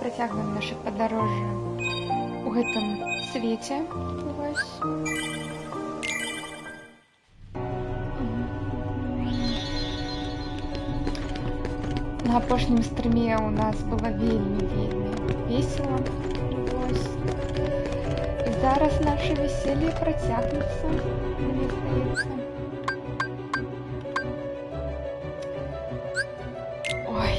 працягваем наша падарожжа у гэтым свеце. Вось. На апошнім стрыме у нас было вельмі весела. Вось. І зараз наше веселье працягнецца, мне здаецца. Ой.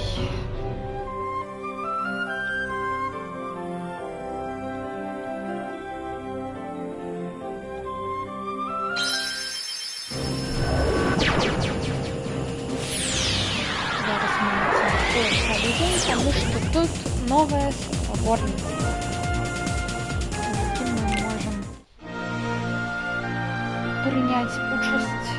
Зараз мы поведем, потому что тут новая споборница, в якой мы можем принять участь.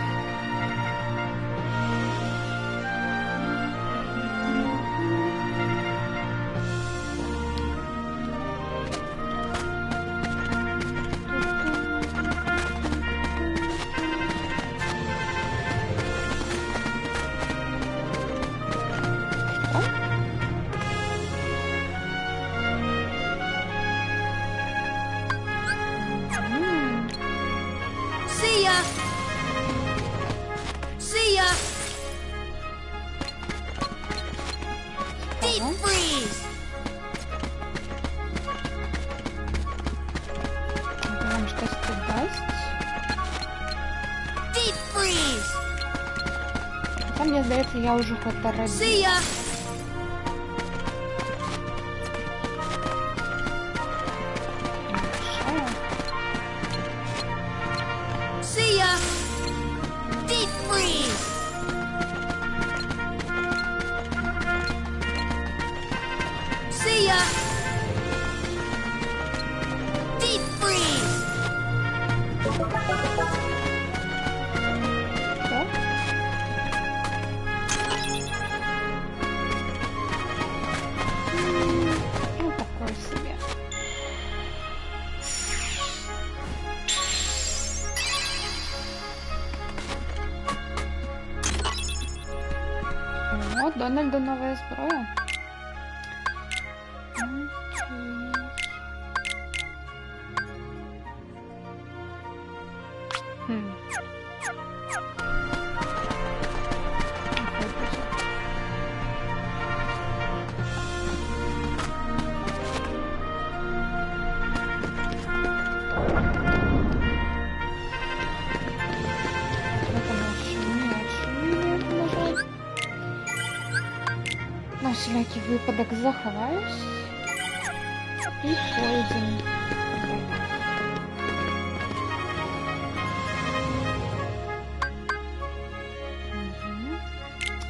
See ya! See ya! Deep freeze! Нам щось тут дасть. Deep freeze! Хоча, мені здається, я вже гэта робила. See ya! See ya! Deep freeze! See ya! Deep freeze! Що? Ну, такое себе. О, Дональда новая зброя. Хм. Это нажать. На всякий выпадок заховаюсь и пойдем.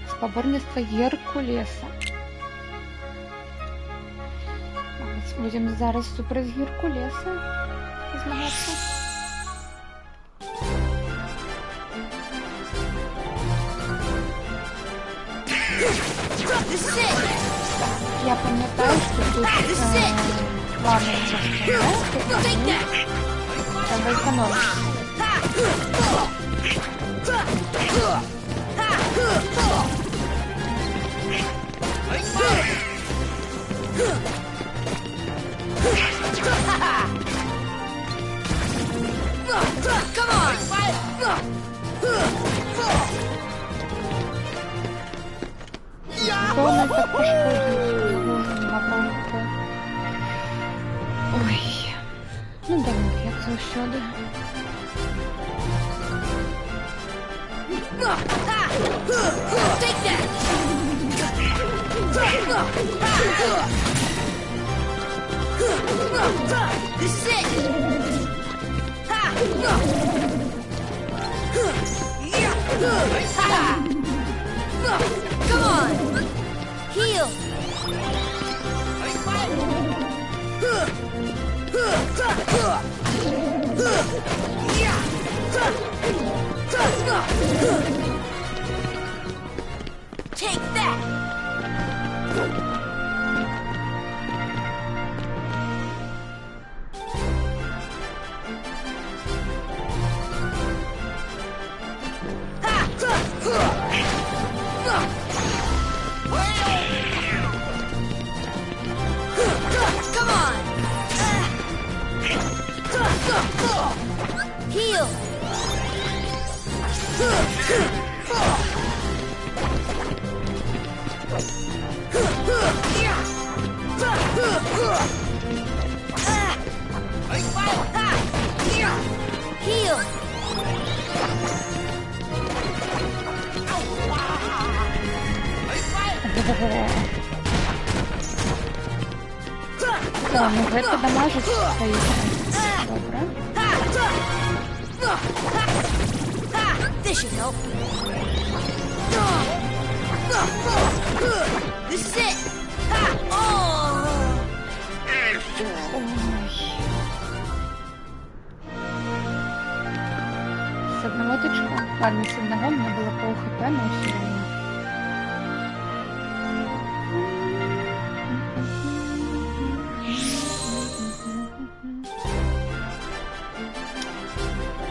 Споборництво Геркулеса. Будем зараз супер Геркулеса змагатися. Я пам'ятаю, що тут плавно розповідає, треба економити. Come on! Дональд так пошкодив напам'ятку. Ой, ну Дональд, як завжди. Take that! This is it! Come on! Heal! Take that! Heal. Heal. Так, ну это дамажить стоит. Добре. This should help. This is it. Oh. Ой. С одного тычка. Ладно, с одного у меня было пол хп, но все равно.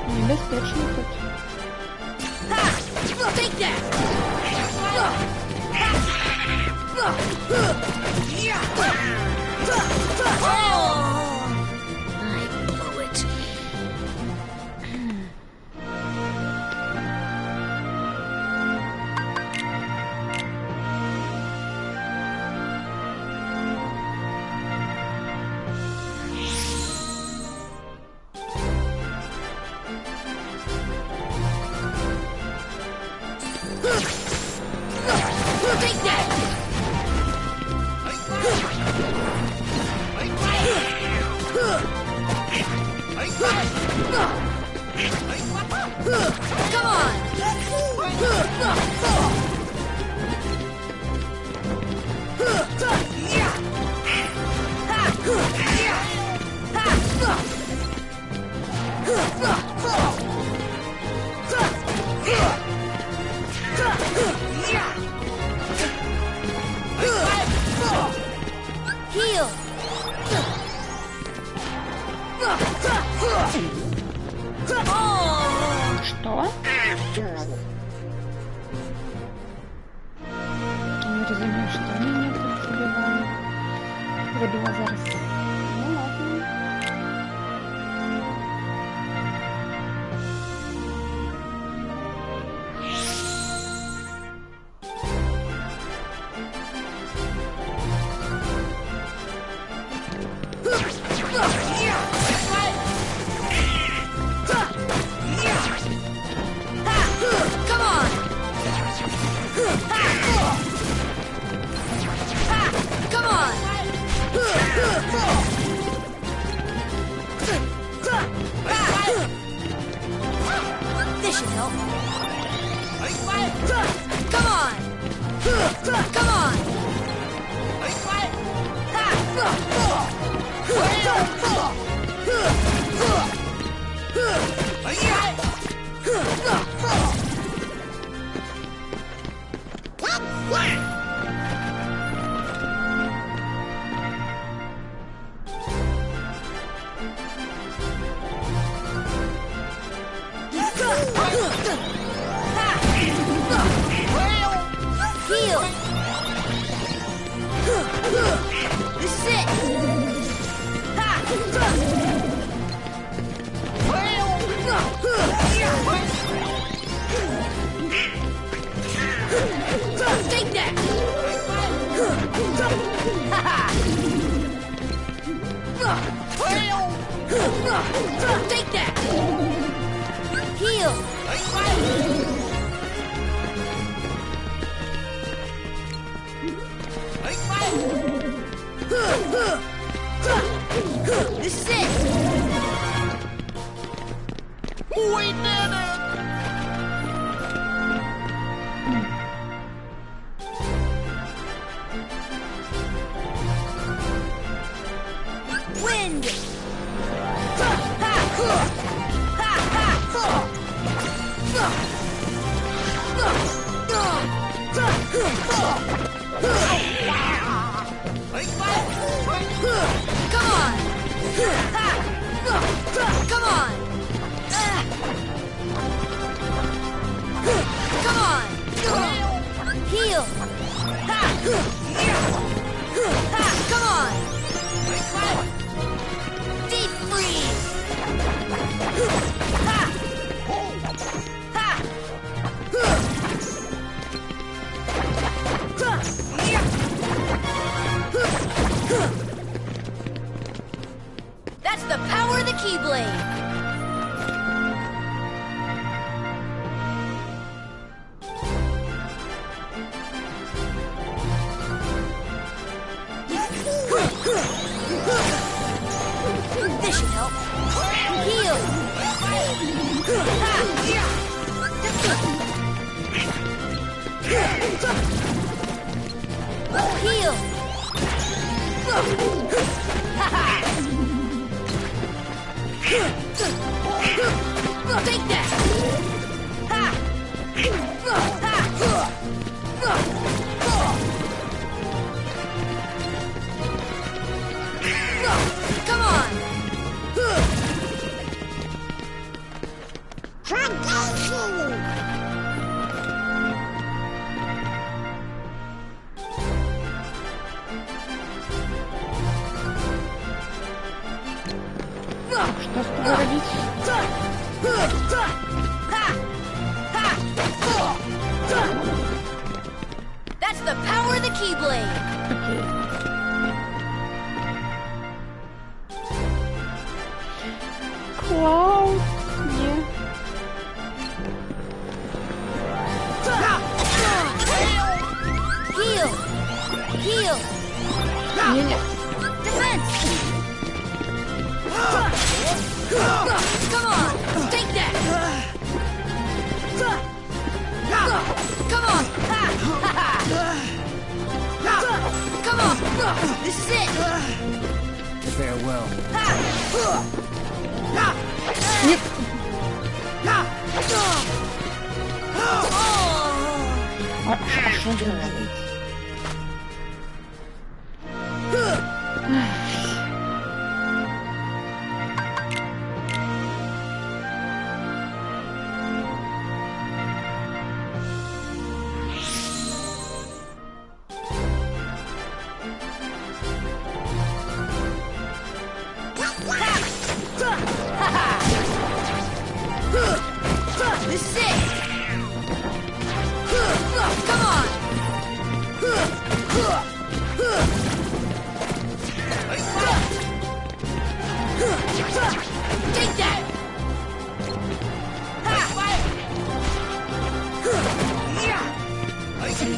Небезпечно тут. Take that. I blew it. Take that! Come on! Heal! Что? Не розумію, що мені тут забивали. Забила зараз. Ну ладно. Come on! Come on! This should help. Come on! Come on! Heal! This is it! Take that! Take that! Heal! This is it! We did it! Wind! Come on! Come on! Come on! Heal! Come on! Deep freeze! Take that! Ha! Come on! Что остановить? That's the power of the Keyblade! Окей. Клаус, не. Heal! Heal! Не-не. Defense! Come on! Take that! Come on! Come on! This is it! Farewell. Нет. А что делать? This is it! Come on! Take that! Heal! This is it!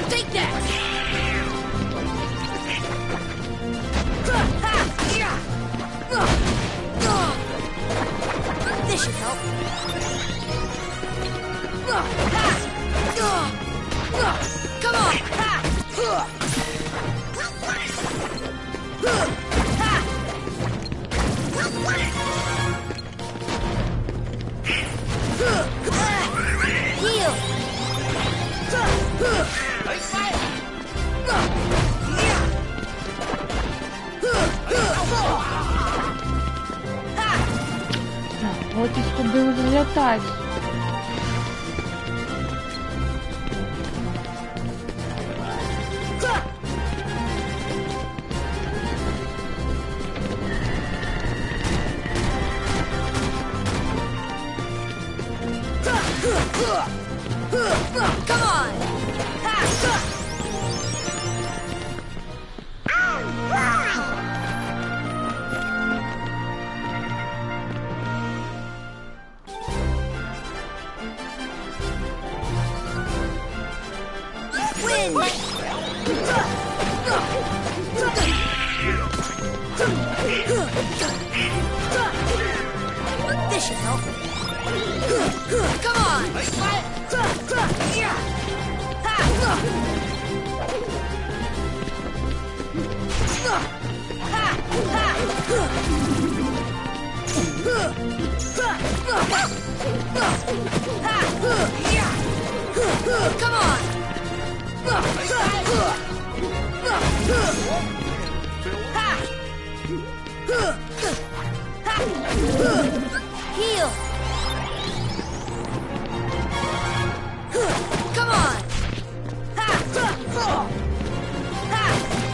Take that! Take that! This should help. Come on! Heal! Вот и куда залетать. Come on! Wind! This should help. Come on! Come on! Heal! Come on!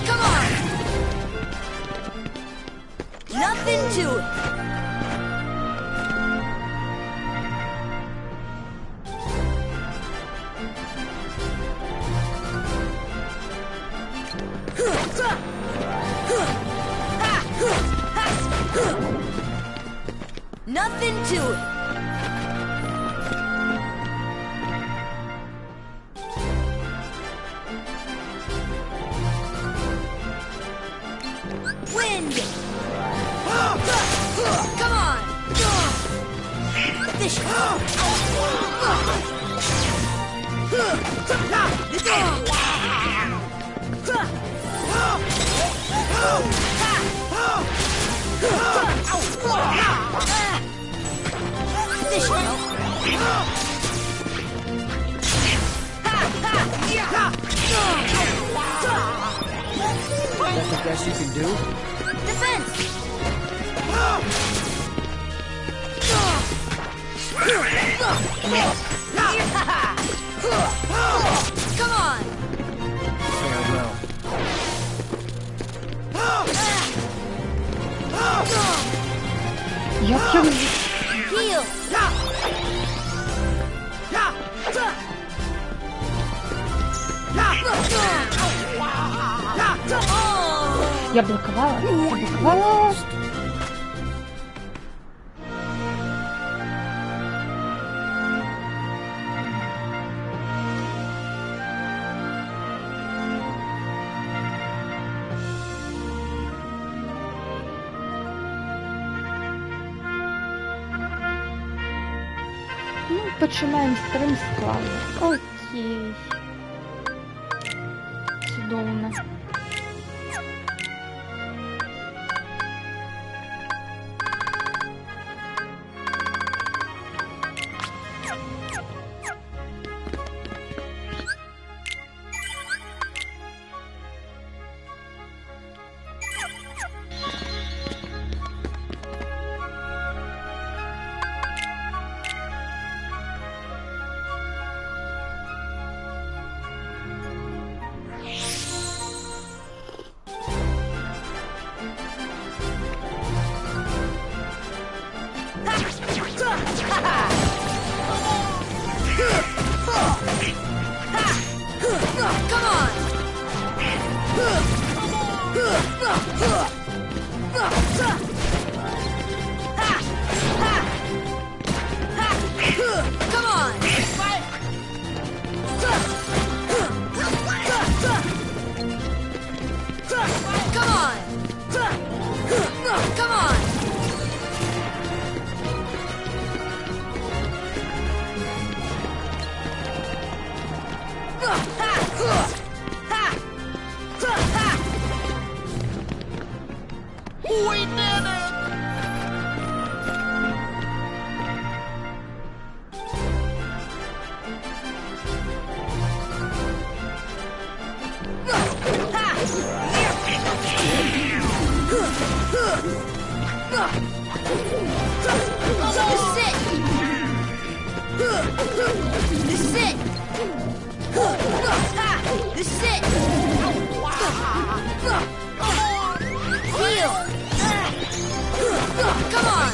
Come on! Nothing to it! Nothing to it. Wind. Come on. This. This should help. That's the best you can do? Defense! Come on! Farewell. Як я Heal! Я блоковала? Я блоковала? Ну, починаємо старим складом. Окей. Чудовно. Come on! Come on! Come on! Come on! We did it! This is it! This is it! Heal! Come on!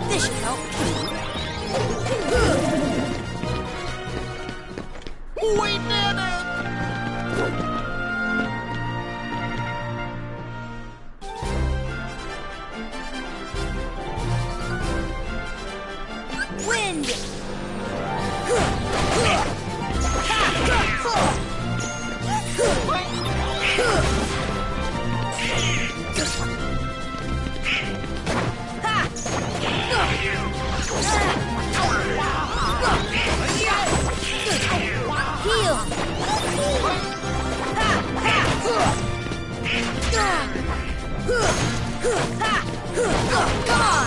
This should help. We did it! Wind! Come on!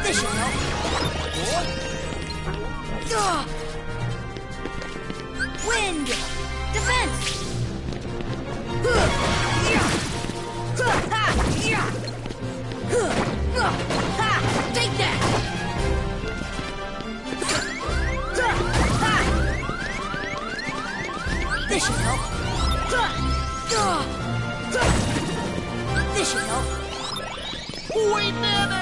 This should help. Wind! Defense! Take that! This should help. This should help. We did it!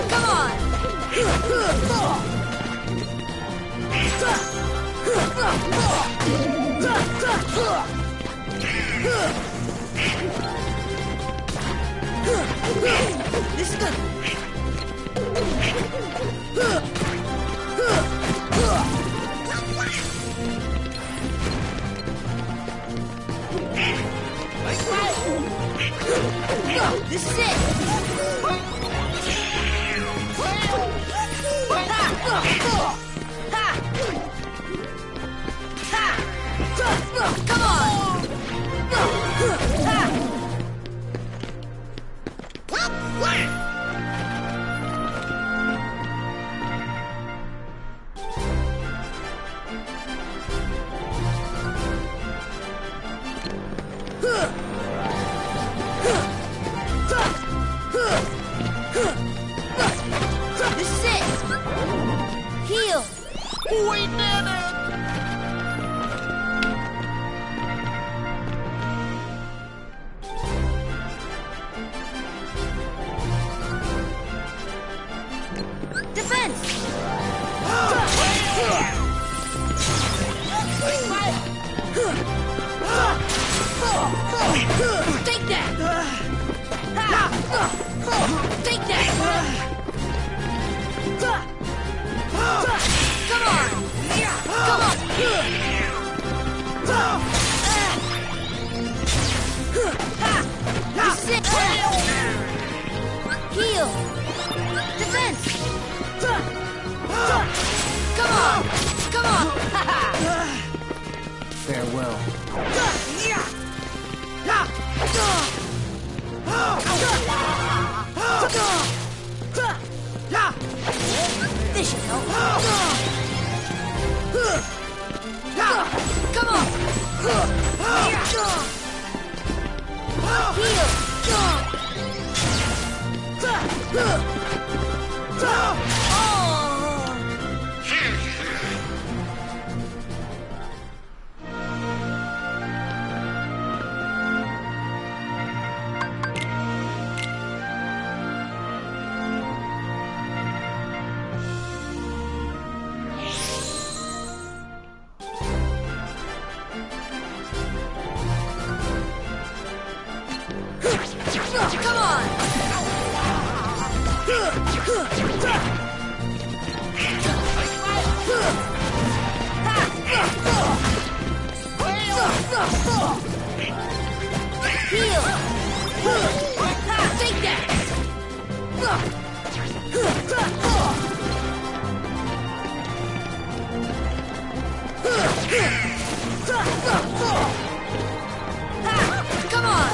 Come on! This is good. This is it. Come on! This is it. Heal. We did it! Defense. Take that. Take that. Come on. Come on. This is it. Heal. Defense. Come on. Come on. Farewell. This should help. Come on. Heal. Come on! Heal! Take that! Come on!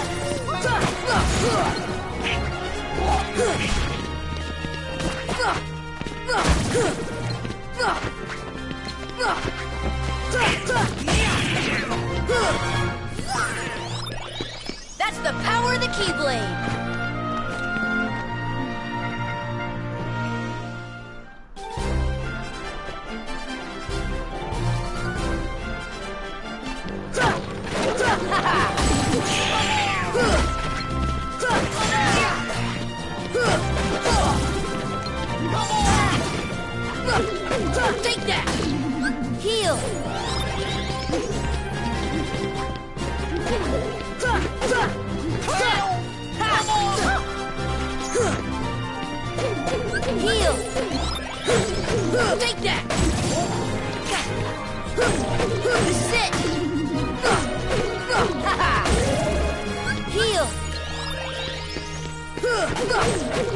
That's the power of the Keyblade! Take that! Heal!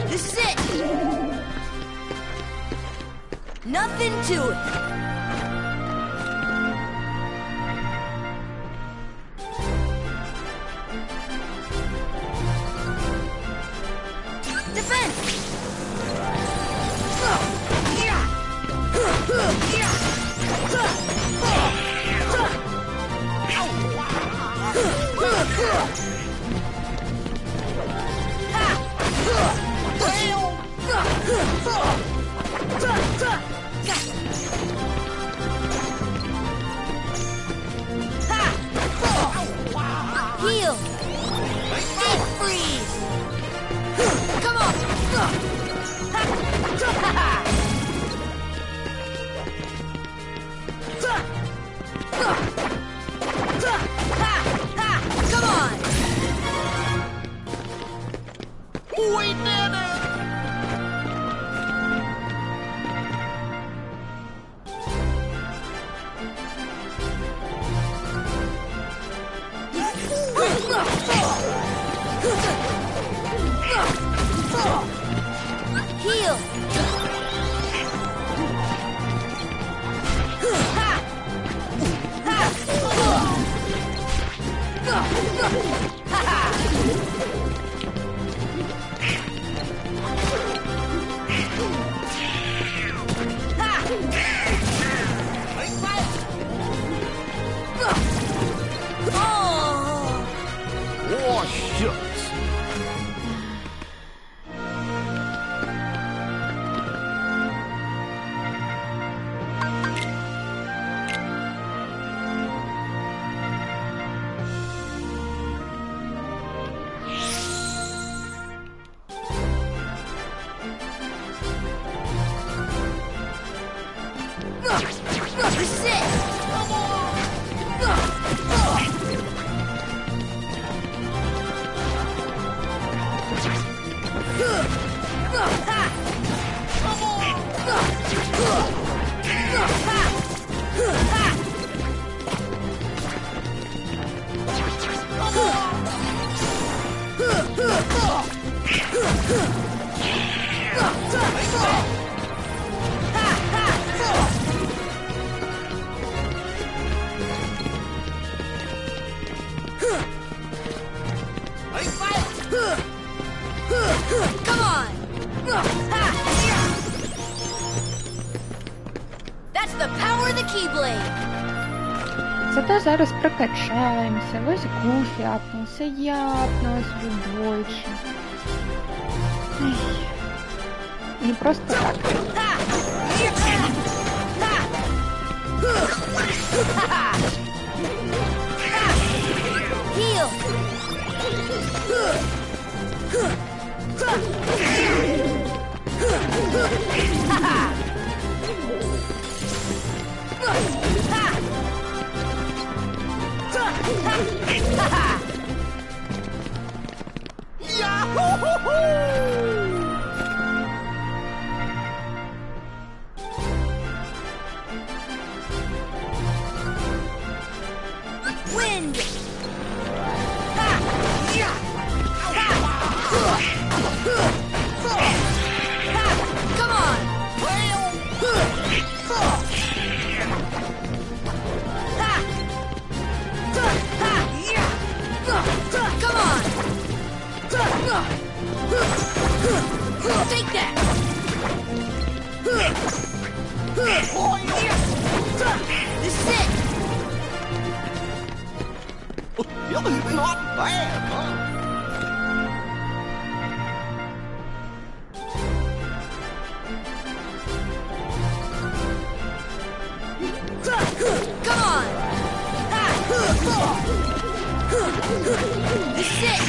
This is it. Nothing to it. Defense. Heal. Deep freeze. Come on. Come on. We did it! Heal. Oh, shucks. This is it. Come on. That's the power of the Keyblade. Зато зараз прокачаємося. Ось Гуфі апнувся, я апнулась вдвойче. Ей. Не просто так. Heal. Wind. Come on. Come on. Take that. This is it. Not bad, huh? Come on. This is it.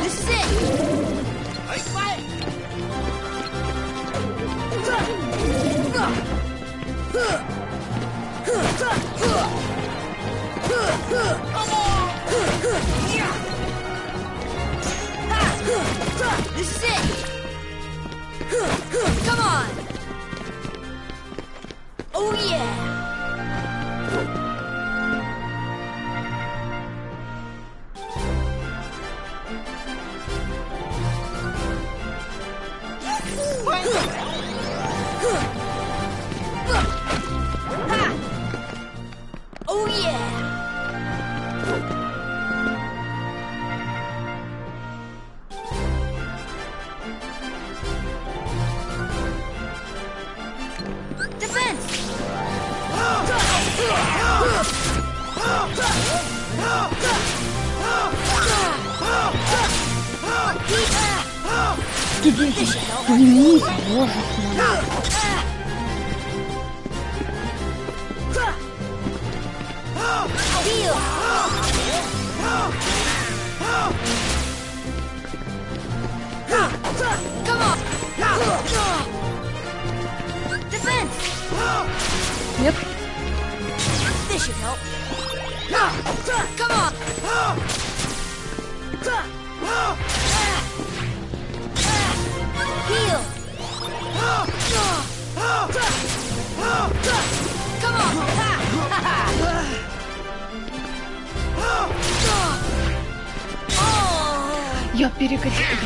This is it. This is it. Come on. Oh yeah! Oh yeah! Defense! Вниз, боже мой. Heal! Come on! Defense! Нет. This should help. Come on! Heal! Come on! Oh! Я перекатилась.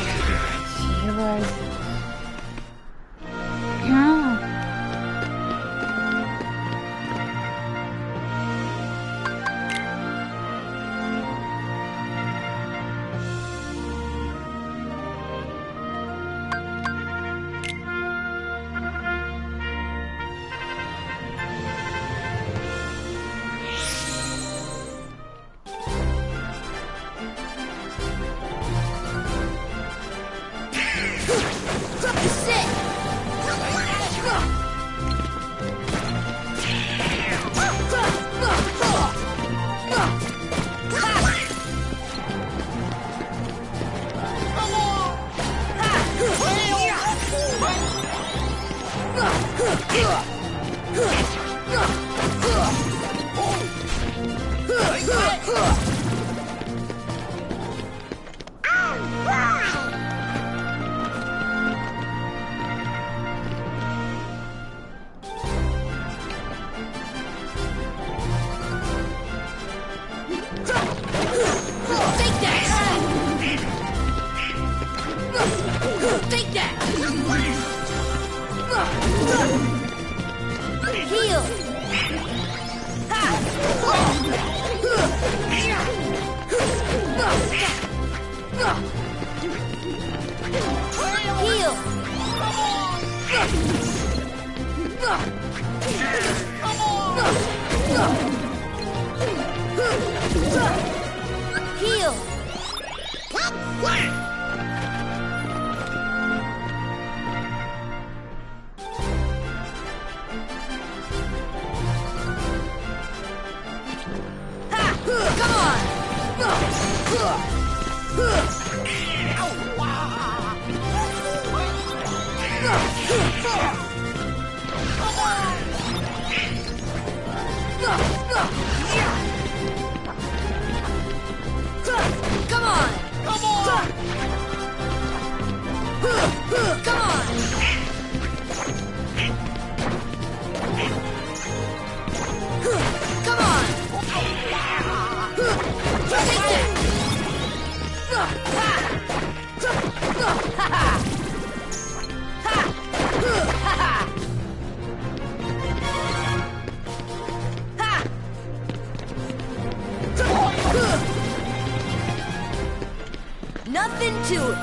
This is it! Take that! Take that! Heal! Heal! Heal! Come on! Come on! Come on! Come on! Take that! Nothing to it.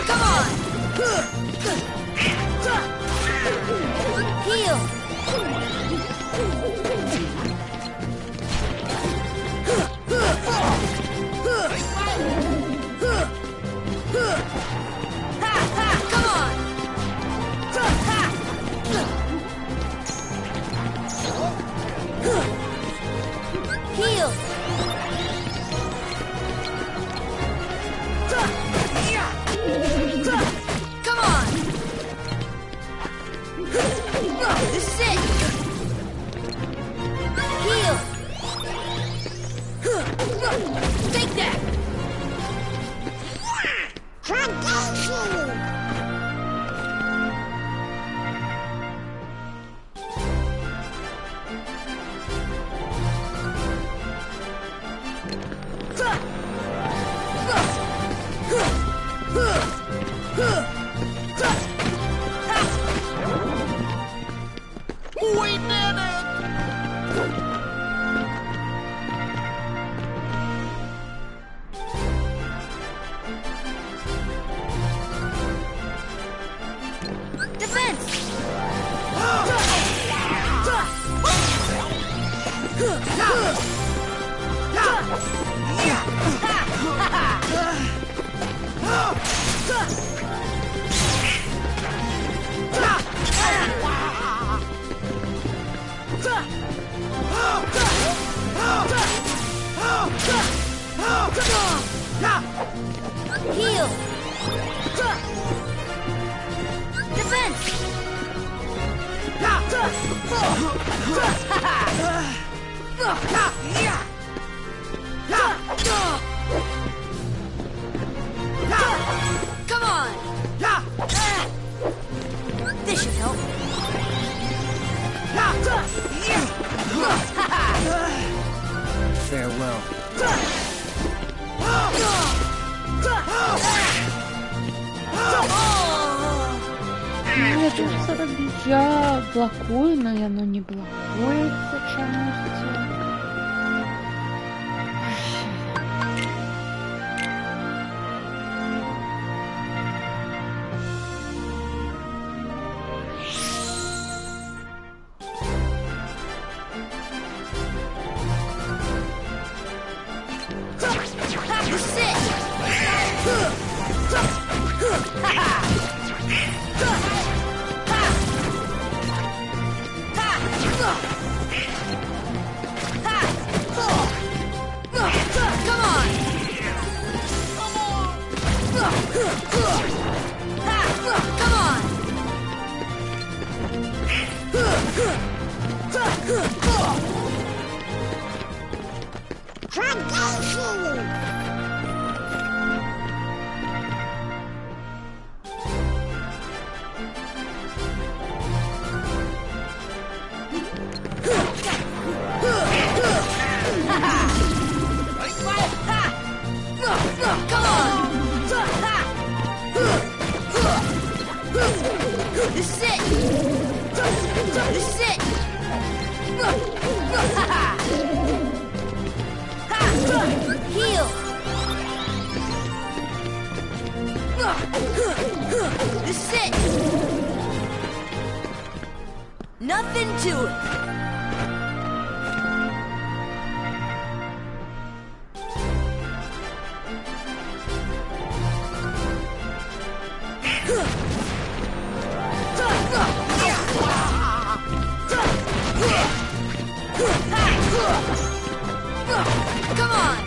Come on! Heal! Come on! Heal! Come on! This is it! We did it! Defense! Heal! Defense! Come on! This should help. Farewell. Ну, я дуже це роблю. Я блокую, але воно не блокується чомусь. This is it! Come on! Come on! Come on! This is it! This is it! Heal! This is it! Nothing to it! Come on!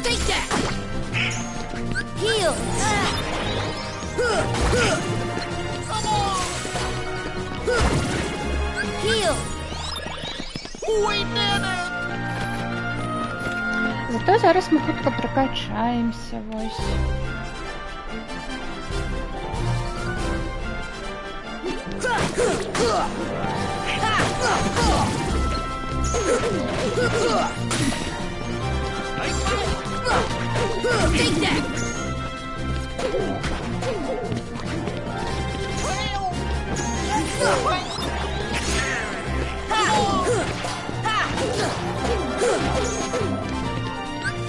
Take that! Heal! Heal! We did it! Зато зараз ми хутко прокачаємося, ось. Take that!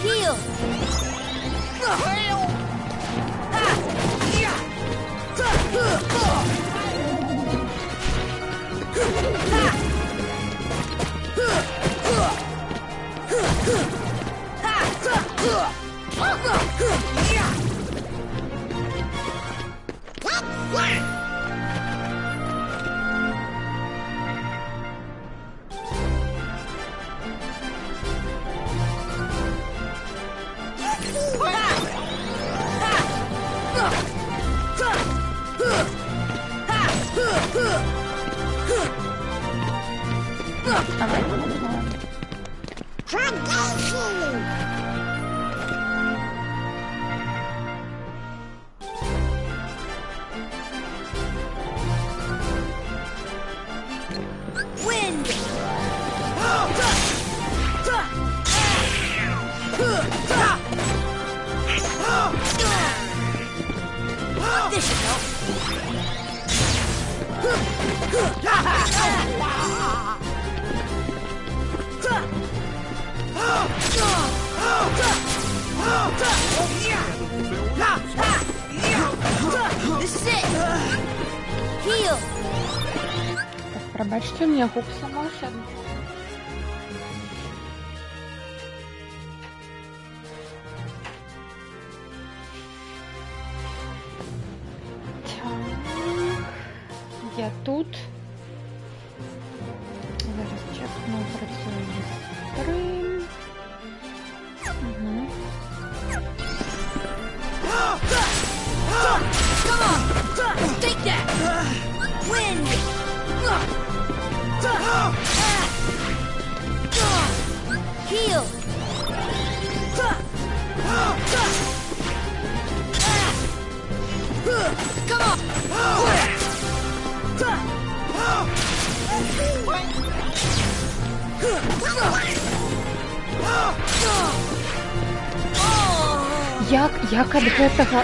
Heal! Давай. Wind! Пробачте, у меня хук сломался. Я тут. Зараз чекну, працюю з 3. Угу. Come on! Take that! Win! Heal! Come on! Як ад гэтага...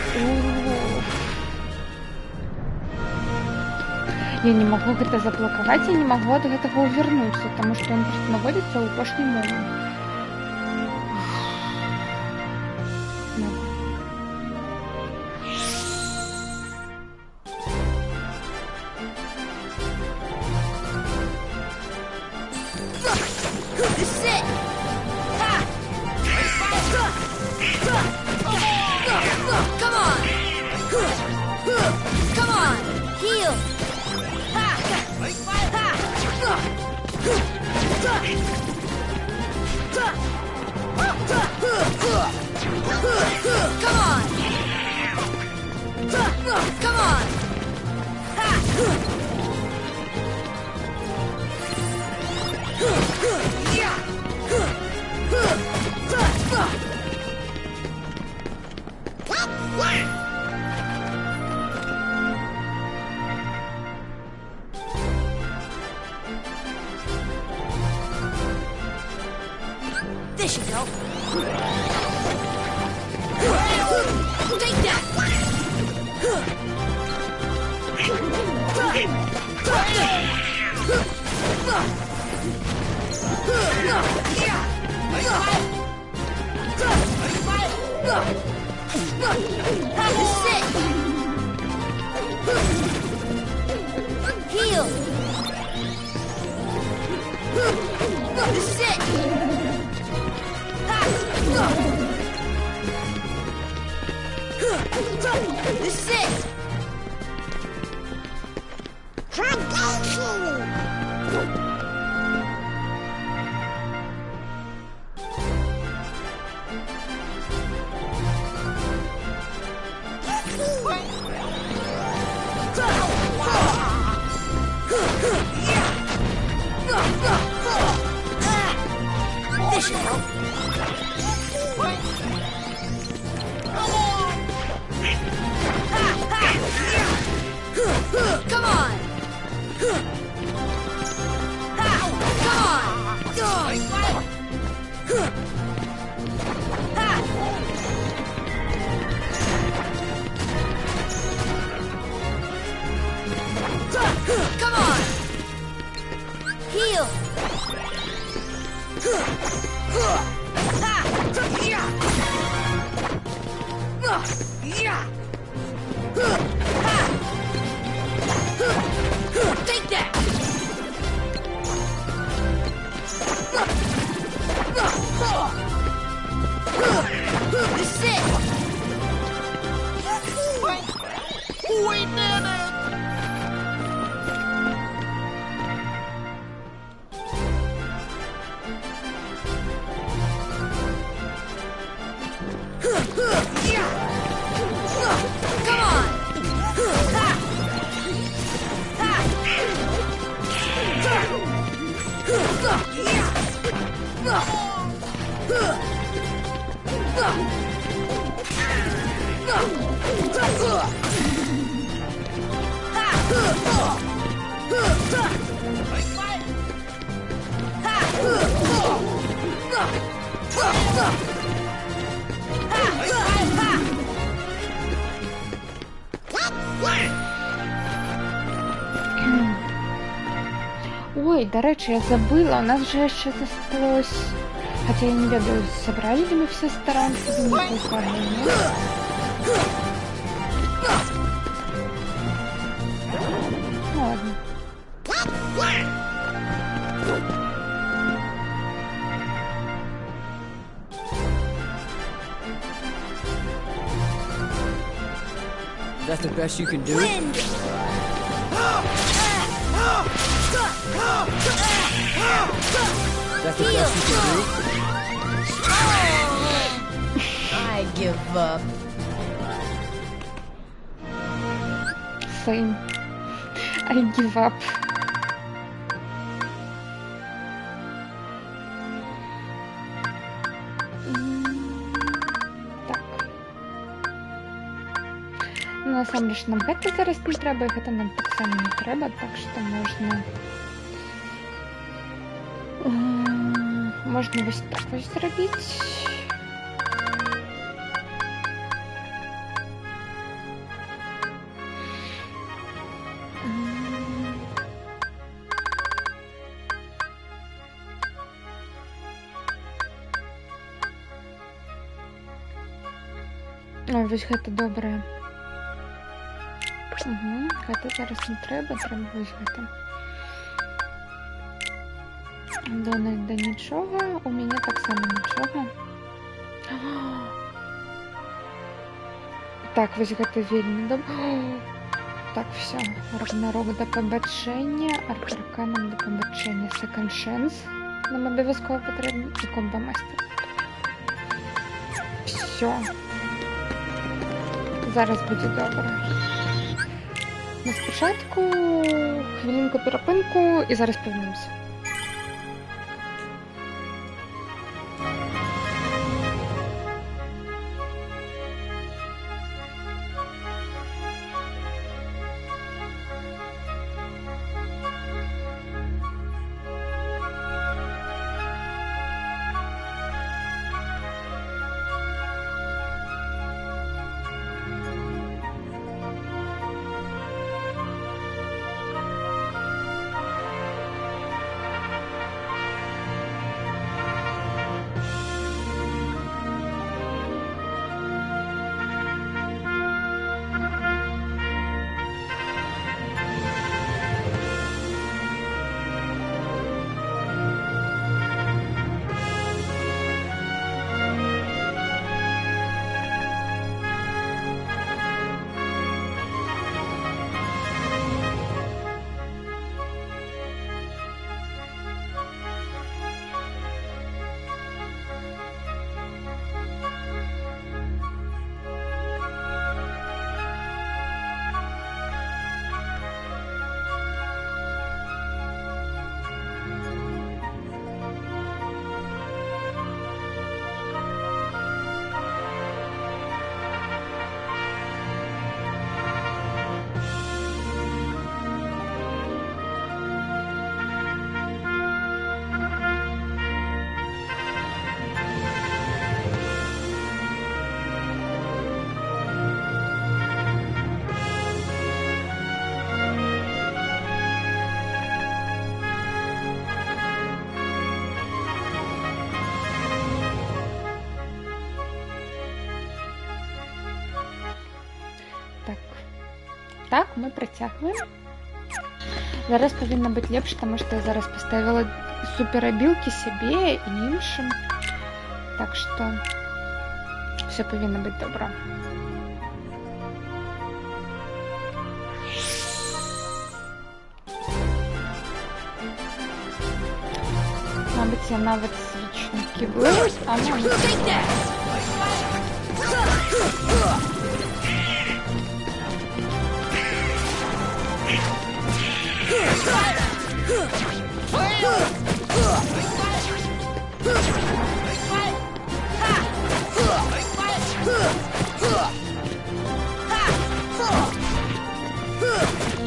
Я не могу гэта заблокаваць, я не могу ад гэтага увернуцца, потому что он просто наводится ў апошні момент. There you go. Take that. That's it. Heal. That's it. This is it! This should help. Come on! Come on! Heal! Take that! This is it! We did it! Come on! Ой, до речі, я забыла, у нас же ще засталось... Хотя я не ведаю, собрали ли мы все старанки, не покажу, ладно. That's the best you can do? Wind! That's the best you can do? I give up. Same. I give up. Так. Ну, насамрэч нам гэта зараз не трэба, і гэта нам таксама не трэба, так што можна вось так вось зрабіць. Ой, вось гэта добрае. Гэта зараз не трэба, трэба вось гэта. Дональд, да нічога, у мяне таксама нічога. Так, вось гэта вельмі добра. Так, все. Рагнарок да пабачэння, арканам да пабачэння. Second chance нам абавязкова патрэбна. І комбо-мастер. Все. Зараз будзе добра. На спачатку хвілінку перапынку і зараз павярнемся. Так, мы працягваем. Зараз павінна быць лепш, таму што я зараз паставіла суперабілкі сябе і іншым. Так што все павінна быць добра. Мабыць, я нават свічнікі быў, а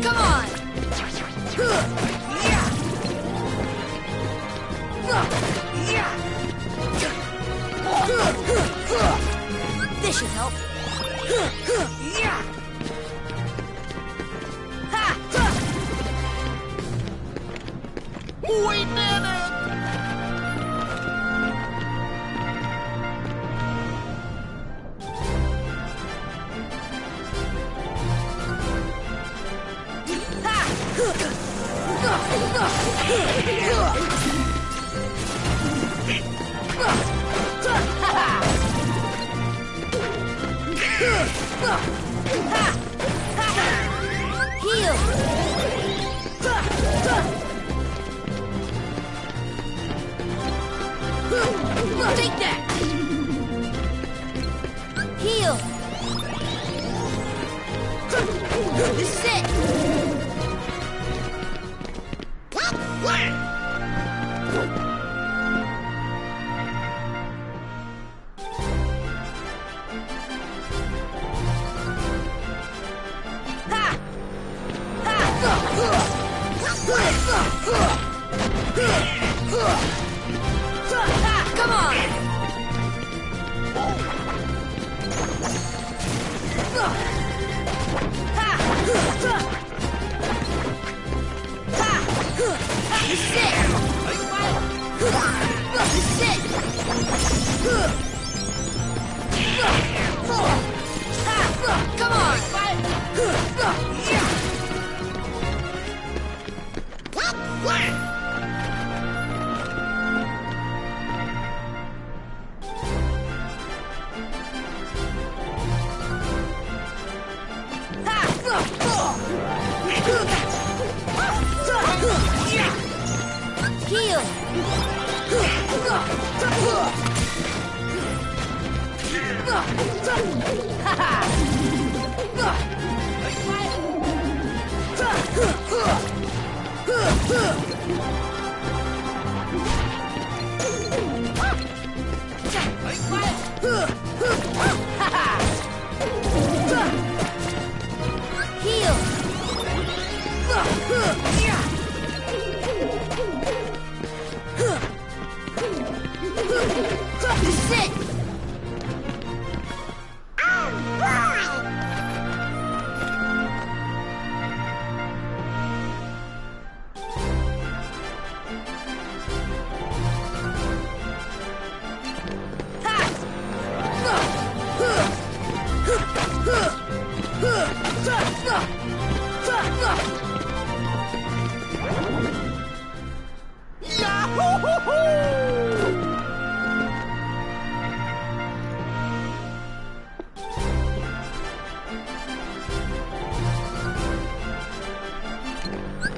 Come on! This should help. We did it! Ha! Take that! Heal! This is it! Come on! This is it! This is it! Come on! Heal! This is it!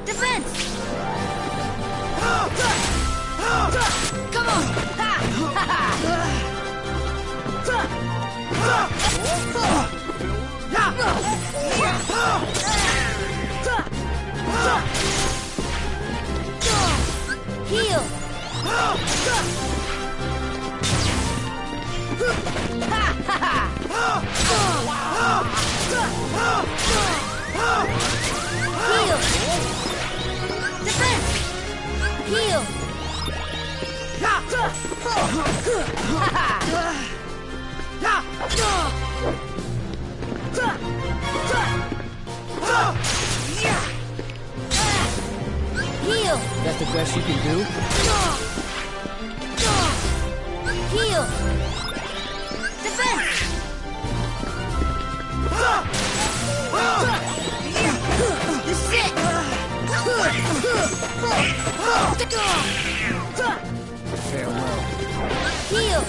Defense! Come on! Heal! Heal! Defense! Heal! Heal! That's the best you can do? Heal! Defense! This is it! Farewell. Heal!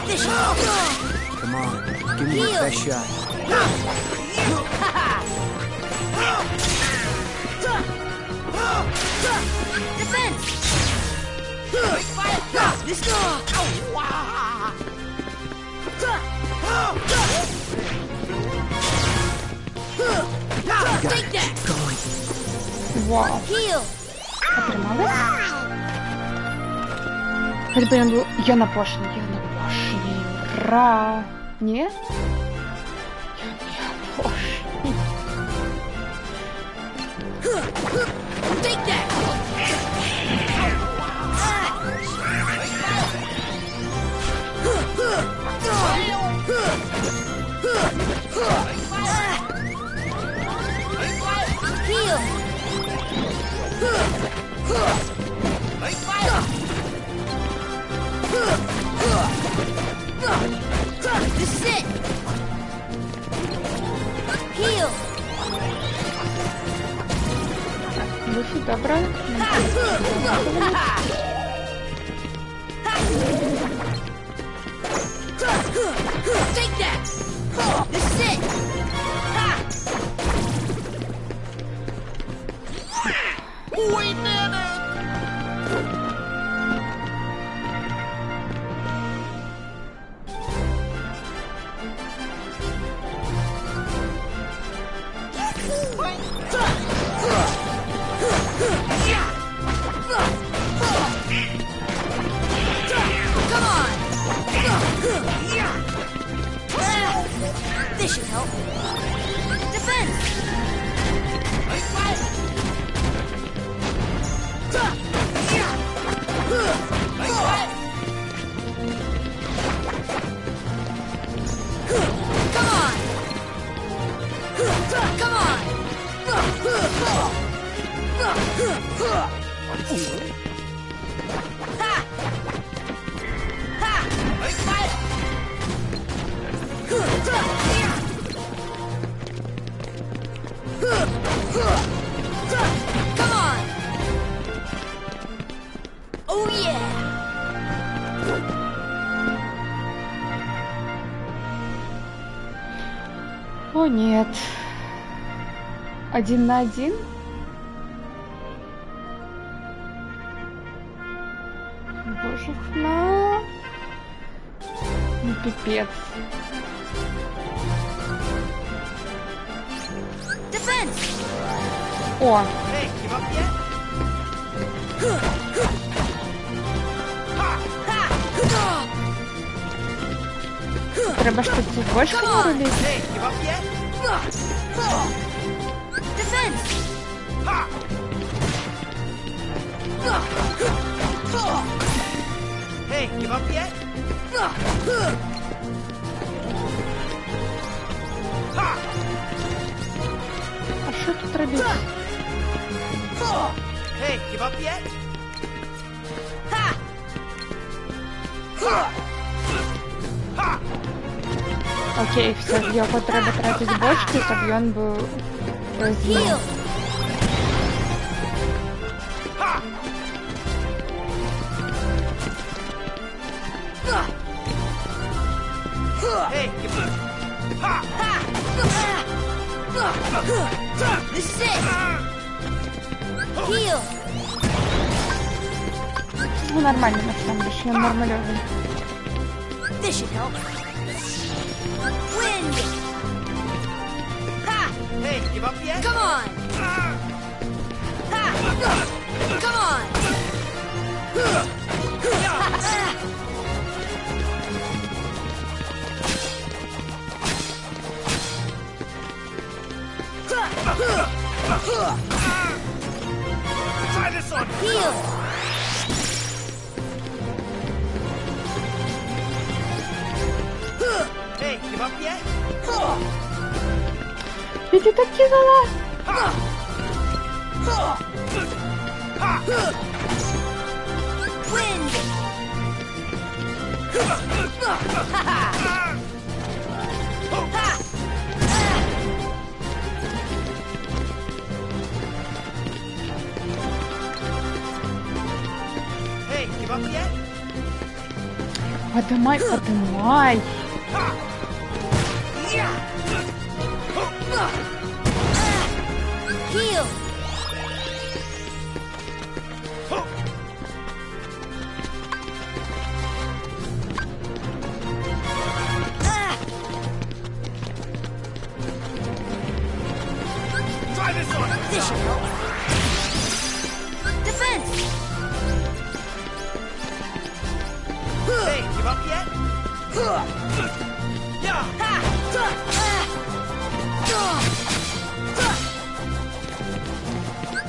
This Come on, give me your Heal. best shot. Defense! This Take that! Вау. Heal! Отримали? Хоть бы я был... Я на пошли. Ура! Не? Я на пошли. Take that! Heal! This is it! Heal! Буфи, добро. Take that! This is it! Come on! This should help. Defense! Come on! Come on! Ha! Ha! Come on! Oh yeah! О нет. 1 на 1? Боже хна. Ну пипец. Defense! О, Hey, give up yet? треба ж тут ці бочки не рулити. Hey, give up yet? Defense! Hey, give up yet? А що тут робити? Hey, give up yet? Окей, все, його треба тратити бочки, щоб він був розбив. Heal! Hey, give up. This is it! Heal! Ну, нормально, на самом деле, він нормальовий. This should help. Wind! Ha! Hey, give up yet? Come on! Ha! Come on! Try this on. Heal! Hey, give up yet? Іди так кидала. Wind! Hey, give up yet? Подимай, подимай. Heal! Try this on. This should help. Defense! Hey, give up yet? Yeah.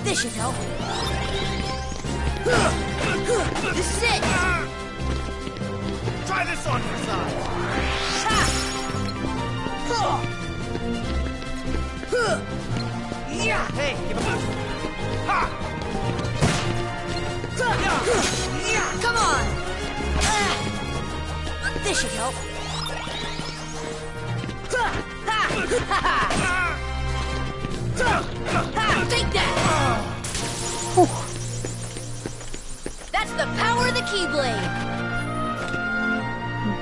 This should help. This is it! Try this on your side. Hey, give up. Come on! This should help. Take that! Фух. That's the power of the Keyblade!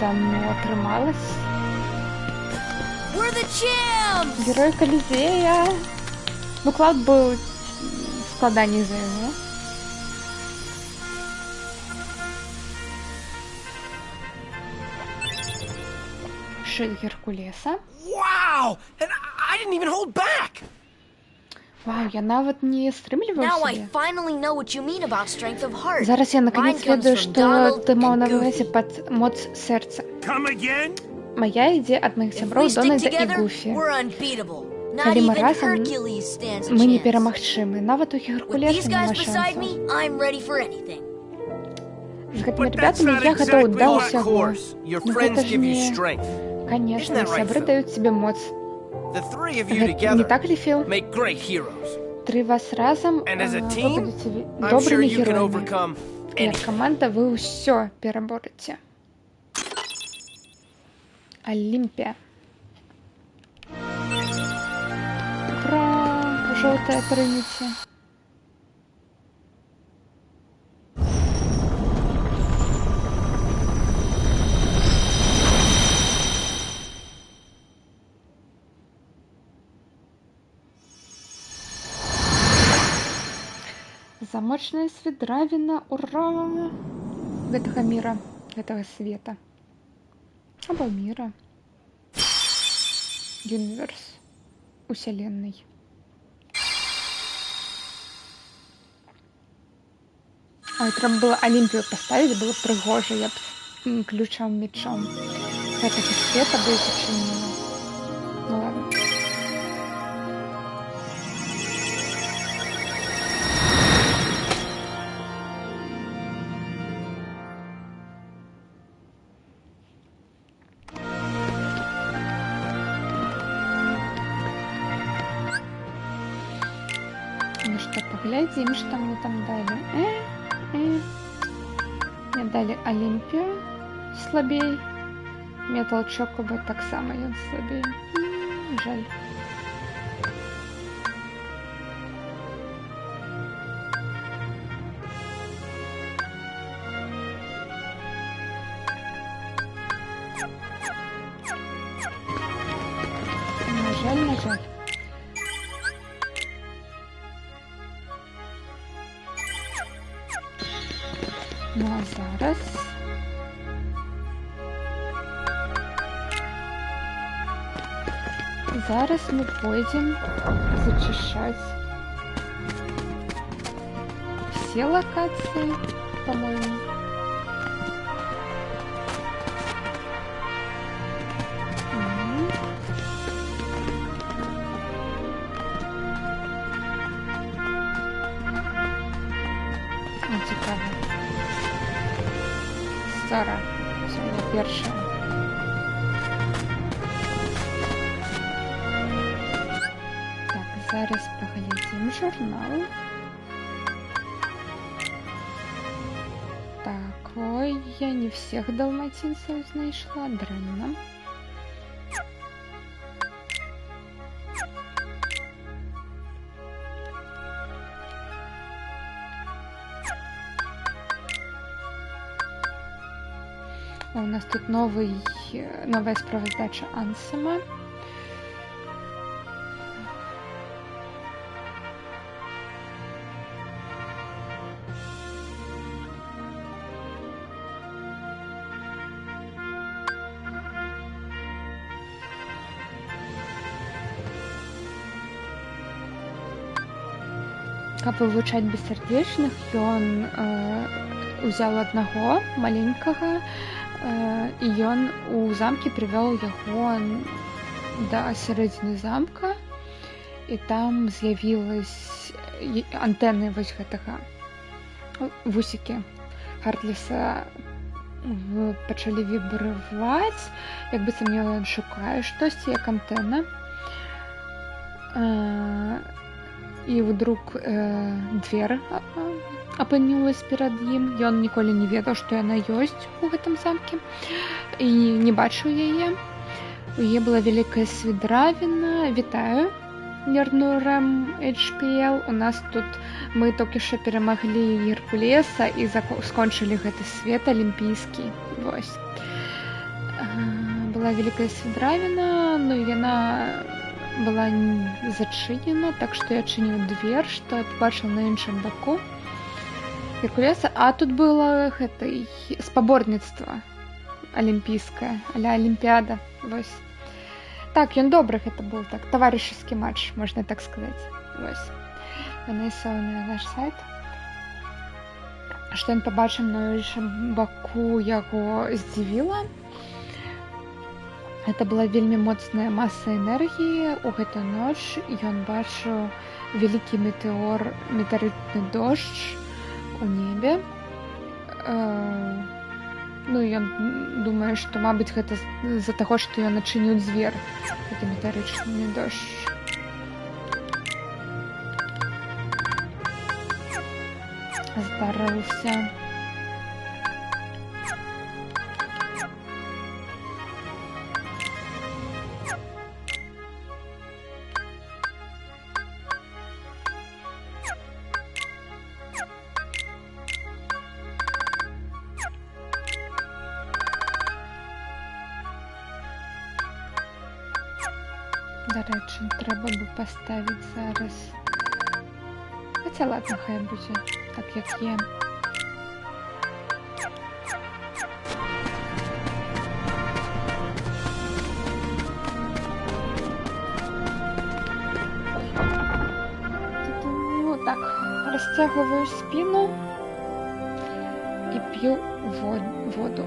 Да ну, отрималась. We're the champs! Герой Колизея. Ну, Клауд был в складании за его. Шит Геркулеса. Wow! And I didn't even hold back. Вау, я нават не стрымліваю Now I сябе. finally know what you mean about strength of heart. Зараз я наконец Mine comes ведаю, from што Donald ты маў and на Goofy. ўвазе пад моц сэрца. Come again? Мая ідзе ад маіх If сяброў we stick Дональда і together, Гуфі. we're unbeatable. Not Калі мы even разам, Hercules stands a мы не chance. перамагчымы. Нават у With these Геркулеса guys няма beside шансаў. me, I'm ready for anything. З гэтымі But that's ребятамі not я гатоў exactly да what ўсяго. course, your Ну, friends гэта ж give you не... strength. Конечно, Isn't that right, сябры Phil? даюць тебе моц. The three of you Гэта не together так ли, Філ? make great heroes. Тры вас разам And as a вы team, будете I'm sure добрымі you can героямі. overcome Як anything. каманда вы ўсё пераборыце. Олімпія. Ура! Жоўтая трыніці. Замочная свідравіна, ура! Гэтага міра, гэтага света. Або міра. Юніверс. Уселенной. А трэба было Олімпію паставіць, было прыгожа, я б ключом мечом гэтага света бы зачынила. Ну ладно. Ну что, поглядим, что мне там дали. Мне дали Олимпию слабей. Метал Чокоба так само ён слабей. Жаль. На жаль. Ну а зараз мы пойдем зачищать все локации, по-моему. Цікаво. Сара, сьогодні перша. Так, зараз поглядим журнал. Так, ой, я не всех далматинцев знайшла, дрянно. У нас тут новая справоздача Ансема. Каб вывучаць бессардэчных, ён узяў аднаго маленькага, і ён у замке прывёў яго да сярэдзіны замка, і там з'явілась антэны вось гэтага вусікі Хартліса пачалі вібраваць, як быццам ён шукае штосьці, як антэна. І вдруг дверь апынулась перад ім. Ён ніколі не ведаў, што яна ёсць у гэтым замке і не бачыў яе. У яе была вялікая свідравіна. Вітаю, Нернурам HPL. У нас тут мы толькі што перамаглі Геркулеса і скончылі гэты свет алімпійскі. Вось. Была вялікая свідравіна, но яна была зачынена, так што я чыніў дверь, што я побачыў на іншым баку Геркулеса. А тут было гэтай спаборніцтва алімпійскае, а-ля Алімпіада. Вось. Так, ён добры гэта быў, так, таварышаскі матч, можна так сказаць. Вось. Вынесла на наш сайт. Што ён пабачыў на іншым баку яго здзівіла. Гэта была вельмі моцная маса энергіі. У гэту ноч ён бачыў вялікі метэарытны дождж у небе. Ну, ён думае, што, мабыць, гэта з-за таго, што ён адчыніў дзвер. Гэта метэарычны дождж. Здарыўся. Дарэчы, трэба бы паставіць зараз. Хаця ладно, хай будзе так, як є. Ну так, расцягваю спіну і п'ю воду.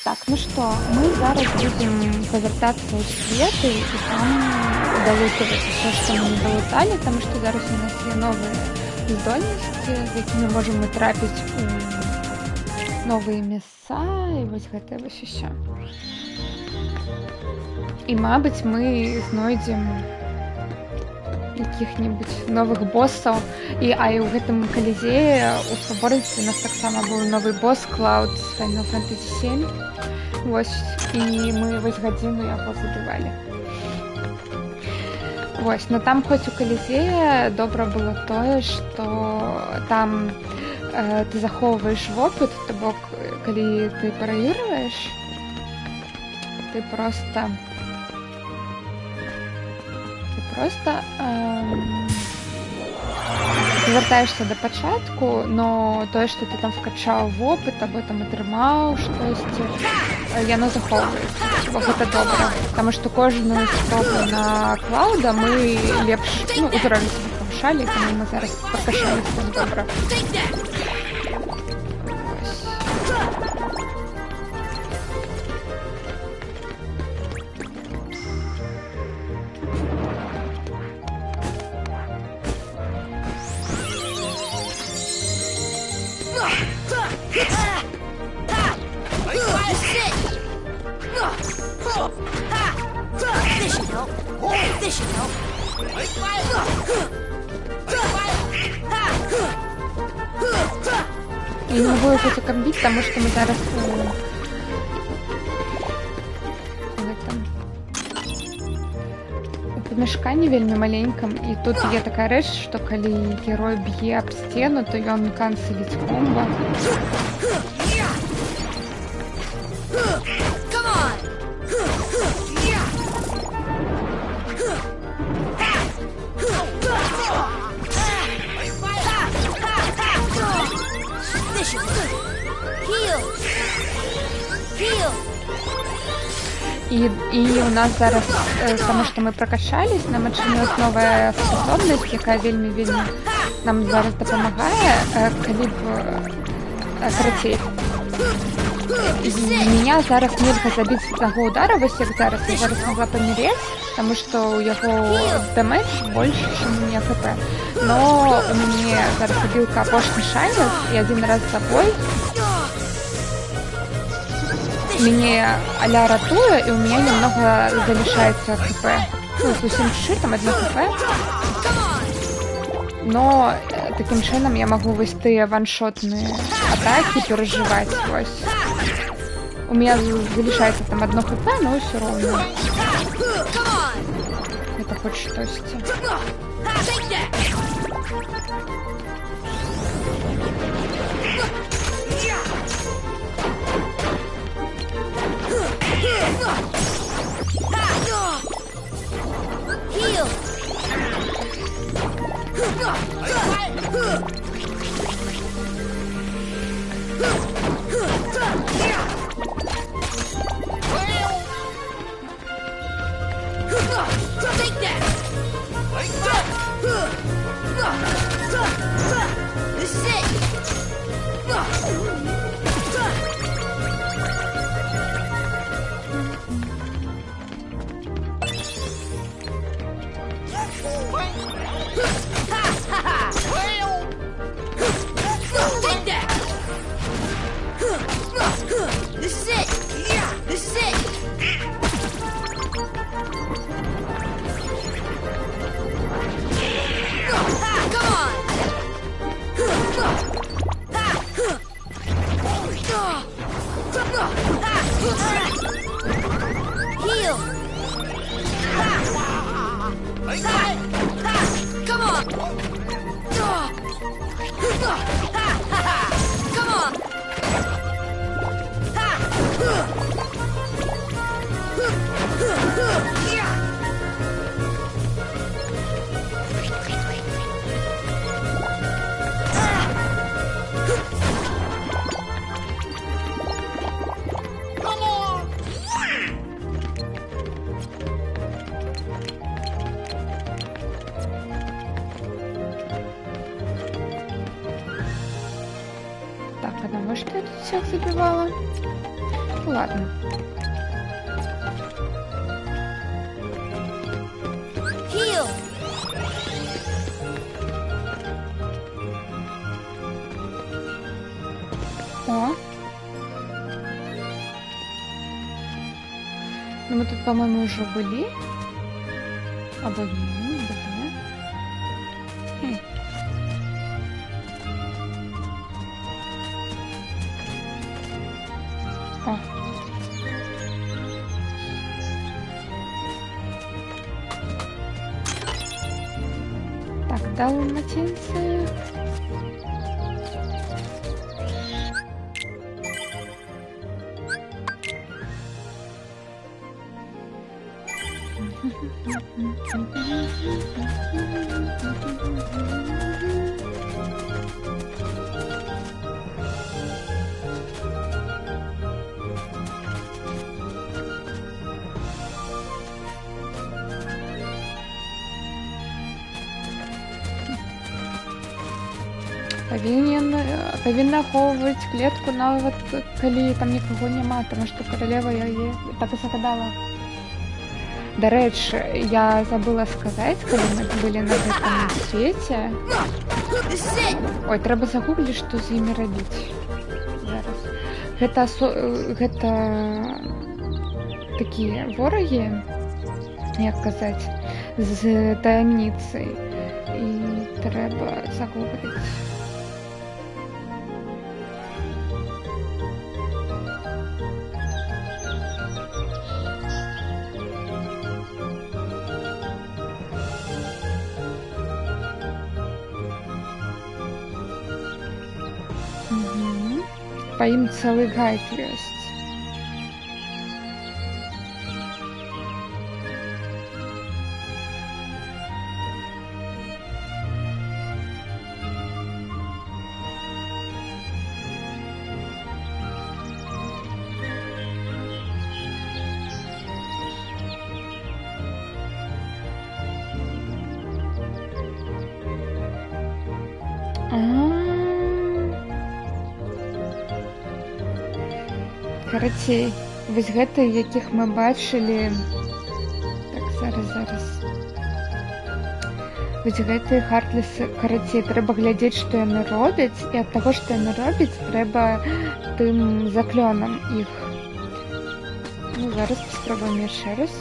Так, ну что, мы зараз будем повертаться у свету и там долутывать все, что мы не долутали, потому что зараз у нас есть новые здольности, якими можем мы трапить у новые места, и вот это вот все. И, мабуть, мы знойдем якіх-небудзь новых боссаў. І ў гэтым калізеі у спаборніцтве у нас таксама быў новы босс Cloud з Final Fantasy 7. Вось, і мы вось гадзіну яго забівалі. Вось, но там хоць у калізеі добра было тое, што там ты захоўваеш вопыт, то бок, калі ты параігрываеш, ты просто вяртаешся да пачатку, но тое, што ты там вкачаў вопыт, або там атрымаў штосьці, яно захоўваецца. Бо гэта добра, таму што кожную спробу на Клауда мы лепш, узровень сабе павышалі, таму мы зараз пракачаліся добра. Я не могу их комбить, потому что мы зараз у памяшканні вельмі маленьком, і тут є така рэч, што калі герой б'е аб сцену, то ён канцеліць комбо. І у нас зараз, тому що ми прокачались, нам отчинилась новая способность, яка вельмі нам зараз допомагає, коли б карацей. Меня зараз нельга забить з одного удара, вось як зараз. Я зараз могла помереть, тому що у його демедж більше, ніж у мене ХП. Но у мене зараз обилка опошний шанс, і один раз за бой меня а-ля ратуя, и у меня немного залишается хп. Ну, совсем чуть-чуть, там 1 хп. Но таким чином я могу вести ваншотные атаки, переживать. Вось. У меня залишается там 1 хп, но все равно. Это хоть что-то. Heal! Take that! Take that! This is it! This is it! Come on! Heal! Come on! Come on! Так, а думаю, что я тут всех забивала? Ладно. Heal! О! Ну, мы тут, по-моему, уже были. Або ні, были. Хм. О. Так, далматинцы. Павінна ахоўваць клетку нават калі там нікаго няма, таму што каралева яе так і загадала. Дарэчы, я забыла сказаць, калі мы былі на гэтым свеце. Ой, трэба загугліць, што з імі рабіць. Зараз. Гэта такія ворагі, як казаць, з таямніцай. І трэба загугліць. Па ім цэлы гайд ёсць. Карацей, вось гэты, якіх мы бачылі... Так, зараз. Вось гэты хартлесы, карацей, трэба глядзець, што яны робяць, і ад таго, што яны робяць, трэба тым заклёнам іх. Ну, зараз паспрабуем яшчэ раз.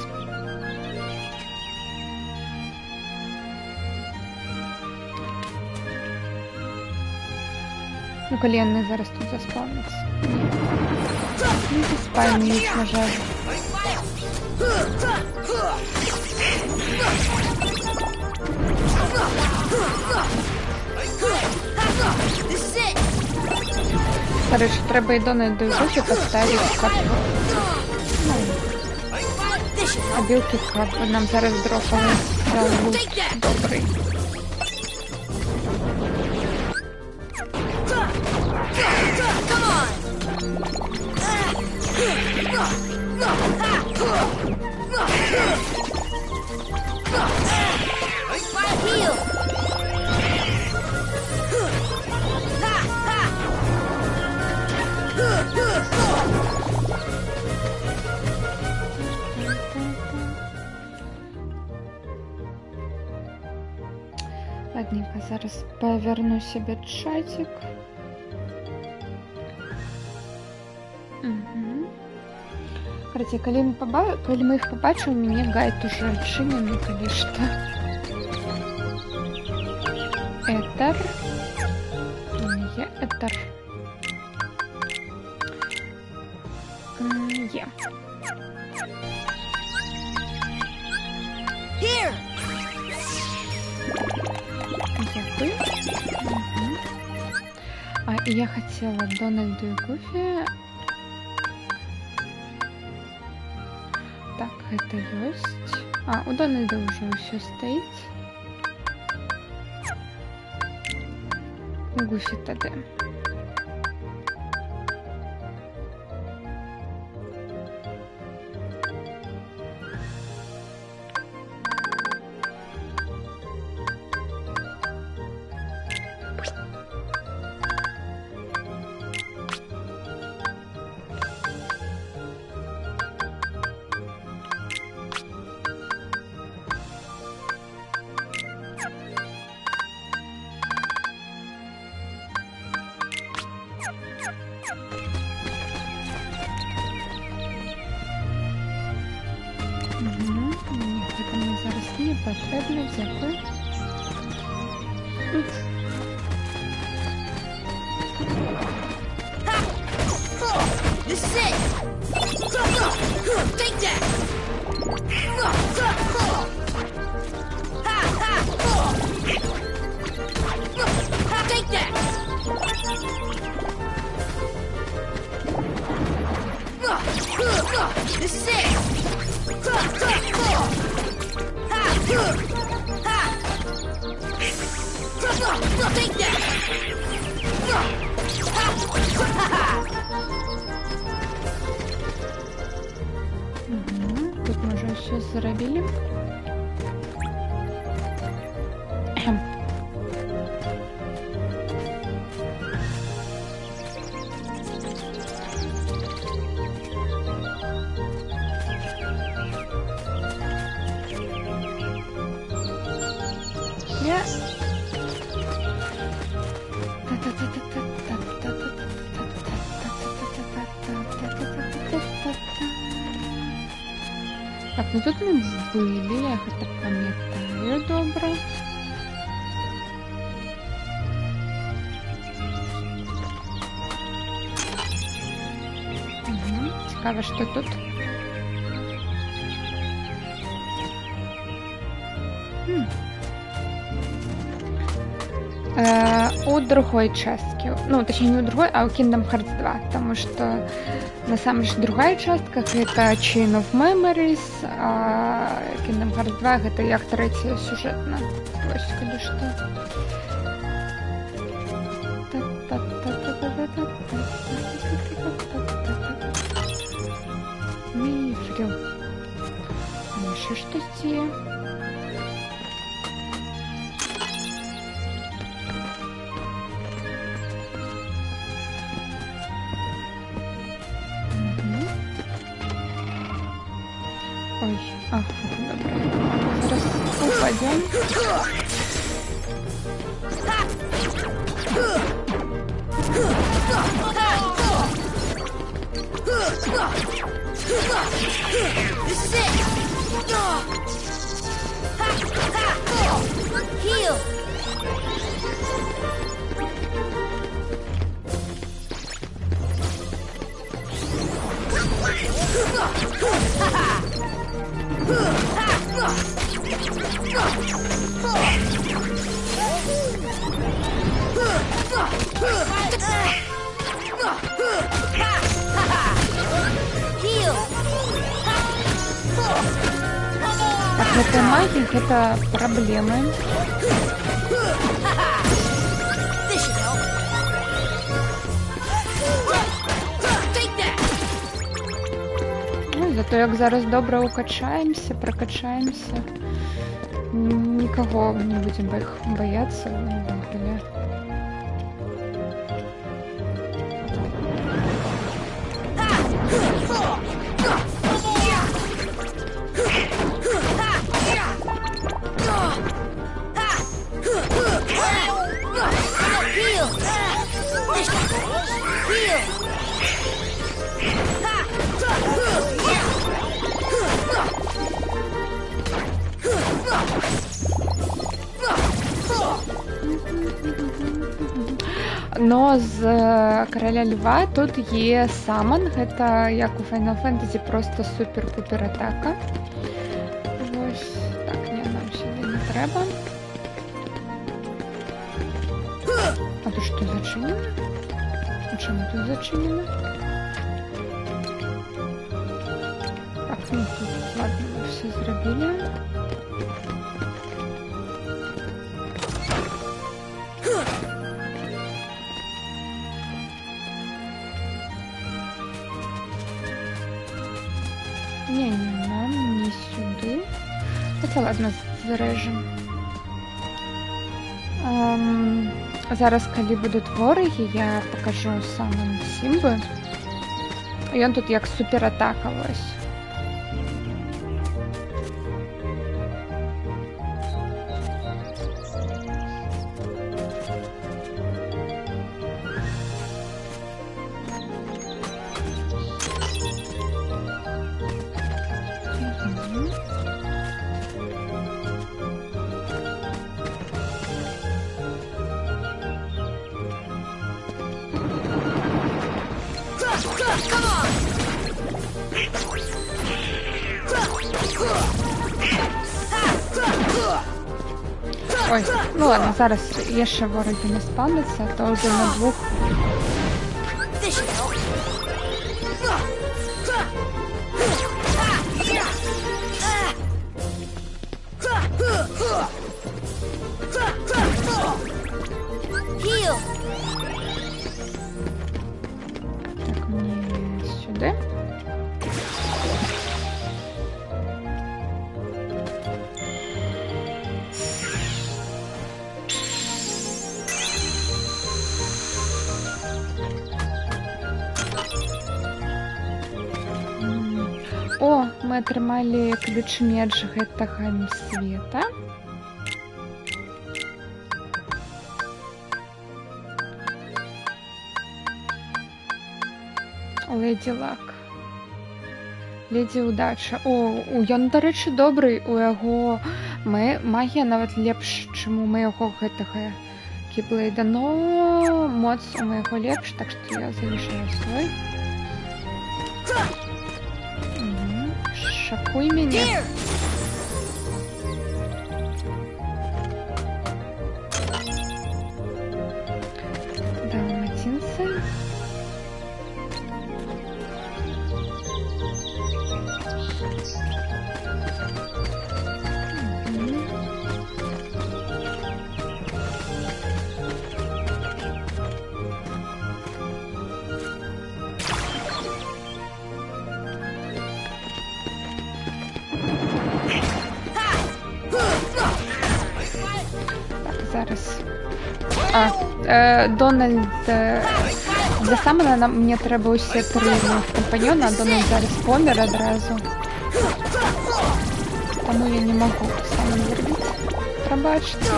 Ну, калі яны зараз тут заспаўняцца. Не заспаўняюць, на жаль. Короче, трэба і донать до духи поставить как обилки, как нам зараз дропали. Добрый. Ладненько, зараз поверну себе чатик. Угу. Короче, коли мы их побачим, у меня гайд уже отчинен, коли что. Этер. Є етер. Є. Here. Дякую. Угу. А, і я хотела Дональду и Гуфи. Так, это есть. А, у Дональда уже все стоит. У Гуфи ТД. Потрібно, дякую. This is it. Take that. Take that. This is it. Take that! Тут мы уже все заробили. Так, ну тут мы были, я это пам'ятаю добре. Угу. Цікаво, що тут. У другой части, ну точнее не у другой, а у Kingdom Hearts 2, потому что на самом деле другая частка это Chain of Memories, а Kingdom Hearts 2 это як третья сюжетная. Ось, коли что. Мифрил. А еще что-то. Ой, а, добре. Зараз упадем. Heal. Так, это магия, это проблемы. Ну, зато як зараз добре укачаємося, прокачаємося. Нікого не будемо бояться. но з караля льва тут є самон. Гэта як у Final Fantasy, просто супер-пупер атака. Вось так, не, нам сюди не треба. А тут что зачинено? А чому тут зачинено? Так, ну тут, ладно, мы все зробили. Не, нам не сюди. Хотя ладно, зарежем. Зараз, калі будуть вороги, я покажу самон Сімби. Ён тут як суператака ось. Ой, ну ладно, зараз яшчэ вороги не спавняться, а то вже на двох. Так, мені сюди. О, мы атрымалі ключ-меч гэтага света. Леді Лак. Леді Удача. О, ён, дарэчы, добрый. У яго магія нават лепш, чым у майго гэтага Кейблейда, но моц у майго лепш, так што я залішаю свой. Шакуй мяне. Далматинцы. Зараз. Дональд. Для самого мне треба усе три моїх компаньйона, а Дональд зараз помер одразу. Тому я не можу самим зробити. Пробачте.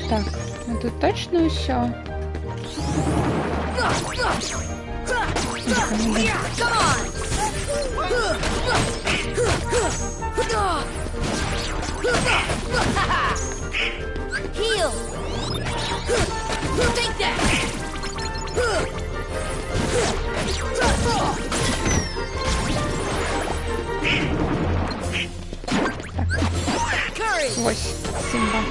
Так, ну тут точно все. Heal. Take that. Ось, Сімба.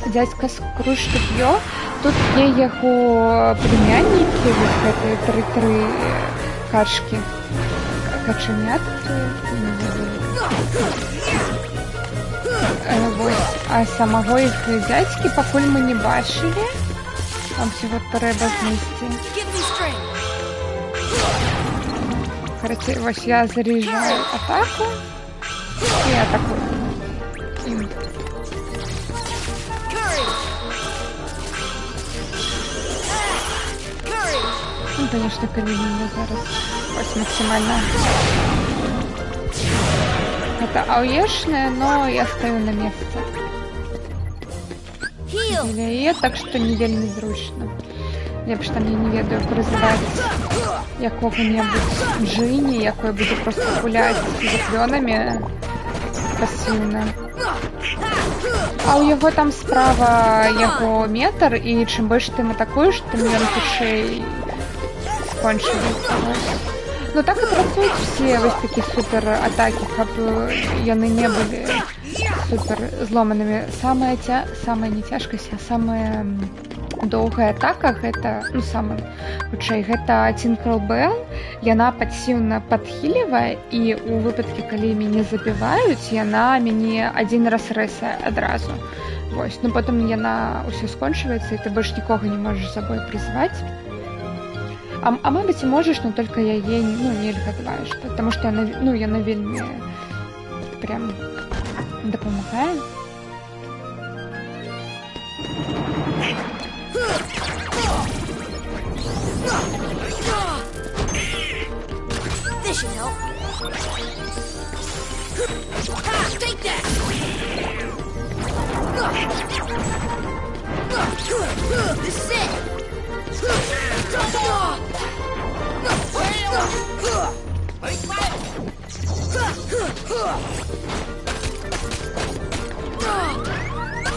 Дядька Скруш тут б'є. Тут є його племянники, ось ці три качки. Каченятки. А самого їх дядьки, покуль ми не бачили. Нам всього треба знести. Короче, ось я заряджаю атаку і атакую їм. Ну, конечно, колебание зараз. Ось максимально. Это ауешное, но я стою на месте. яе, так што не вельмі зручна. Лепш там, я не ведаю, прызываць якога-небудзь джыні, якой будзе проста гуляць за клёнамі пасіўна. А ў яго там справа яго метр, і чым больш ты атакуеш, тым ён хутчэй скончыцца. Ну так і працуюць усе вось такі супер атакі, каб яны не былі супер зломанымі. Самая не цяжкасць, а самая доўгая атака гэта, ну самая хутчэй, гэта Tinkerbell. Яна пасіўна падхілівае, і ў выпадку, калі мяне забіваюць, яна мяне адзін раз рэсае адразу. Вось, ну потым яна ўсё скончваецца, і ты больш нікога не можаш з сабой прызваць. А мабыць, і можаш, но только яе, ну, нельга даваеш, потому што яна вельмі прям дапамагае. This should help. Take that. This is it.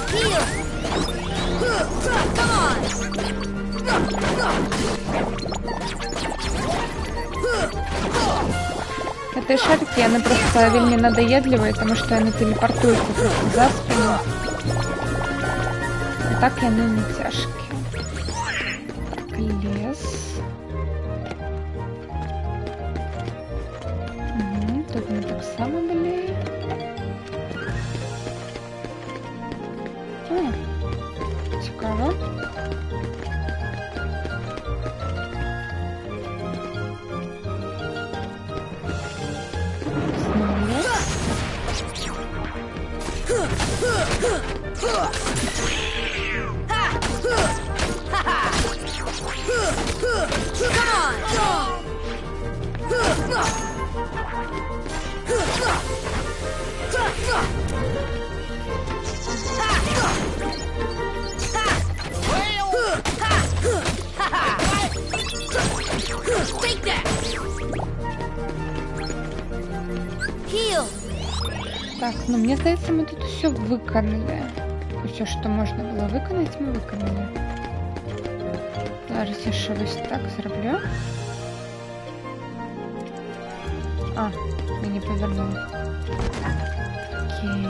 Heal. Come on. Гэтыя шарики, яны проста вельмі надаедлівыя, таму што яны тэлепартуюцца проста за спіну. І так яны не цяжкія. Так, лес. Тут мы таксама былі. Цікаво. Take that. Heal. Так, ну мне здаецца, мы тут усё выканалі. Усё, што можна было выканаць, мы выканалі. Зараз яшчэ вось так зраблю. А, я не павернула. Окей.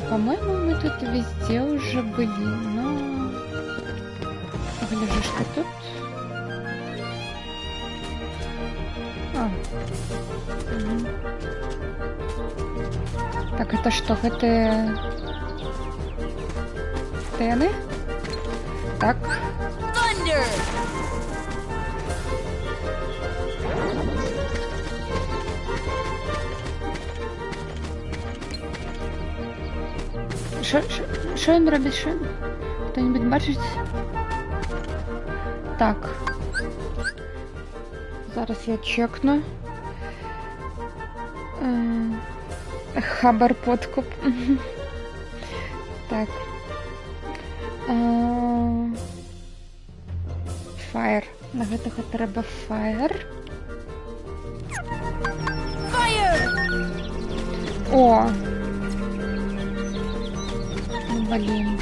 По-моему, мы тут везде уже были, но... Гляжу, что тут. Так, это что? Это яны? Так. Thunder. Що він робить? Що? Хто-небудь бачить? Так. Зараз я чекну. Хабар подкуп. Так. Фаер. На гэтага трэба фаер. О! Блин.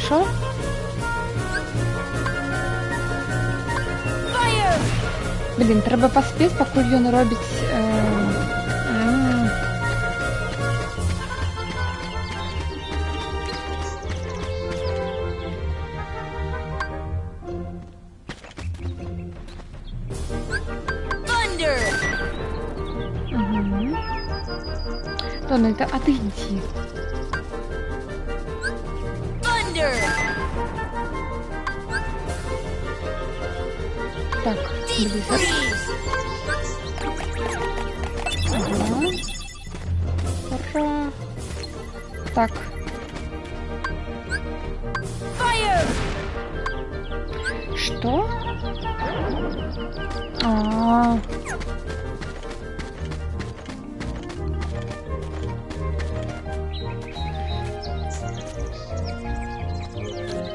Шо? Блин, трэба паспець, пакуль ён робіць... Ладно, это отойди. Так, Blizzard. Ага. Ура. Так. Что? А.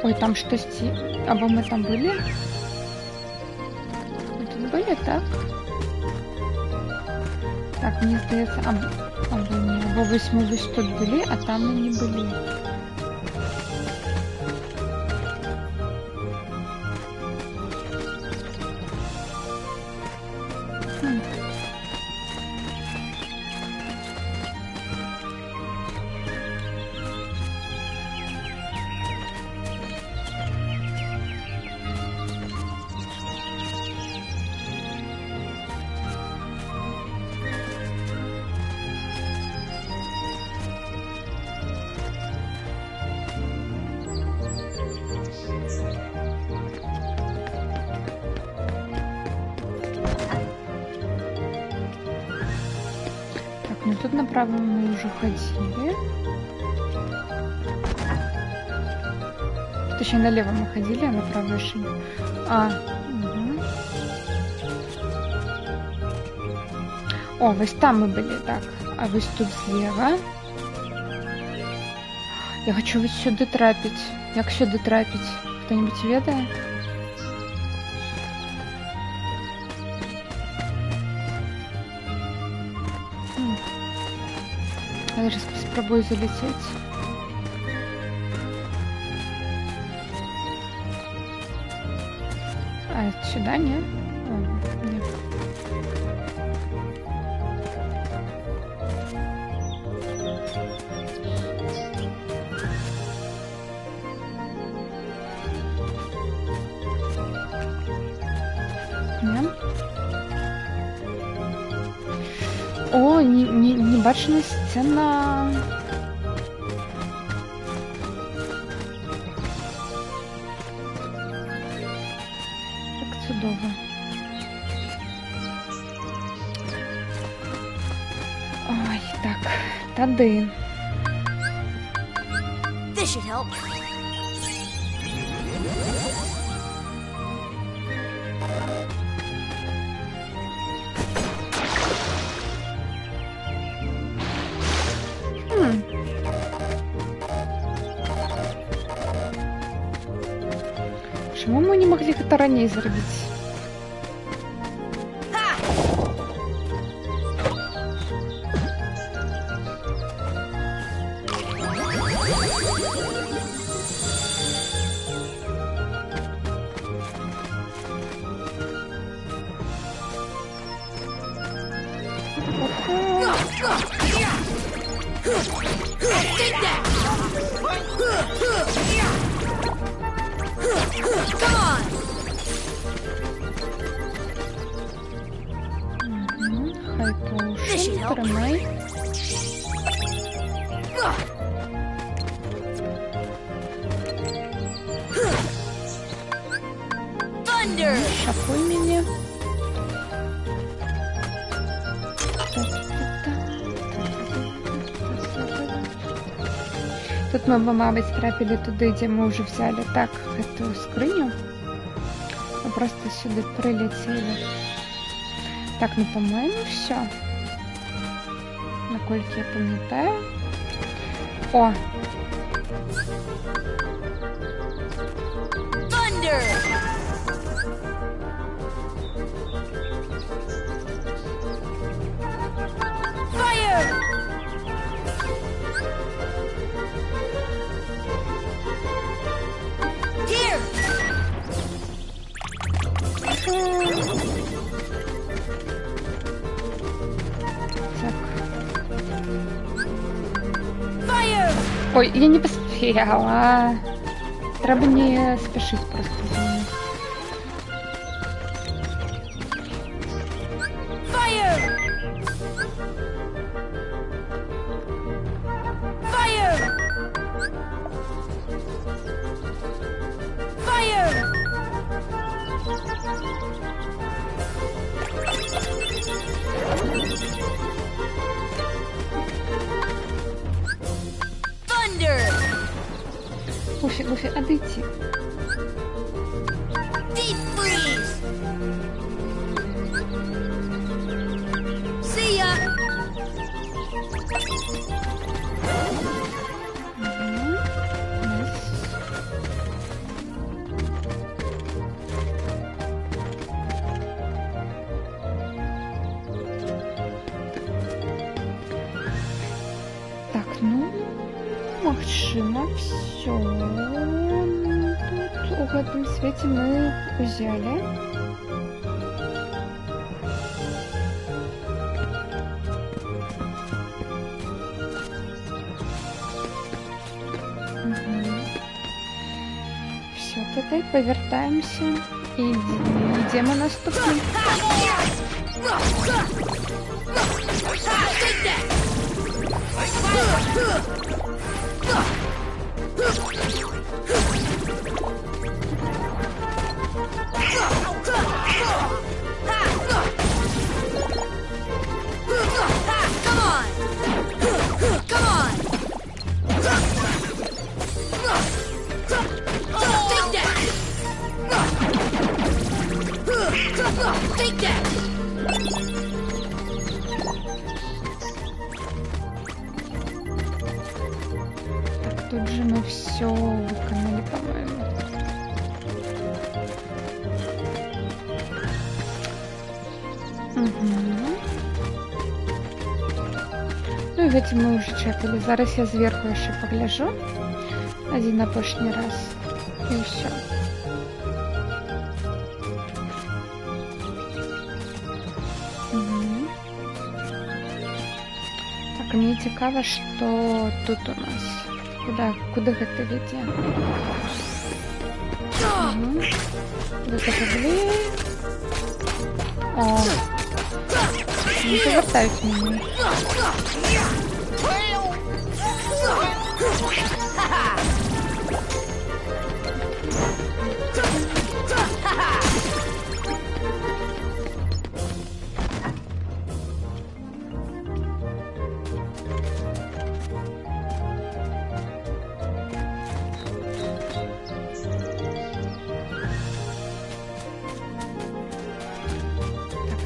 Ой, там что Або мы там были? Мы тут были, так? Так, мне здається, або ні. Або ми тут були, а там ми не були. Ну тут направо мы уже ходили. Точнее, налево мы ходили, а направо еще не. Угу. О, вот там мы были, так. А вот тут слева. Я хочу вот сюда трапить. Як сюда трапить? Кто-нибудь ведает? Я сейчас попробую залететь. А это сюда, нет? Нет. Нет. О, небачная сцена. Так чудово. Ой, так, тады. This should help. Чому мы не могли это ранее зарубить? Тримай. Шапуй меня. Тут мы, мабуть, трапили туди, де ми вже взяли так эту скриню. Ми просто сюди прилетіли. Так, ну, по-моєму, все. Накольки я пам'ятаю. О! Ой, я не поспела. Треба не спешить просто. Гуфи, отойти. Deep freeze. Джина. Все. Тут в этом свете мы взяли. Все, тогда повертаемся и идем наступным. Take that! Так, тут же мы все выконали, по-моему. Ну і гэтым мы уже чекали. Зараз я зверху еще погляжу. Один апошні раз. І все. Так, мне цікаво, что тут у нас. Куда гэта вядзе? Допомогли. О, не повертають мене.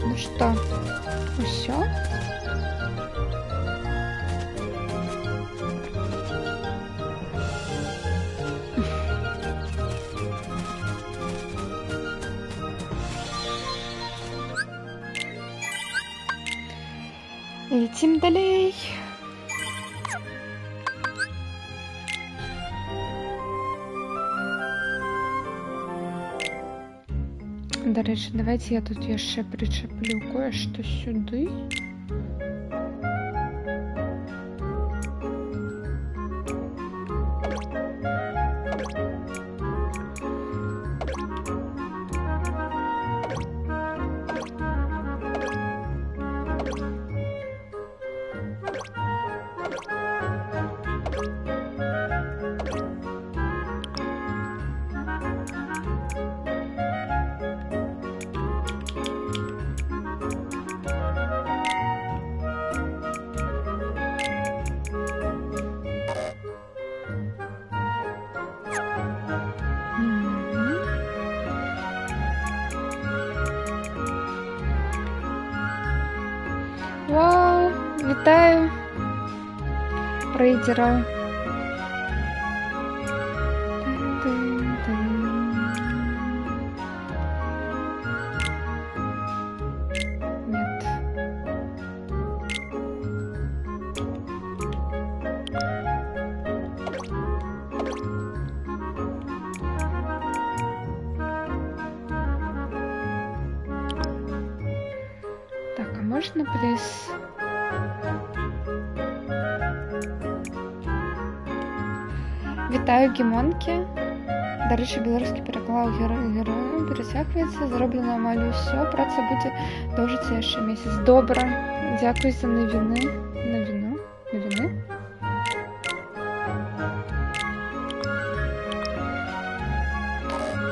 Ну что, все? Летим далей. До речі, давайте я тут ще причеплю кое-що сюди. Вау, вітаю рейдера. Нет. Так, а можно, плиз? Вітаю, гімонки. До речі, білоруський переклад героїв пересягується. Зроблено амаль усе. Праця буде довжиться ще місяць. Добре. Дякую за новини. Новини?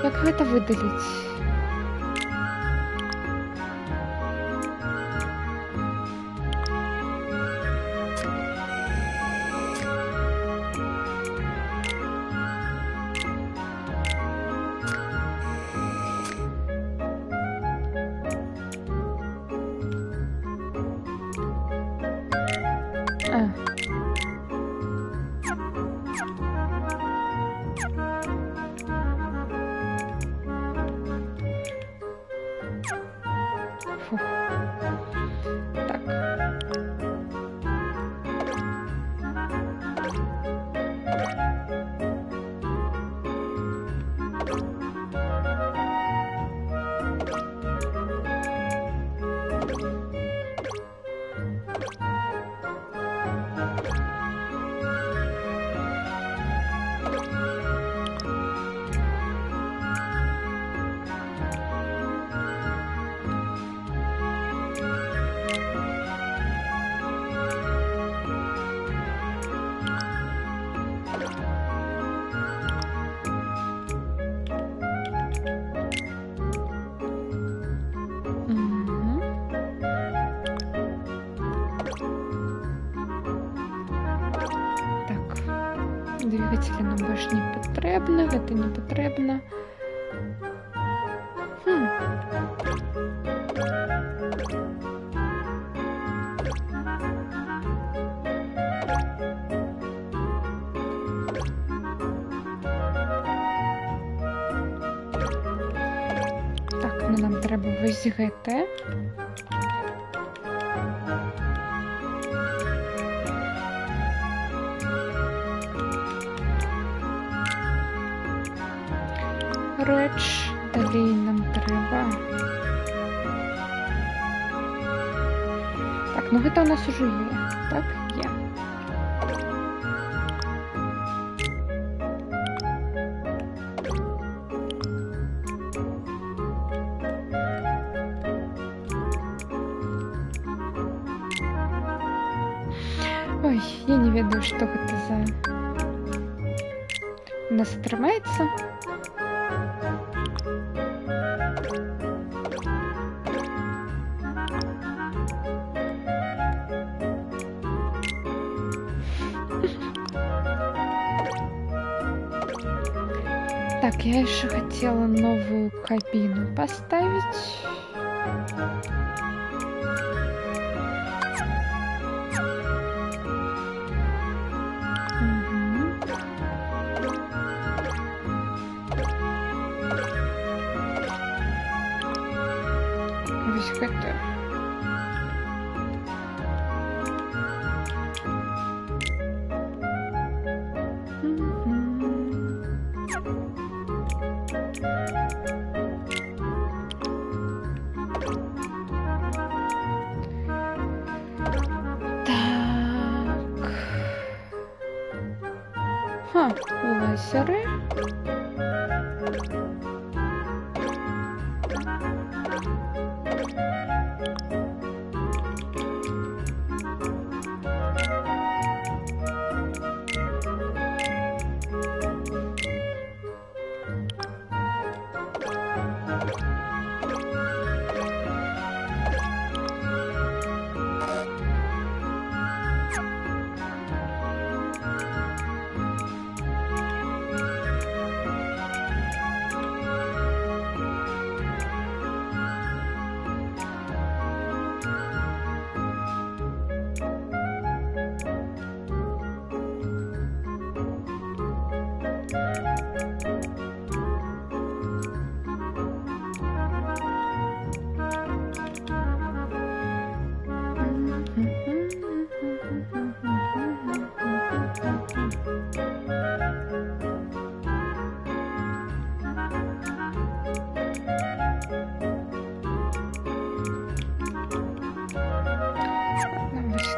Як гэта видалить? Фух. Так. двигатели нам больше не потрібно, это не потрібно. Так, ну нам треба весь ГТ. Реч, далі нам треба. Так, ну гэта у нас уже є. Так, є. Ой, я не ведаю, што гэта за... У нас атрымаецца. Так, я еще хотела новую кабину поставить. Вось гэта. Лазеры.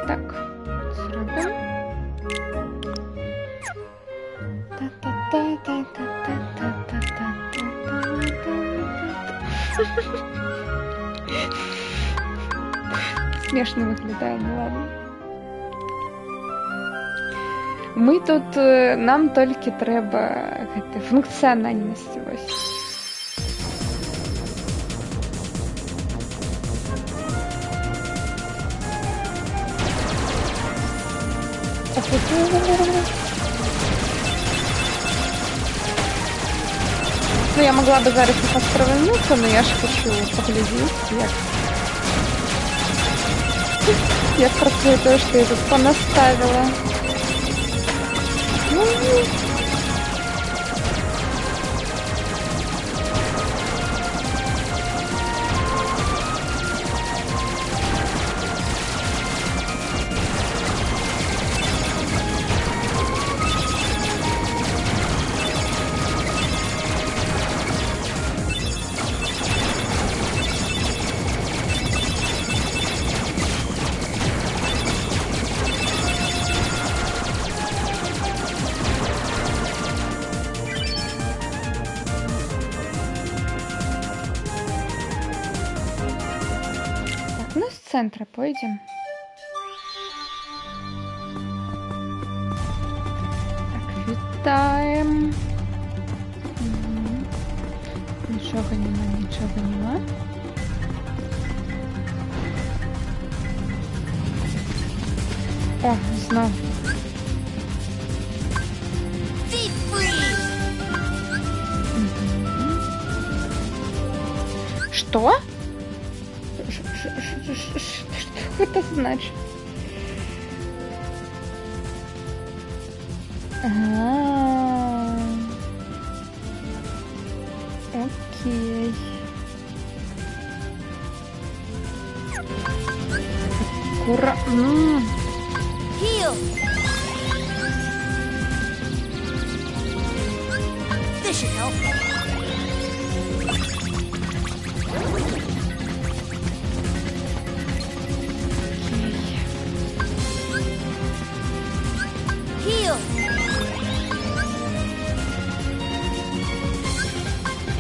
Так, зробимо. Смешно виглядає, ну ладно. Ми тут, нам тільки треба функціональність ось. Ну, я могла бы зараз не подстрелнуться, но я ж хочу поглядеть, як працює то, що я тут понаставила. С центра пойдем. Так, вітаем. Нічого нема, нічого нема. О, знов. Что? Что это значит? Окей. Heal. This should help. Heal.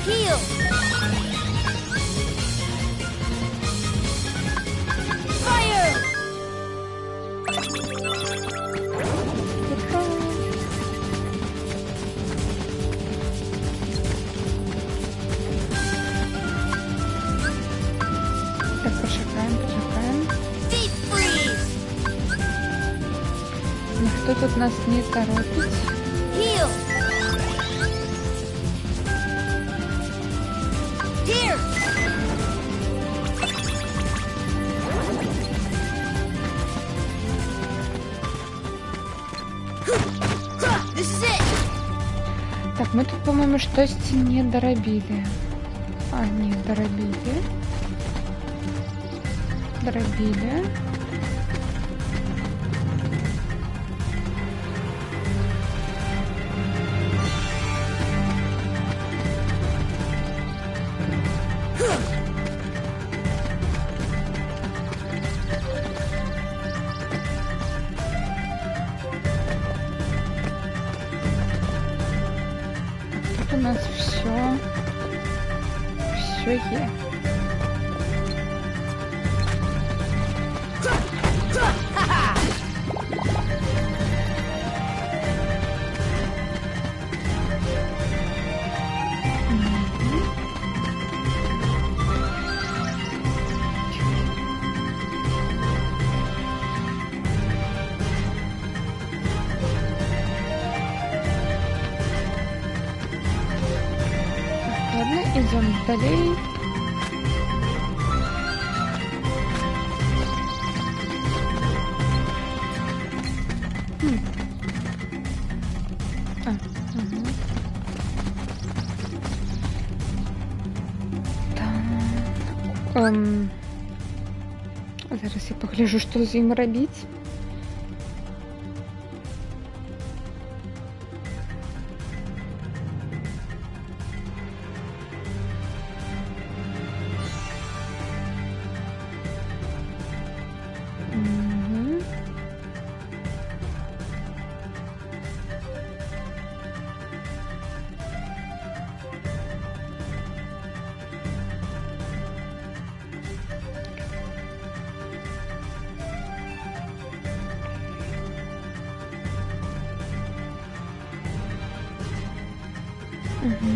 Heal. Fire. Так, почекаємо. Deep freeze. Ніхто тут нас не торопить. Heal. Here. This is it. Так, мы тут, по-моему, щось не доробили. А, нет, доробили. Доробили. Тут у нас все есть. Ладно, идем далее. Угу. Так. Зараз я погляжу, що з ним робити. Угу. Угу.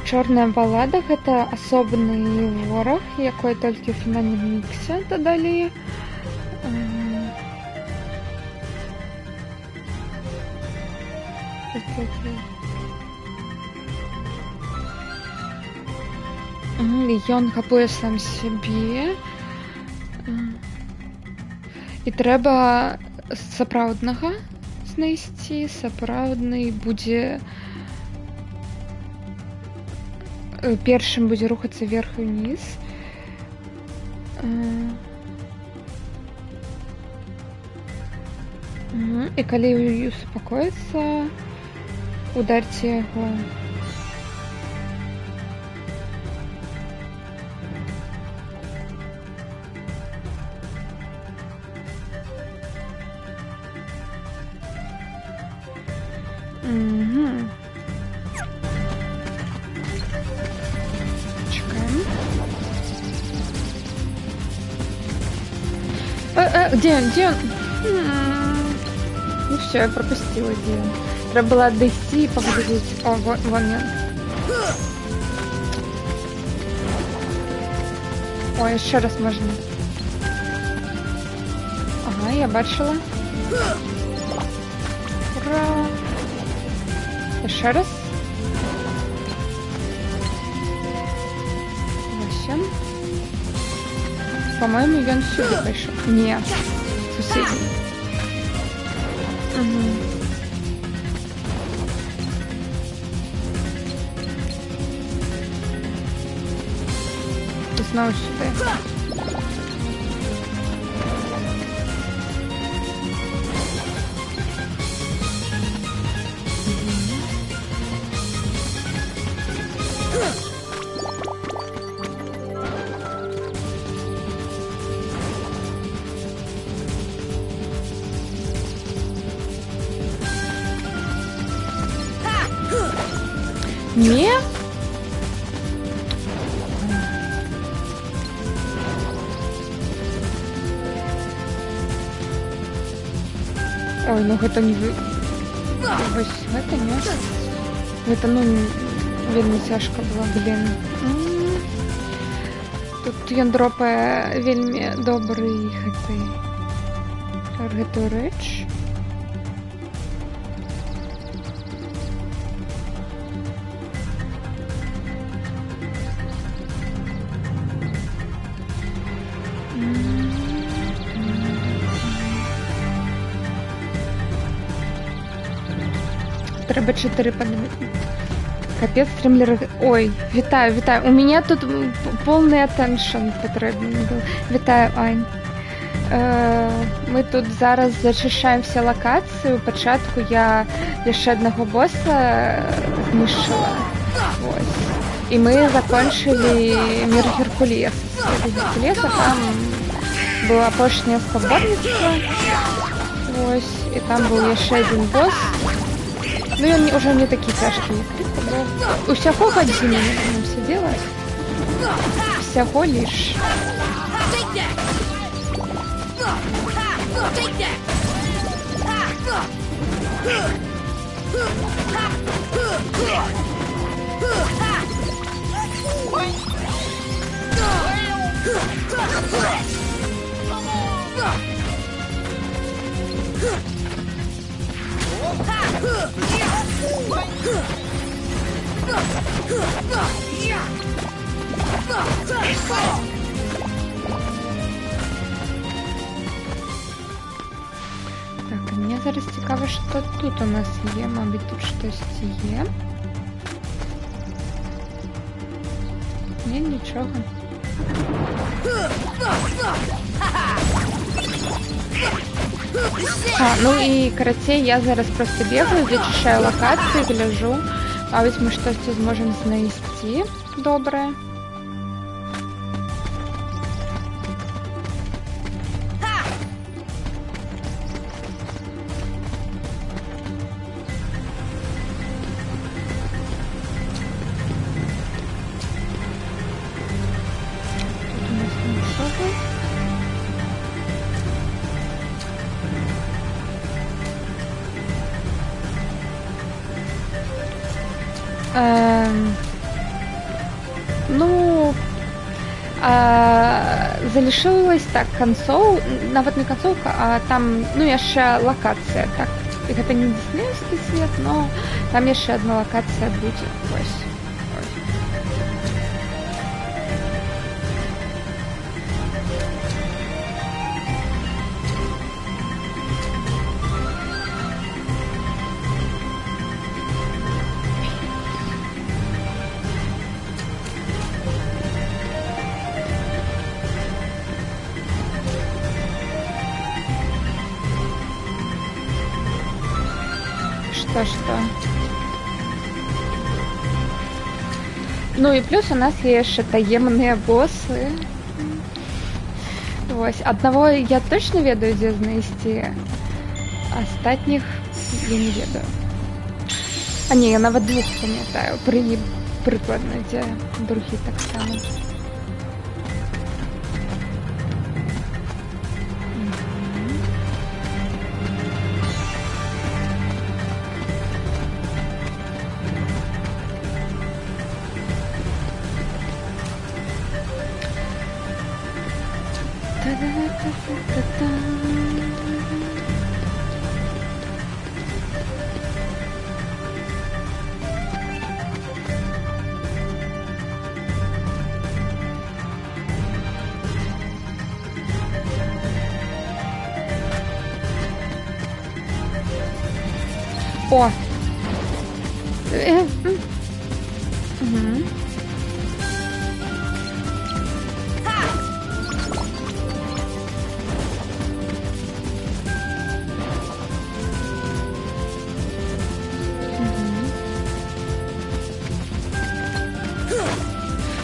Чорная балада — гэта асобны вораг, якой толькі ў фінальным міксе дадалі. Ён капуе сам сябе. І трэба сапраўднага знайсці. Сапраўдны будзе першым будзе рухацца вверх і ўніз. І калі супакоіцца, ударце яго. Чекаем. Где он? Где он? Ну все, я пропустила, где он. Треба было дойти и поглядеть. О, вон он. Ой, еще раз можно. Ага, я бачила. Ура! Ще раз. 8. По-моему, ён сюди пішов. Ні, сусідній. Угу. Знову сюди. Ні? Ой, ну гэта не вы... Вось гэта не. Гэта, ну, вельмі цяжка было, блин. Тут ён дропае вельмі добры гэтую рэч. Треба 4 подивитися. Капець, стримлер. Ой, вітаю. У меня тут повний attention потрібен був. Вітаю, Ань. Ми тут зараз зачищаємо всі локації. У початку я ще одного боса знищила. Ось. І ми закончили мир Геркулеса. Геркулеса там було апошнє споборництво. Ось. І там був ще один босс. Ну, он уже не такие тяжкие. У всякого година не все делать. Всего лишь. Так, мені зараз цікаво, що тут у нас є. Мабуть, тут щось є. Ні, нічого. Ну і, короче, я зараз просто бігаю, зачищаю локації, гляжу. Мабуть, ми щось зможемо знайти добре. Тут у нас нічого. Ну, залишилась так нават не концовка, а там, ну, яшчэ локація. Так, гэта не диснеевский свет, но там яшчэ одна локація будзе. Ось. Что? Ну и плюс у нас есть еще таемные боссы. Ось. Одного я точно ведаю, где знайти. Остатних я не ведаю. А не, я навіть двух пам'ятаю. Прикладно, где другі так само. О! Мгм.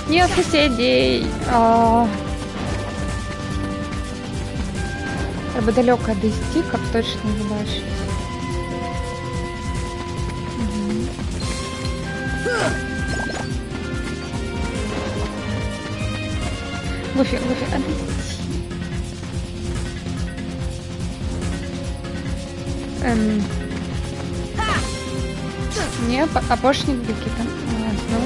Нет соседей. Треба далеко дойти, как точно не бачить. Луфи, отойди. Не, опошник какие-то. Ладно.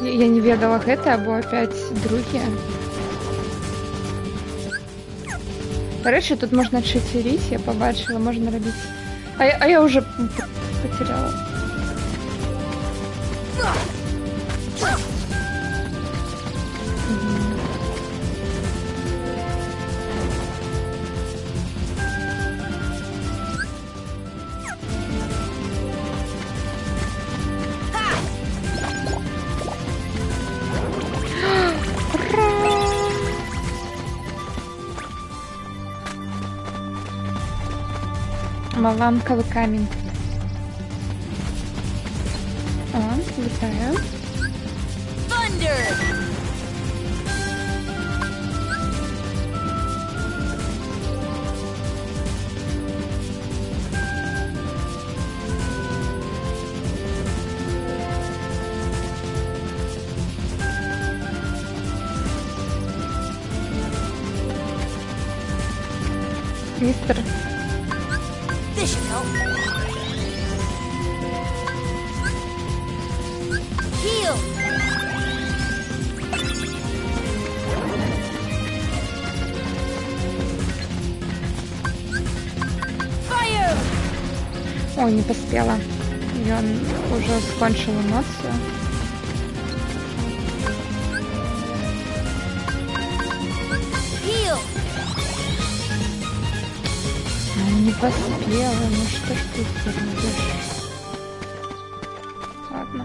Я не ведала гэта, або опять другі. Дарэчы, тут можна чацеріць, я побачила, можна рабіць. А я уже потеряла. Маламковый камень. Летаю. Thunder! Мистер. This should help. Heal. Fire. Ой, не поспела. Ён уже скончил эмоцию. Heal. Не поспела, ну что ж ты делаешь? Ладно.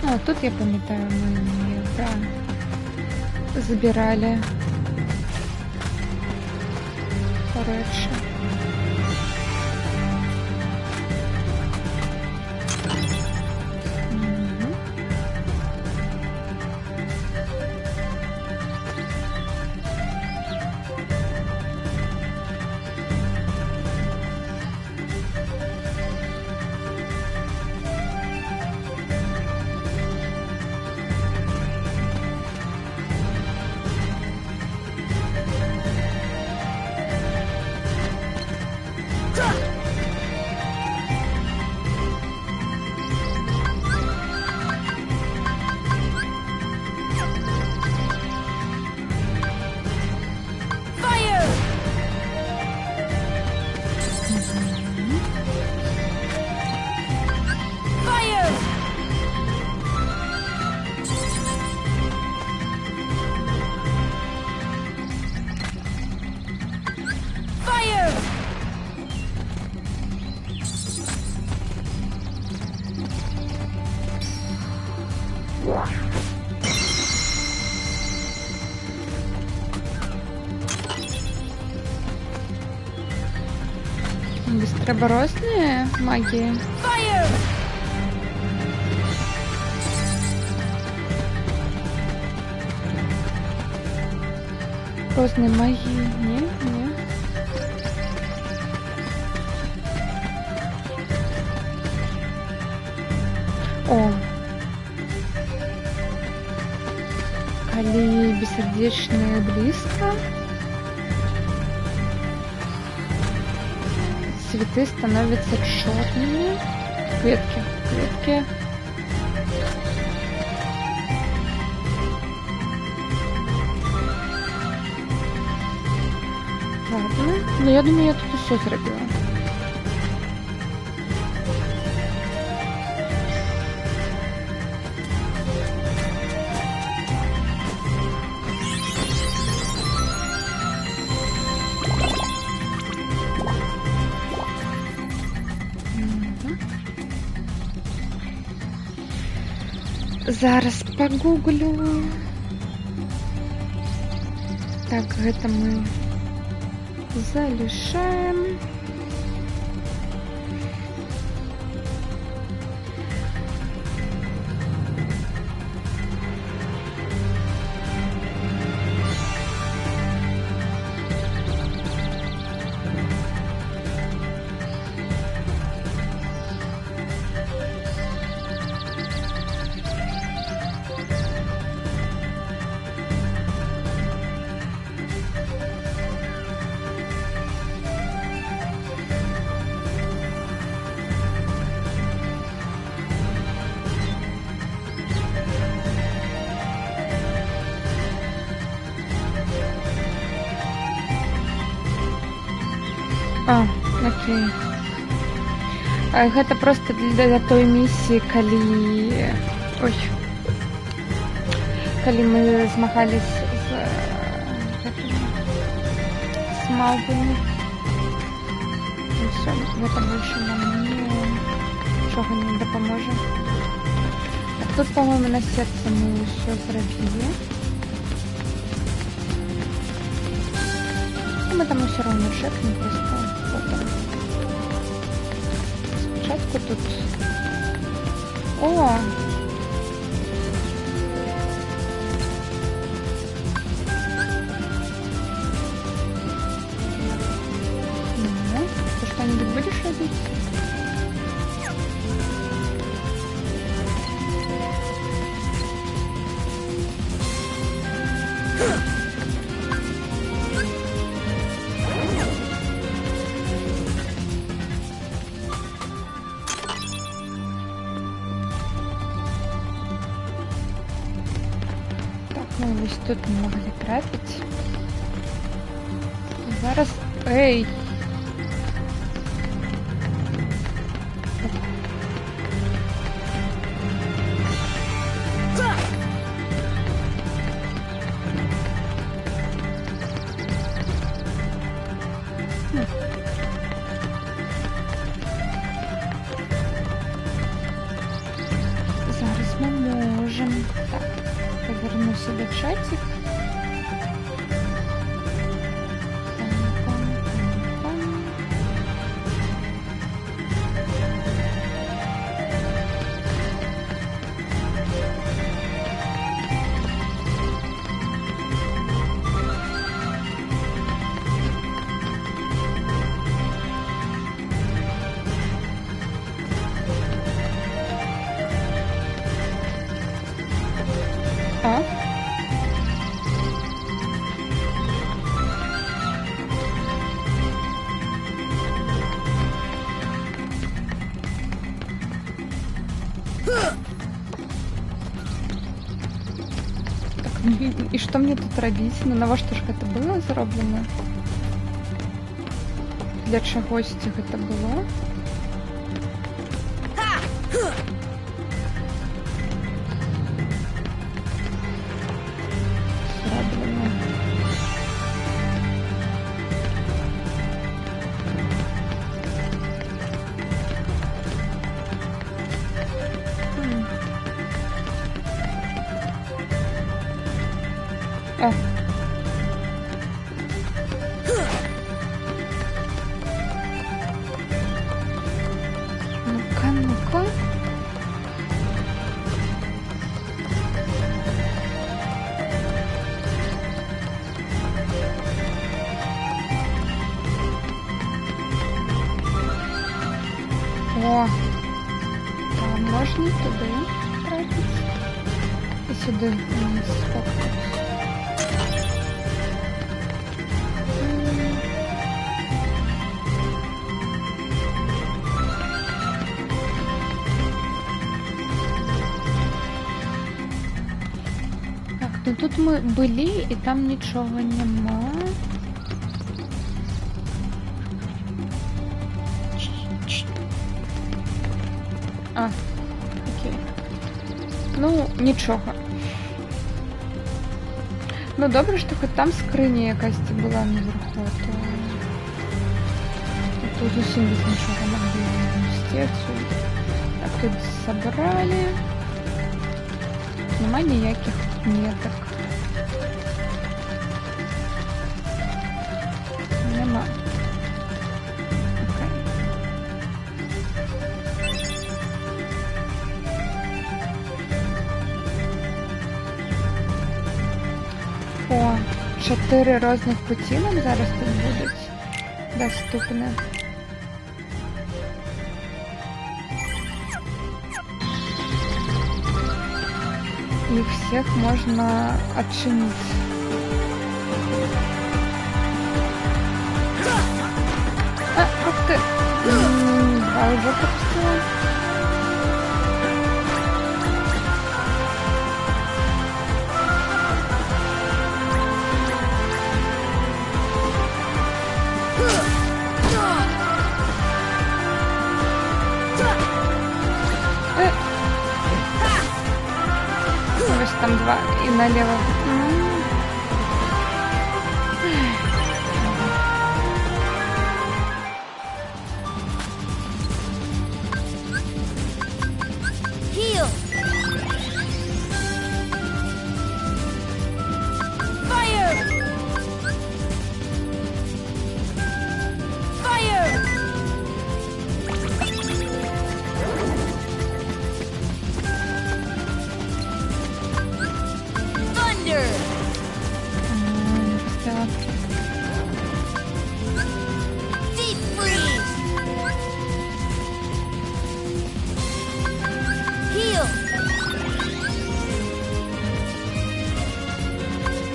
А, тут я памятаю, мы да, забирали раньше. Быстроборозные магии. Fire. Разные магии. Не. О. Коли бессердечные близко. Цветы становятся черными. Клетки. Ладно. Ну, я думаю, я тут усе зробила. Зараз погуглю. Так, гэта мы залишаем. А, окей. Гэта просто для той місіі, калі мы змагались з малпамі. І все, гэта больше нам нічога не дапаможа. Так, тут, по-моему, на сердце мы все зрабілі. Мы там все равно шекнем просто потом. Спочатку тут... О! Ну, ты что-нибудь будешь робить? Ну, ось тут не могли трапить. Зараз... Эй! Зараз ми можемо. Так. Поверну себе в чатик. А? Так, і що мені тут робити? Ну, навошта ж гэта было зроблено? Для чагось гэта было? Зроблено. О. Ну-ка, ну-ка. О, там можна туди трапити. І сюди вниз спокійно. Так, ну тут ми були, і там нічого нема. Ну, нічого. Ну, добре, що хоч там скриня якась була наверху, а то тут усім без нічого могли вести отсюда. Так, тут забрали. Нема ніяких меток. Нема. Окей. О, 4 різних путі нам зараз тут будуть доступні. Их всех можно отшинить. Ух ты! Два уже пропустила. Там два и налево. Heal. Fire. Fire. Thunder. Deep freeze. Heal.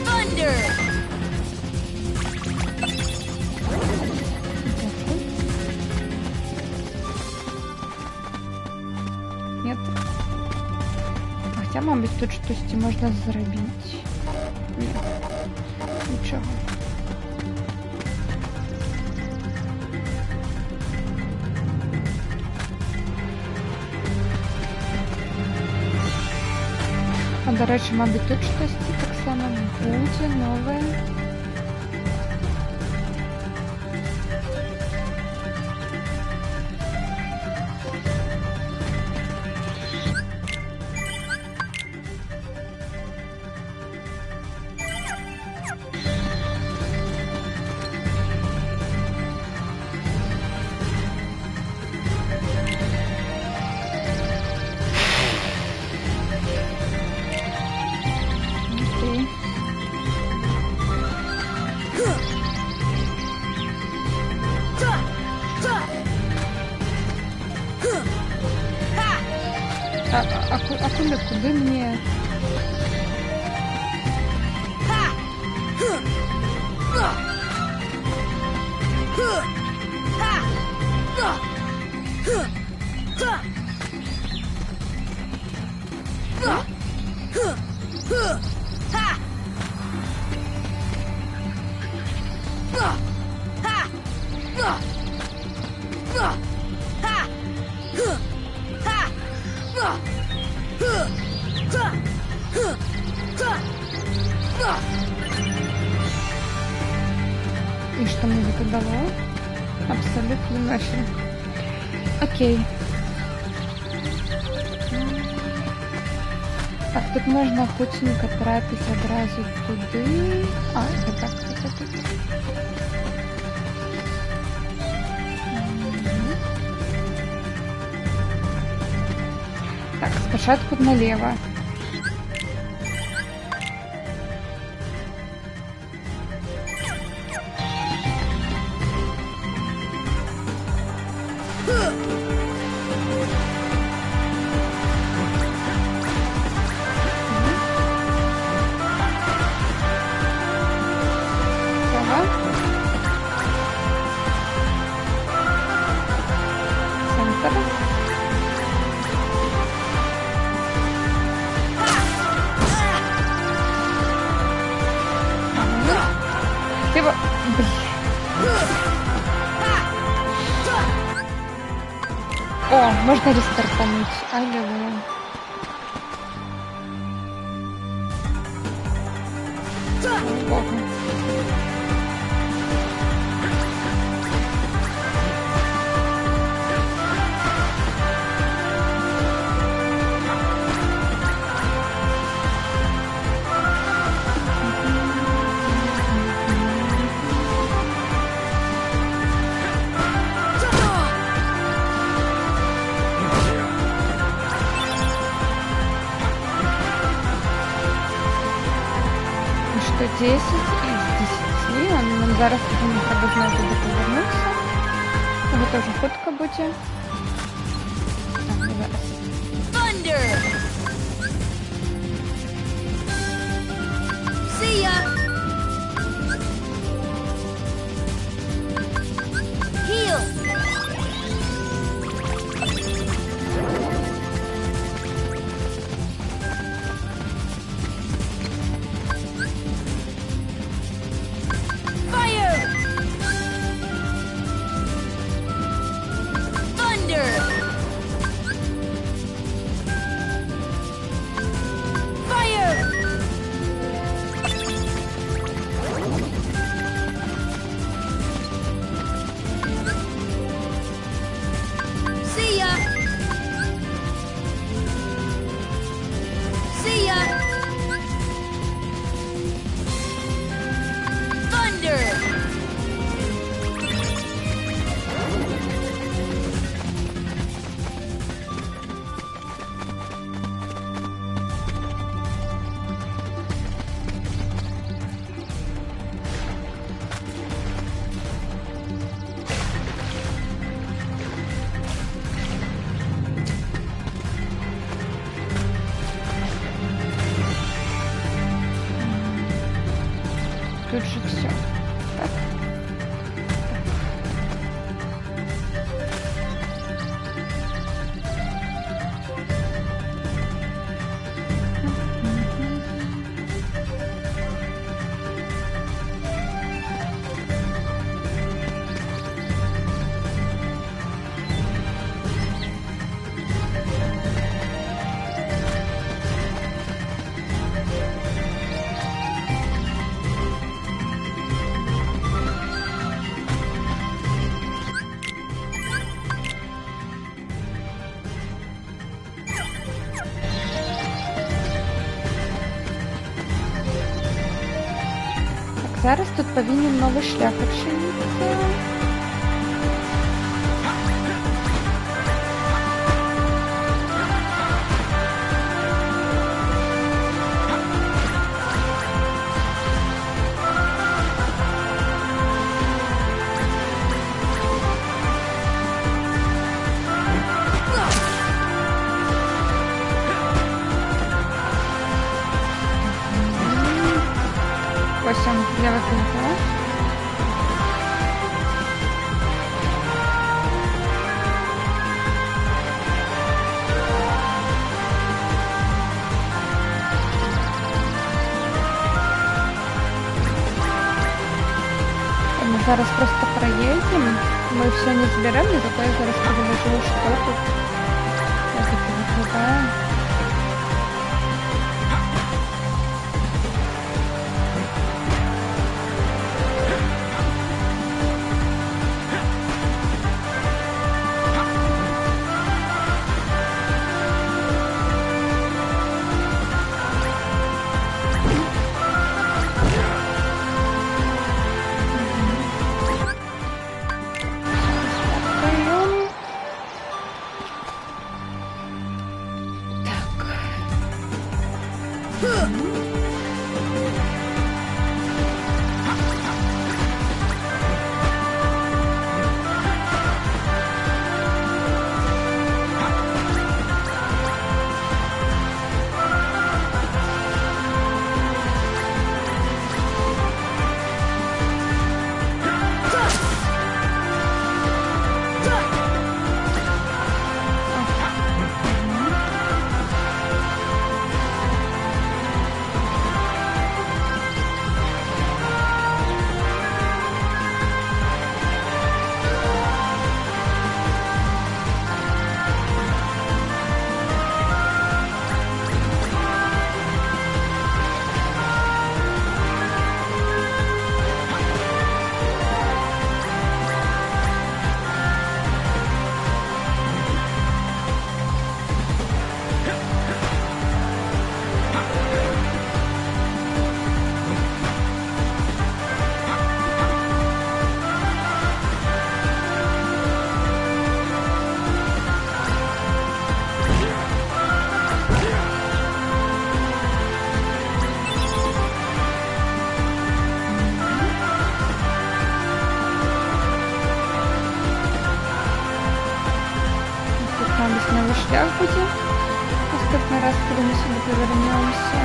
Thunder. Нет. Хотя, мабуть, тут щось можна зробити. Ні. Нічого. А, до речі, мабуть, тут щось так само буде нове. Окей. Куди мені? И что мне это дало? Абсолютно нафиг. Окей. Так, тут можна хутенько трапити одразу туди. А, це так, це тут. Так, спочатку налево. Типа... О, можно рестартануть. Алло. Слава богу. Ну що, 10 із 10. Нам зараз тут не треба знати, де повернутися. Його теж хутка буде. Так, не зараз. Thunder! See ya! Heal! Fire! Thunder! Fire! See ya! See ya! Thunder! Тут же все. Так. Зараз тут повинен новий шлях відчинитися. Ось он, я викликала. Мы зараз просто проедем. Мы все не заберем, но зато я зараз подложу, что тут. Я это выглядаю. гостях будем. Наступный раз, когда мы сюда повернемся.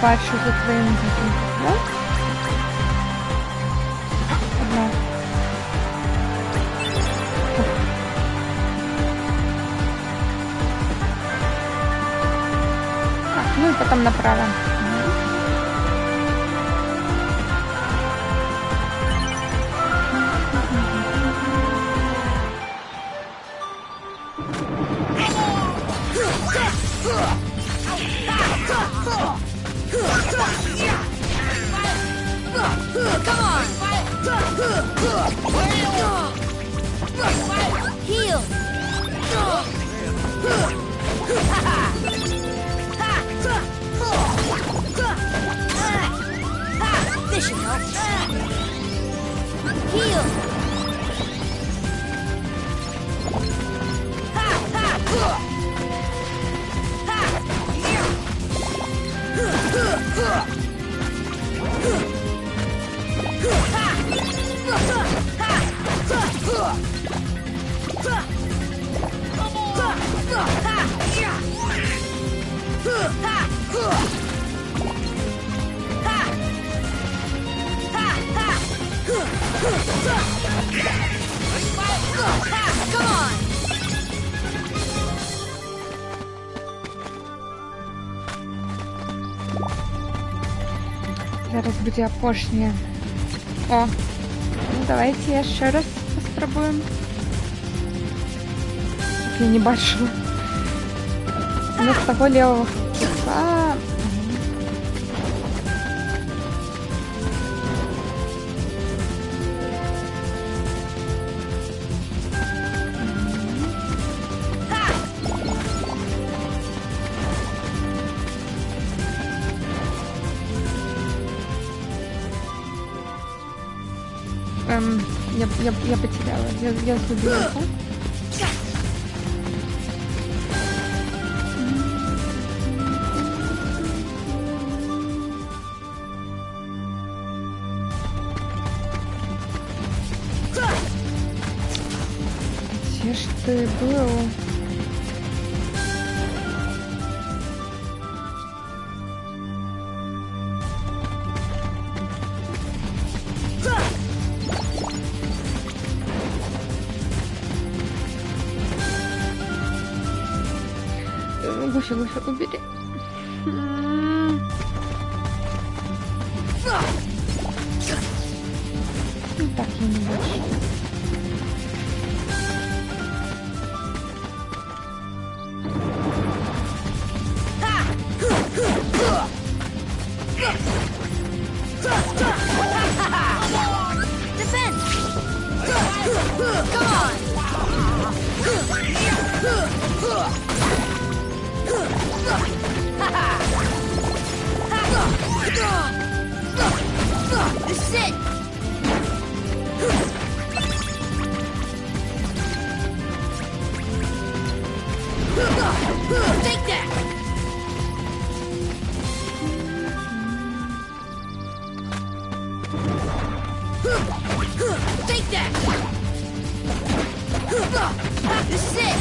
Бачу за твоим будинком, да? Одна. Так, ну и потом направо. Come on! Heal! This should help. Heal! Come on! Зараз буде опошнє. О, ну давайте ще раз спробуємо. Я не бачила. Вместо того левого куска. Я потеряла. Я сгубила. ты был? Гуся, убери. Ну так, я не больше. Defense! Come on! This is it! Take that! Take that! This is it!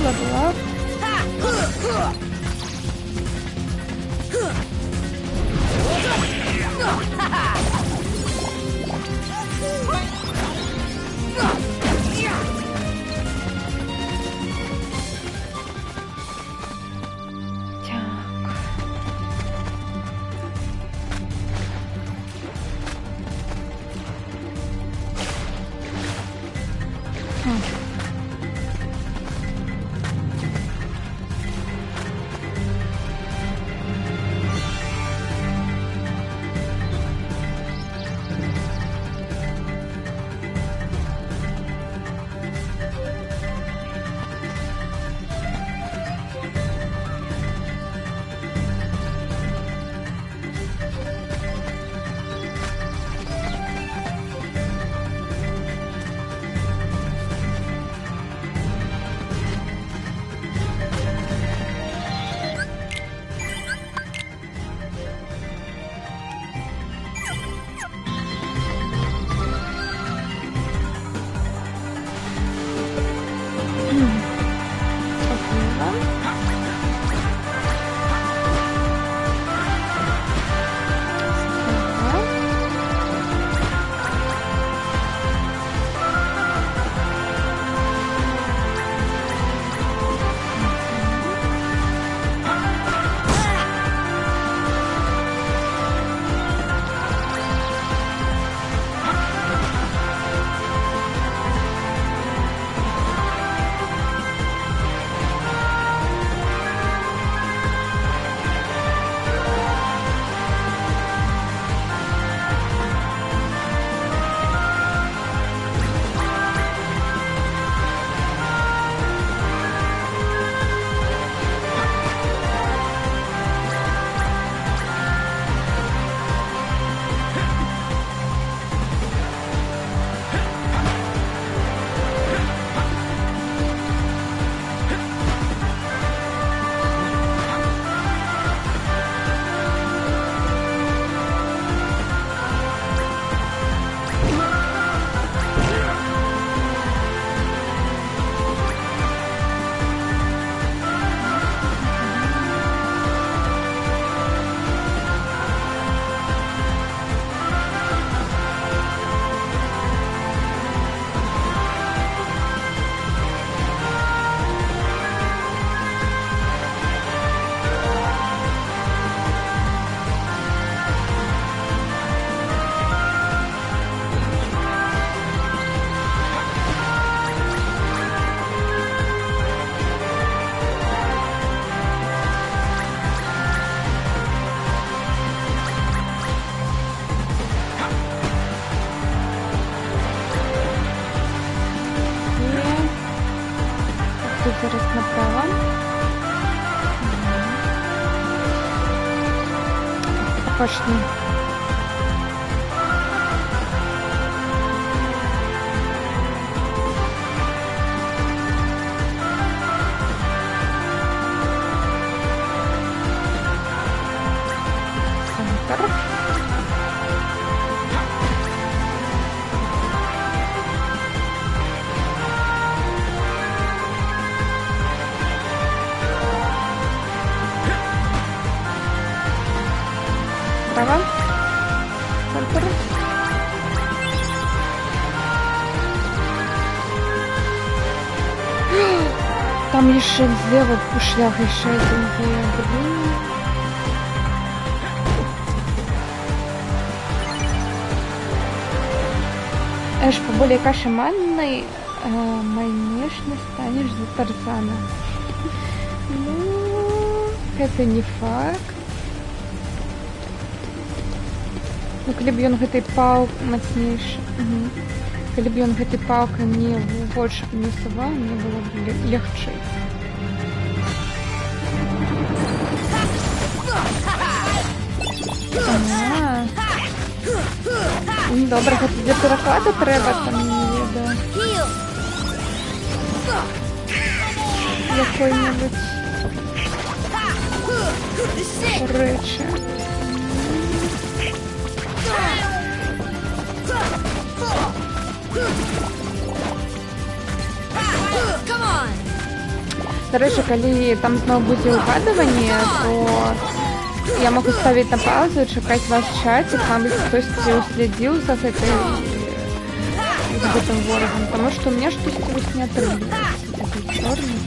Левел. Пошли. Центр. Право. Центр. Там еще злева по шлях еще один є. Блін. Эш, по более кашеманной, майнеш не станешь за Тарзана. Ну, это не факт. Ну, калі б ён гэтай палкай мацнейшы. Калі б ён гэтай палкай мне в вочы не суваў, мне было б легчэй. Ага. Ну, добра, гэта для перакладу трэба, там не ведаю. Якой-небудзь рэчы. Дарэчы, калі там зноў будзе ўгадыванне, то я могу ставить на паузу и чекать вас в чате, мабуть, хтосьці уследил за гэтым ворогом, потому что у меня что-то вось не отрывается. Такой черный.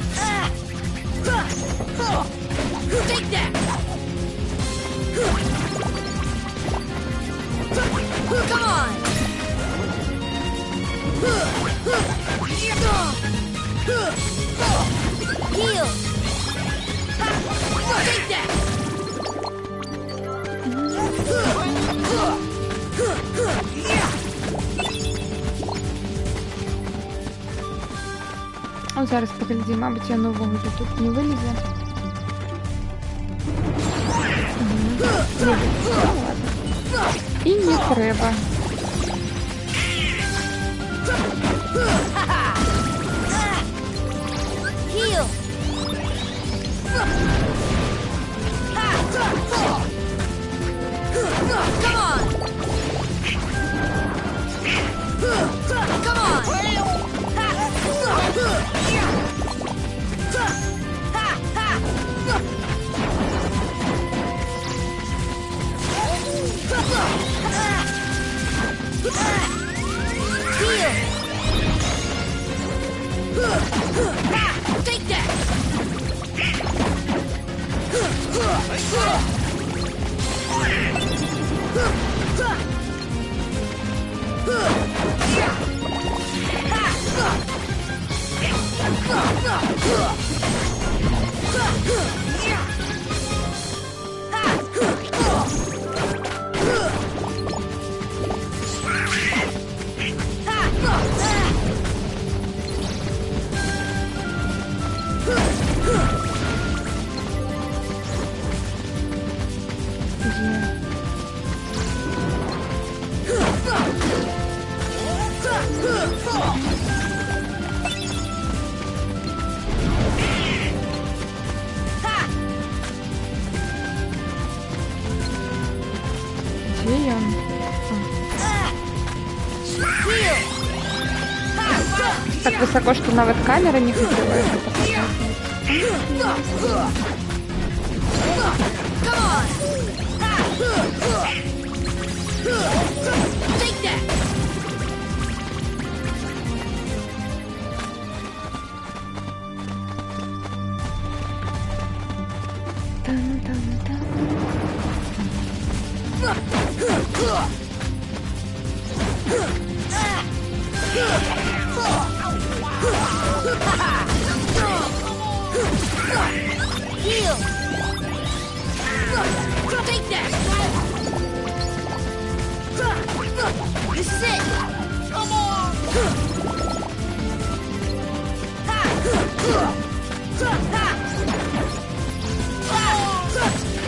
О, зараз погляді, мабуть, я нового тут не вилізе. Ну, ладно. І не треба. Так высоко, что навіть камера не хотела это показать. Heal! Take that! This is it! Come on!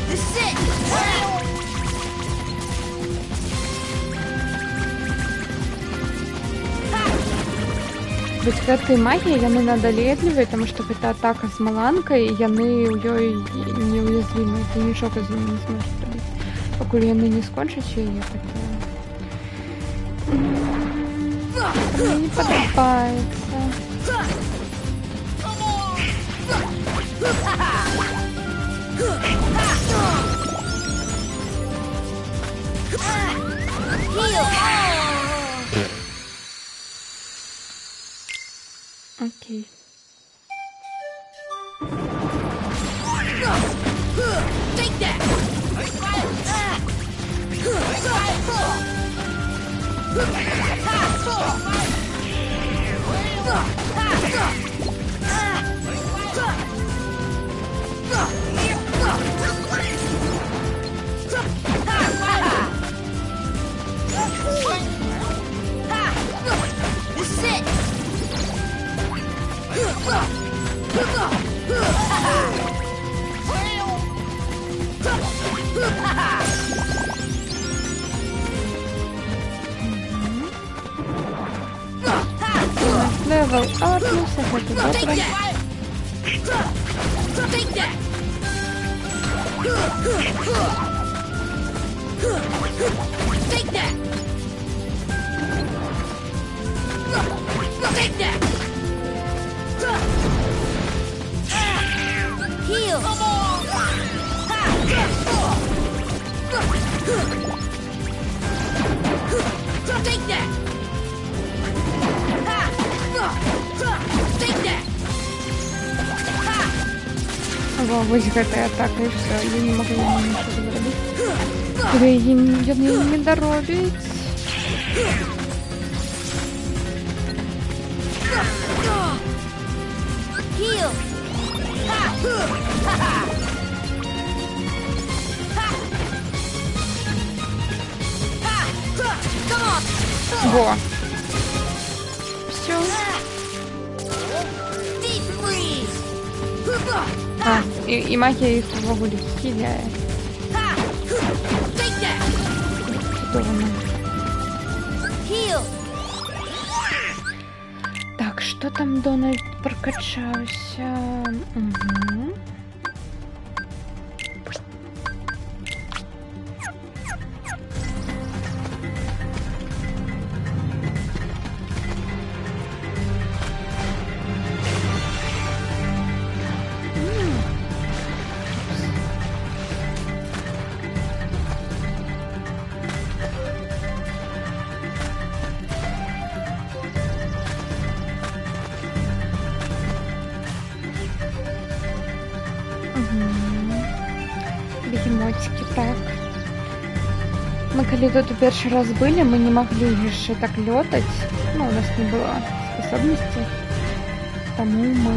This is it! Вось гэтай магіі яны надалеглівыя, таму што гэта атака з маланкай, яны ў ёй неуязвімыя, ты нічога з імі не зможаш рабіць. Пакуль яны не скончаць яе, гэта... Мне не падабаецца. Окей. Level апнулся, гэта добра. Во, вось гэтая атака і все, я не могу нічого зрабіць. Яны не даробяць. Во. Все. А, і магія їх увогуле хіляє. Чудовно. Так, що там Дональд прокачався? Угу. Бегемотики, так. Мы когда тут первый раз были, мы не могли еще так летать. Ну, у нас не было способности. Тому мы...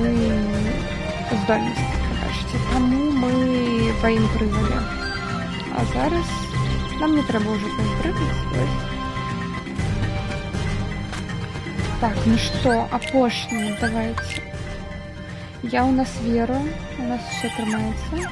Здольности, покажете. Тому мы поимпрыгали. А зараз нам не треба уже поимпрыгать. Так, ну что, опошнее, давайте. Я у нас веру, у нас все тримається.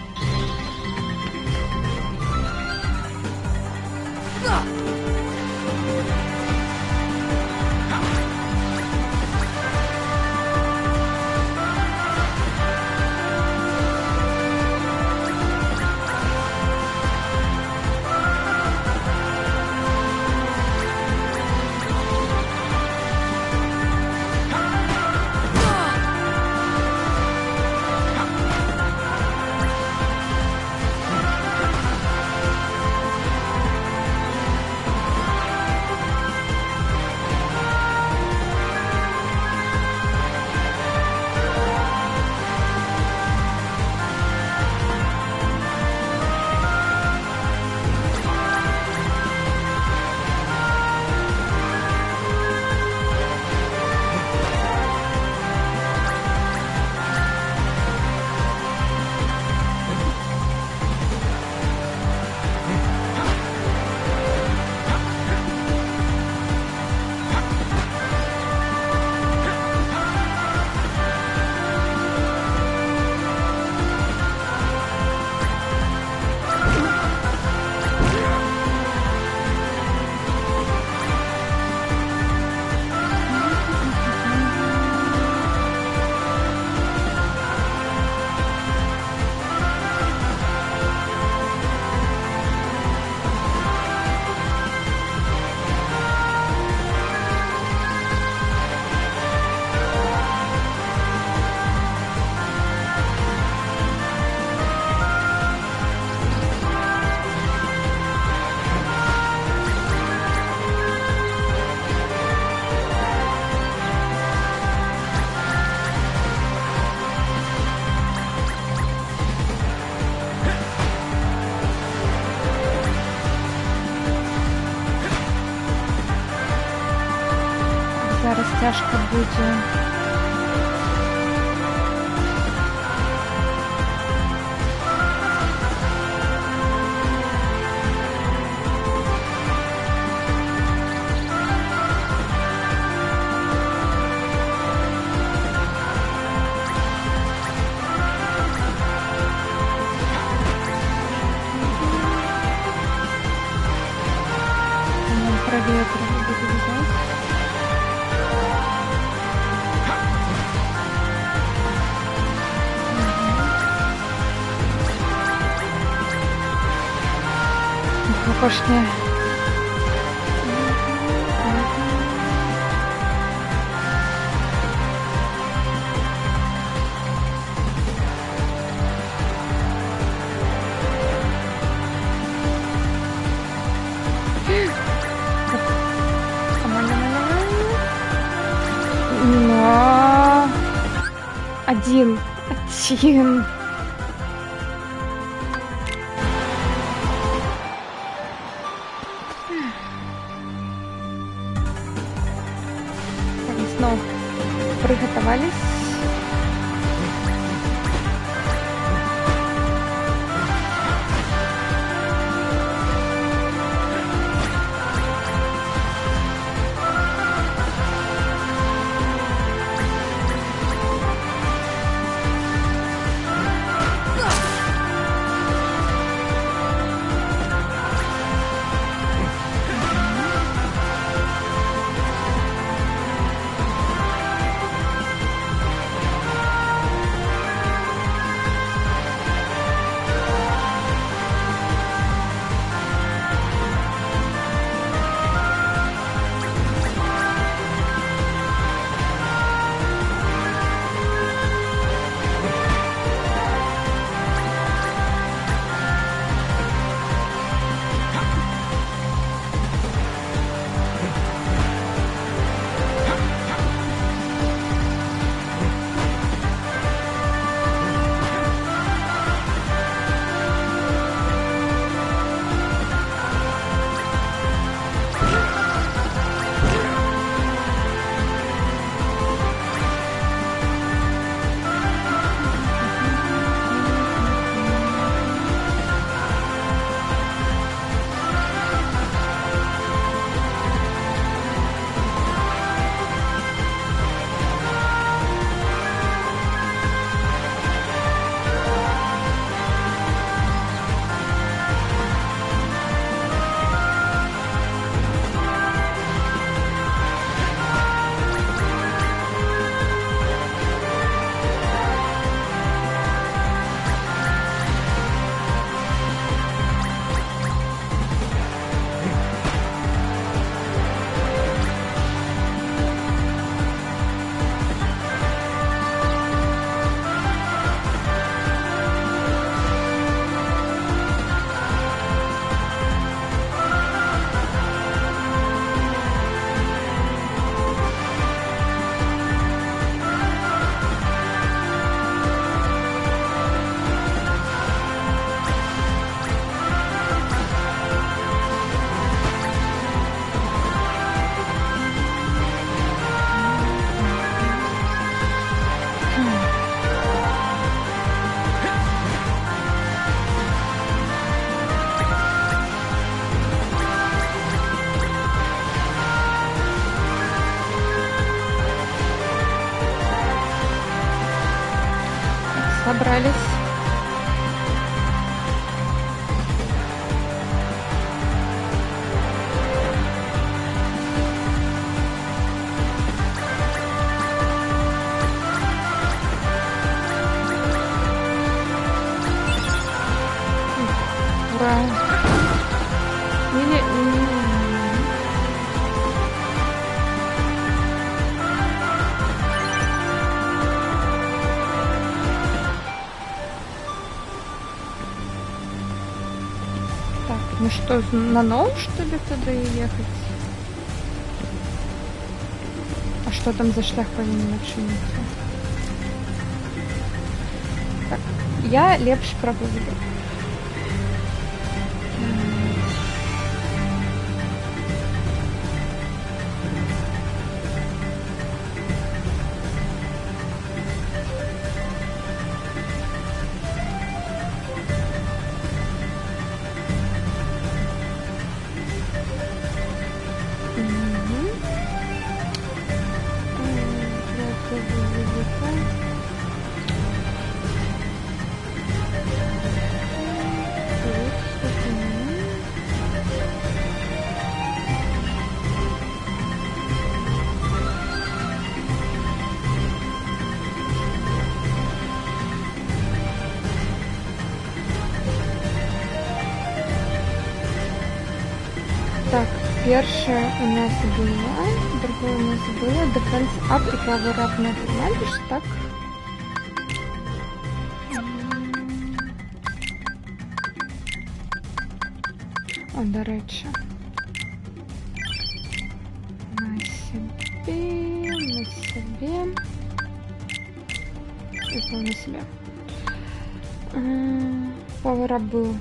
цяжка будзе. Правее треба буде взяти. Пошли. Но... Один. Снова приготовались. Собрались. Ура! Ну что, на ноу, что ли, туда и ехать? А что там за шлях повинен начиниться? Так, я лепш пробую. Першее у нас было, другое у нас было Defense Up и Power Up на Advantage, так? О, до речі. На себе. И снова на себе. Power Up был.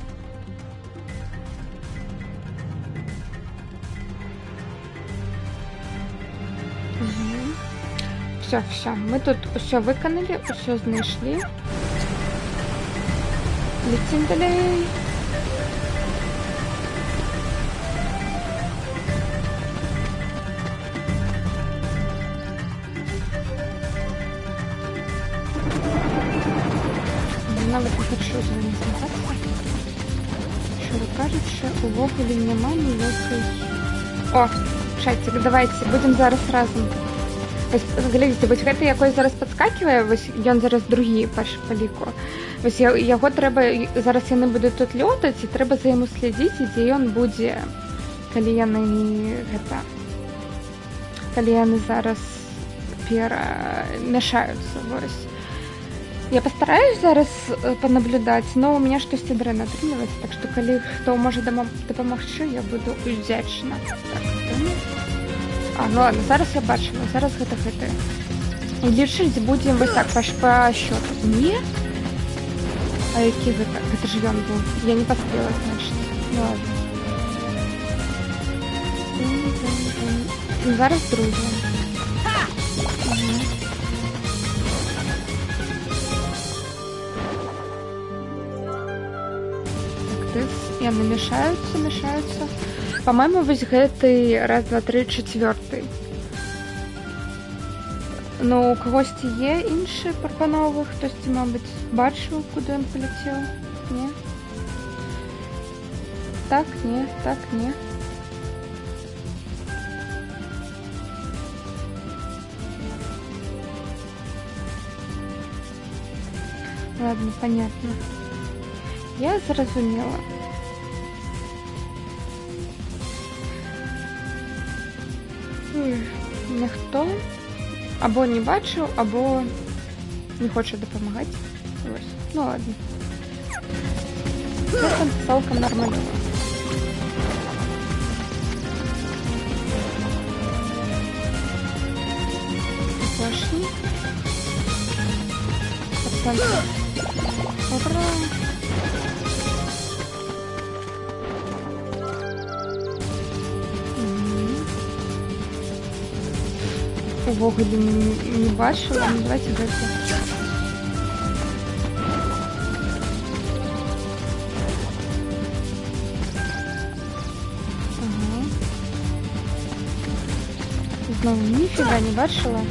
Все, мы тут все виконали, все знайшли. Летим далее. Навіть не хочу займатися. Що ви кажете, увогулі нема ніякої... О, чатик, давайте, будемо зараз разом. Ось, глядите, ось гэта якось зараз підскакиває, ось ён зараз другі по ліку. Ось його треба, зараз яны будуть тут льотаць, і треба за йому слідити, де ён буде, коли яны зараз перемешаються, ось. Я постараюсь зараз понаблюдать, но у меня штосьці дрэнна атрымліваецца, так што калі хто можа дапамагчы, я буду удзячна. Так, ну ладно, зараз я бачила, зараз гэта. І лічыць будзем вось так по счету. Не? А які гэта? Гэта ж ён быў. Я не паспела, значит. Ну ладно. Зараз другі. Яны мешаются. По-моему, вось гэты раз, два, три, четвёртый. Ну, у когосьці є інші прапановы, хтосьці, мабыць, бачыў, куды ён паляцеў? Не? Так, не. Ладно, понятно. Я зразумела. Ніхто або не бачыў, або не хоча дапамагаць. Ось. Ну ладно. Гэта цалкам нормально. Пошли. Ура! Увогуле не бачила, ну давайте гэта. Ага. Знову ніфіга не бачила.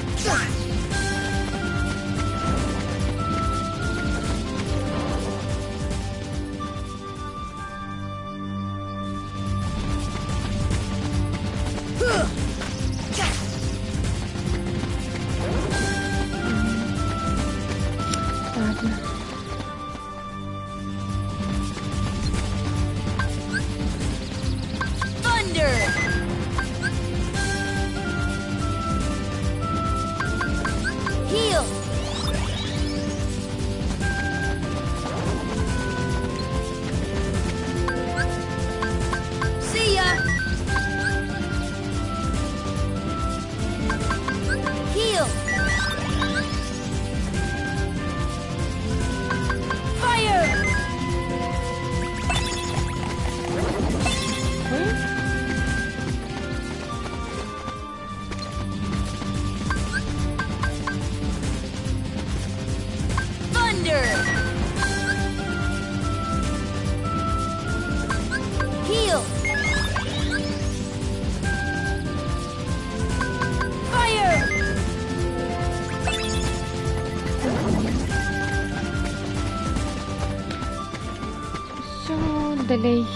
Далей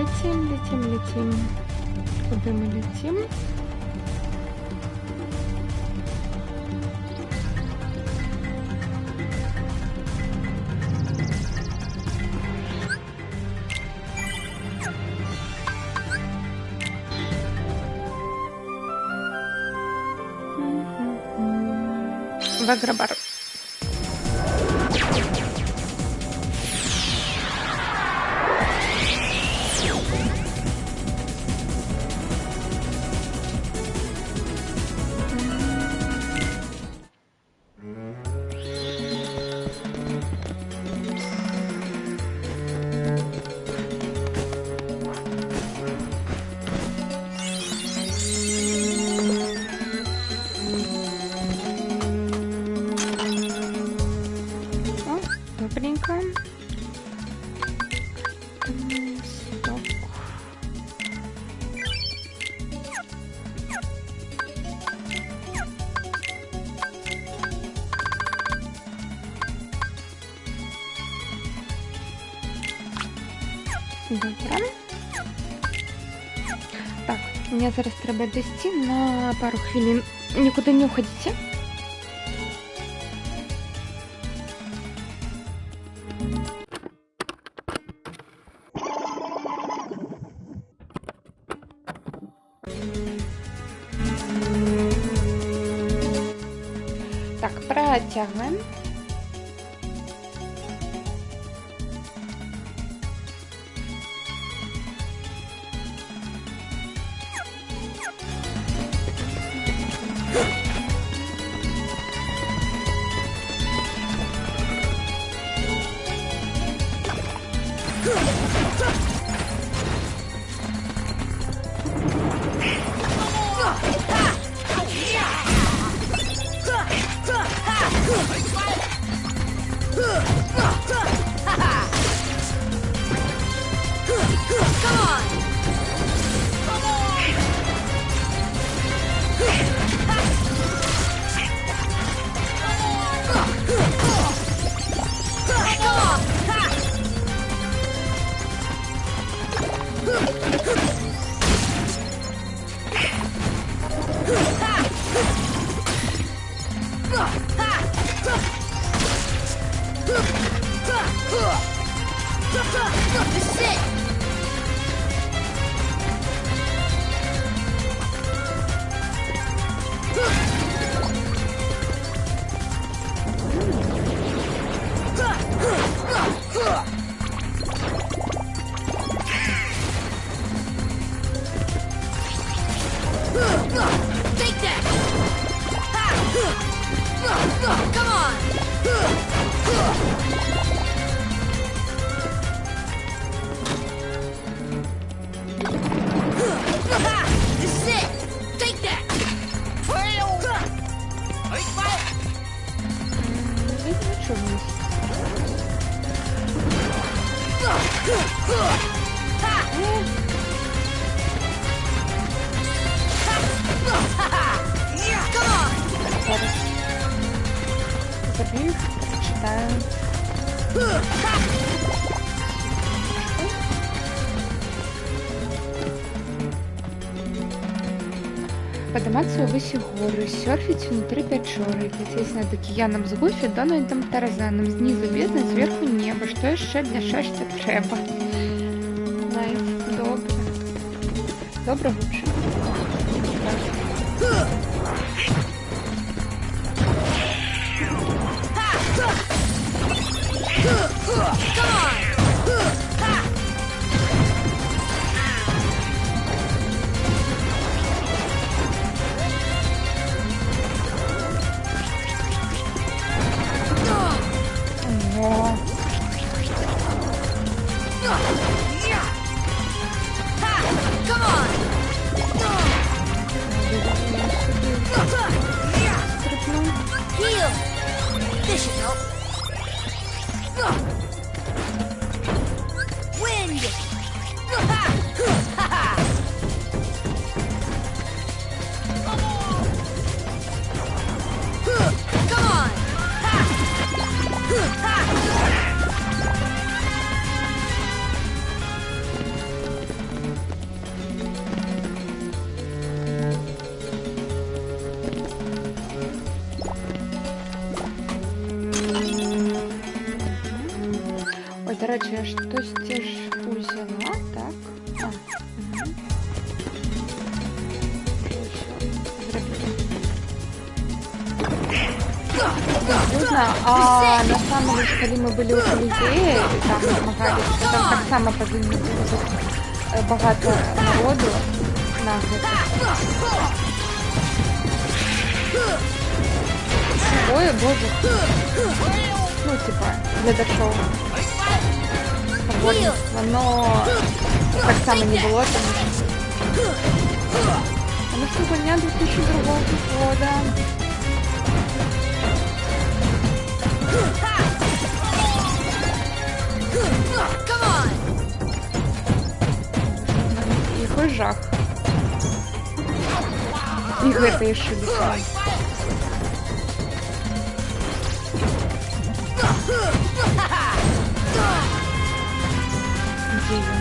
летим. Куда мы летим? Давай грабар. О, добренько. Стоп. Добре. Так, мені зараз треба дійти на пару хвилин. Нікуди не уходите. Так, протягиваем. This is it! Take that! Come on! This is it! Take that! Ничего вниз. Зараз забью, читаю. Подниматься ввысь горы, серфить внутри печоры, лететь над океаном с Гуфи, Дональдом Тарзаном, снизу бездна, сверху небо. Что еще для щастя треба? Найс, добре. Добре лучше. Ого. Come on! Heal! This should help. Wind! Come on! Ой, до речі, я щось теж узяла, так? А, угу. Що зробити? безлюдно, а на самом деле, коли мы были у Колизея, и там змагались, там так само повинні було бути багато народу на гэтых. Ой, боже. Ну, типа, глядачов. Погодництво, но так само не было, потому что война 2002 года. Який жах. І гэта яшчэ лісай. Дзе ён?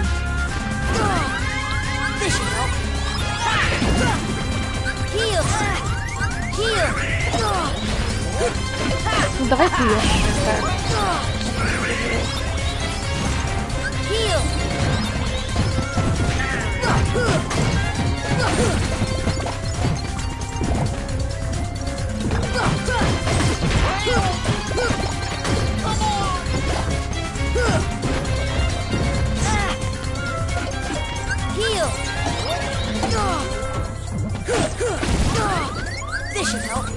Ну давай ты яшчэ, так. This should help.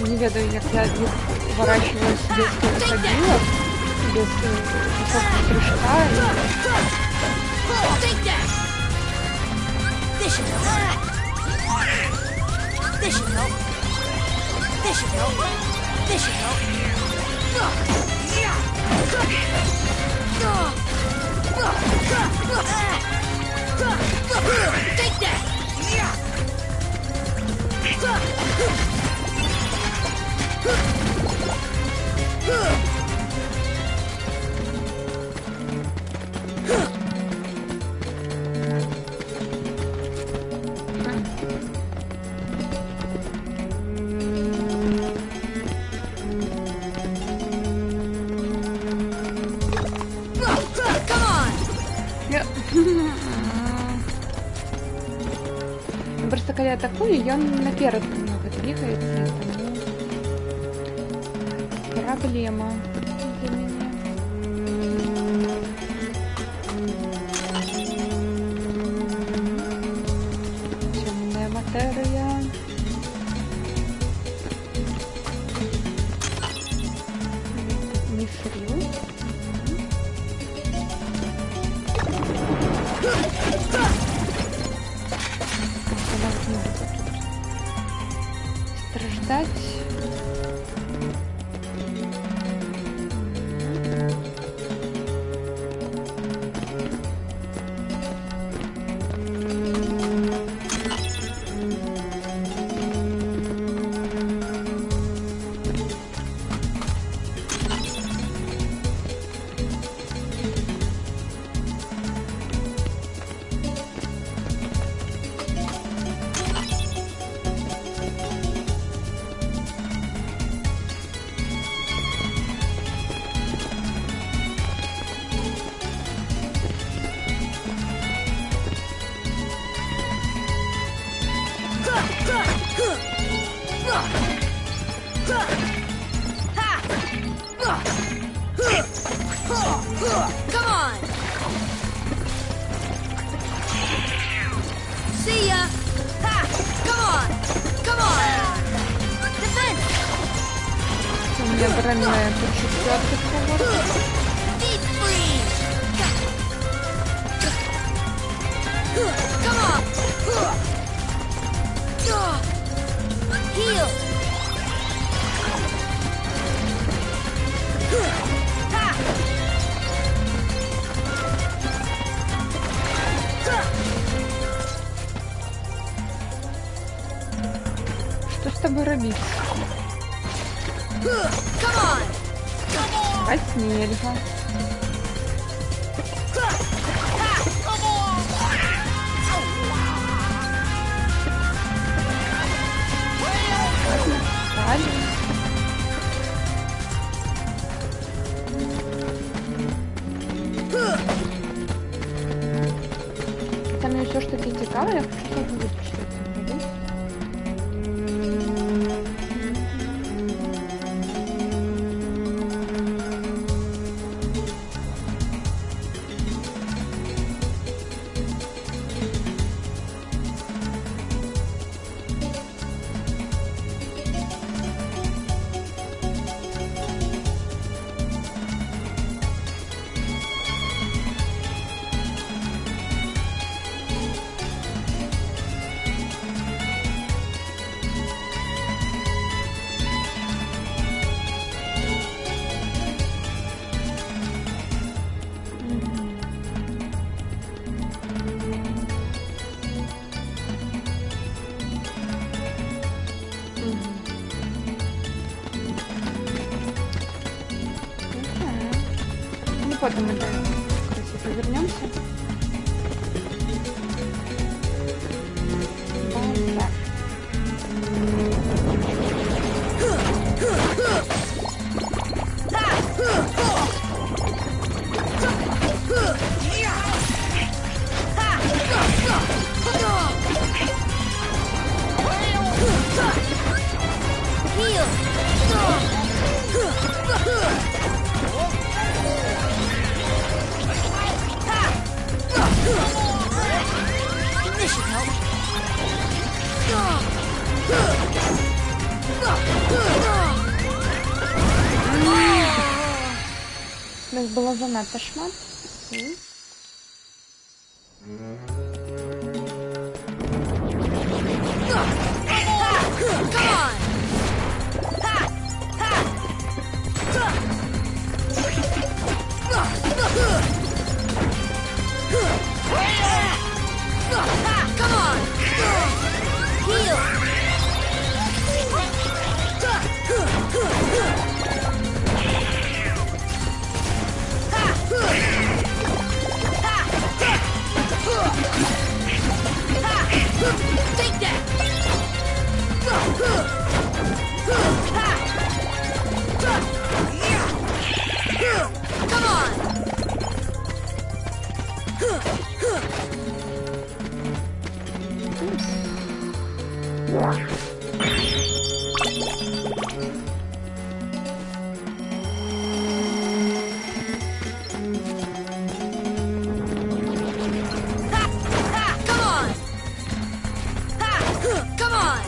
Не ведаю, як я їх уворачиваюсь без ходилок, без высокого прыжка. Take that. This should help. This should help. This should help. This should help. Take that. Просто когда я атакую, ён наперад немного двигается, тому проблема для меня. Темная материя. Мифрил. Страждать. Come on! See ya! Ha! Come on! Come on! Defend! У меня бронная почему-то. Deep freeze! Come on! Heal! Ha! Что с тобой робить? Спать нельзя. Спали. Там я еще потом мы красиво вернемся. Вот так. This should help. Нас было занадто шмат. Come on! Come on! Heal! Take that! Come on! Come on! Come on!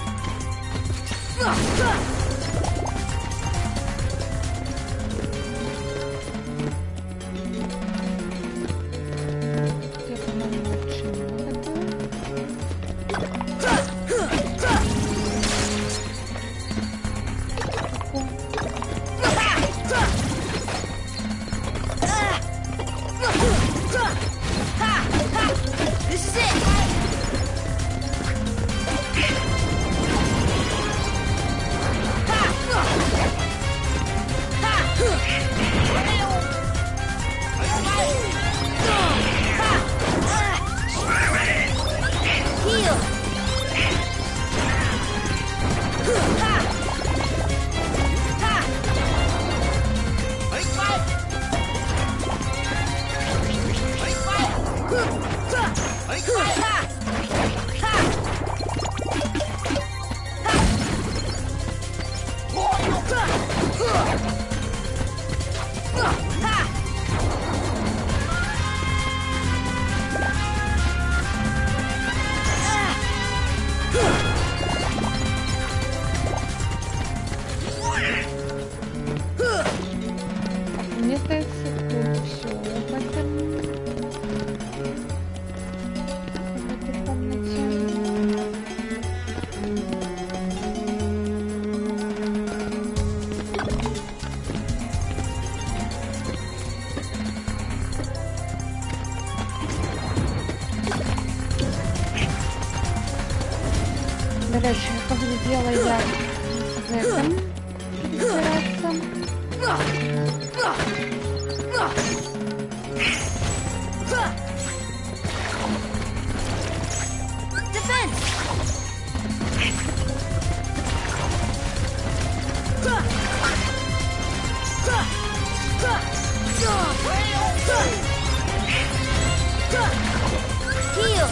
Я, по-моему, лучше не готова. This is it! Heal! Мне кажется, тут все в этой комнате. До речі, я поглядела, як з этим разбираться. Defense! Heal!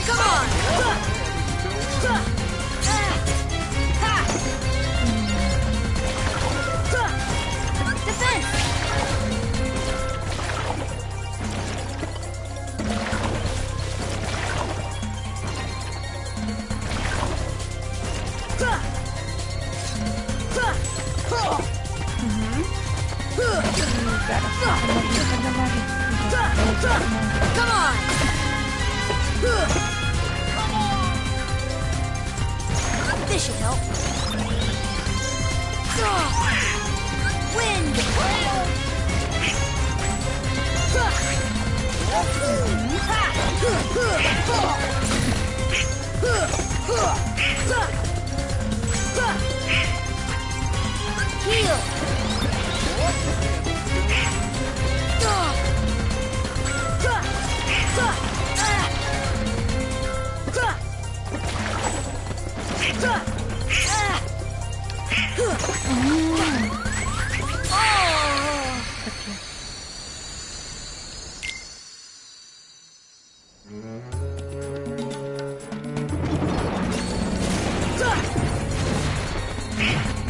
Come on! Defense! Зараз можна поговорити. Come on! This should help. Wind!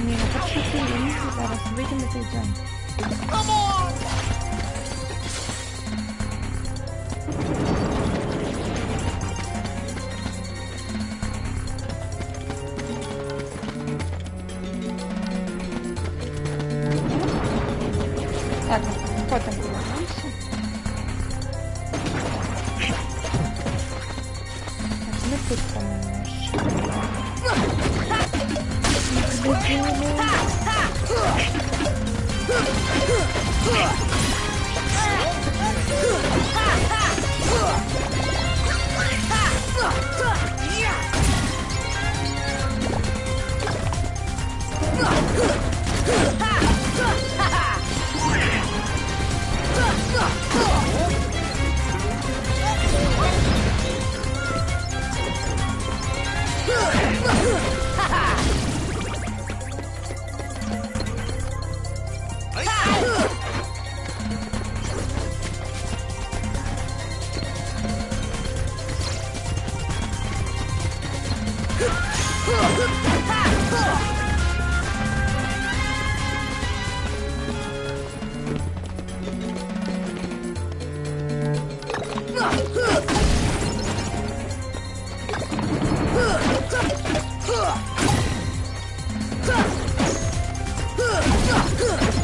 Ні, так що ти зараз вийдемо і зайдемо. Так, потім повернемося. Так, ми тут, по-моєму,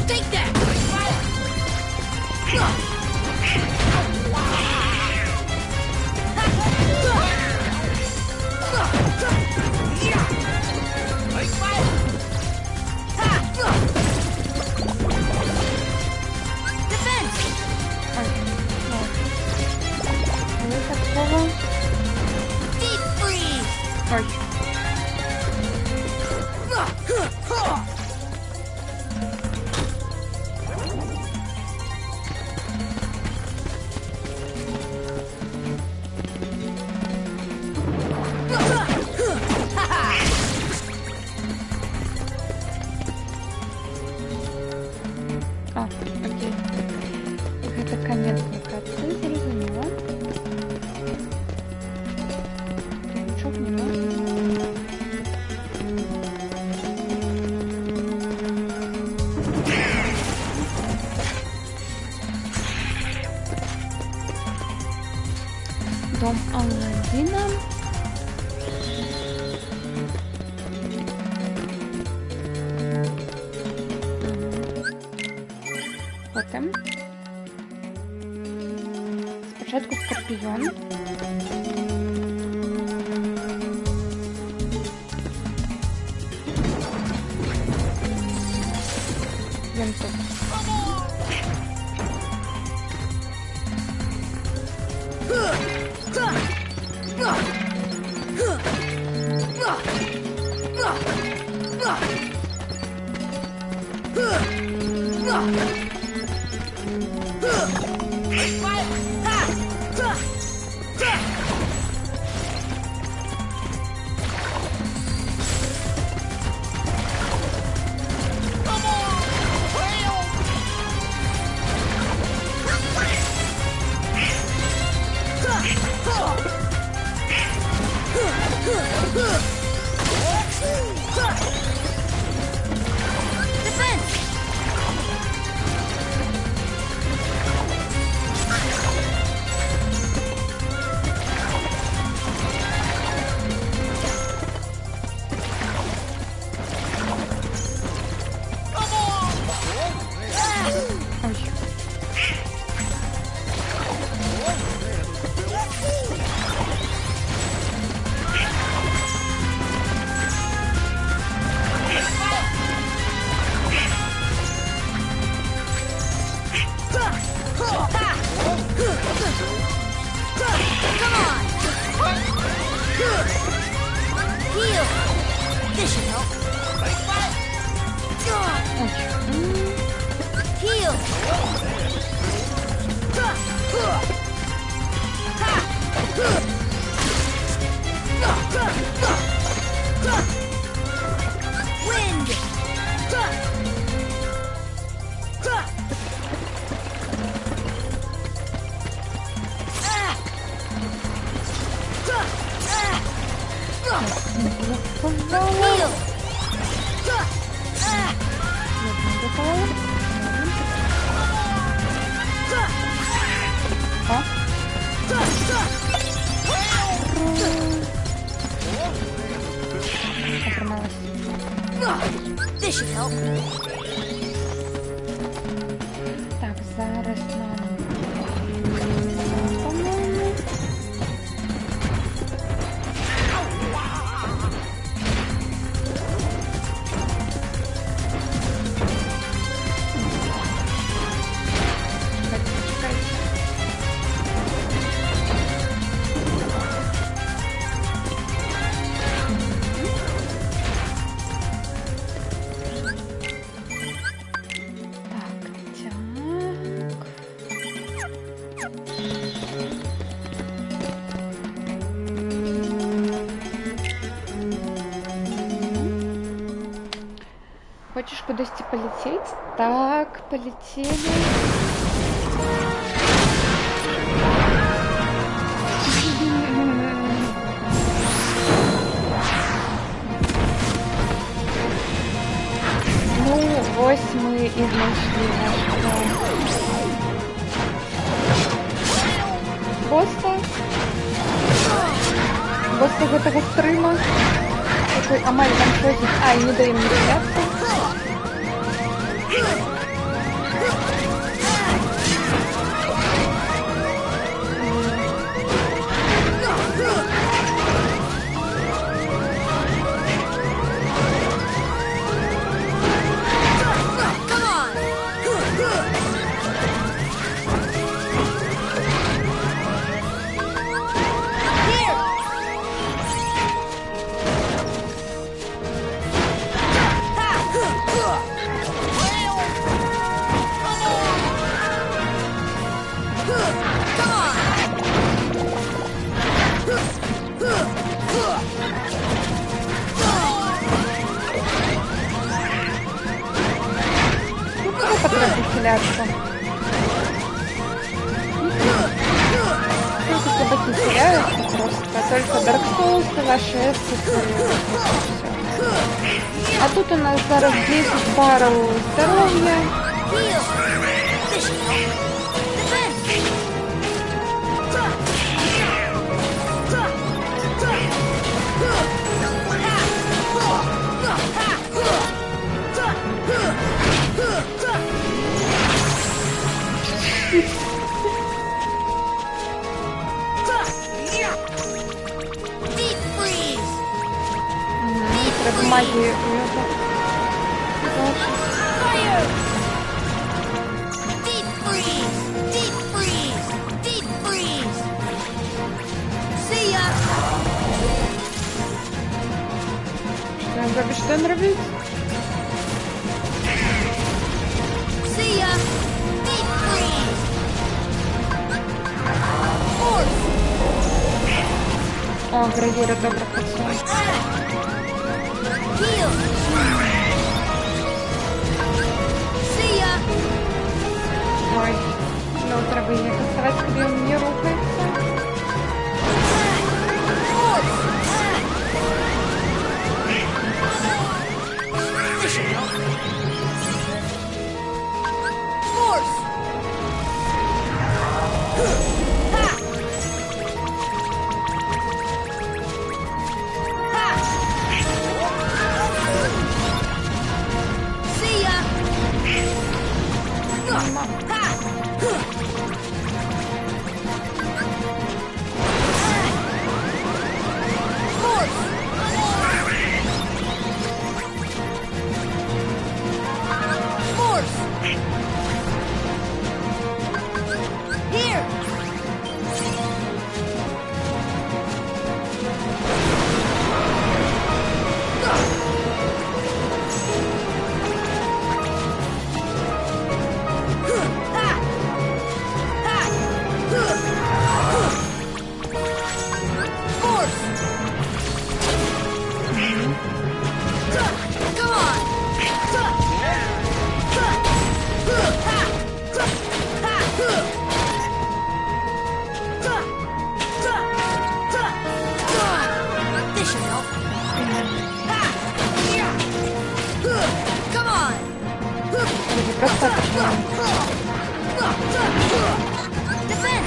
Take that! коли такого... Deep freeze! Ой. А, окей. Это конец локации, зрозуміло. Я нічого не знаю. Дом Аладдіна. Потім. Спочатку скорпіон. Він тут. Defense! This should help. Так, зараз нам. По-моєму. Чекайте. Хочешь куда-то полететь? Так, полетели. Ну, 8 мы и нашли нашего босса. Босса этого стрима. Такой, Амаль там ходит. А, и не даем не взяться. Собаки теряются просто, только Dark Souls, ваши эссы. А тут у нас зараз 10 пару здоровья. Треба магию. Deep freeze! Deep freeze! Deep freeze! See ya! Что он робит? See ya! Deep freeze! О, гравира добро хотела. Heal! See ya! Ой, ну треба її касувати, коли він не рухається. Force! Ha! Ha! See ya! Ha! Force! Force! Here! Просто отошла. Defend!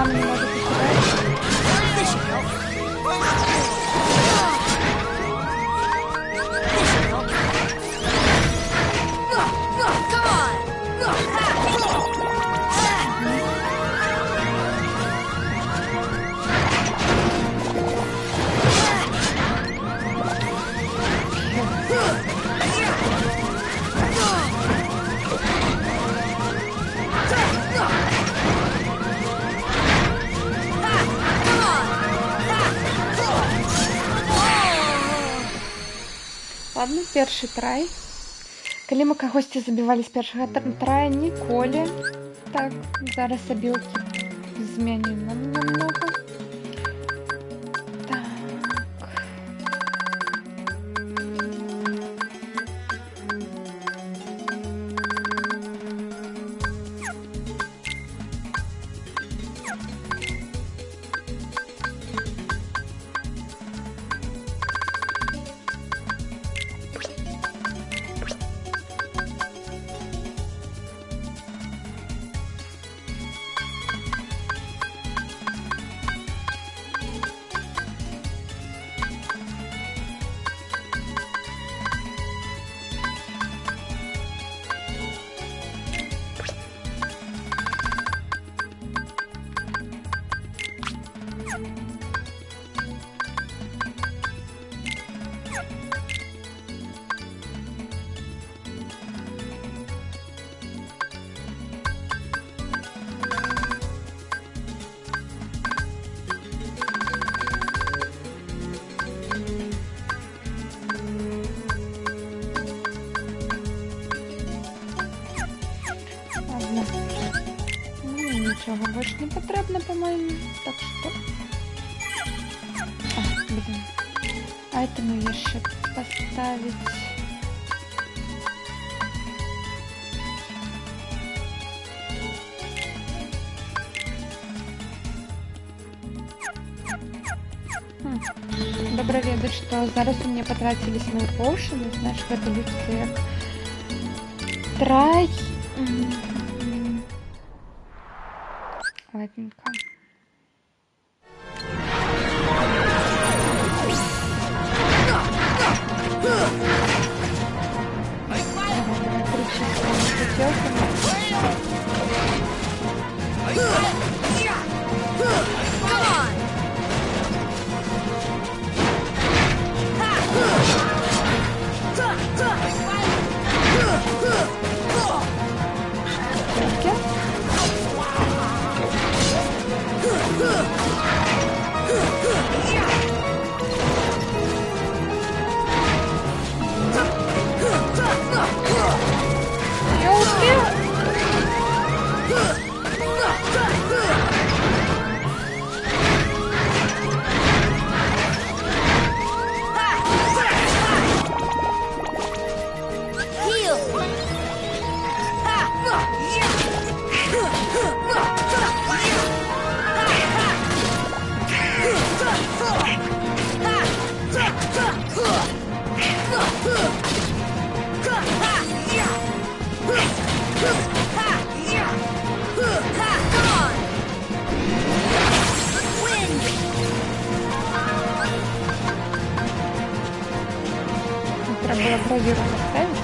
мама не может успевать. Ладно, першы трай. Калі мы кагосьці забівалі з першага трая, ніколі. Так, зараз абілкі змяню нам намного. Так. Нічого больше не потрібно, по-моєму. Так что... А, блин. А это мы еще поставить... Добре ведать, что зараз у меня потратились мои поушены, знаешь, в это людское трай. Ладненько. Треба было бравюру поставить.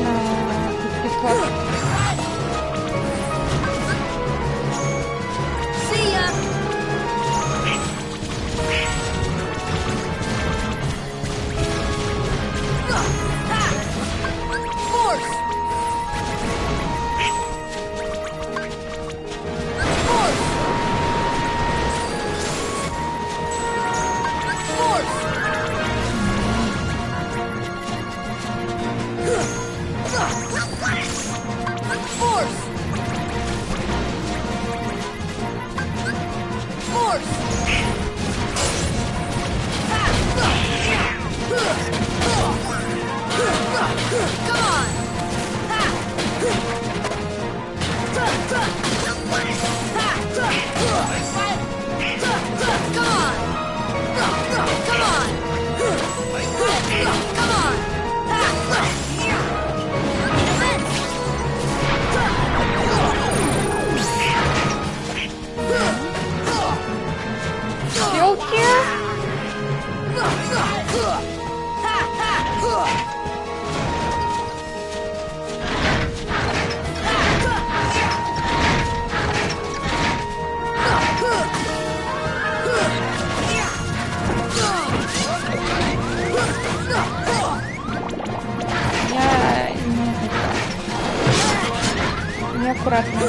На кислоту. Come on! аккуратно.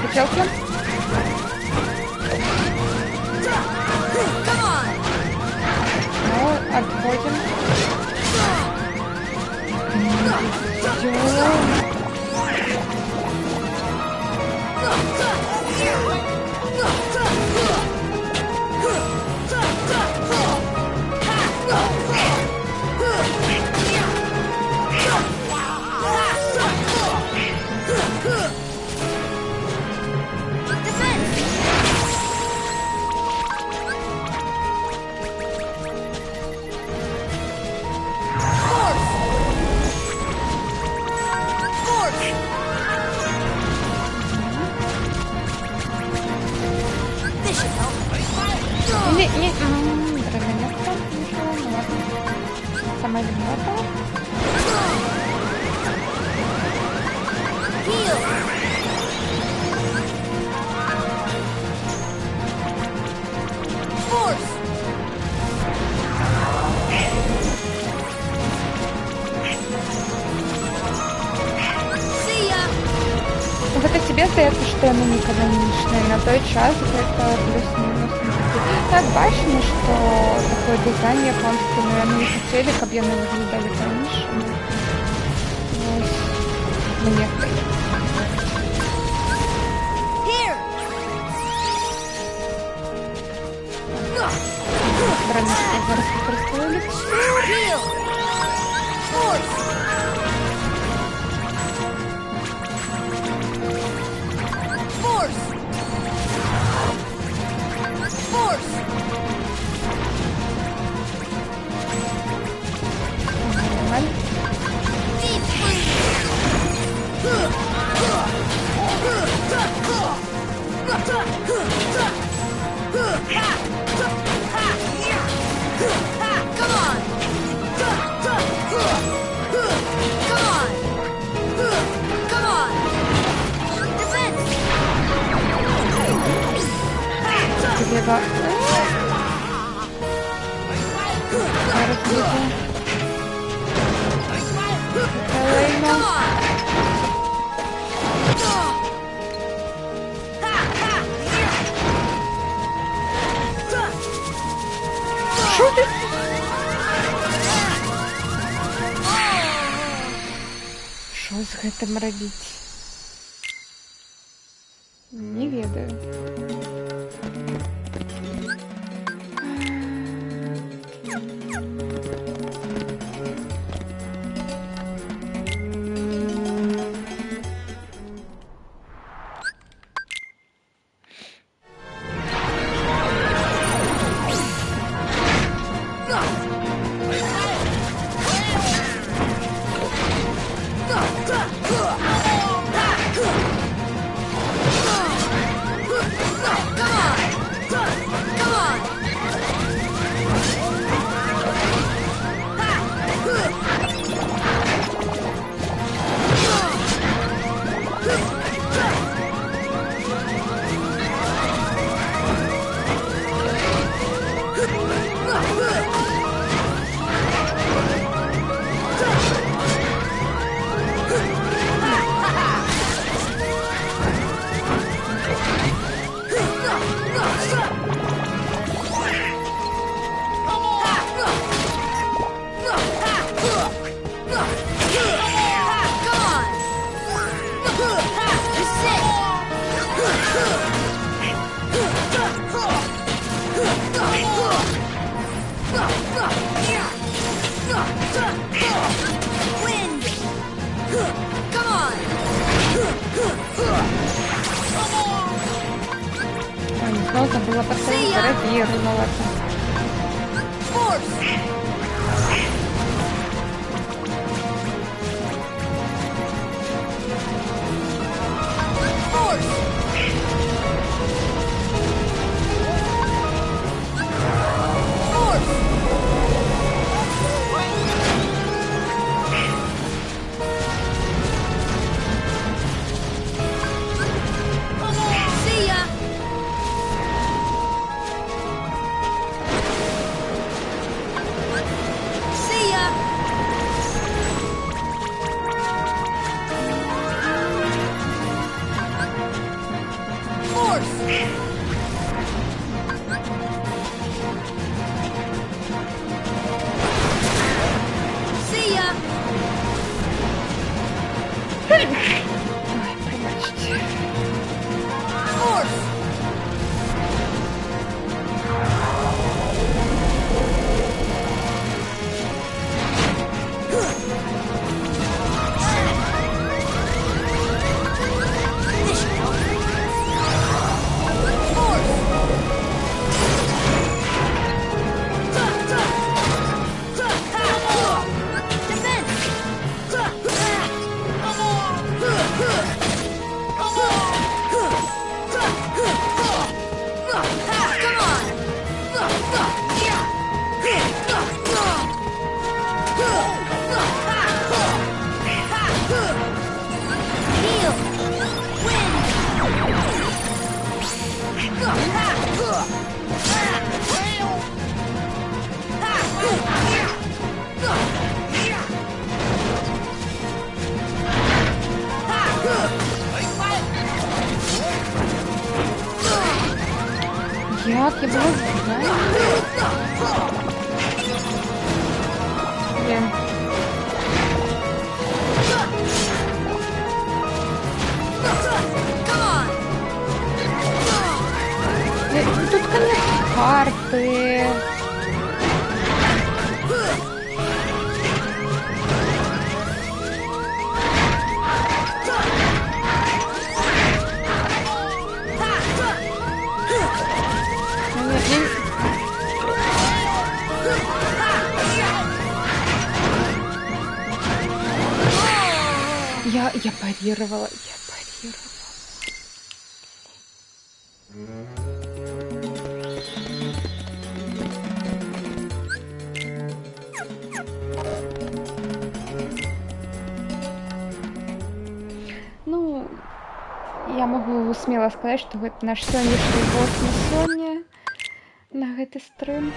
Хотелки? Ну, отходим. Не, драгонетка. Ничего, ну ладно. Сама виновата. Вот о тебе здається, що я никогда не лишняя. На той час это плюс-минус. Так, бачимо, что такой дизайн японский, наверное, не хотели, как я выглядали раньше. Вот. Мне. Бронишка зараз використовували. Нормально. Дерево. Зараз вижу. Лейно. Що ти? Що з гэтым рабіць? Не ведаю. карты. Я парировала. Ну, я могу смело сказать, что это наш сённяшні босс на сёння на гэты стрим.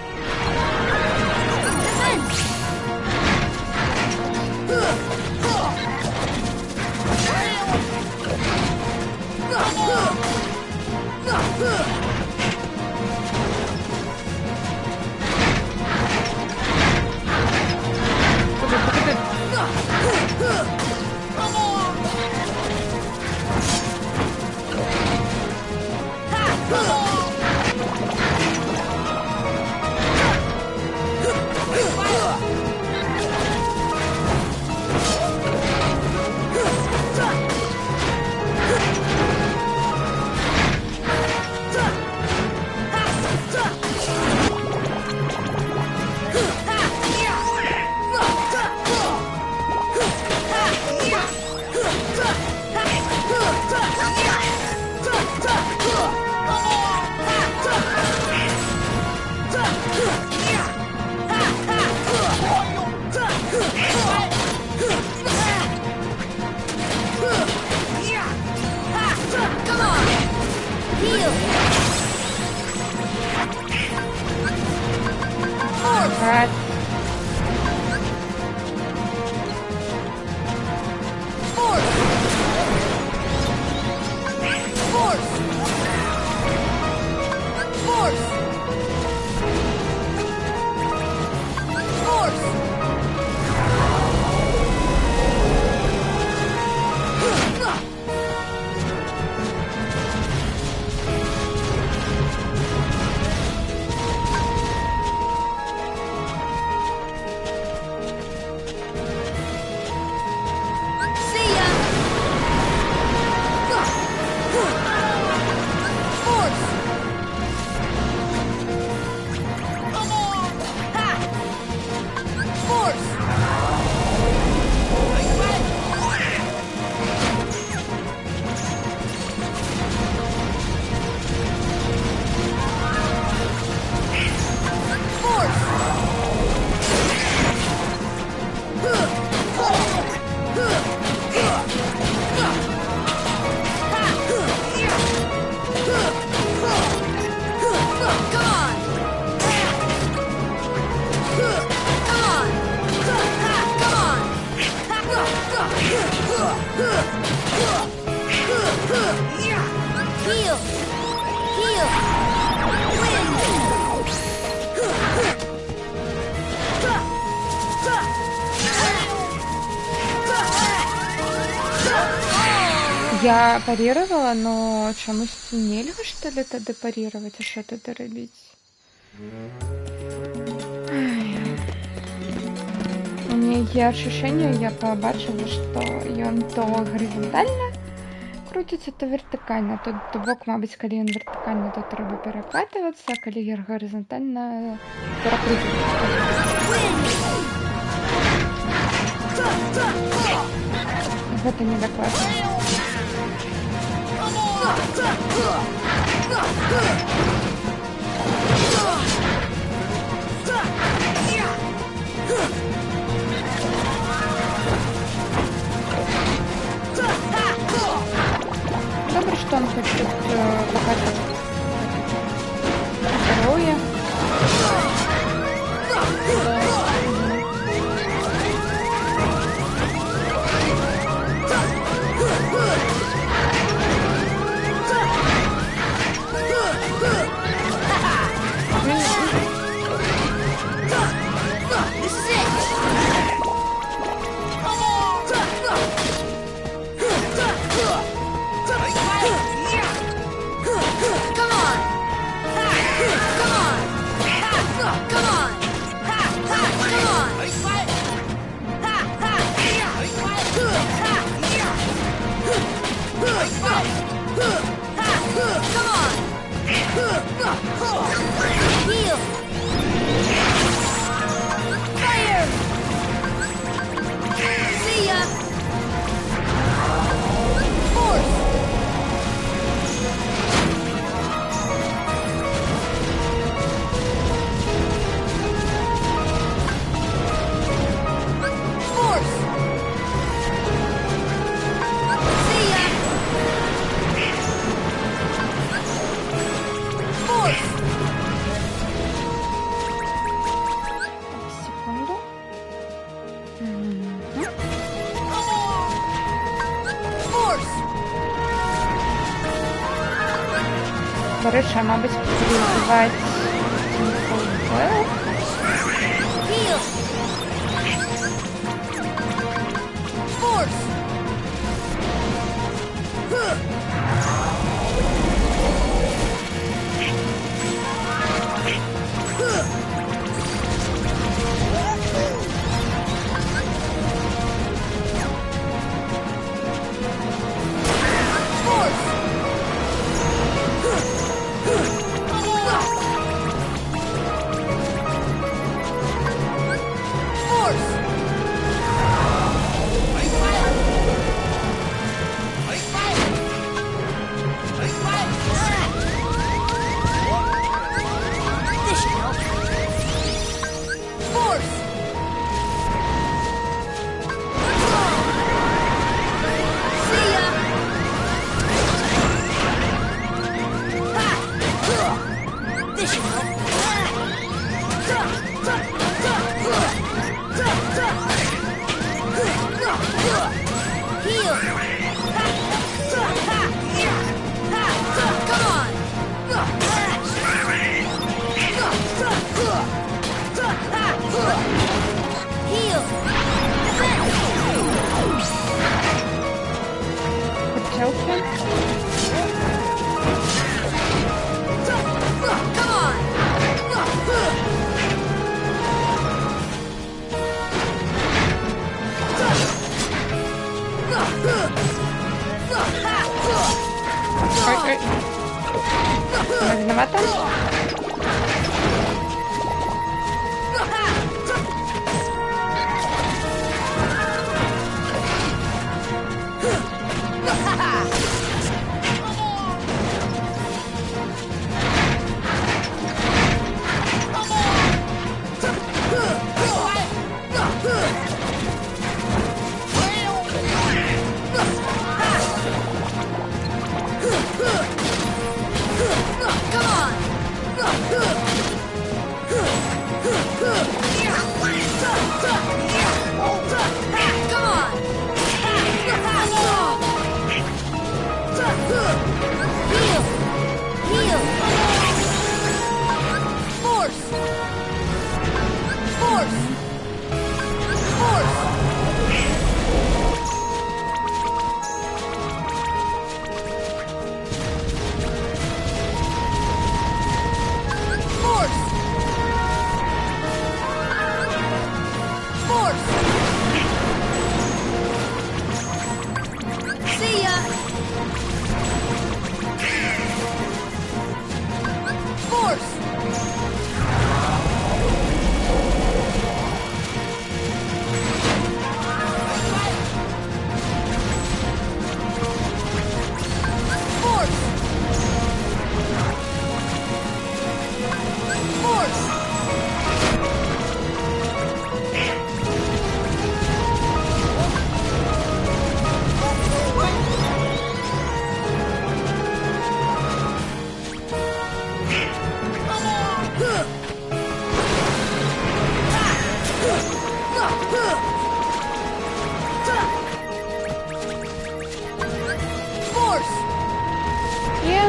Right. Я парировала, но чомусь нельга, что ли, тады парировать, а что тады рабіць? У меня есть ощущение, я побачила, что он то горизонтально крутится, то вертикально. То бок, мабуть, коли он вертикально, то треба перекатываться, а коли горизонтально перекрутиваться. Это не докладно. Добре, что он хочет показать здоровье. До речі, мабуть, перебивати Тінкл. Heal. Force. This should help. Force. See ya. This should help. Heal. Come on. Heal. Хотілки. Come on. Ой-ой. Я виновата? Come on. Come on. Heal. Heal. Force. Force. Force. Force. Force. See ya. Force. Force. Force. Force. Є.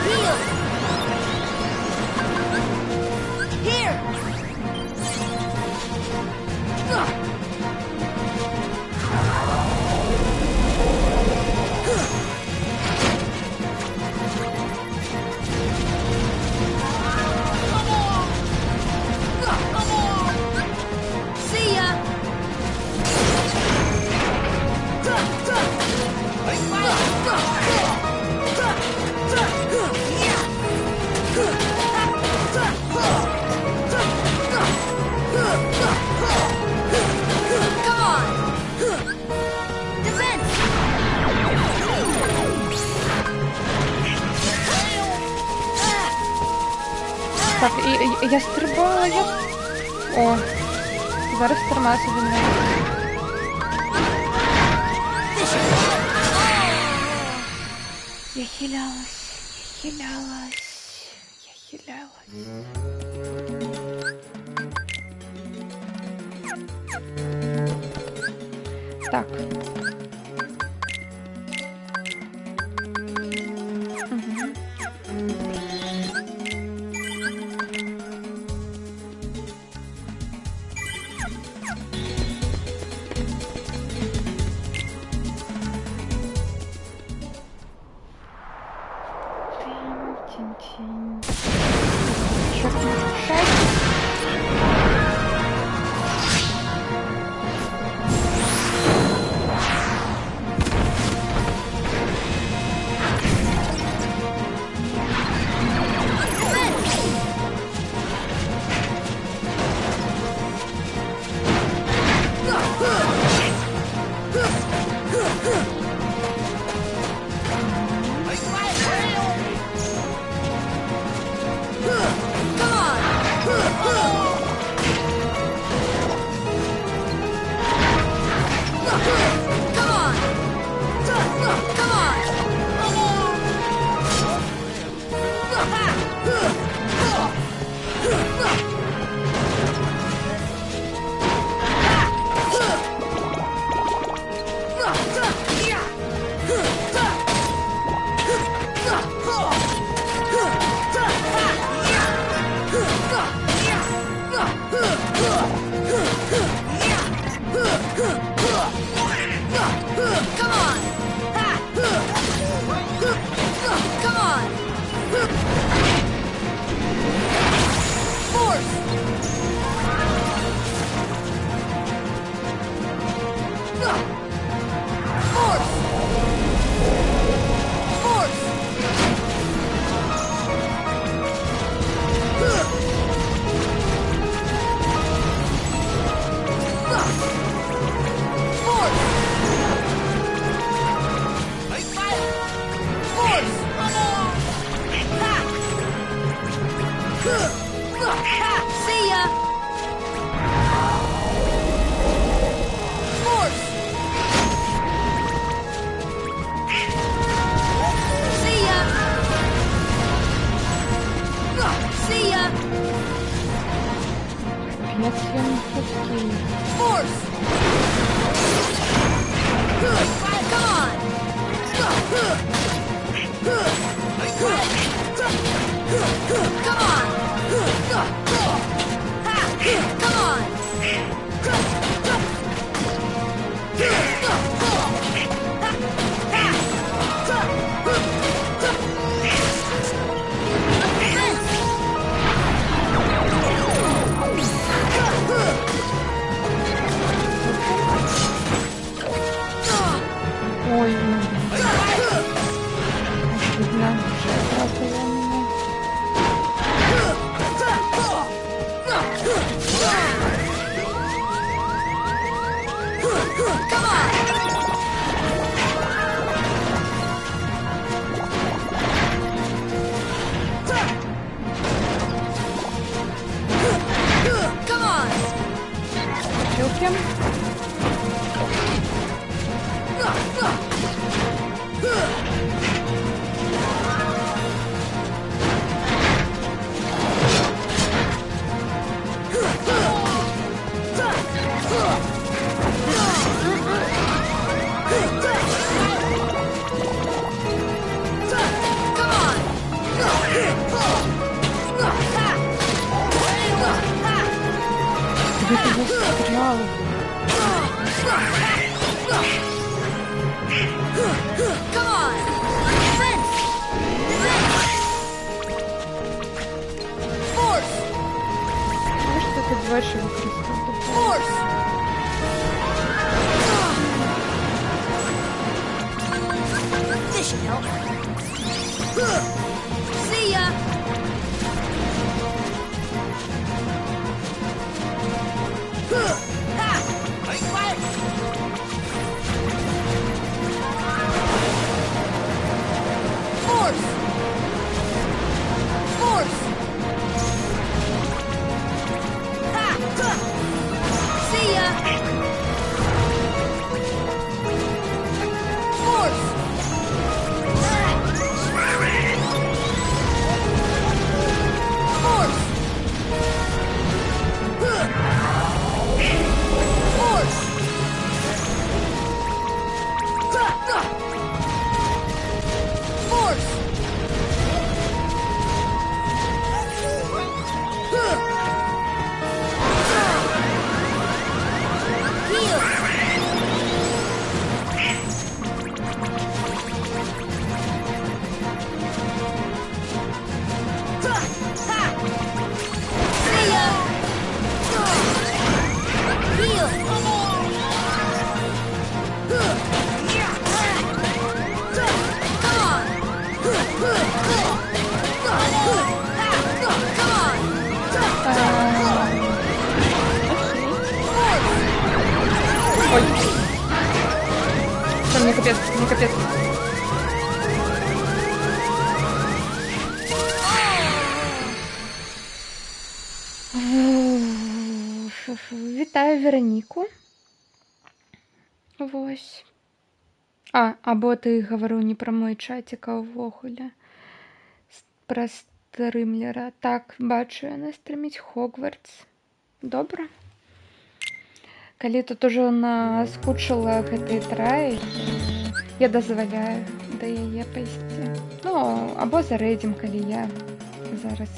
Heal. Here. See ya. Come on. Defense. Так, і я стрибала, я... О, зараз тримаю собі на... Я хилялась, я хилялась. Так. Черт, не спешайте. Нет, я не хочу. Ой, видно, просто я меня... Чилки. Где ты застрял? Знаешь, что ты дальше выкрикиваешь? This should help. See ya. капец, мне капец. Вітаю Вероніку. Вось. Або ти говорив не про мой чатик, а увогуле. Про стрімлера. Так, бачу, я не стріміть Хогвартс. Добре. Калі тут ужо наскучыла гэтай трай, я дазваляю да яе пайсці. Ну, або зарэдзім, калі я зараз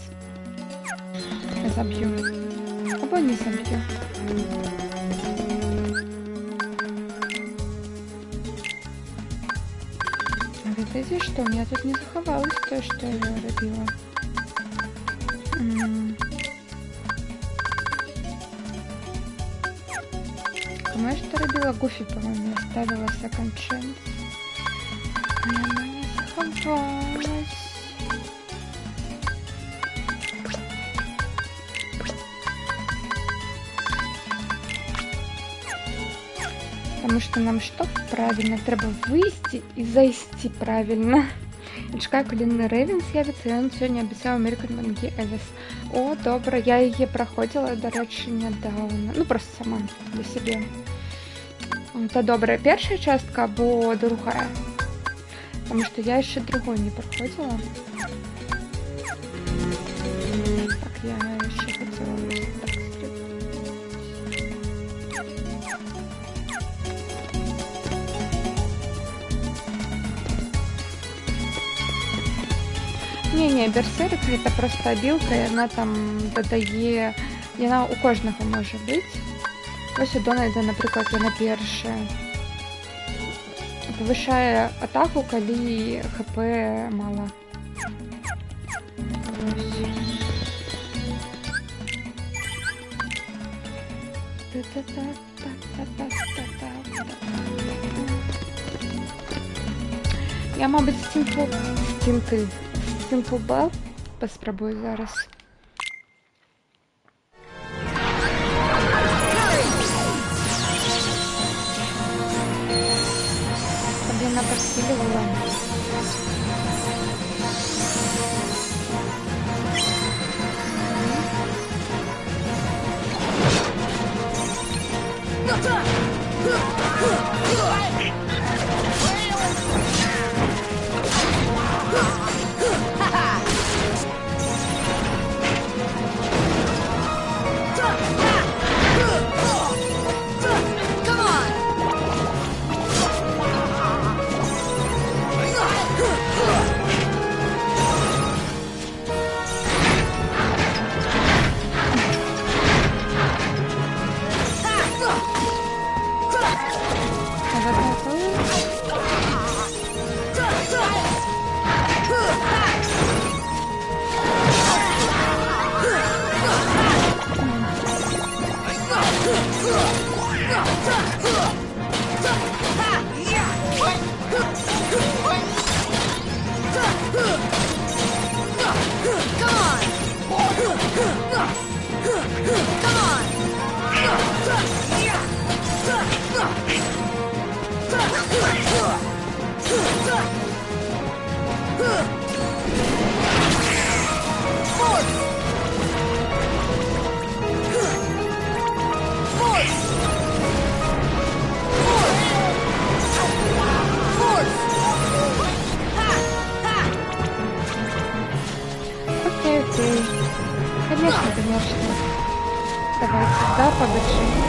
заб'ю. Або не заб'ю. Ведаеце, што у меня тут не захавалось тое, што я рабіла. Кому я что робила? Гуфи, по-моему, оставила second chance. И она не заховалась. Потому что нам что правильно? Треба выйти и зайти правильно. Я чекаю, коли Рейвен з'явиться, і він сьогодні обіцяв American Mangi Alice. О, добре, я її проходила, до речі, недавно. Ну, просто сама для себе. Та добре, перша частка або другая? Потому что я еще другой не проходила. Так, я еще хотела так сделать. Не, Берсерк это просто обилка, и она там додае, и она у кожного может быть. Ось у Дональда, наприклад, яна першая. Повышае атаку, калі ХП мало. Я, мабуть, Simple Bell поспробую зараз. Она подсиливала. Конечно. Давайте, да, побольше.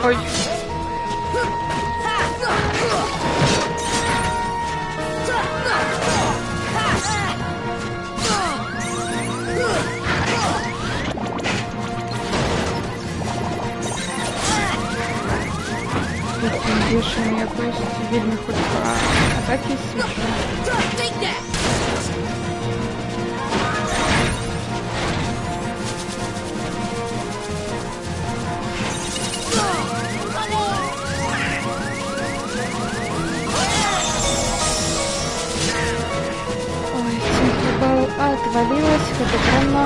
Ой. Більше якоїсь вільних атаки свічу. Ой, Симплибал отвалилась, это прямо...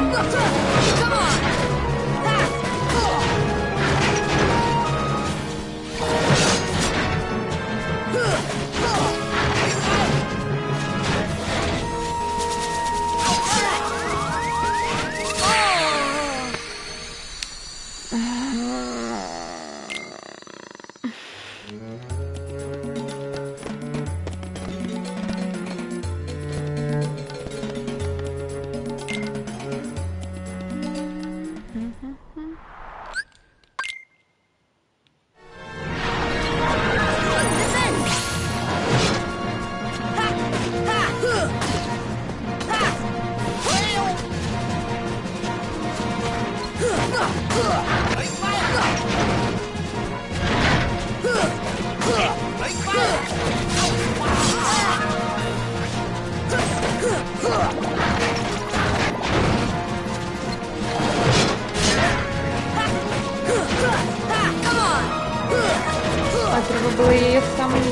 было ее самым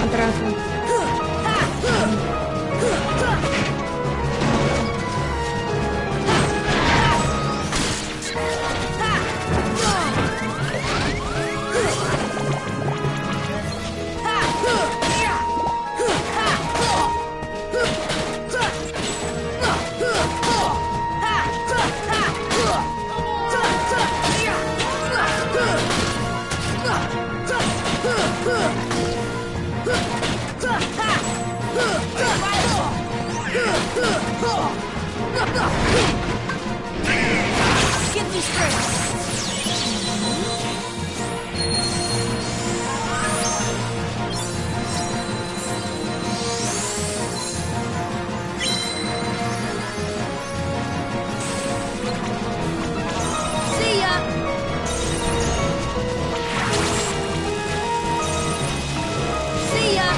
одразу. Give me strength. See ya. See ya.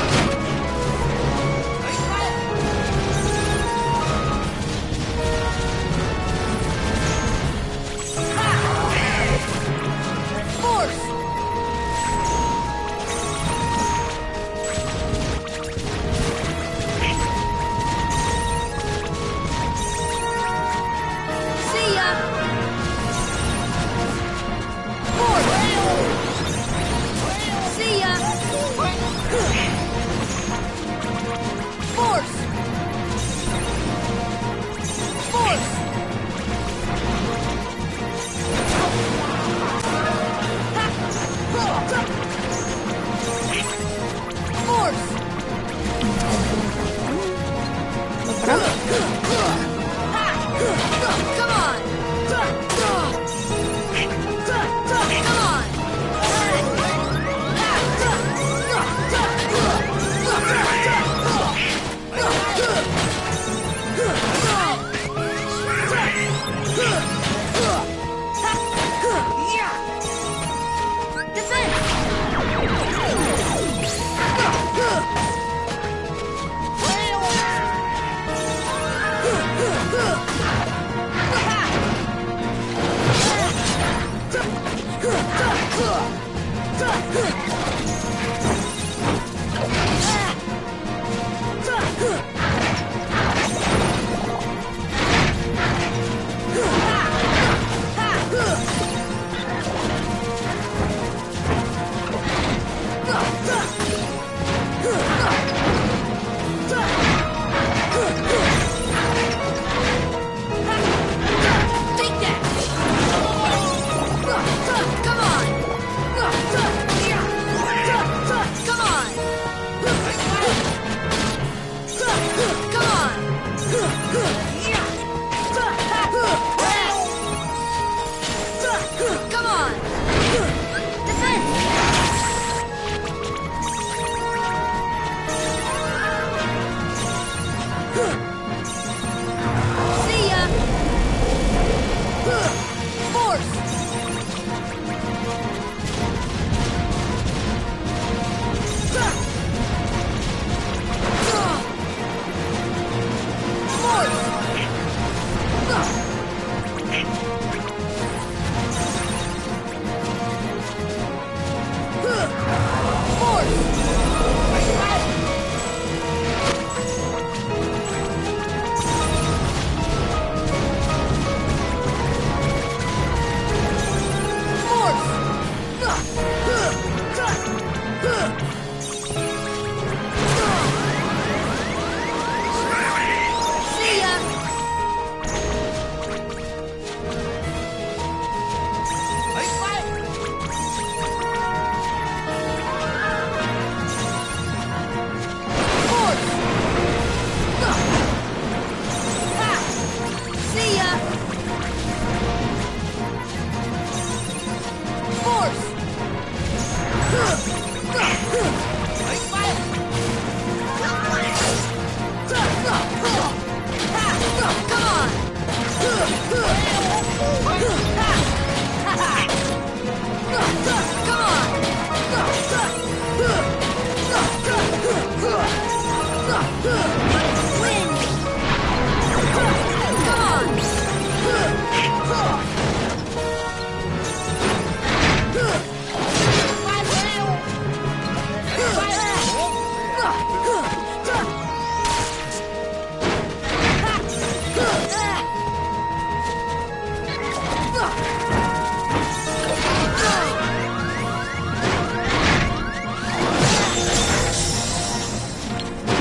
Force. See ya. Force. See ya. Force. Force. Force. Come on. Come on. Take that! Come on! Come on! Come on! Come on! Defense! See ya! Force!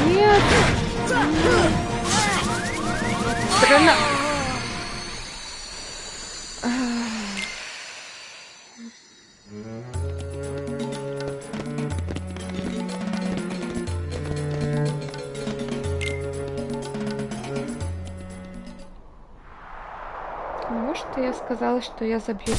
Нет. Страна. Может, я сказала, что я забью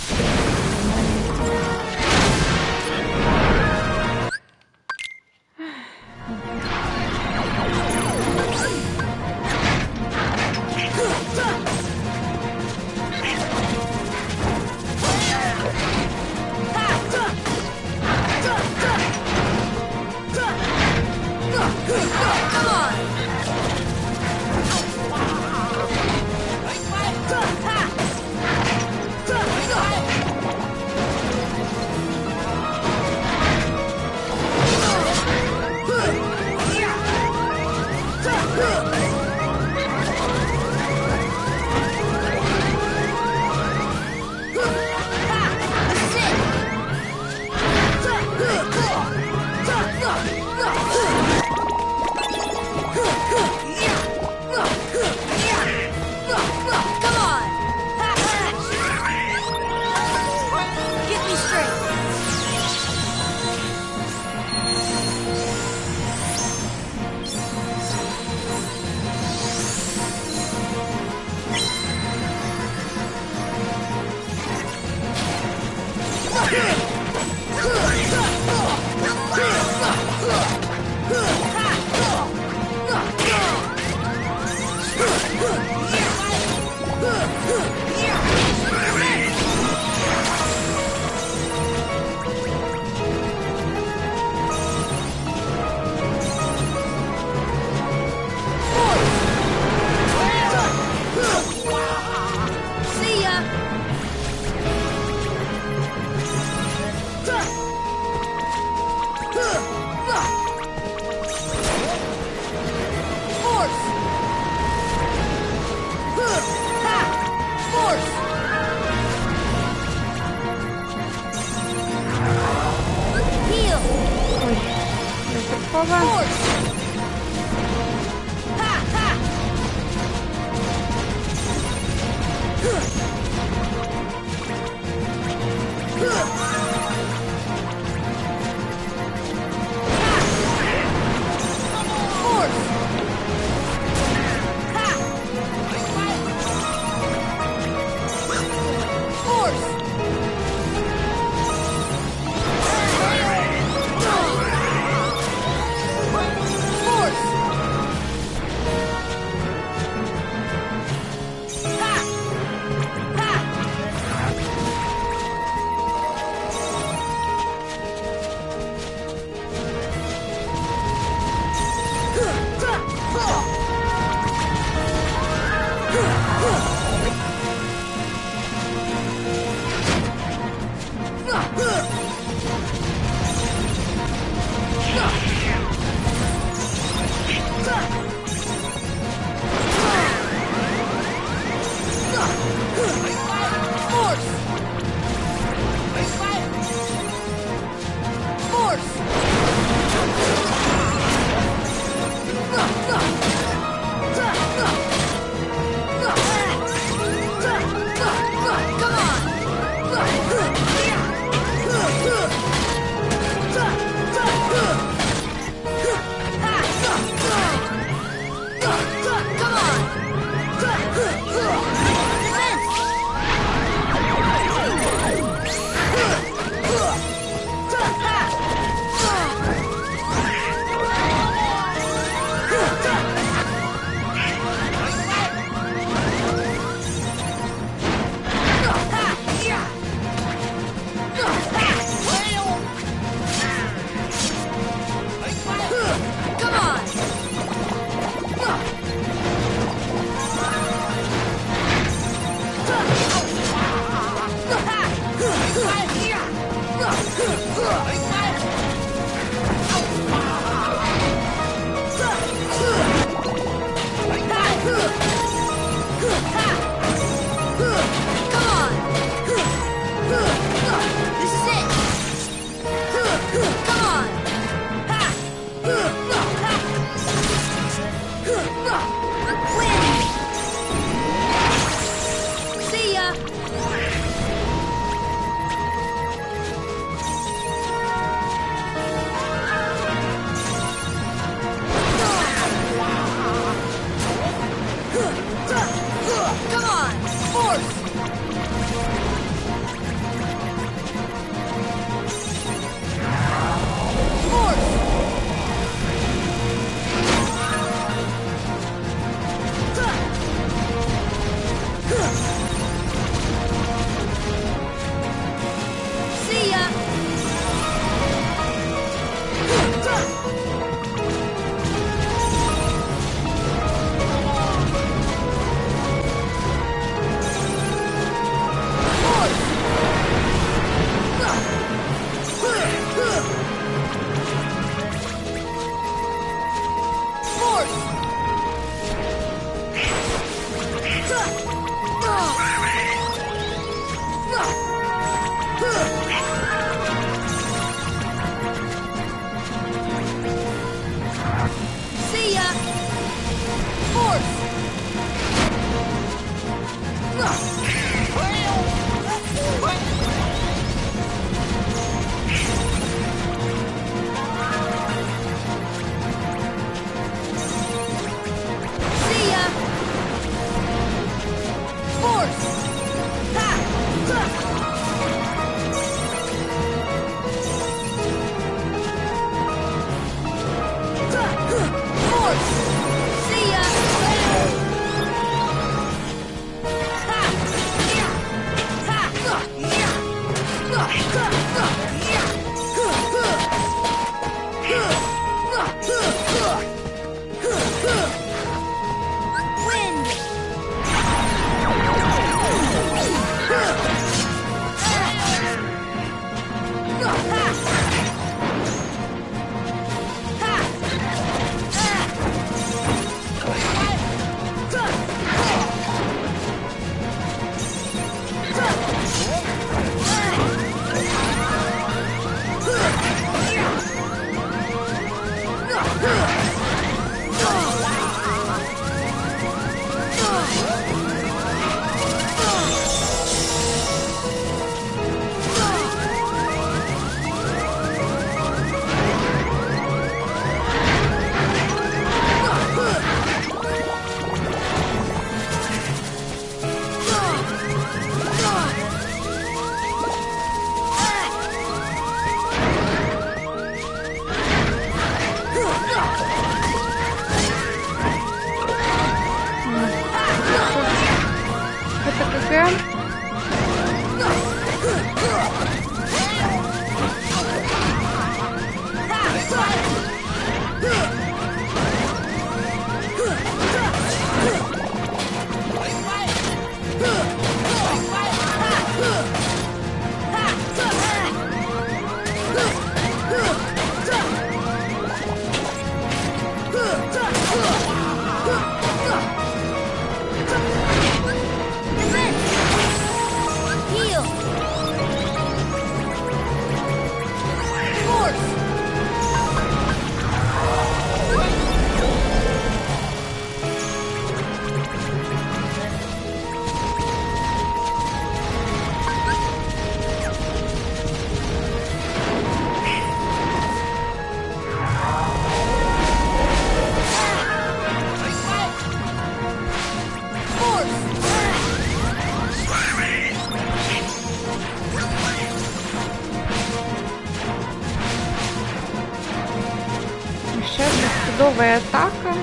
Здоровая атака.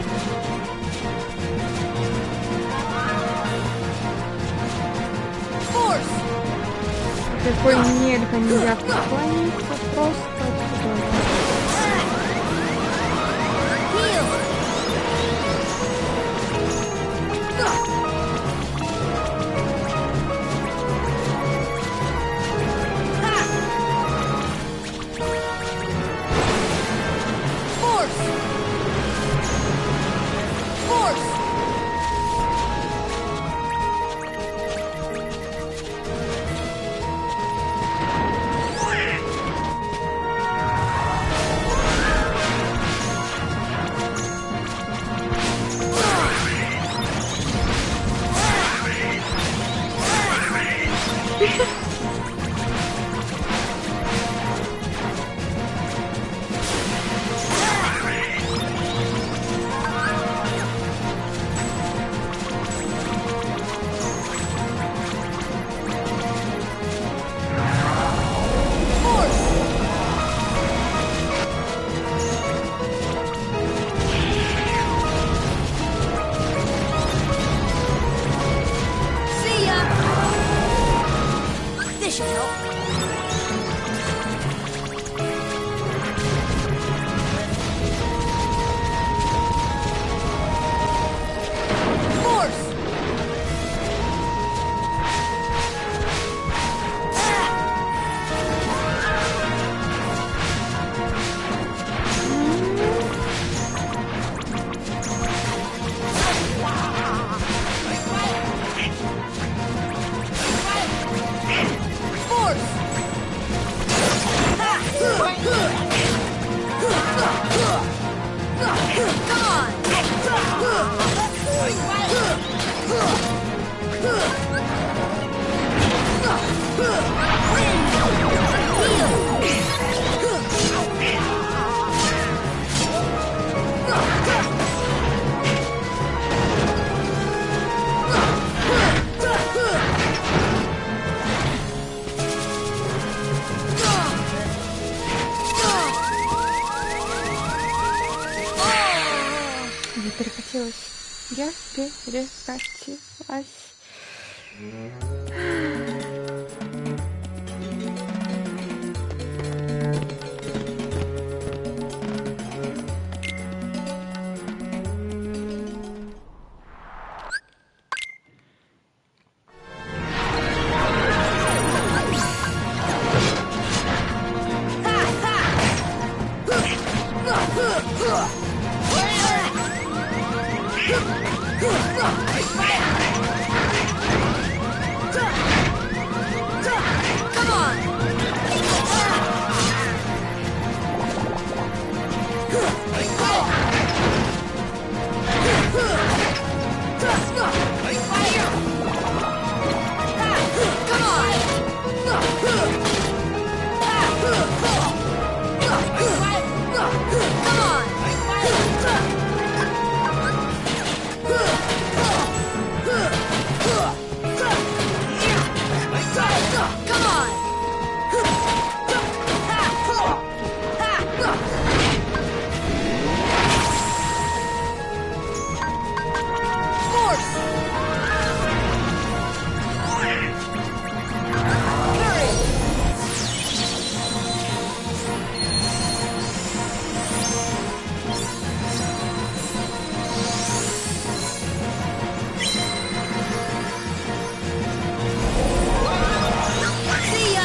Force. Такой нельзя никак уклониться, просто чудовищно. Heal. Force. Force. See ya. This should help. Force. Force. Come on. Я перекатилась. Я перекатилась. Come on. See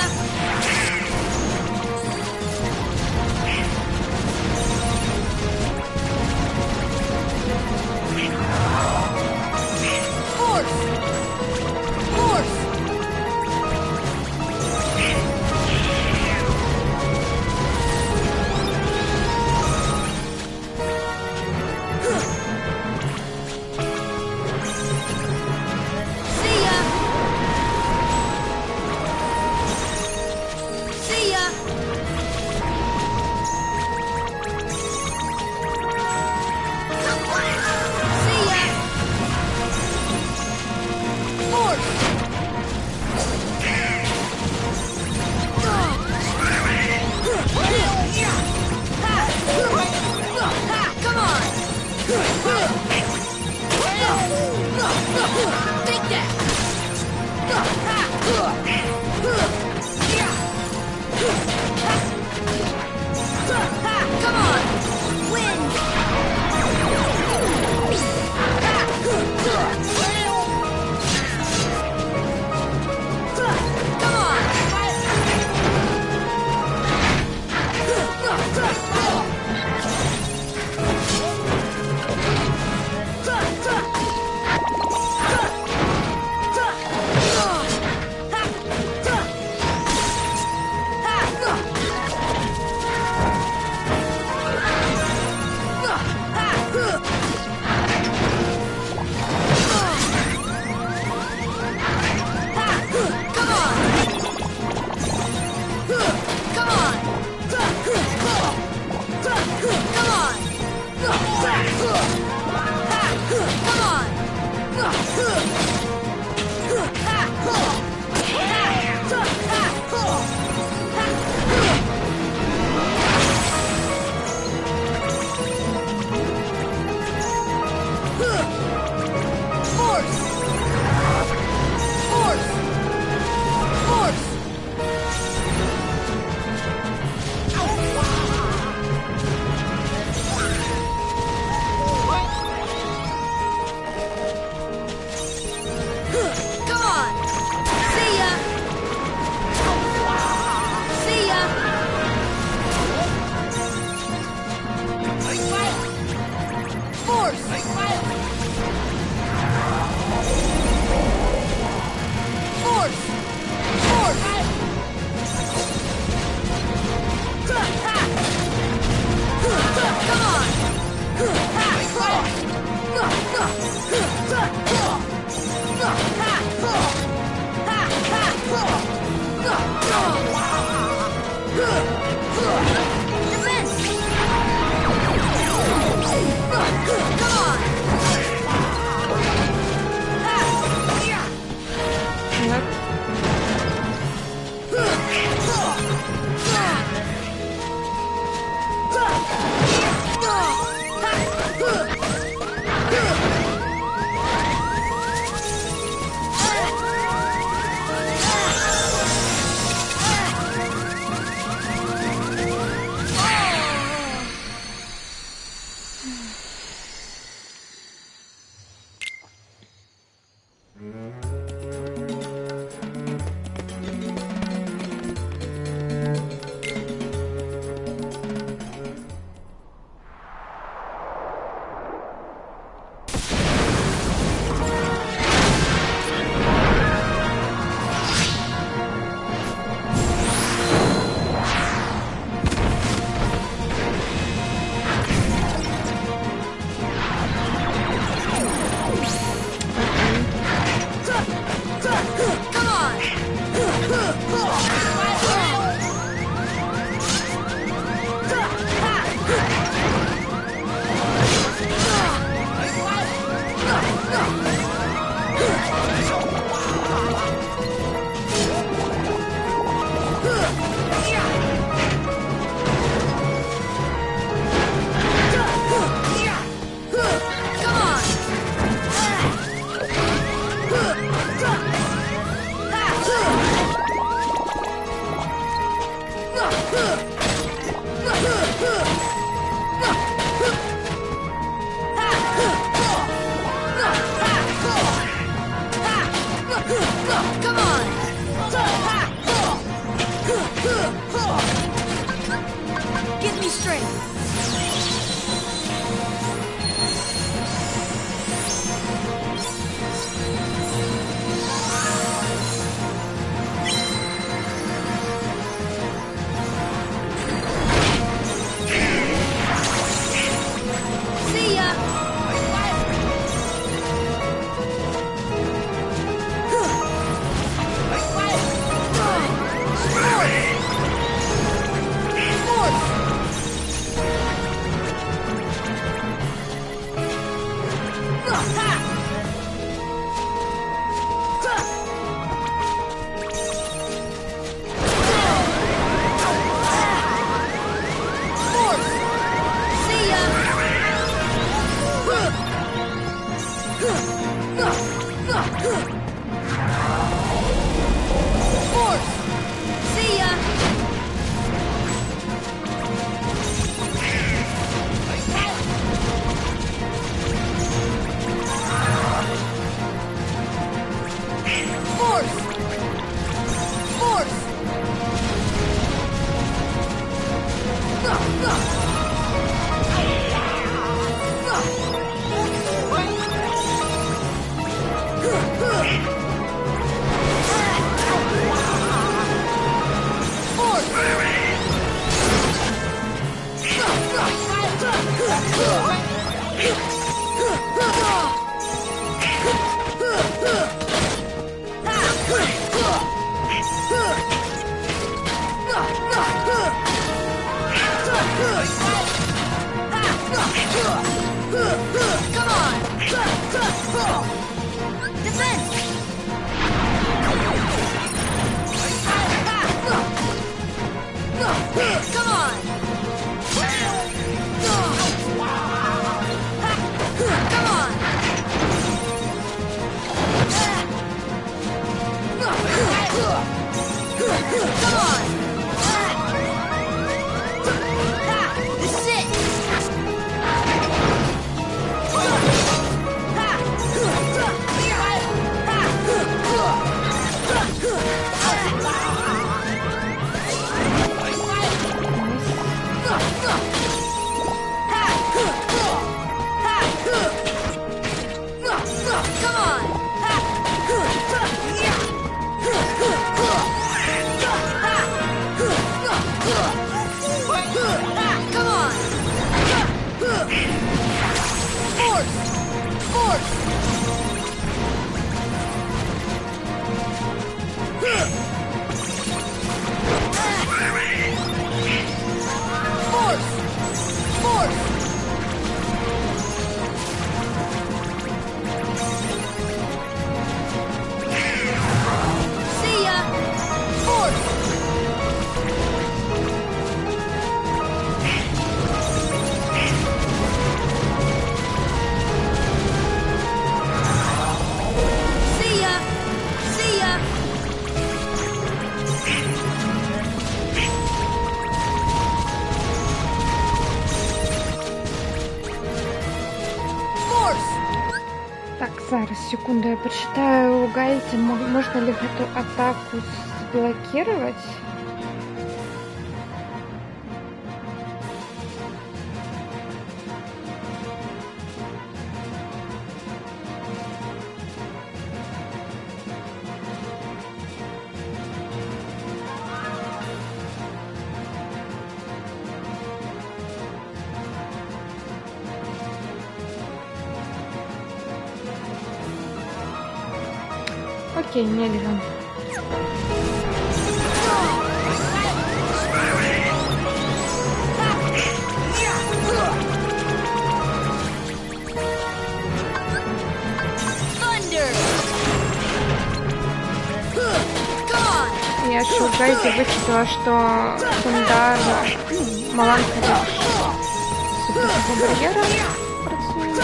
Give me strength. See ya. Come on! Defense! Come on! Come on! Come on! This is it! Ha! Секунду, я почитаю у гайде, можно ли эту атаку заблокировать. Окей, нельзя. Я еще в гайде вычитала, что Фундар Маланка суперного барьера працует.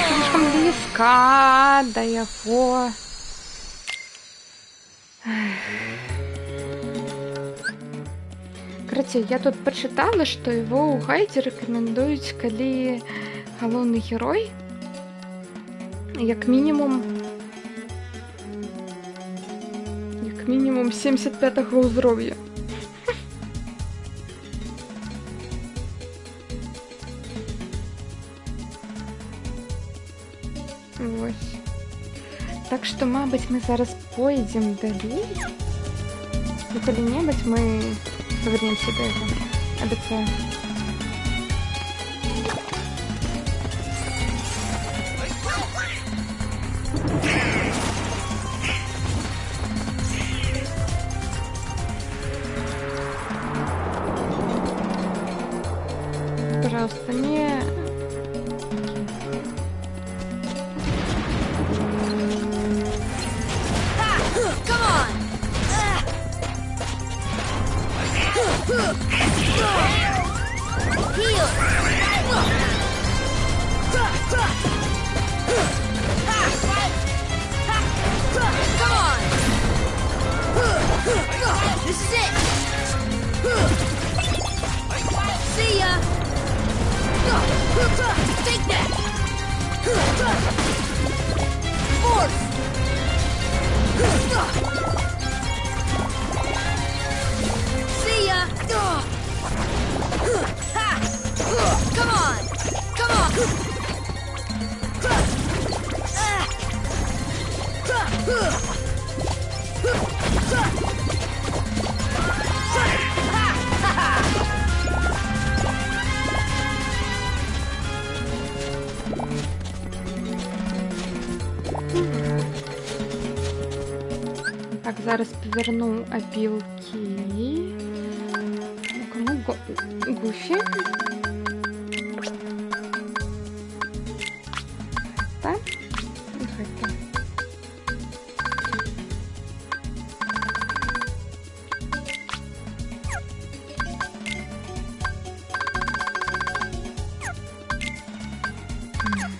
Слишком близко до его. Короче, я тут прочитала, что его у гайде рекомендують, коли головний герой, як мінімум 75-го уровня. Ось. Так що, мабуть, ми зараз поїдемо далі. І коли-небудь ми повернемося до його. Обіцяю. Пожалуйста, не... This is it! See ya! Take that! Force! See ya! Ha! Come on! Come on! Так, зараз поверну опілки. Кому Гуфі? Так? Виходьте.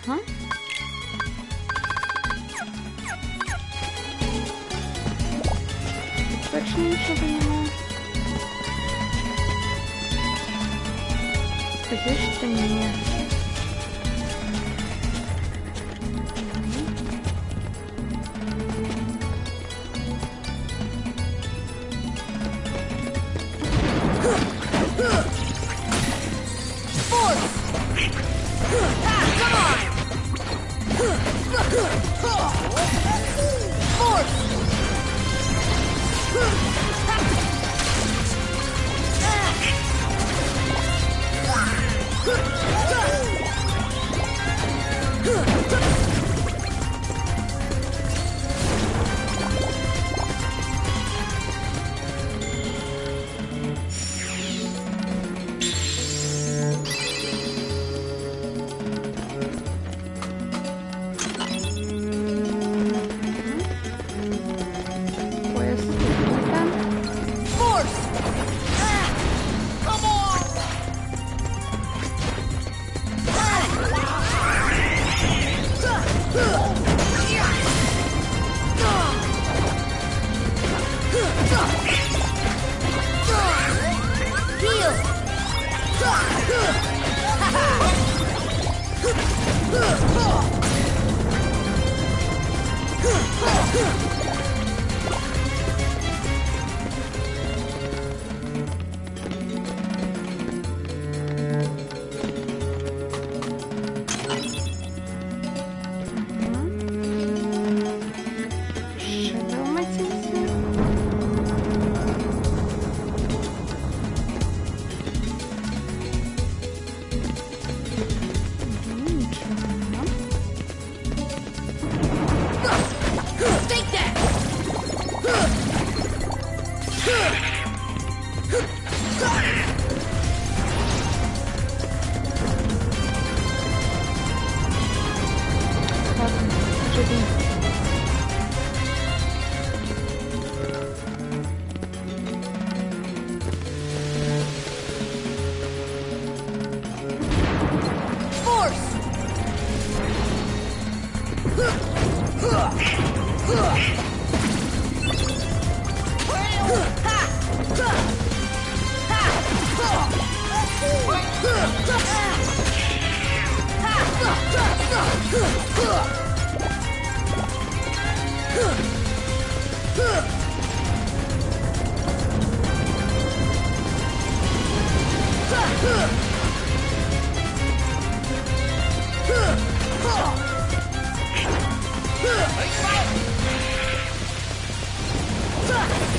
Ага. Точно ничего нема. Скажи, что нет. Shadow Matisse. Ничего. Take that! Ладно, живи. Force!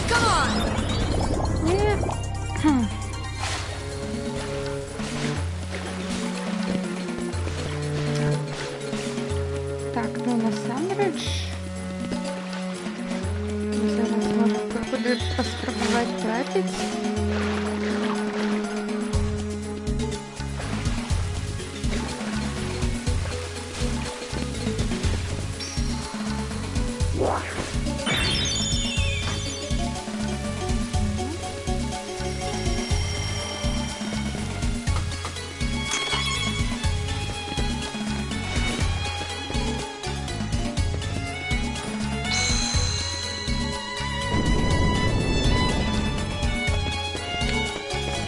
Come on! Нет. Хм. Так, ну на Санридж. Зараз можна буде поспробувати тратить.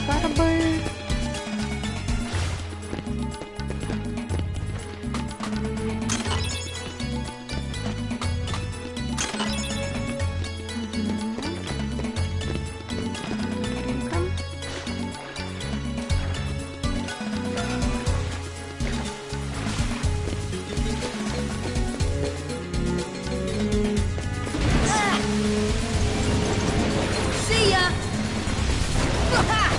Скарби. Мгм. See ya! Come on!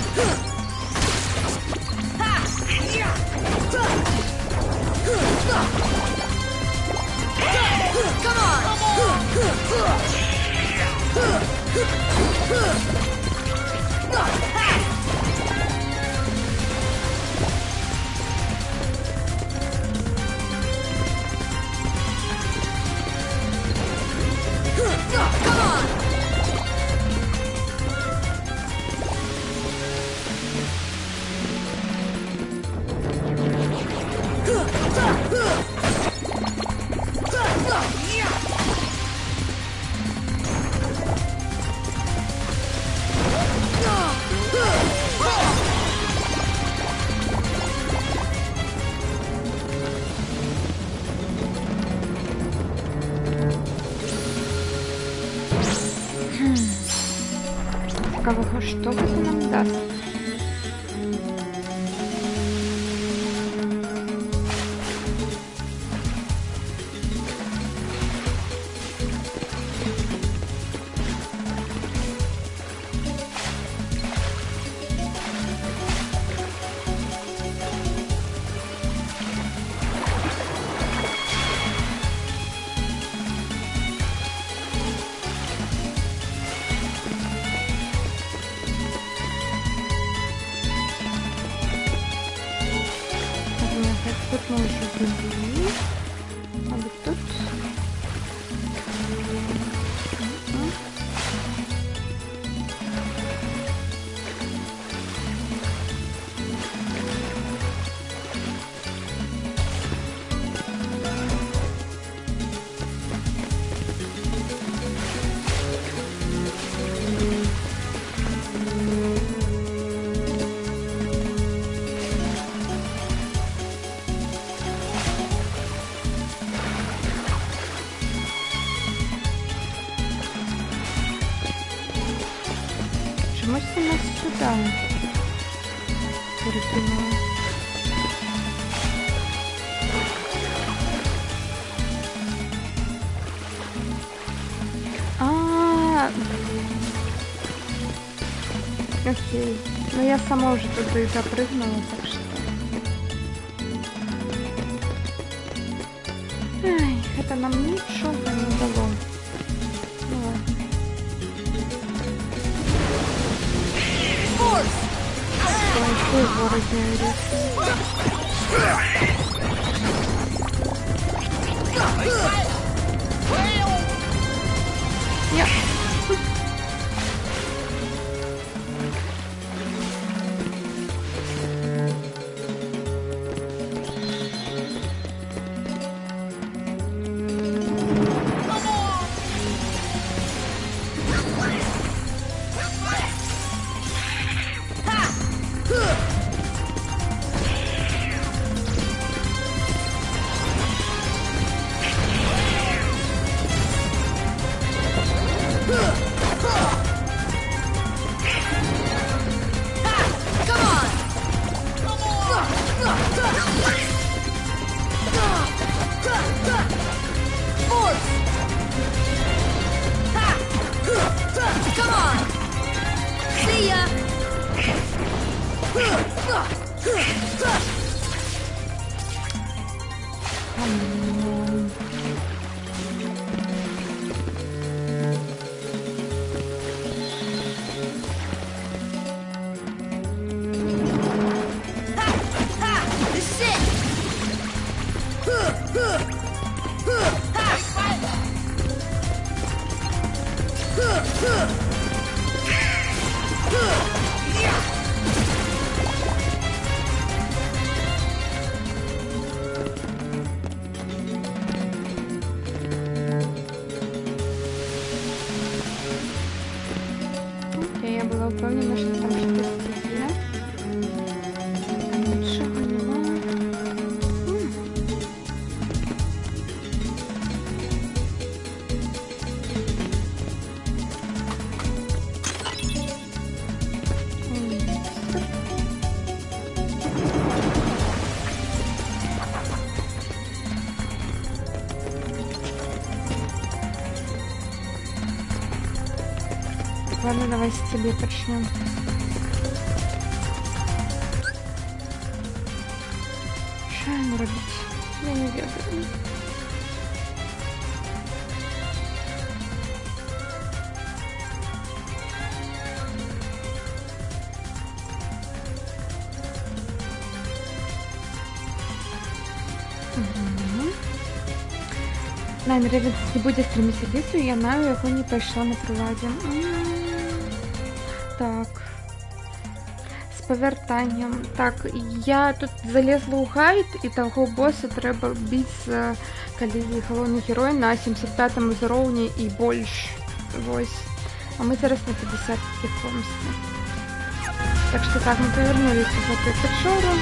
Кого что это нам даст? Тут мы уже были. А вот тут. Мгм. перекинула. Окей. Но я сама уже туда и допрыгнула, так что... Ай, это нам ничего не дало. Ну ладно. Ой, какой ворот не орёт. Я... Я была уверена, что там что-то есть. Ничего нема. Ладно, давай с тебе начнем. Что ему робить? Я не ведаю. Лайн Ревенс не буде стремитися лісу, і вона його не пройшла на приладі. Так. З повертанням. Так, я тут залезла у гайд, і того боса треба бити з коли головний герой на 75-му уровні і більш. Ось. А ми зараз на 50 якомусь. Так що так, ми повернулись в эту печору.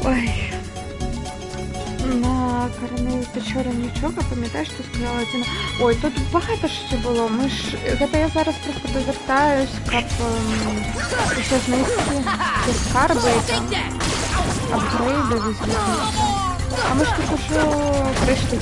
Ой. На Кореневій печері нічого, пам'ятаєш, ти сказала Тіна? Ой, тут багато що було. Ми ж... Гэта я зараз просто повертаюсь, каб ще знайти ті скарби і там апгрейди візьмемо. А ми ж тут уже прийшли.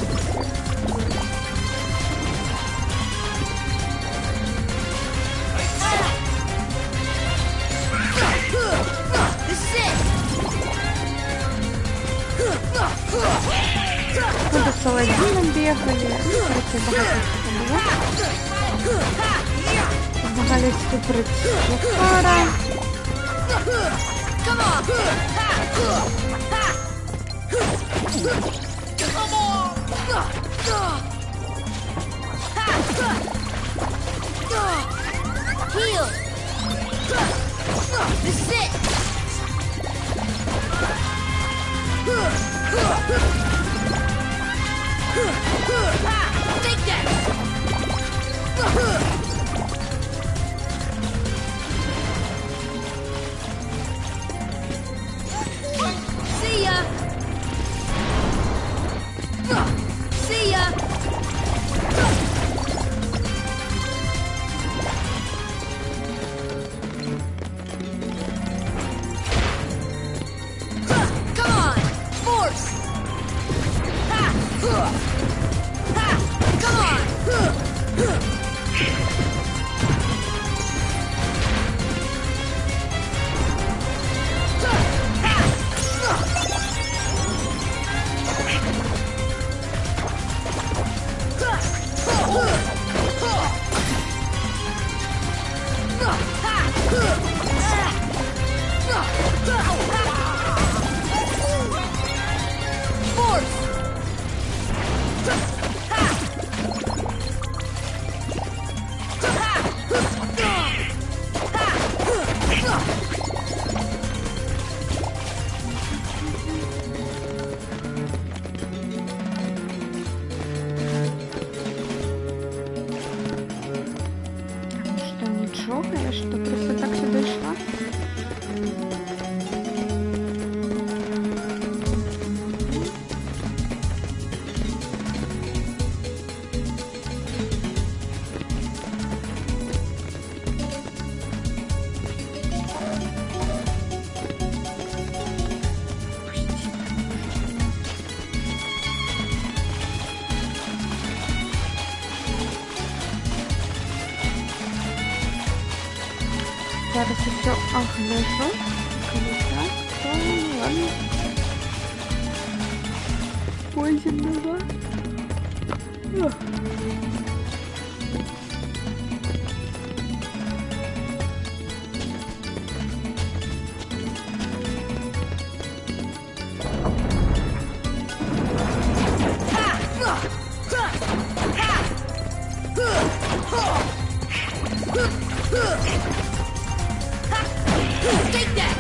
Тут з Саладіном бігали. Короче, багато чого було. Змагались тут проти Джафара. Heal. This is it. Take that. See ya. See ya. Come on, force. Ha! Ha! Come on. Что, ничего? Я что, просто так сюда шла? Зараз все огляжу. Коли так, то ладно. Пойдем назад. Ох. Take that.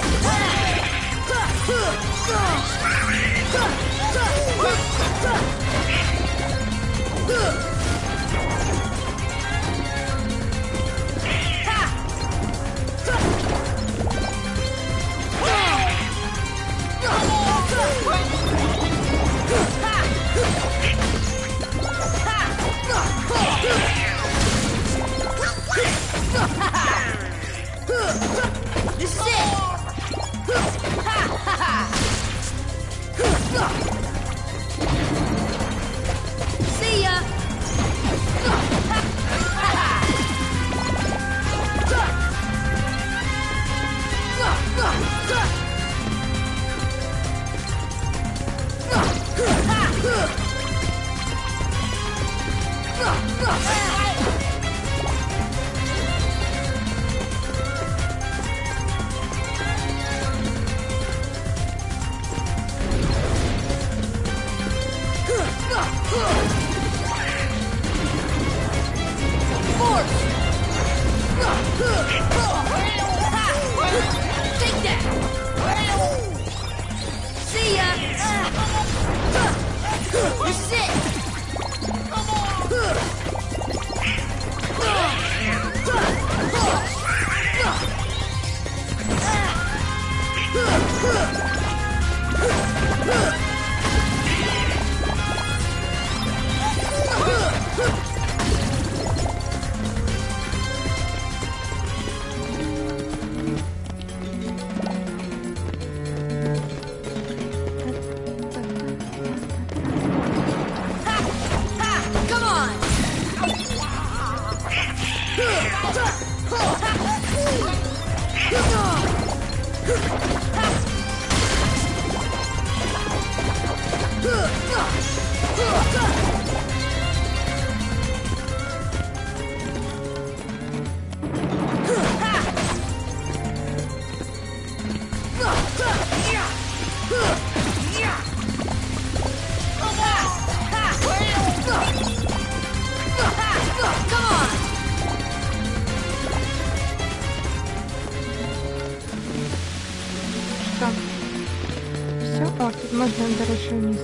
This is it. See ya. Что? Все? О, тут можно дальше вниз.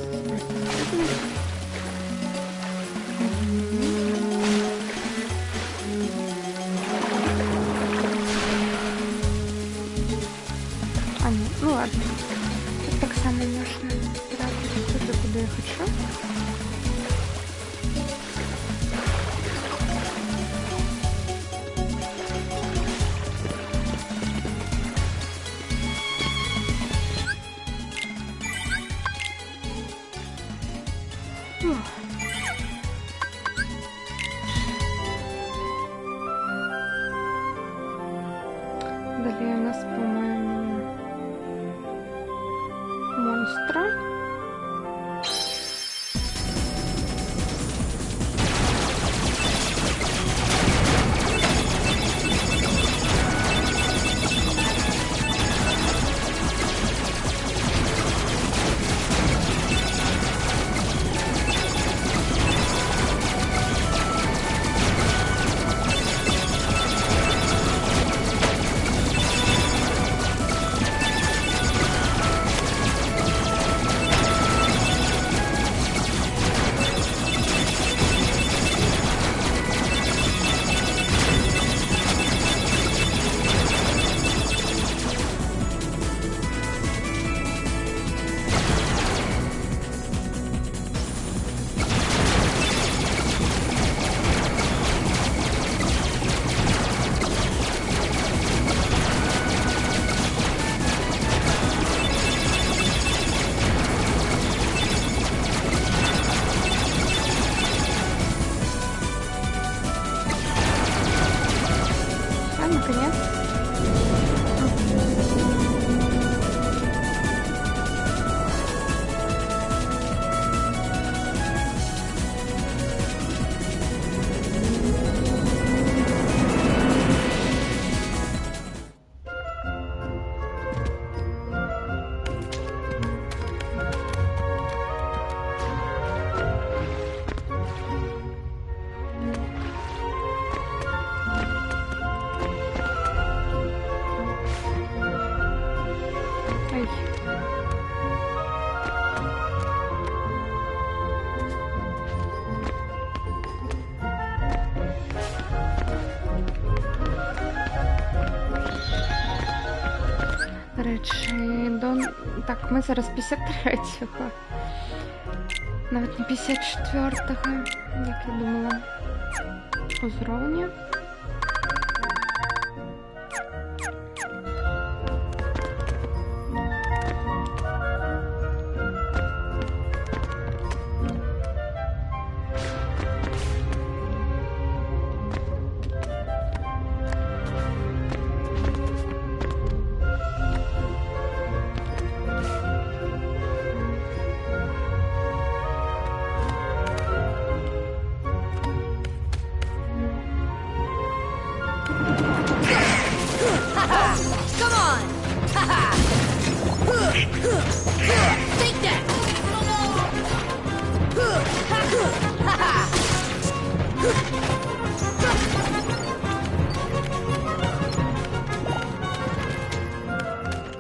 А, нет, ну ладно. Тут так само можно тратить туда, куда я хочу. Далее у нас, по-моему, монстра. Наконец. Ай. До речі, так, ми зараз 53-го. Навіть не 54-го, як я думала. Узровні. Come on! Take that!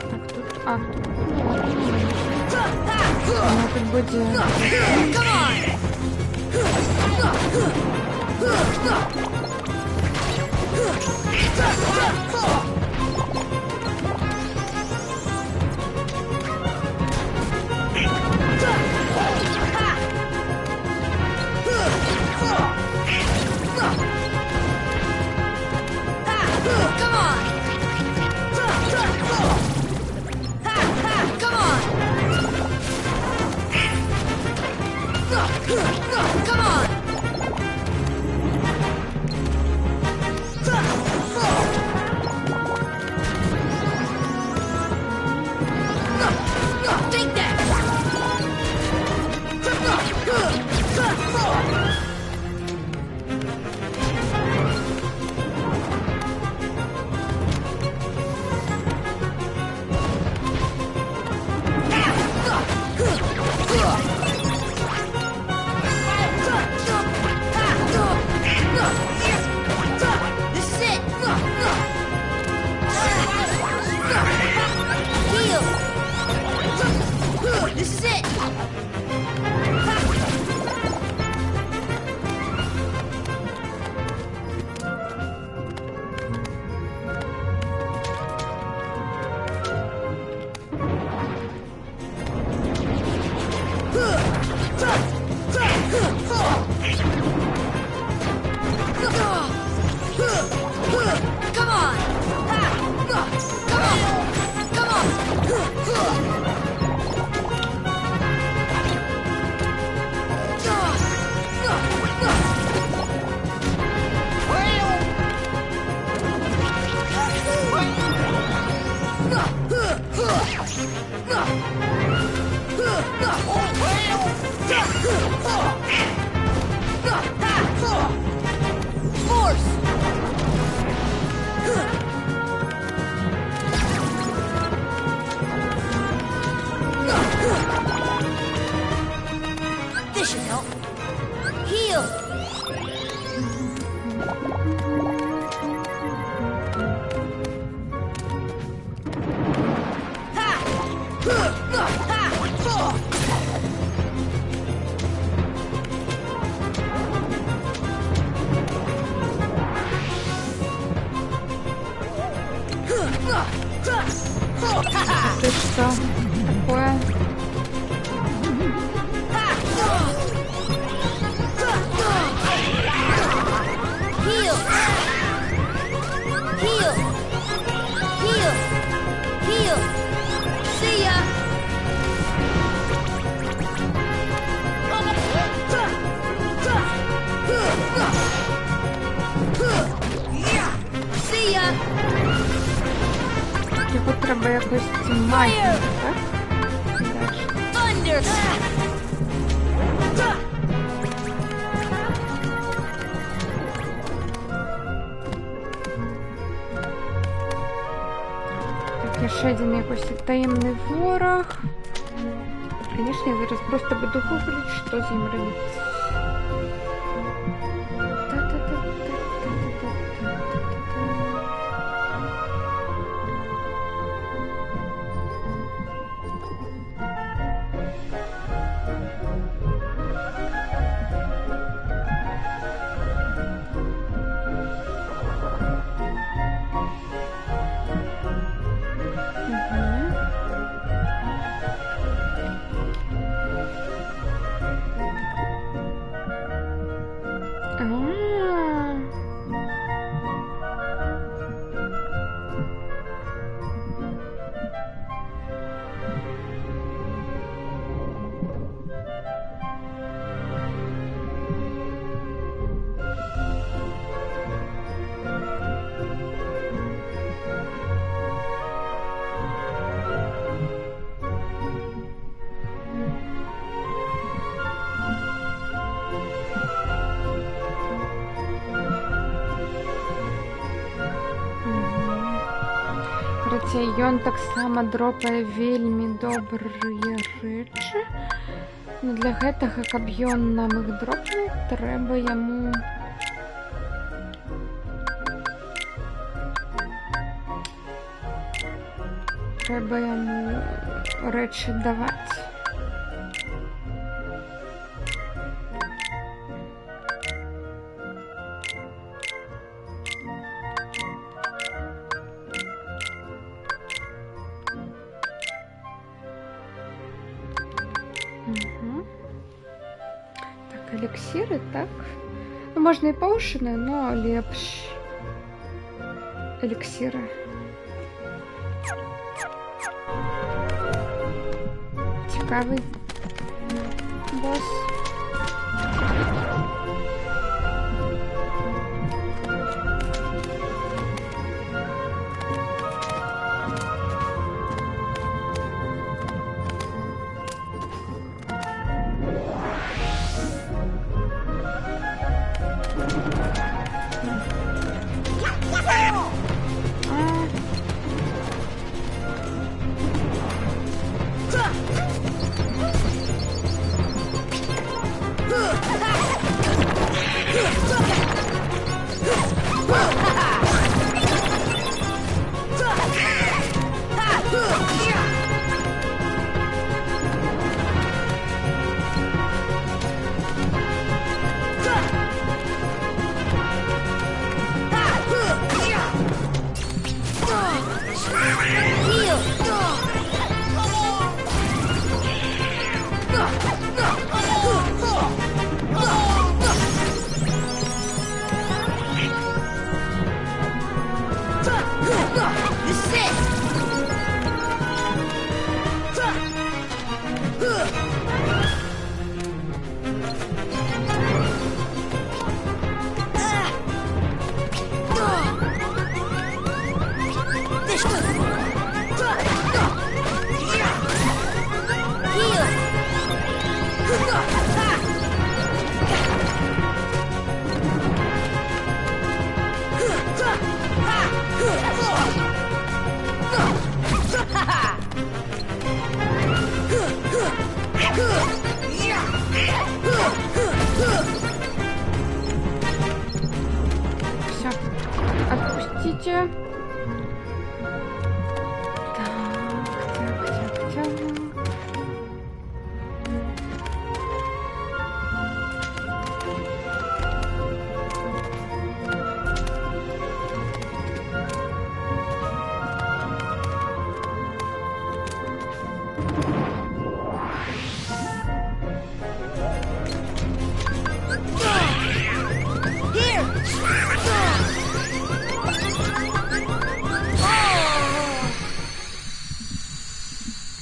Так, тут... Вона тут буде... Come on! Come on! Force! This should help. Heal! Ты что? Такое? Heal! Heal! Heal! Heal! See ya! See ya! Його треба якось магію, так? Дальше. Thunder! Так, є ще один якийсь таємний ворог. Звісно, я зараз просто буду гуглити, що з ним робити. Короче, ён таксама дропае вельмі добрыя рэчы. Но для гэтага, каб ён нам іх дропнуў, трэба яму... Трэба яму рэчы даваць. Эликсиры, так? Ну, можно и поушены, но лепш. Эликсиры. Цікавий босс.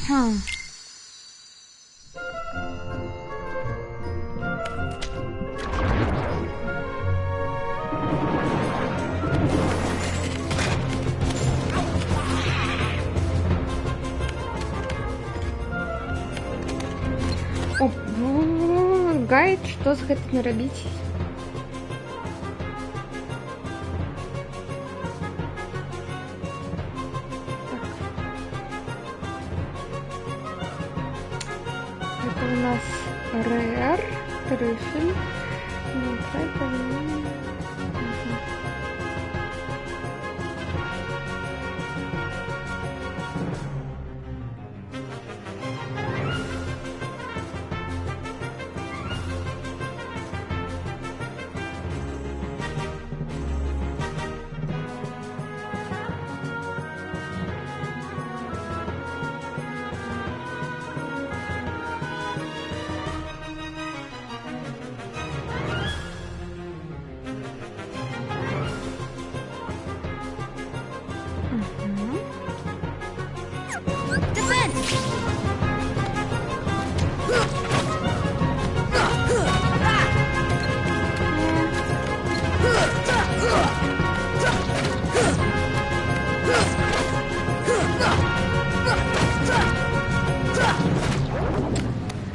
Хм. О, гайд, што з гэтым рабіць? Это у нас рэр, трюфель. Ну, это...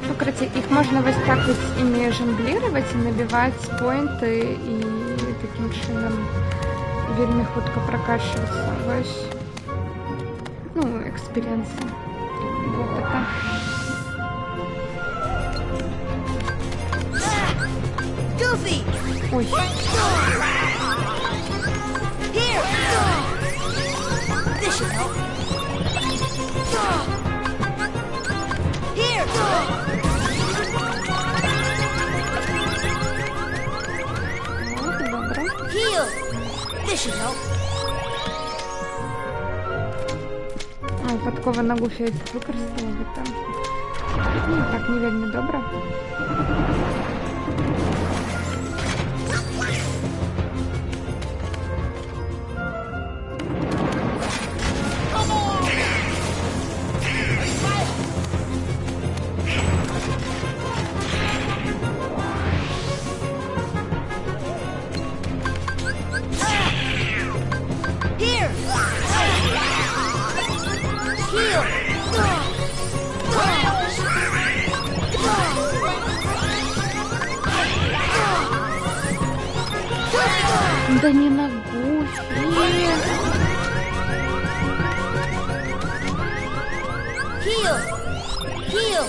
Ну, короче, их можно вот так вот ими жонглировать и набивать поинты и таким чином вельми хутко прокачиваться. Вось, ну, экспириенсы. Вот это. Goofy! Ой. Here! This should help. Here! Вот, добре. Heal! This should help. Ой, подкова на гуфі використала би там. Ну, так, не вельми добре. Here! Heal! Да не на гуфе. Heal! Heal!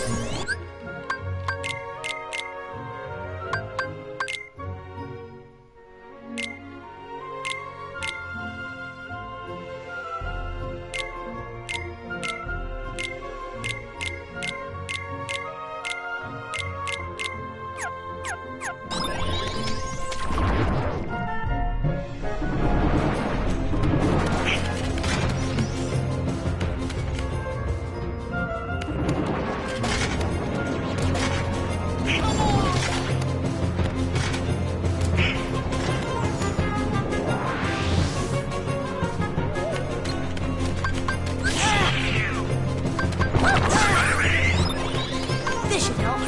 This should help.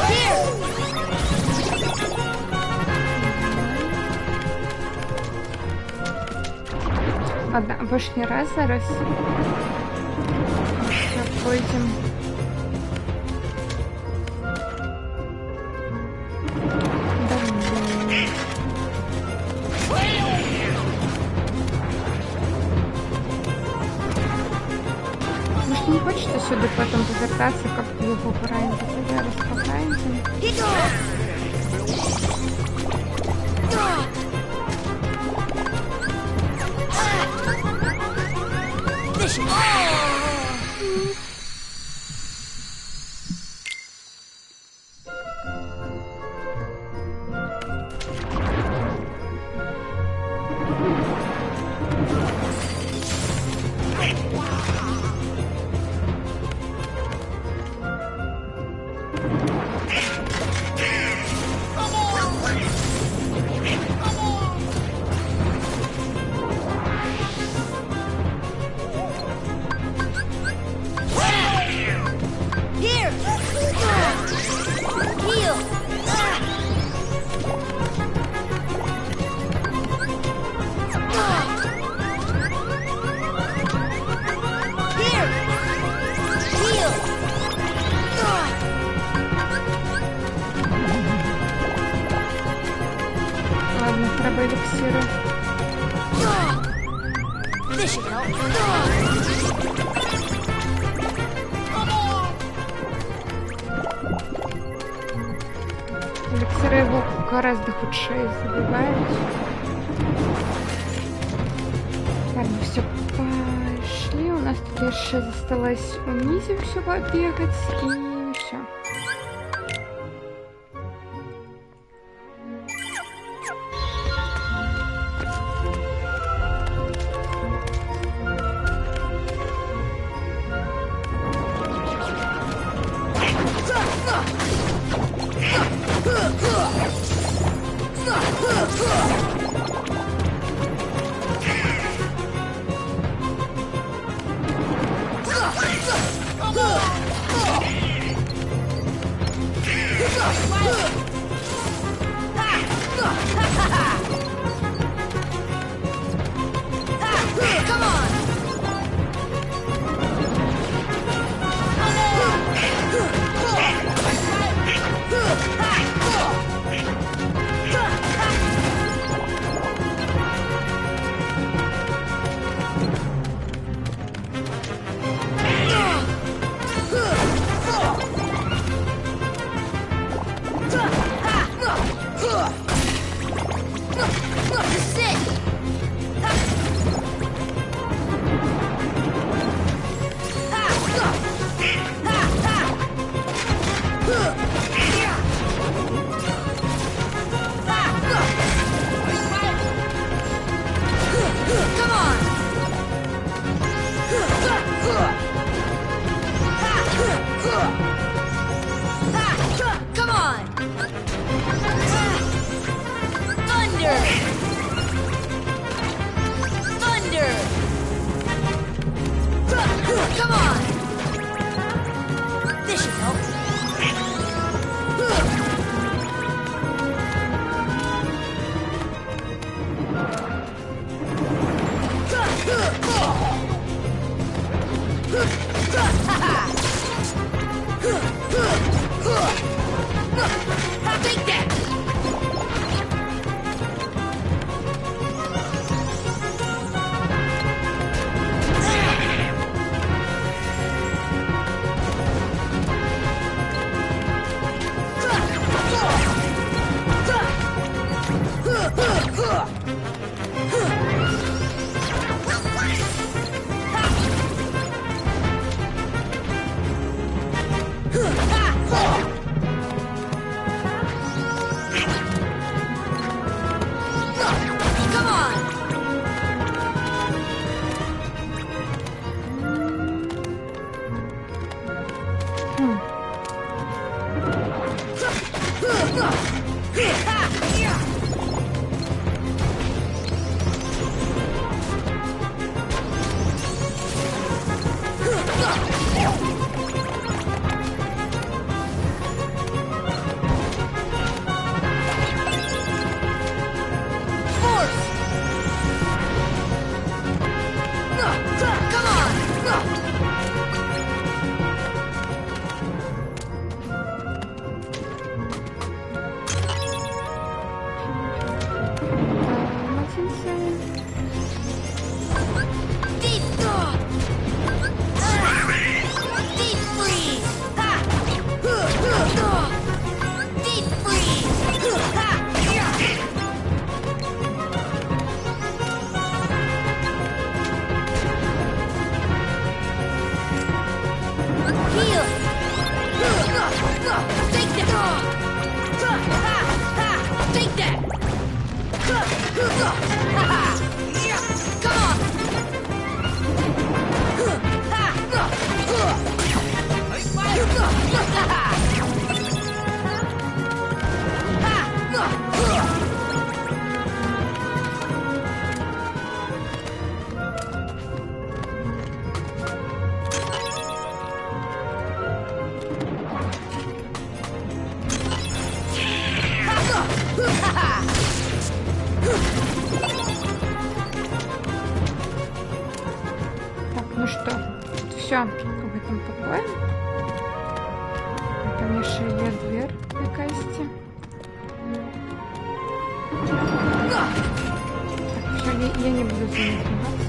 Here! Ладно, больше раз зараз. Сейчас пойдем. Домой. Может, не хочется сюда потом повертаться, как в его грайнде. Зараз пограйндим. This should Ладно, треба еліксири. This should help. Еліксири його гораздо худше забивають. Ладно, все, пошли. У нас тут еще осталось вниз все побегать и все. Come on! This is it! Come on! Come on! Thunder! Thunder! Come on! This should help. Take that! Come on! Force! Come on! Deep Deep freeze! Deep freeze! Heal! Take that! Take that! Come on! Так, ну что, все в этом покое. Там еще є дверь якась. Я не буду за них ругаться.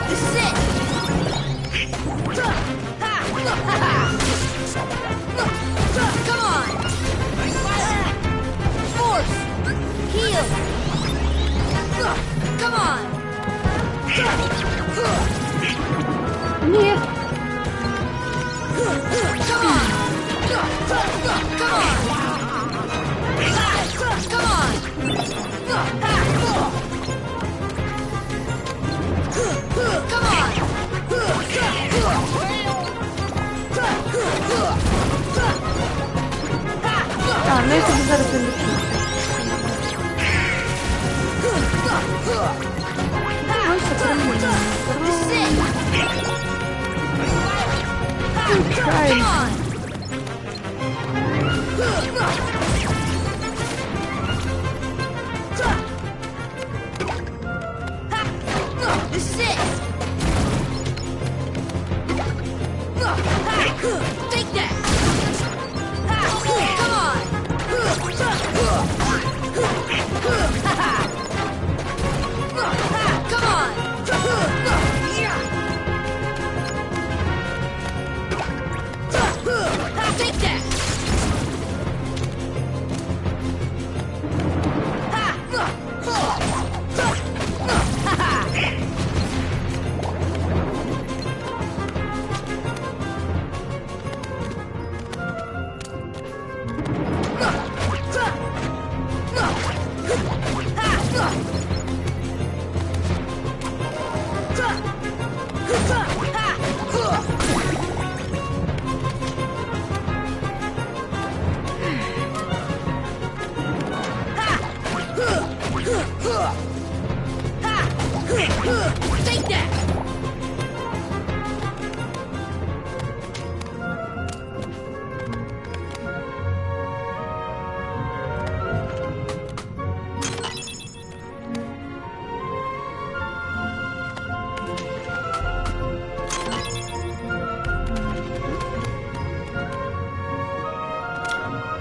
This is it! Come on! Force! Heal! Come on! Нет! Come on! Come on! Come on! Come on! А, ну это бы зараз залечу. Ой, сохранение. This is it! Чай. Come on! This is it! Take that! Come on! Come on! Take that! Take that!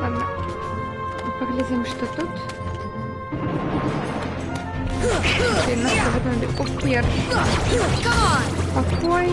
Ладно. Поглядим, что тут. Окей, нас повернули вверх. Покой.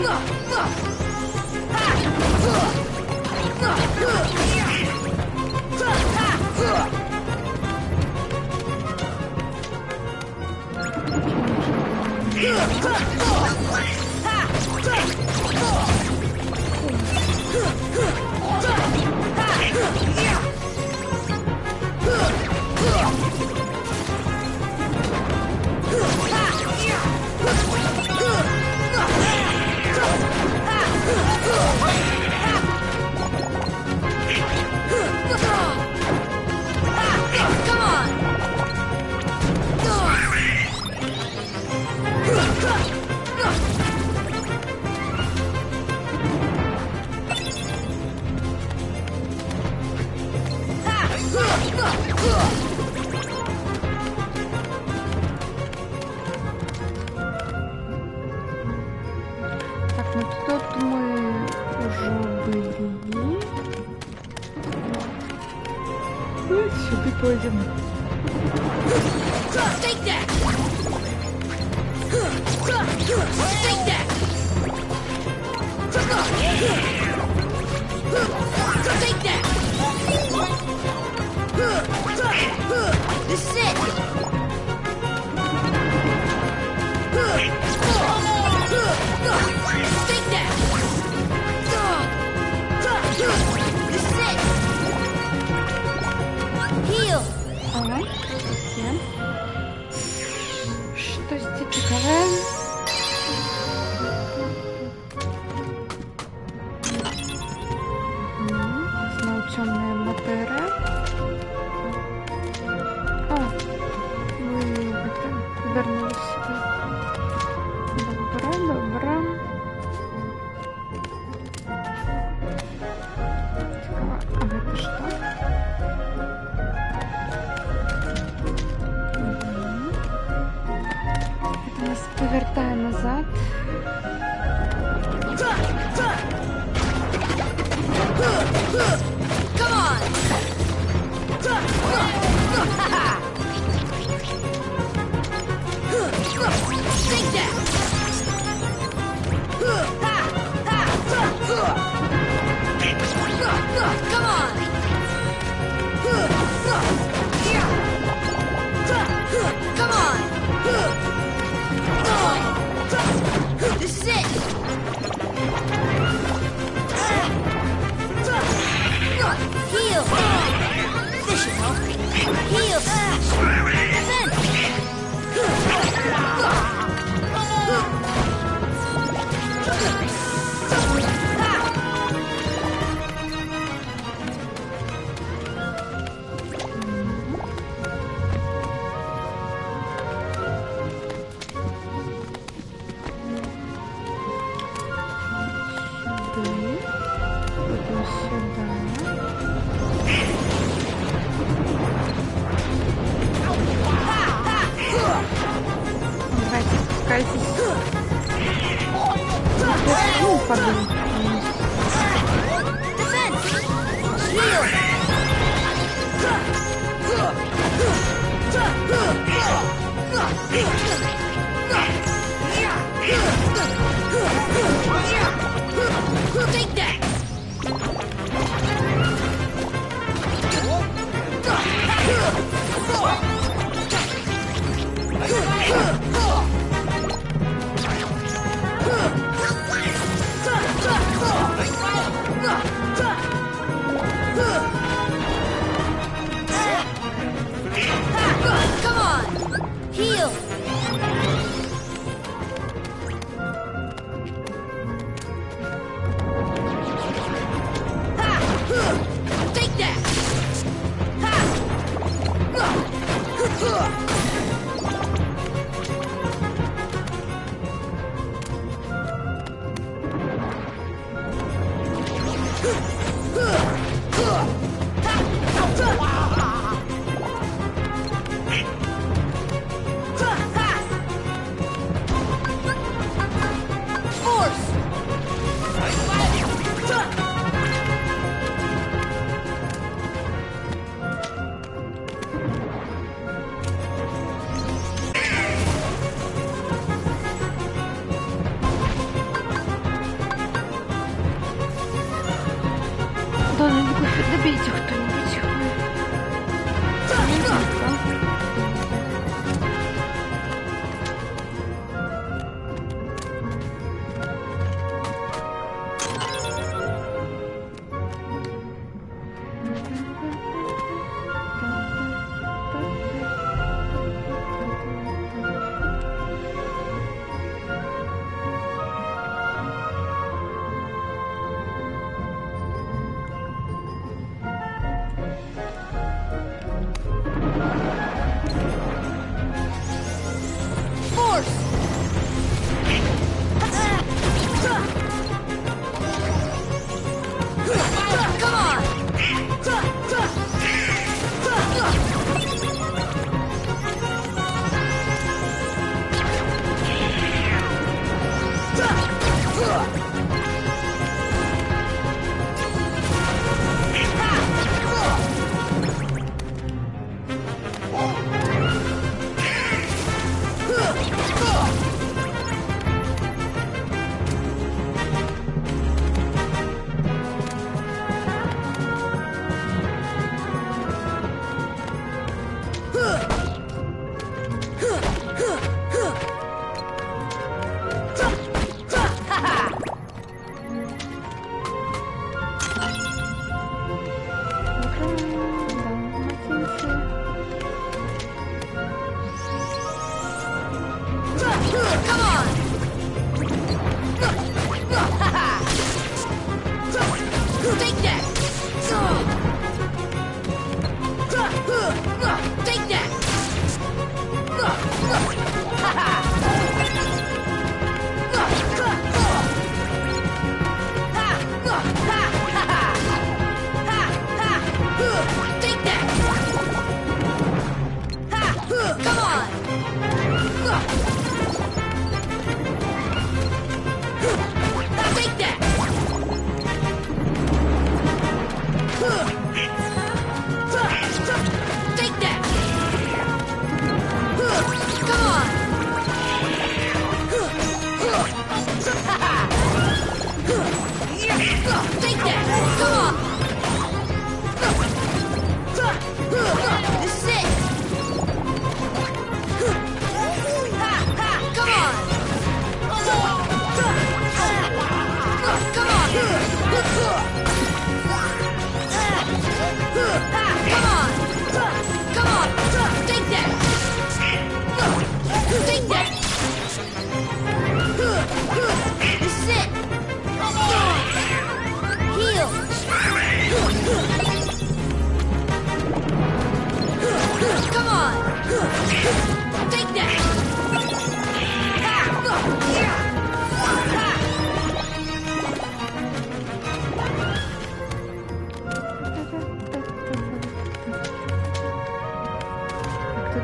Так, ну тут мы уже были. Ну, сюда пойдем. Take that! Take that! Take that! This is it! Take that! This is it! Heal! Ага, окей. Что здесь такое? Снова темная материя. О, мы это, вернулись сюда. Добро. назад. Come on! Take that! Come on! Come on! This is it! Heal! This should help. Heal! Defense! Потом сюда. Давайте спускайтесь. Ну, подумай. Take that! Come on! Heal! Take that! Добейте кто-нибудь.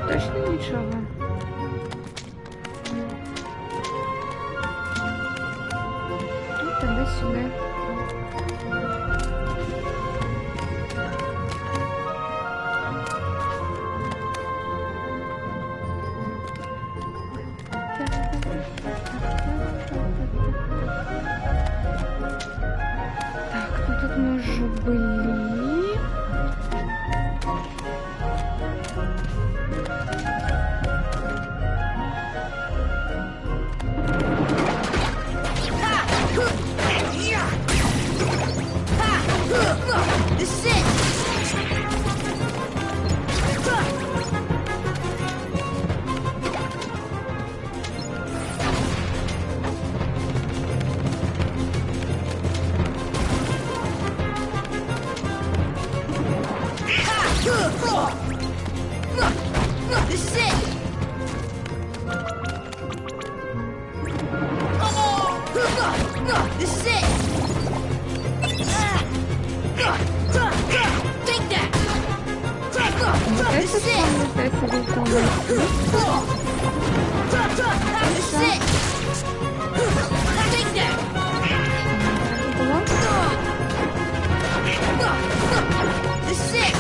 точно нічого? Ну, тоді сюди. Так, ну тут мы уже были. This is it! This is it! This is it! Take that! This is it! This is it! Take that! This is it!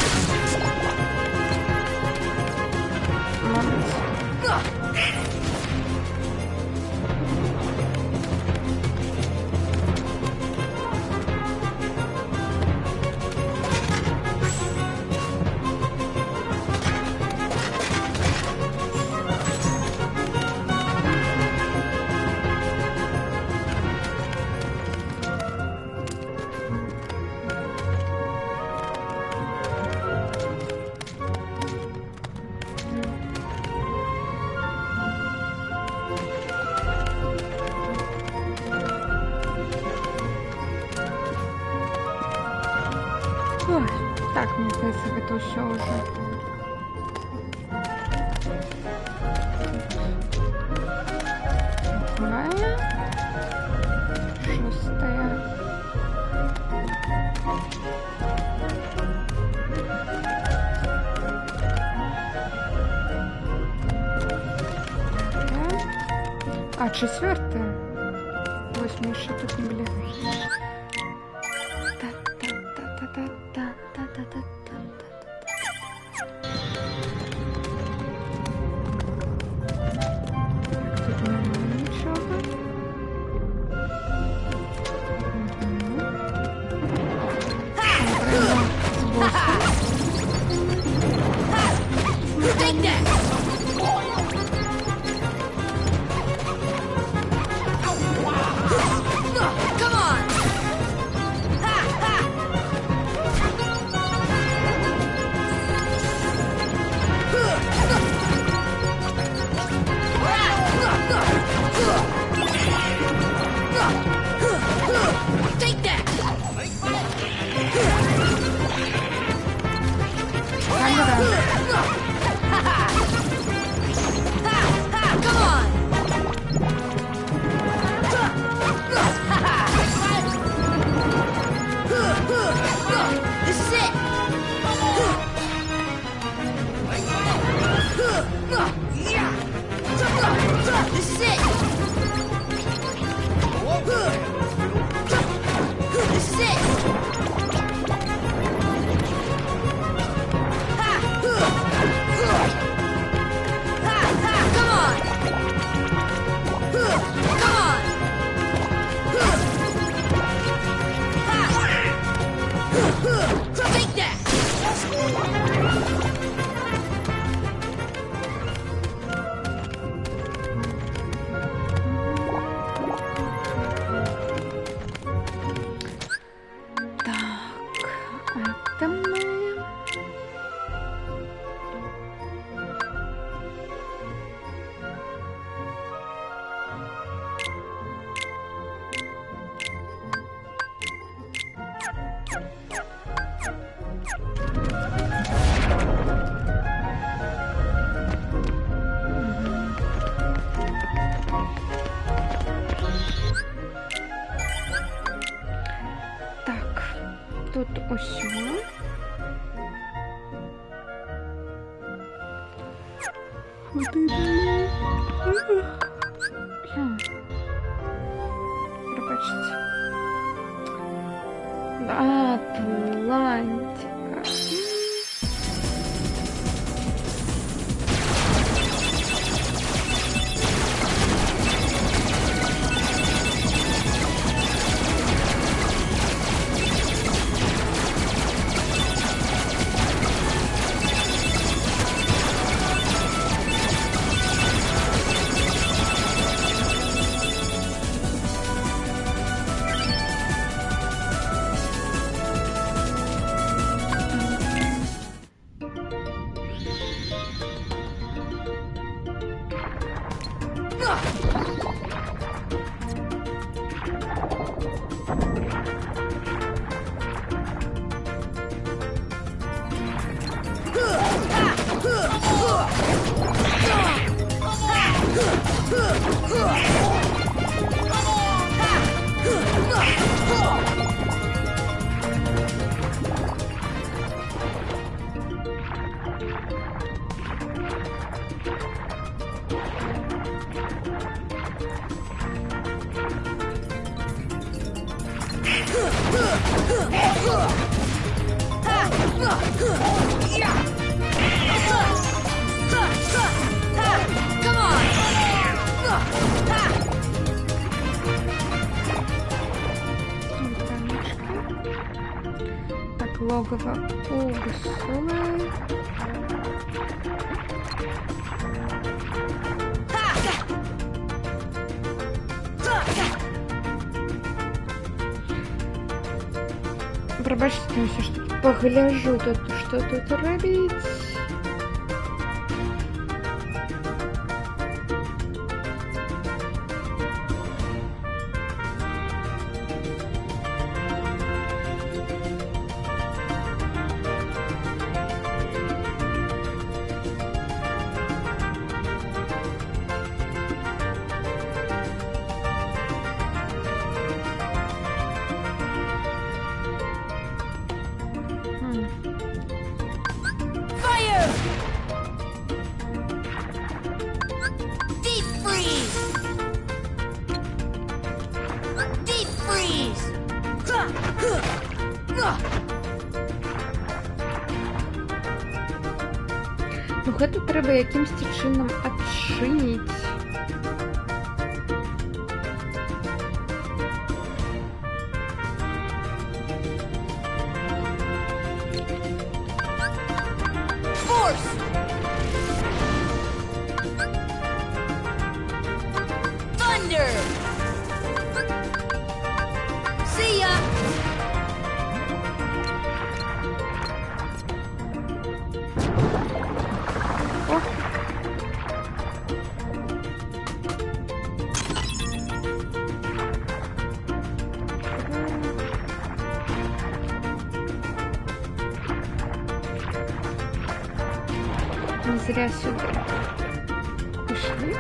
Ой, так, мне кажется, это все уже. Вторая. Шестая. А, четвертая. 8 еще тут не были. Тут нема ничего. Take that! Come on! Ha ha! Take that! Come on! This is it! This is it! This is it! Come on! Come on! Take that! Так, это мы... Так, тут усё. Пробачте. Атлантика. Так, логово Урсулы. Пробачте, я все ж таки погляжу тут, что тут робить. Fire! Deep freeze! Deep freeze! Ну, гэта трэба якімсьці чынам адчыніць. Force! Thunder! See ya! О! Не зря сюда пошли.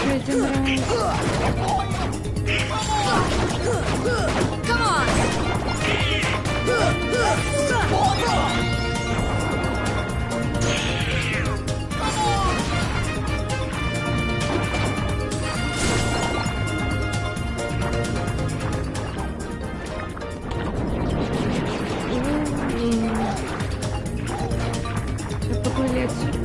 еще один раз. Come on! Да поплыли отсюда.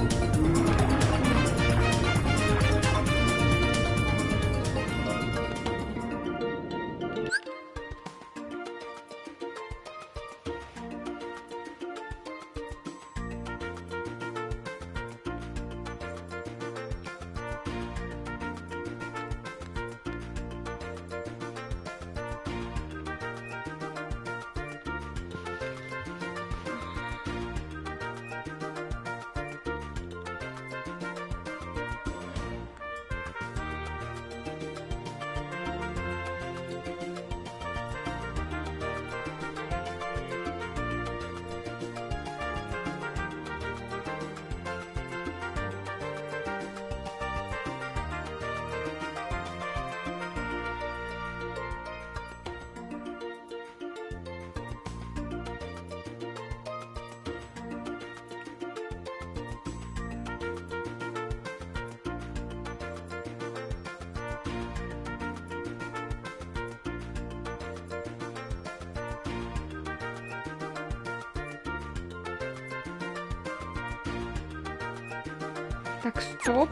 Так, стоп.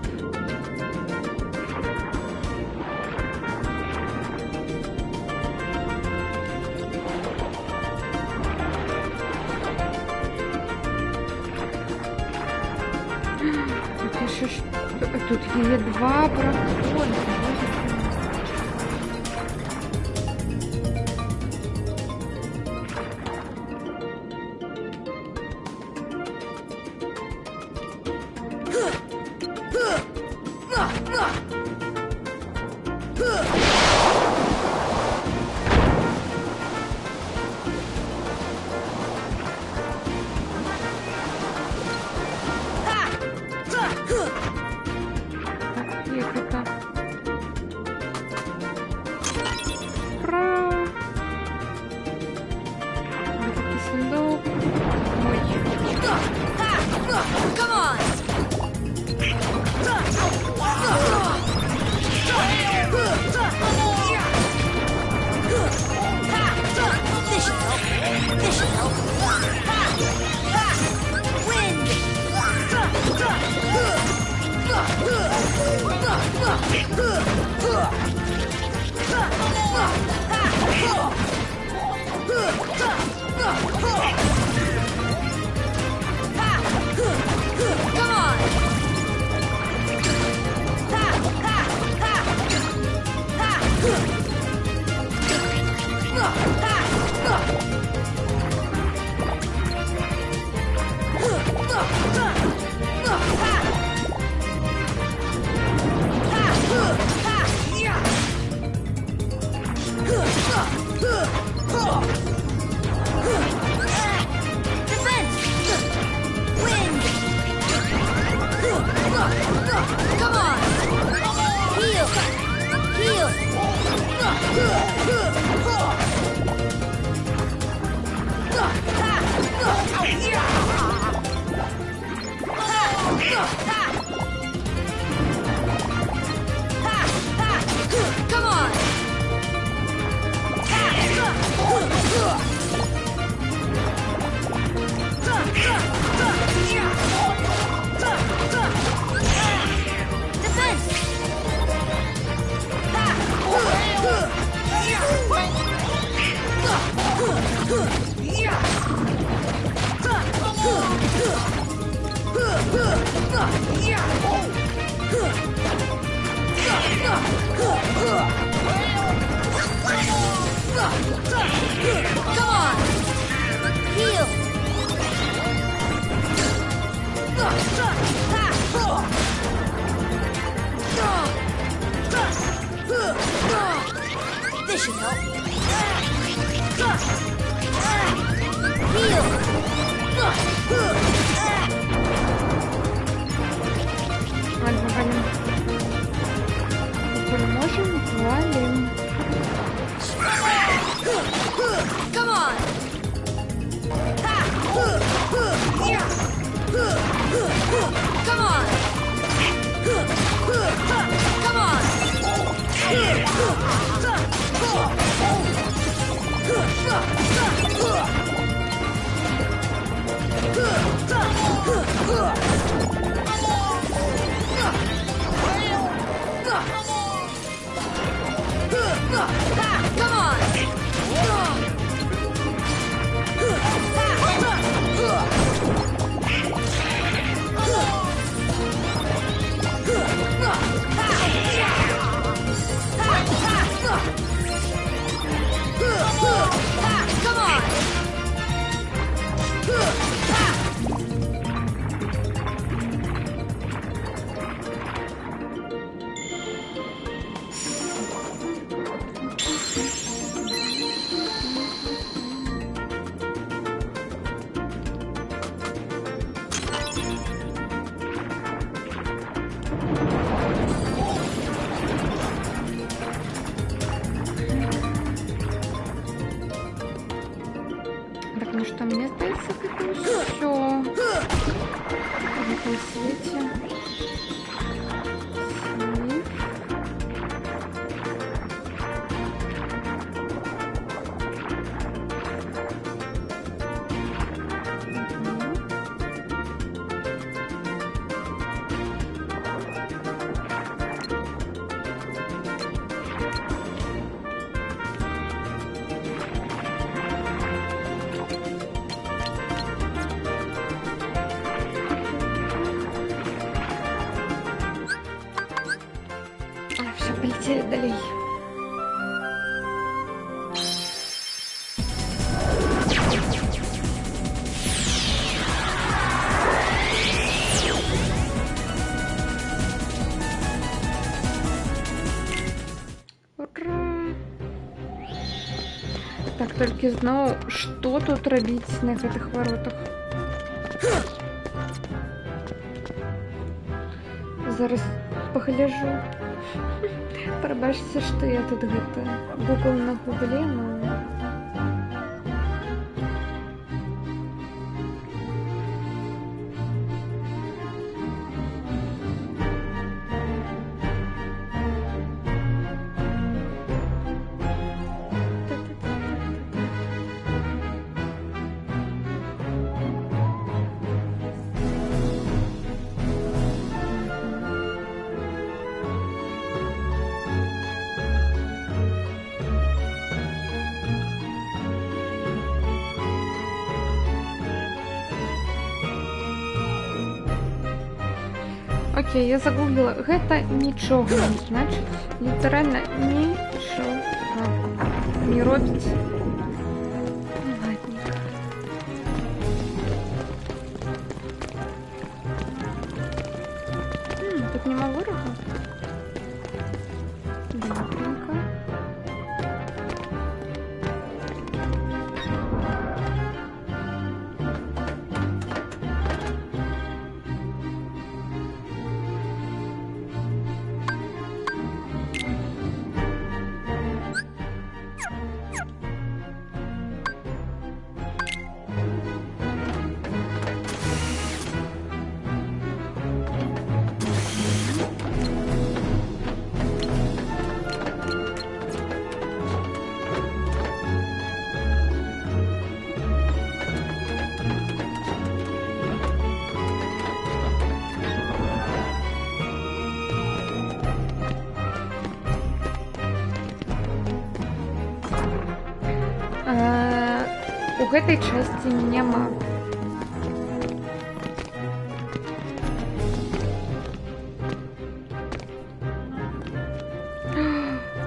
Это еще тут Е2 проходит. Come on! This should help. This should help. Wind! Come on! Defense! Wind! Come on! Heal! Heal! Come on! Defense! Come on! Heal! This should help. Heal! Ладно, пойдем. Come on! Come on! Come on! Come on! Так, ну что, мне остается это все в этом свете. Слив. Все, полетели далее. Ура! Так, тільки знову, що тут робити на этих воротах? Зараз погляжу. Пробачьте, что я тут где-то гугл на гугле, но... Окей, я загуглила. Гэта нічого не значить. Літерально нічого не робить. Ну, ладненько. Тут нема ворога. Добренько. У гэтай части няма.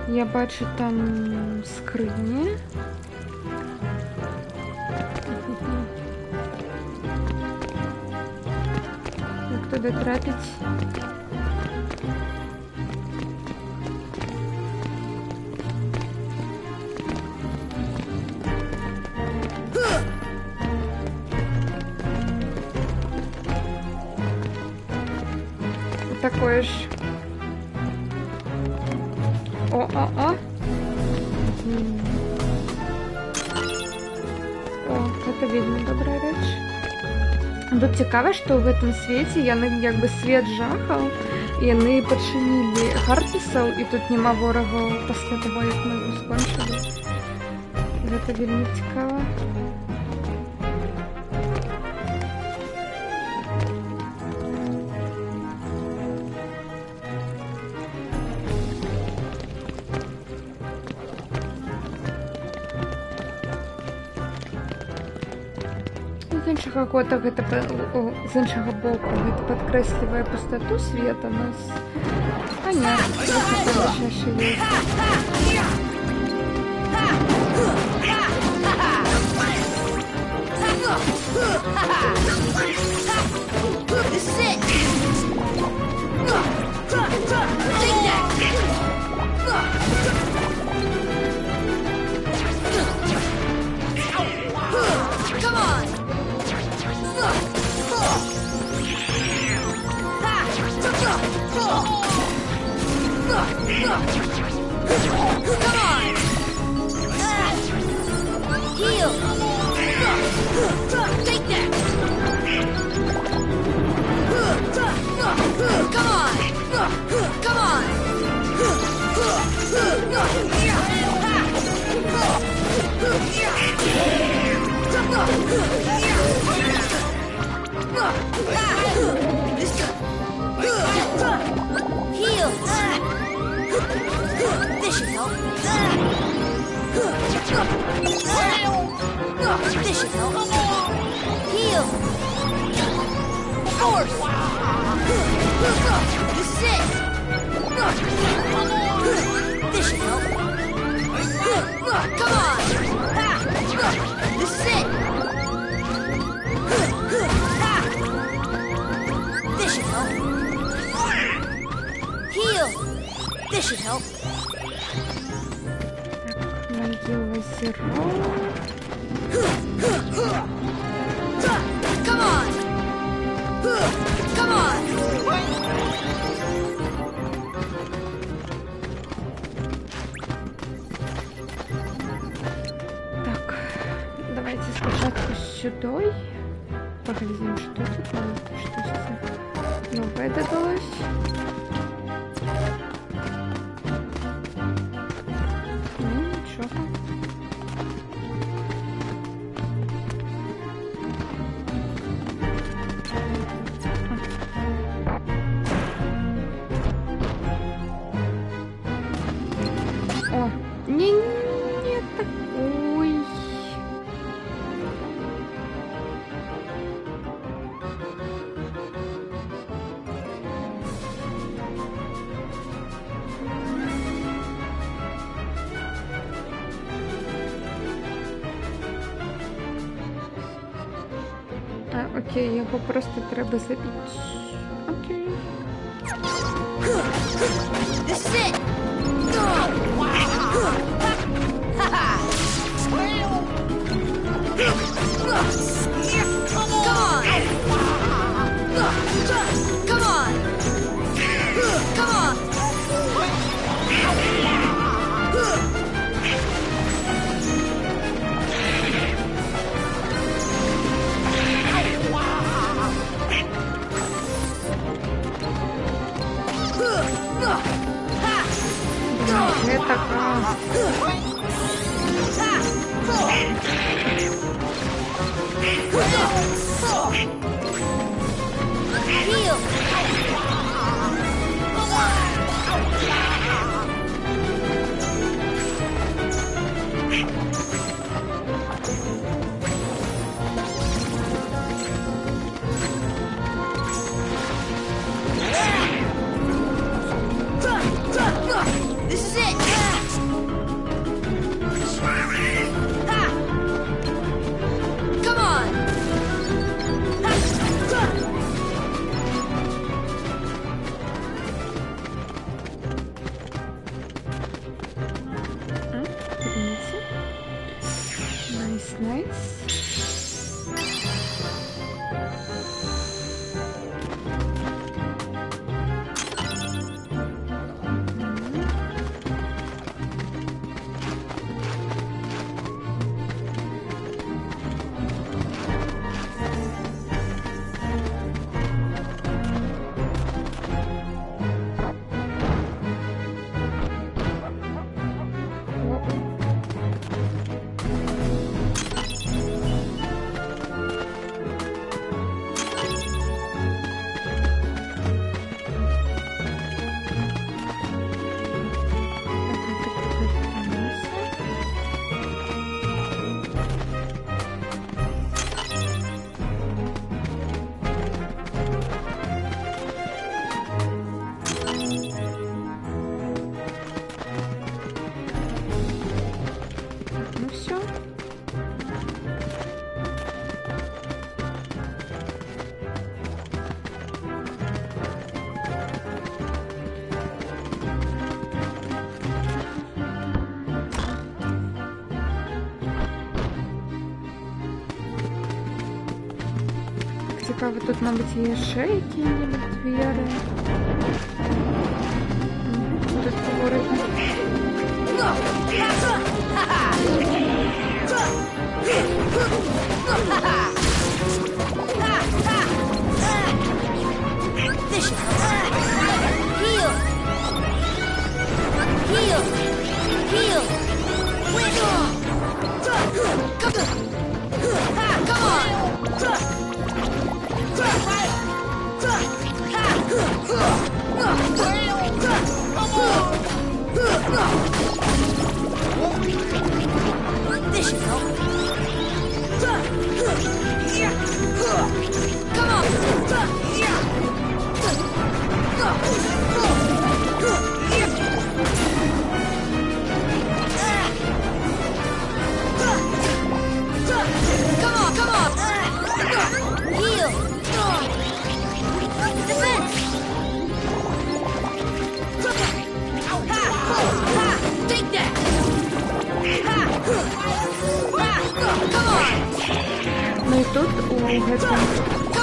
Я бачу там скрыни. Як туди трапить? Такое ж. О. О, это видно, добрая речь. Тут цікаво, што ў гэтым свеце яны як бы свет жахаў, і яны падчынілі Хартысаў, і тут няма ворагаў пасля таго, як мы іх скончылі. Гэта вельмі цікава. З іншага боку гэта падкрэслівае пустату света нас. А не, яшчэ ёсць. This is it! Take that! Come on! Come on! Heal! Take that! Come on! Come on! Heal! This should help. This should help. Heal! Force! This is it! This should help. Come on! This is it! This should help. Heal! This should help. Могила Зеро. Come on! Come on! Так, давайте спочатку сюди. Поглядим, что тут нам что-то новое додалось. Ну, ничего. О, не такой. Окей, його просто треба забити. Окей. This is it! Come on! Come on! Come on! Не така. Heal! This is it! Come on! Найс, найс. Цікаво, тут, мабуть, є ще які-небудь двері. Тут поворотні. This should help. Heal. Heal. Heal. Win. Come on. This should help. Come on. Come on, come on! Heal! Defense! Take that! Come on! Ну и тут у этого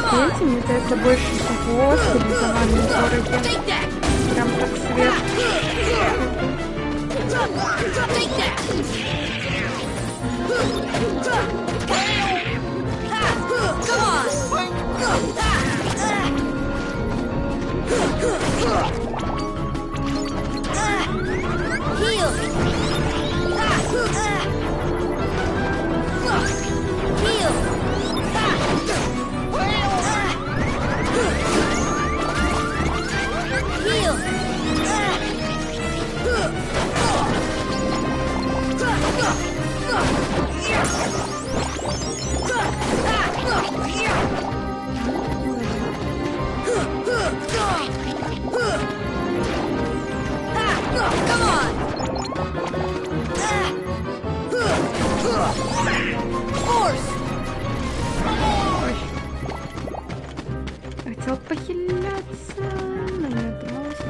свете, мне кажется, больше всего стилизованные дороги. Take that! Прям как свет. Take that! Come on! Heal! Heal! Heal! Come on! Force! Хотел похиляться, но не отдалась.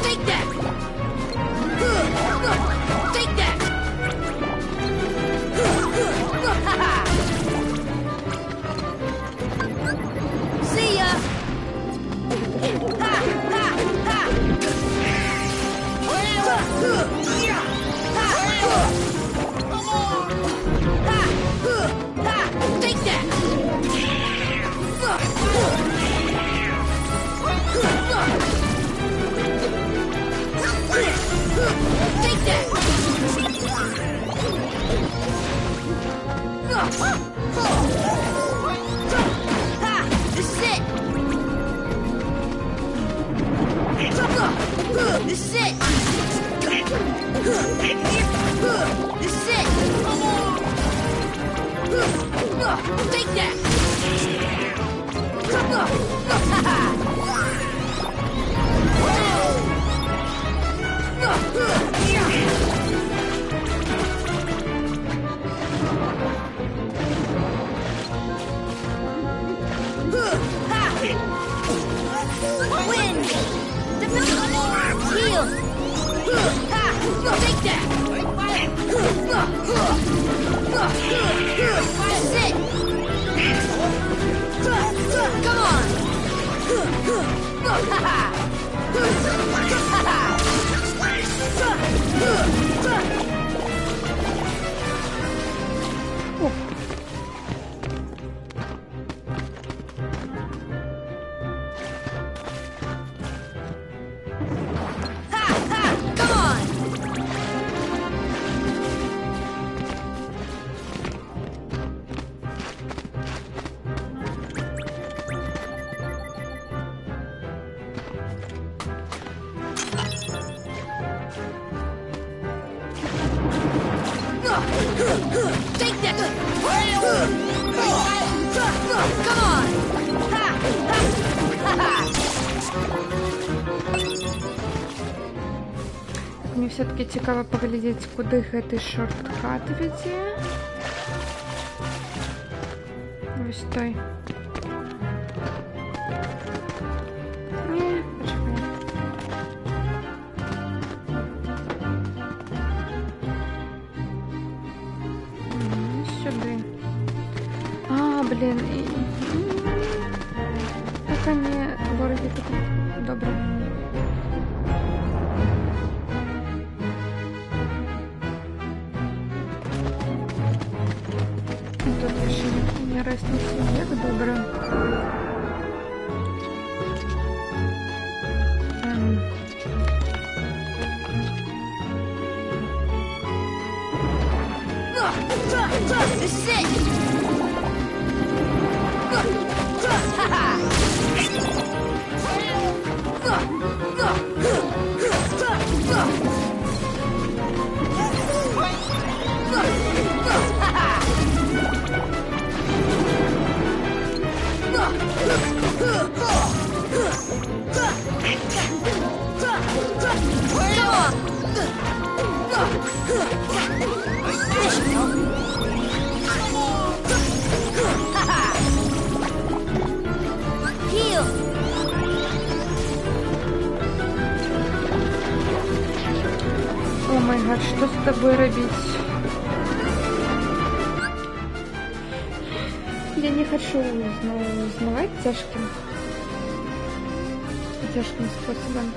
Take that! Take that! See ya! Take that! Take that! This is it! This is it! This is it! Take that! Win! Heal! Take that! That's it! Come on! Come on! Ha! Ha! Ha! Мне все-таки цікаво поглядеть, куди гэты шорткат вядзе. Вось той. Не, пачакай. Сюди. А, блін. Так не вороги тут. Добре. Тут ще не разница, як добре. This is it! Heal! О май гад, что с тобой робить? Я не хочу узнавать тяжким способом.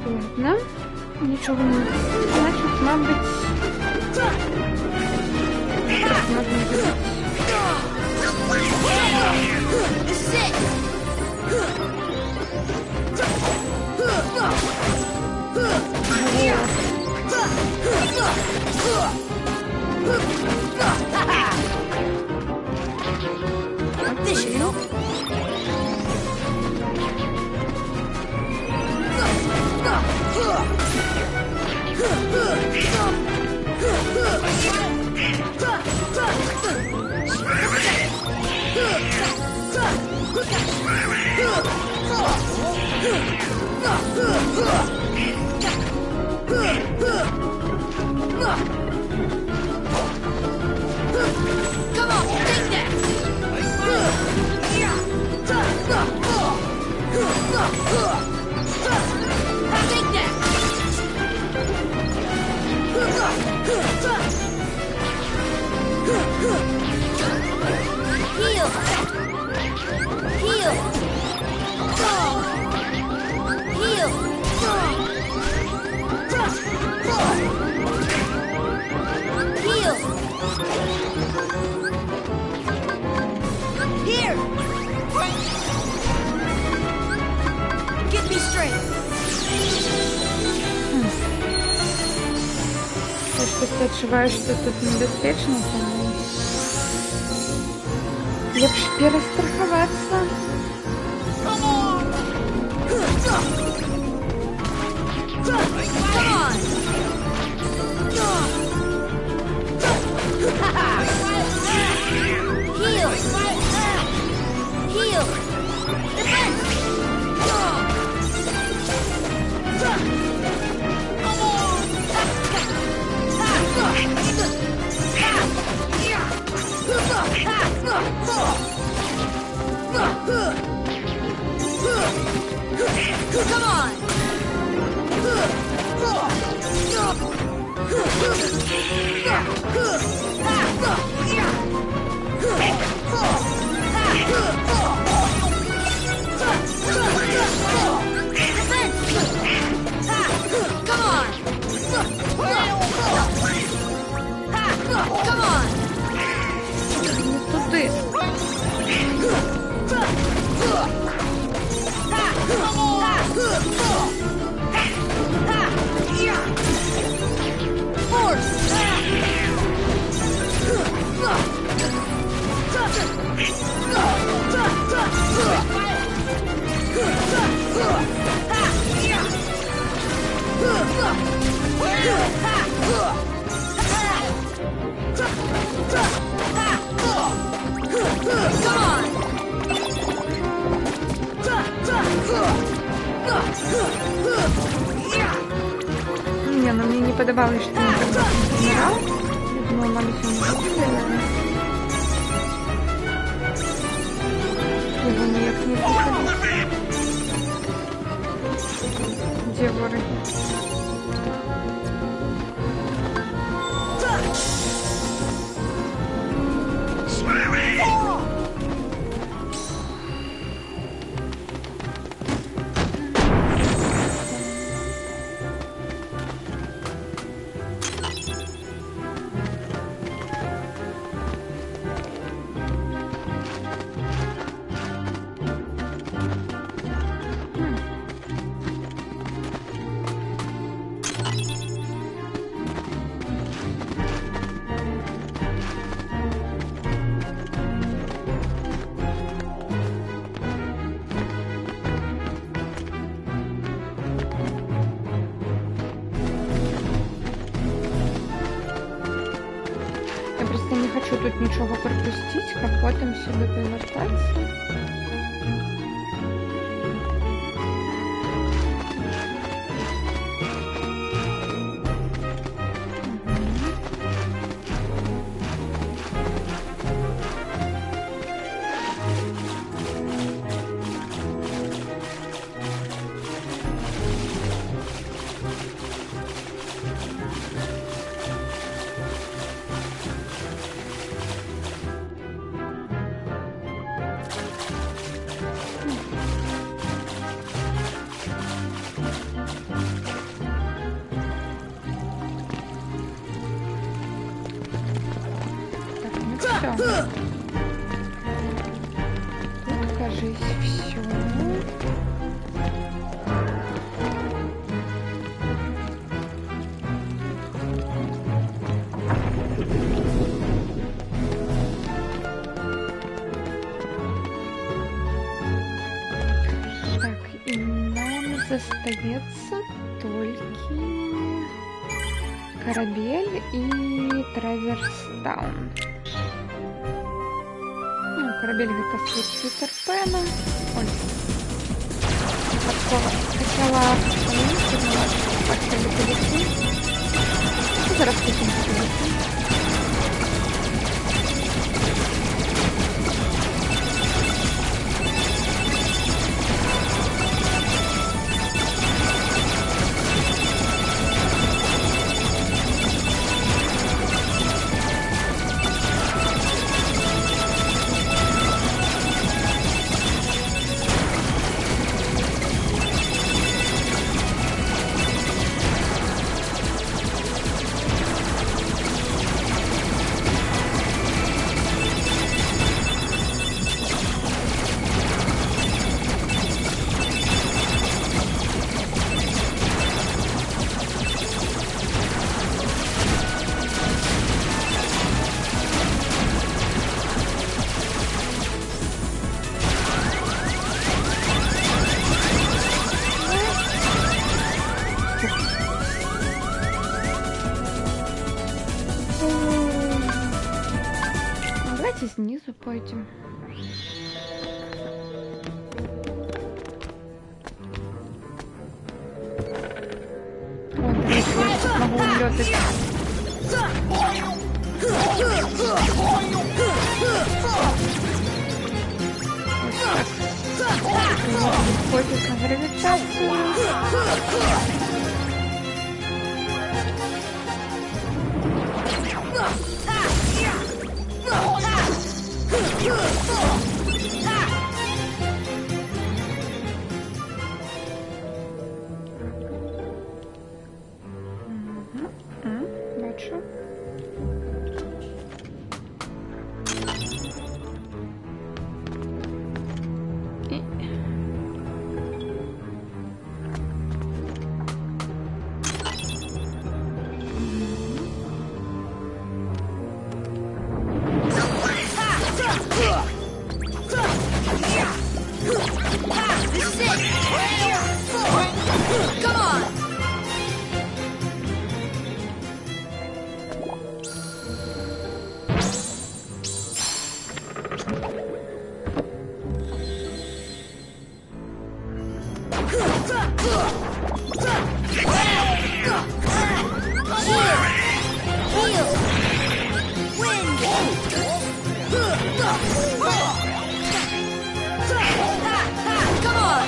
Ладно, ничего не... Значит, мабуть... Можно сделать. This is it! This should help. Come on, take that! Take that! Heal! Heal! Heal! Heal! Here! Get me straight! Я что-то отчуваю, что тут небезпечно, тому лепш перестраховаться. Come on! Heal! Heal! Defense! Come on! здавалось, что он умирал. Я думала, Малюсю не выделила. Его никак не выходит. Где воры? Я просто не хочу тут нічого пропустити, як потім сюди повертатися. Так, ну все. Тут, кажись, все. Так, и нам остается только корабель и Траверстаун. Ну, корабель это с Питер Пеном. Ой. Хотела полететь. Зараз потім полетим. Давайте снизу пойдем. Вот, я смогу улетать. Пофиг на гравитацию. Дальше. Heal! Wind! Come on! Come on!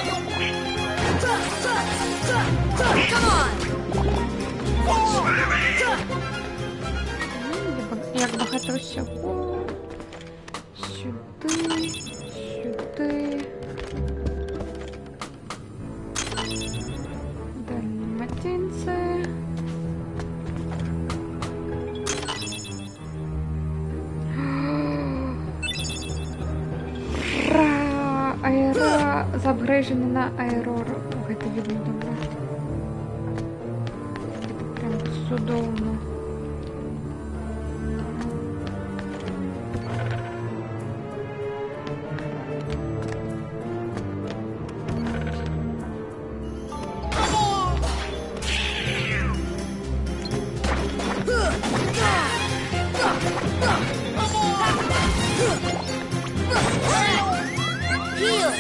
Як багато всього. Сюди, сюди. Далматинці. Аэро заапгрейджены на аэрору. Гэта видно добра. Гэта прям цудоўна. Heal!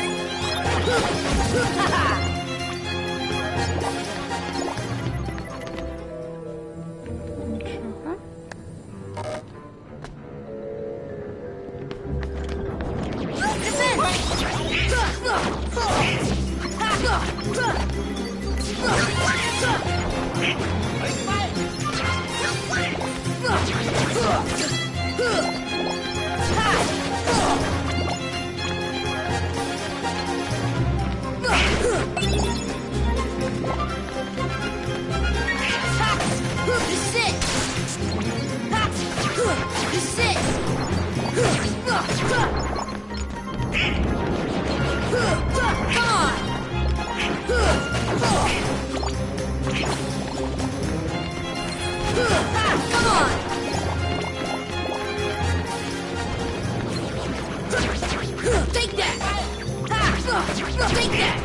Нічого. Take that! Take that!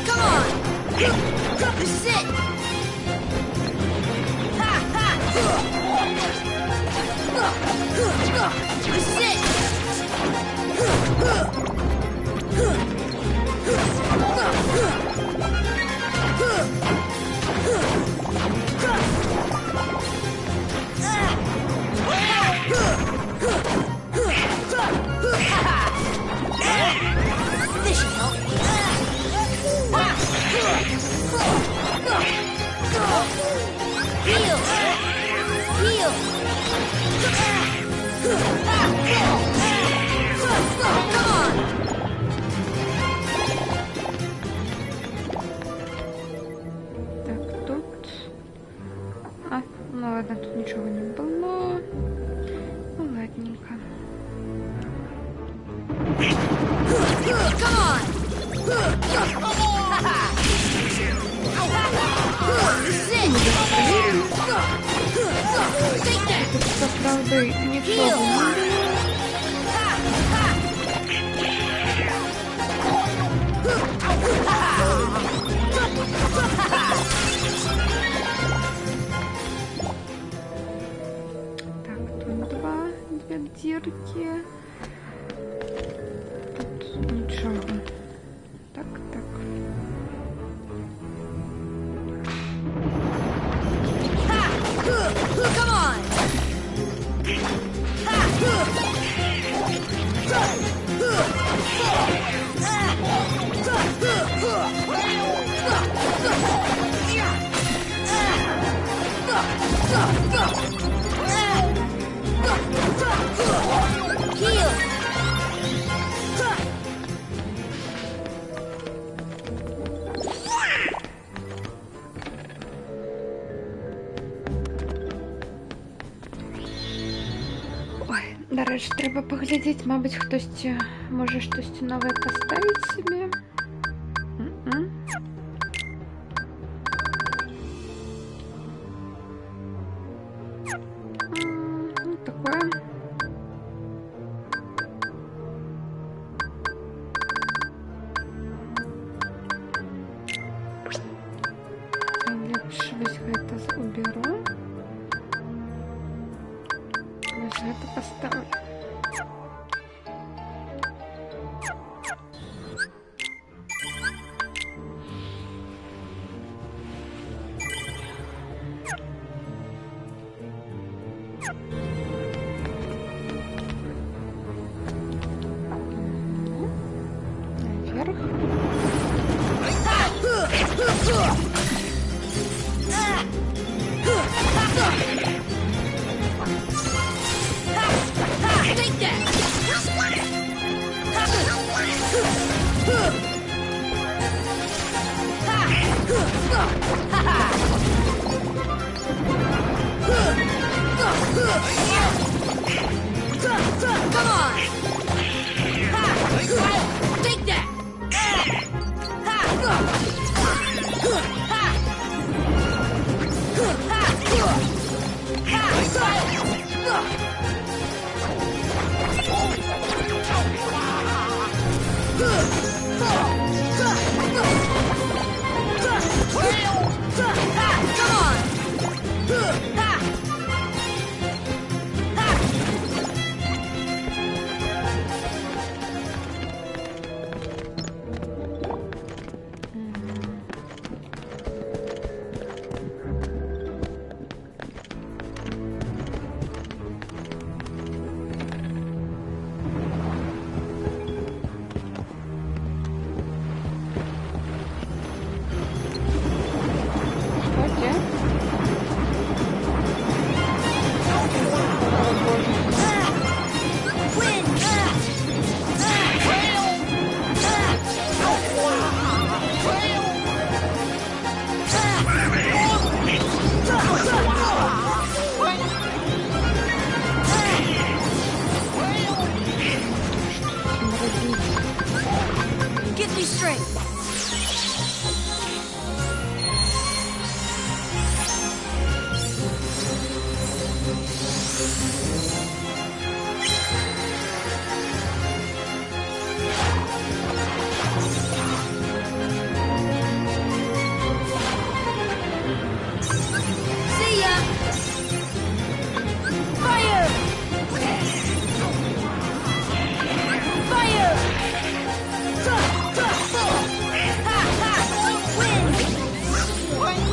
Come on! This is it! This is it! This should help. Heal! Heal! Come on! Так, тут. А, ну ладно, тут ничего не было. Ну ладненько. Come on! This is it! Take that! Тут, по правда, ничего не было. Так, тут две дырки. Тут ничего. Так, так. Come on! Heal! Ой, нарешті треба поглядіти, мабуть, хтось може щось нове поставити собі. М-м. Ну, такое. Лепше вось гэта уберу. Вось гэта поставлю. Come on! Take that! Окей. Get me straight! See ya! Fire! Fire! Ha ha! Win!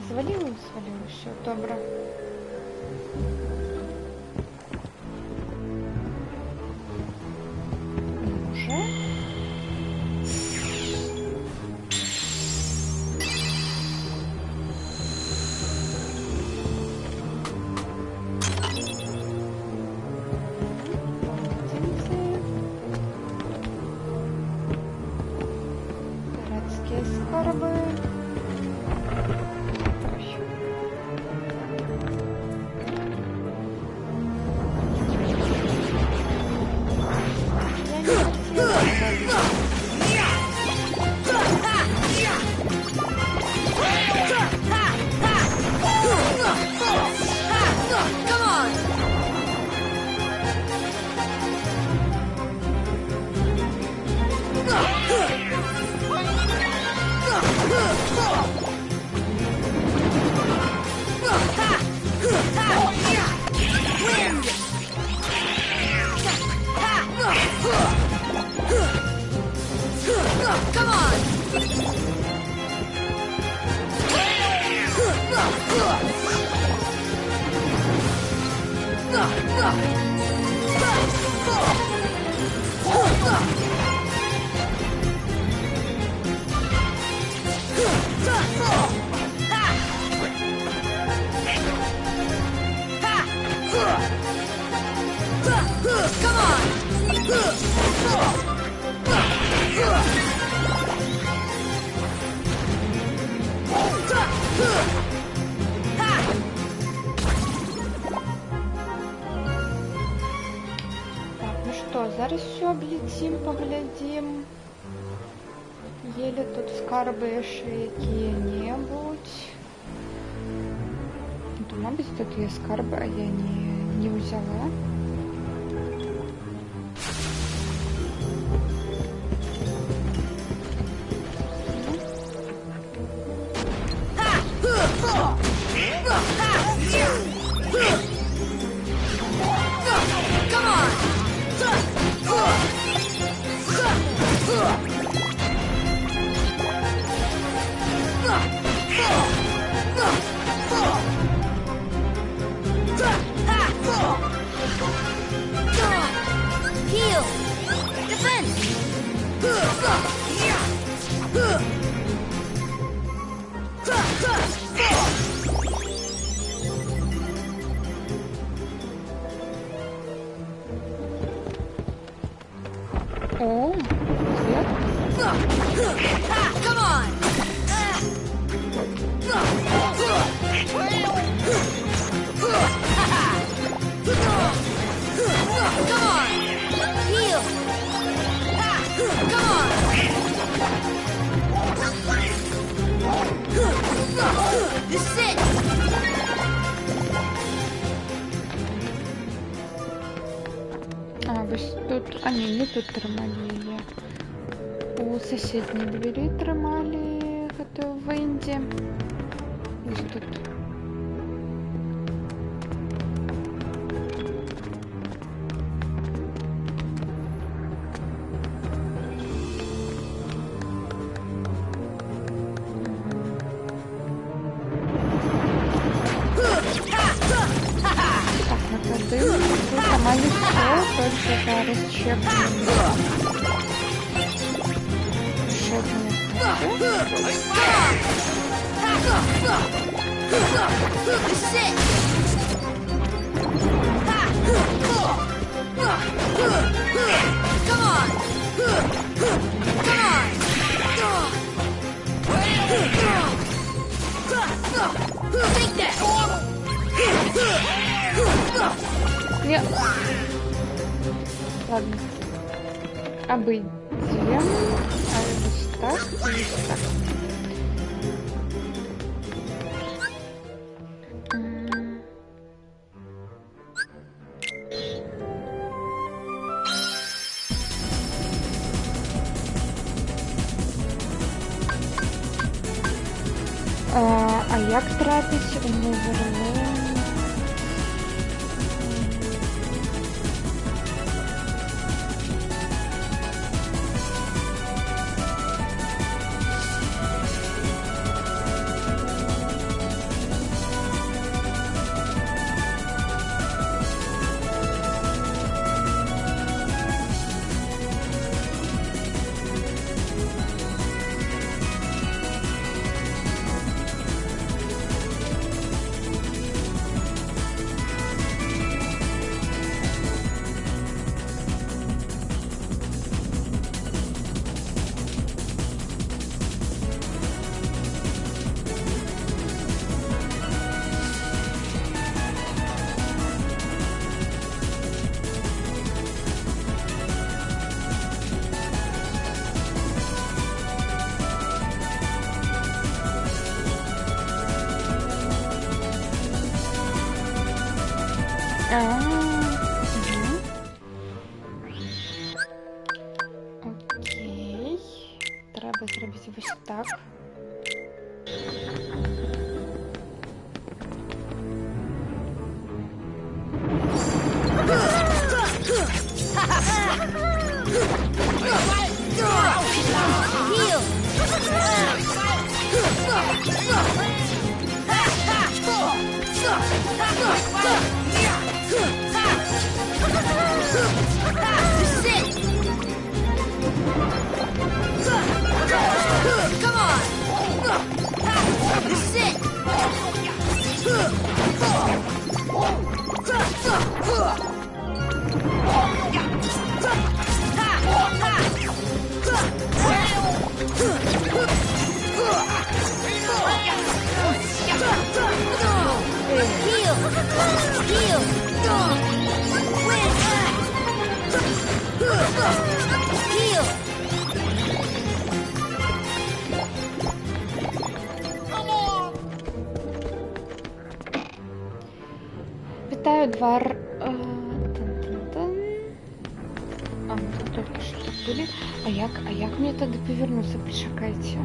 Звалили, все, добре. Уже? Городские скарбы. Come on! Come on! Come Так, ну что, зараз все облетим, поглядим. Еле тут скарби ще які-небудь. Ну, мабуть, тут є скарби, а я не взяла. О, цвет. Come on! Come on! Heal! Come on! This is it! А, ось тут. А, ні, не тут тримали її. У сусідній двері тримали гэтую Венді. Ось тут. Так, наклади. Тут нормально все, тільки зараз чекаємо. Ще одне. This is it! Come on! Come on! Take that! Ні. Ладно. Обойдем. А ось так і ось так. А як трапить у Неверленд? Окей. Треба зробити ось так. Heal! This is it! Come on! This is it! Heal! Heal! Win! Heal! Вітаю, двор. Тан-тан-тан. А, мы тут только что были. А як мне тогда повернуться? Почекайте.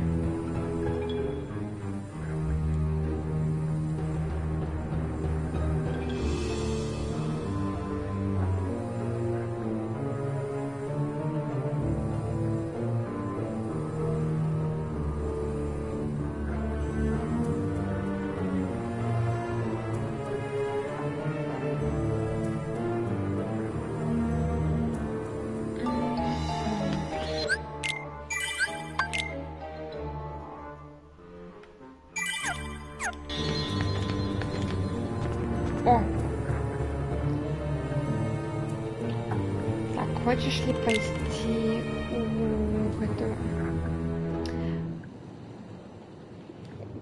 хочешь ли пойти у этого...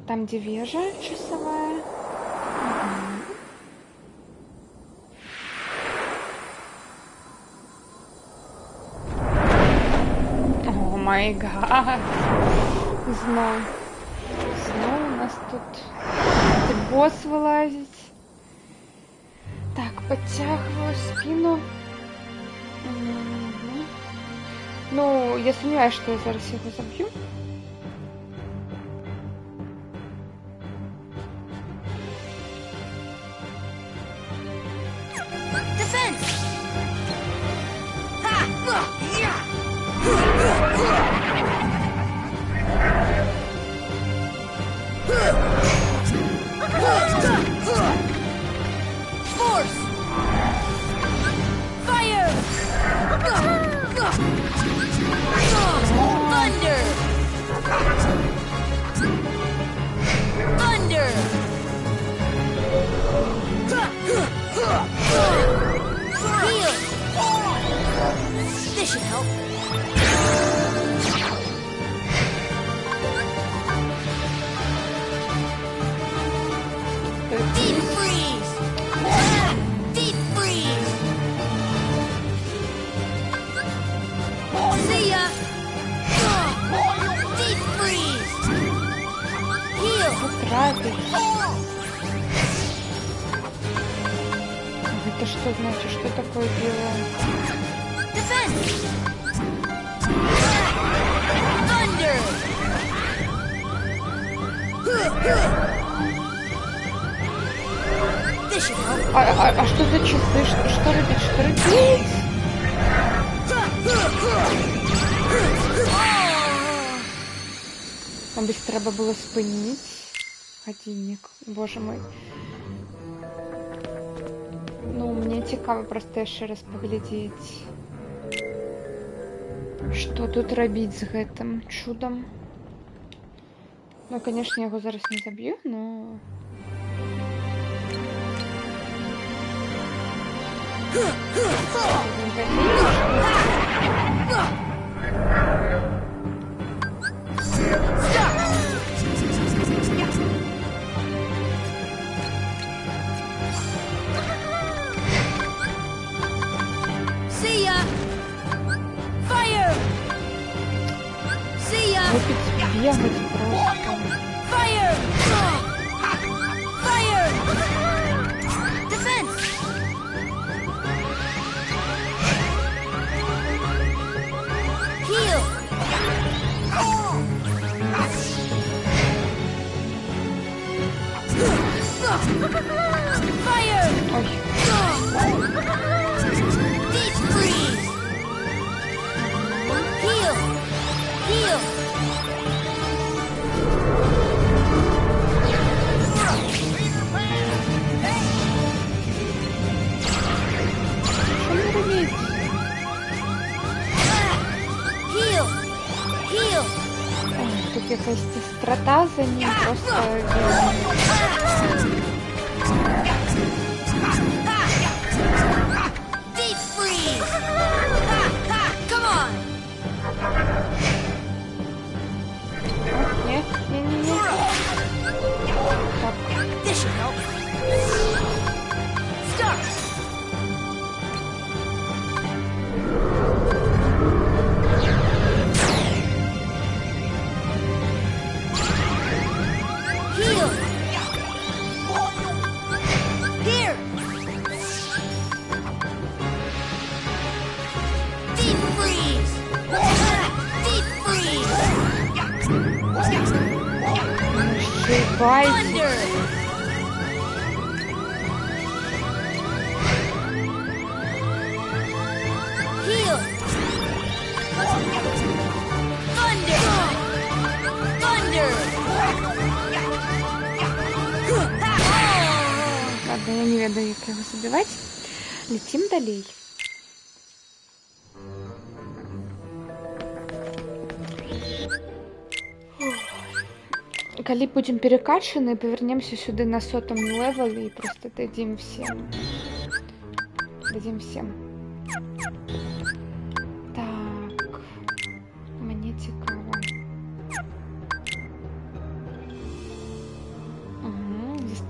Там, где вежа часовая? О май гад! Снова у нас тут босс вылазит. Так, подтягиваю спину. Ну, я сомневаюсь, что я зараз его забью. Это что значит? Что такое дело? А что за часы? Что рубить? Что рубить? Мабуть, треба було спинити. Годинник. Боже мой. Ну, мне цікаво просто ще раз поглядеть, что тут робить с гэтым чудом. Ну, конечно, я его зараз не забью, но... Выпить, бегать просто. Fire! Fire! Defense! Heal! Fire! Deep freeze! Heal! Heal! Heal! Heal! Тут якась страта за ним просто... Deep freeze! Come on! Не. Так. This should help. Stop! Heal! Here! Deep freeze! Deep freeze! Сшибай. Thunder! Heal! Thunder! Thunder! Ладно, я не ведаю, як його забивати. Летим далей. Калі будем перекачаны, повернемся сюда на 100-м левеле и просто дадим всем.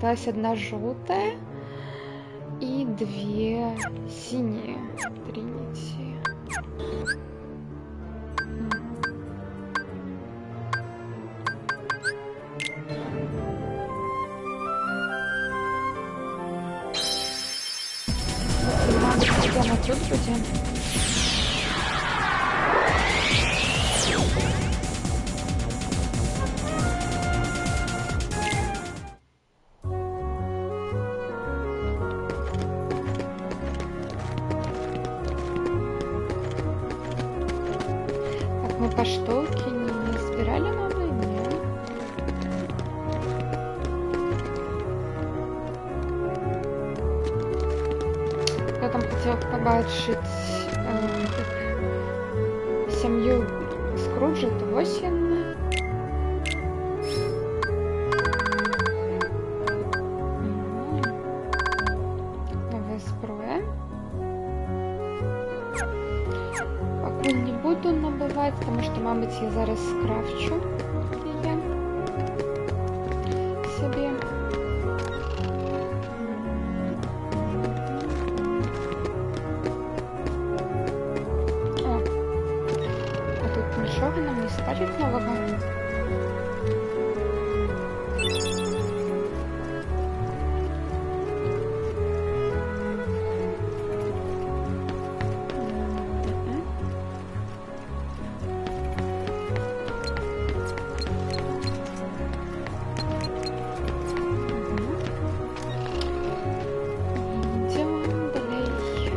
осталась одна желтая и две синие. Тринити. Прямо тут будем. Так, мы по штуке не собирали новые? Нет. Я там хотела побачить семью Скруджа, то 8. Новая зброя. Поки не буду набивати, тому що, мабуть, я зараз скрафчу її собі. Нічого нам не скажуть нового. Йдемо далі.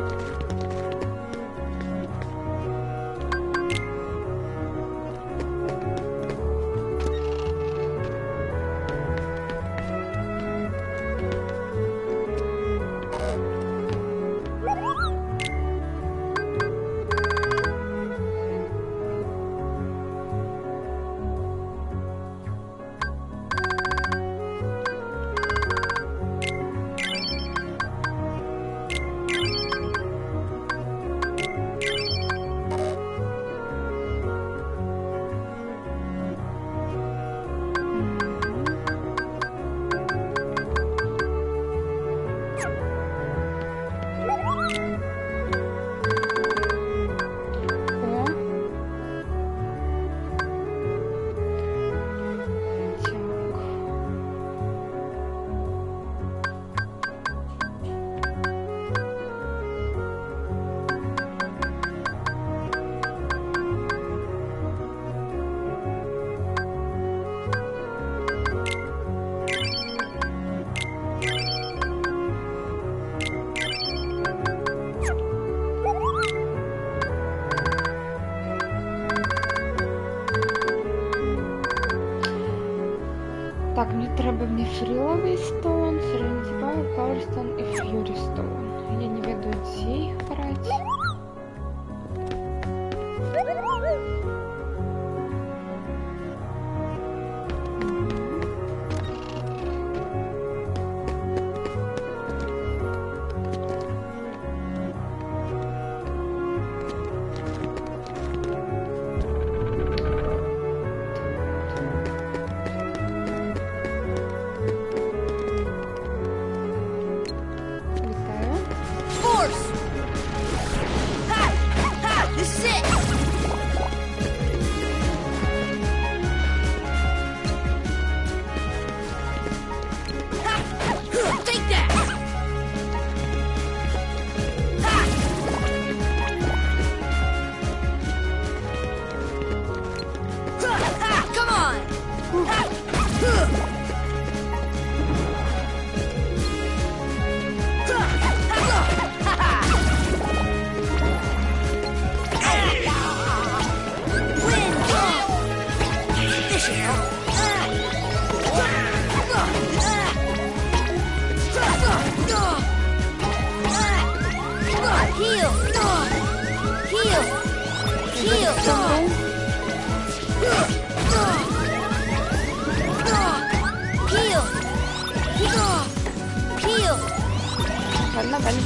Так, мені треба міфриловий стоун, Серентібай, Пауерстоун і Ф'юрістоун. Я не веду, де їх брати. Вітаю. Force! Ha! Ha! This is it! Ha! Take that! Ha! Ha! Come on! Ha! Heal! Heal! Heal! Heal! Heal! Ладно, вали.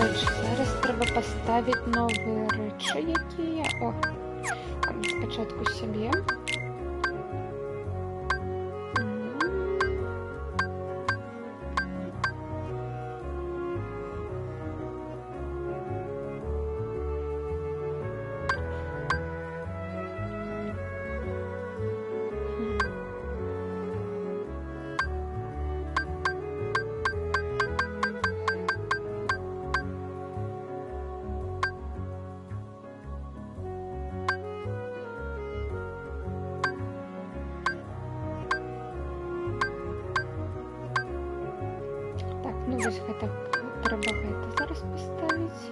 речі, зараз треба поставити нові речі, які є. О, там спочатку собі. Ну, ось гэта трэба гэта зараз паставіць.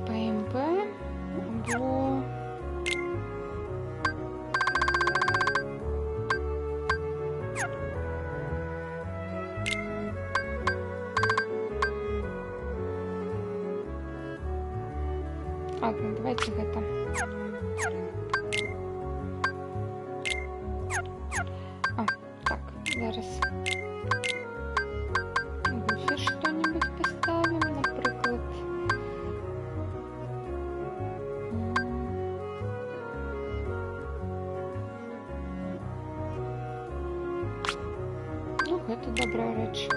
ПМП або ладно, давайте гэта. А, так, зараз гуфе что-нибудь поставим, например. Ну, гэта добрая рэч.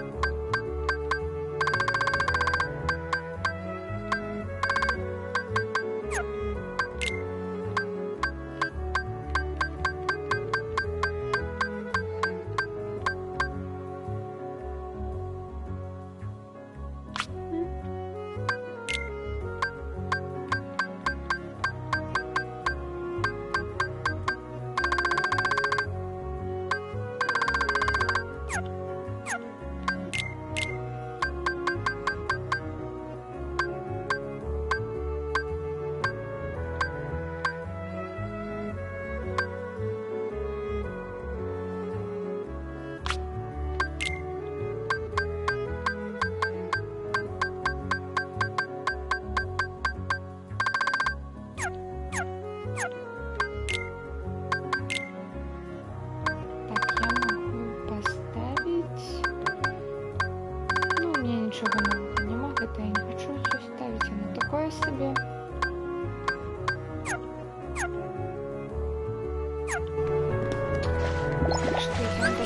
Себе.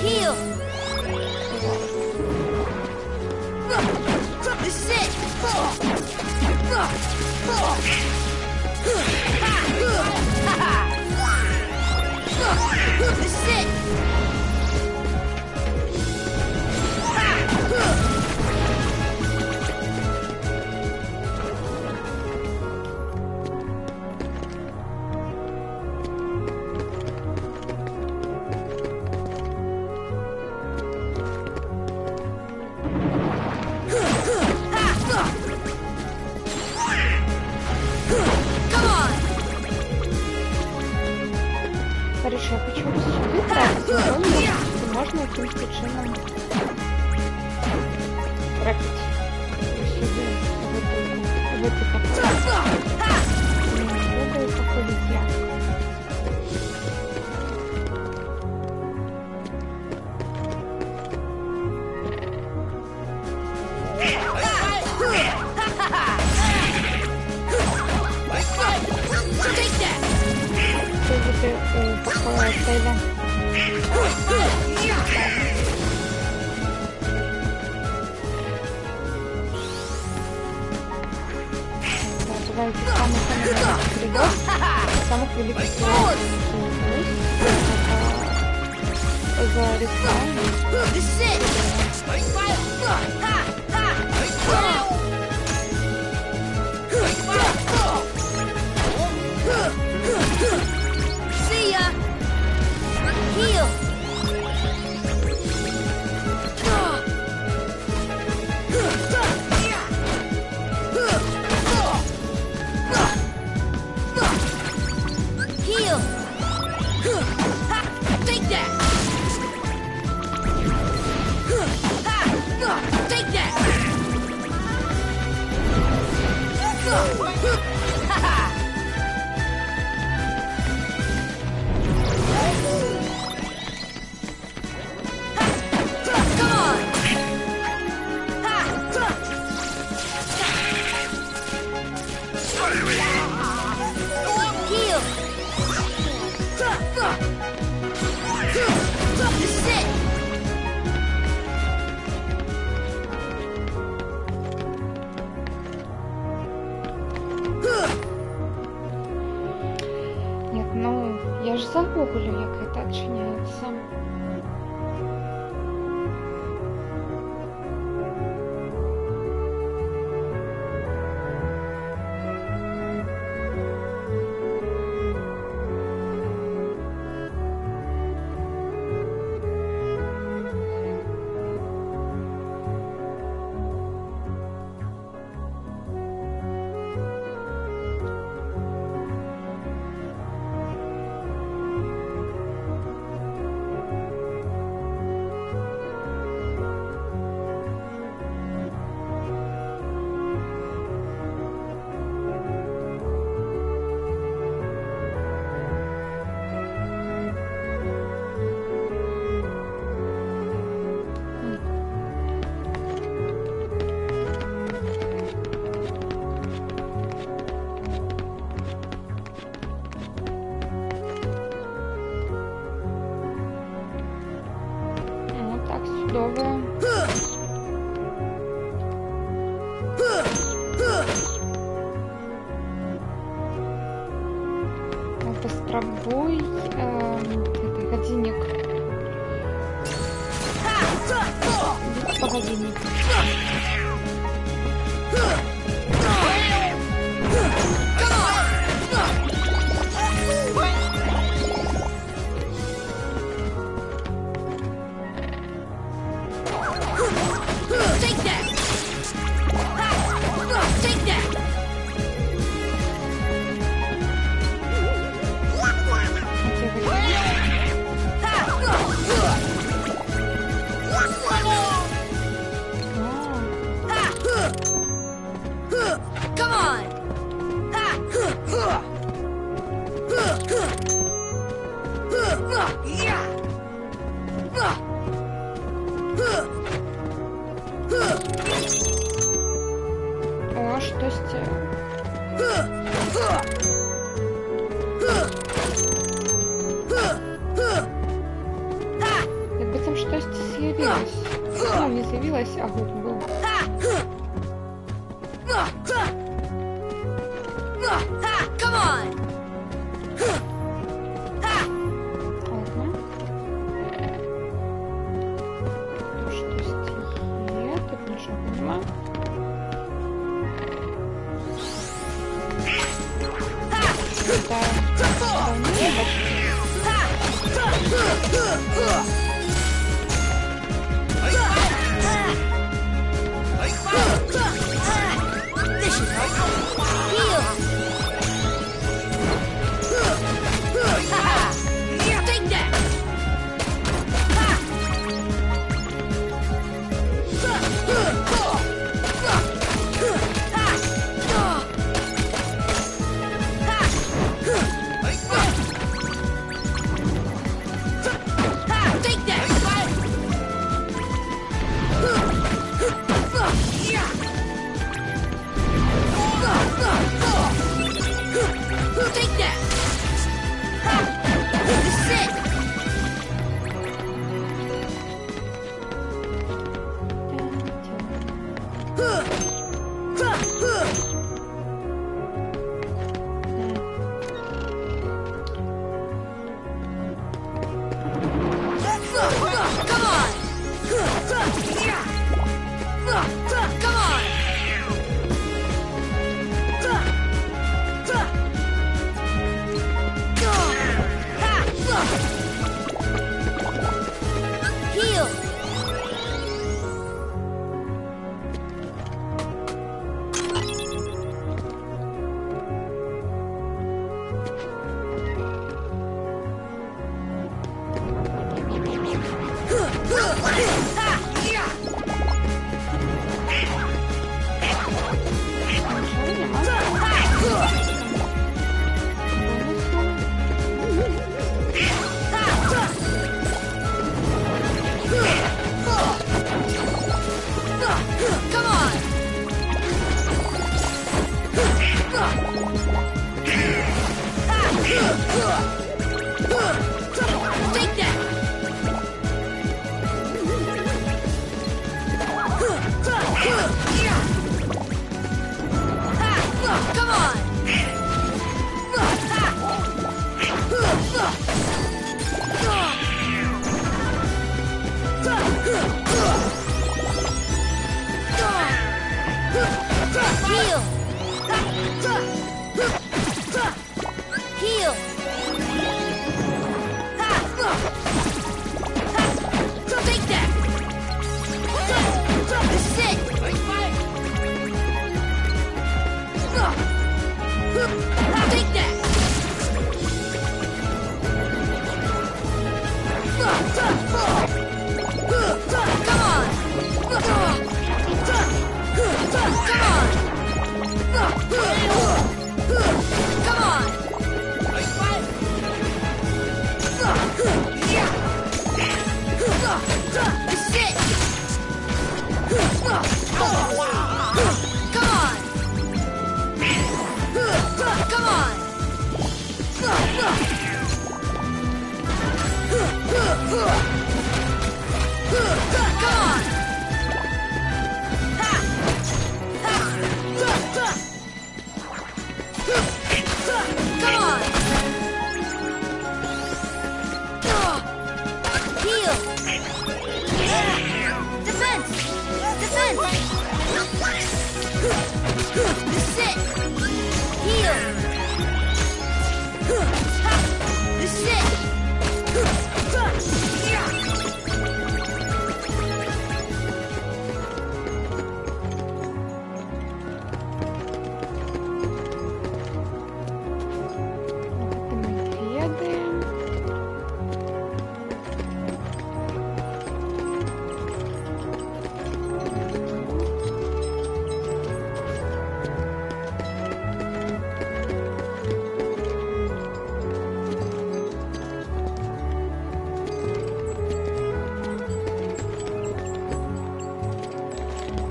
Heal. Sit. Sit. Короче, я хочу сюда тратить, можно каким-то чином тратить сюда в эту буду походить я. Такое отеля. Давайте самый-самый коридор, самых великих за рисование. This is it. See ya. Heal. Heal. Take that. Take that. Come on. Heal. This is it. Нет, ну, я ж загуглю, як це відчиняється. Ну, так, чудово. Ну, Поспробуй это, годинник. Иди по годиннику. Take that. Take that. Где годинник? А, Defense! Defense! This it! Heal! This it! Вот это мы ведаем.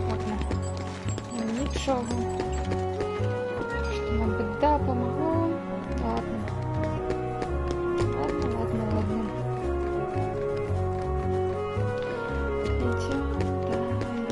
Ладно. Ну, ничего. Что нам беда помогло. Ладно. Ладно. Идем далее.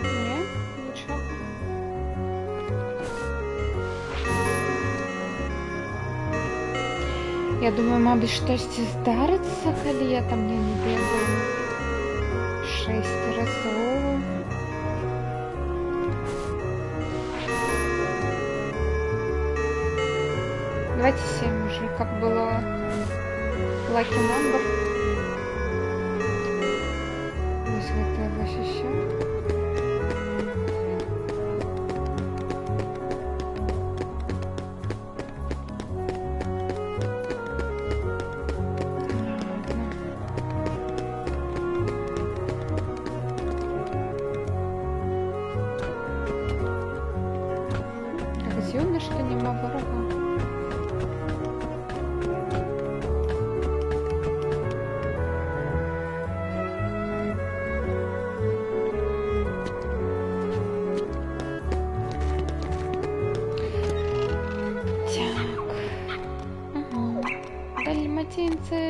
Не, ничего. Я думаю, мабуть, щось здариться, коли я там не бегаю 6 разов. Давайте 7 уже, как было Lucky Number. Ось гэта вось еще. Так дзіўна, што няма ворага. Так. Ага. Далматинцы.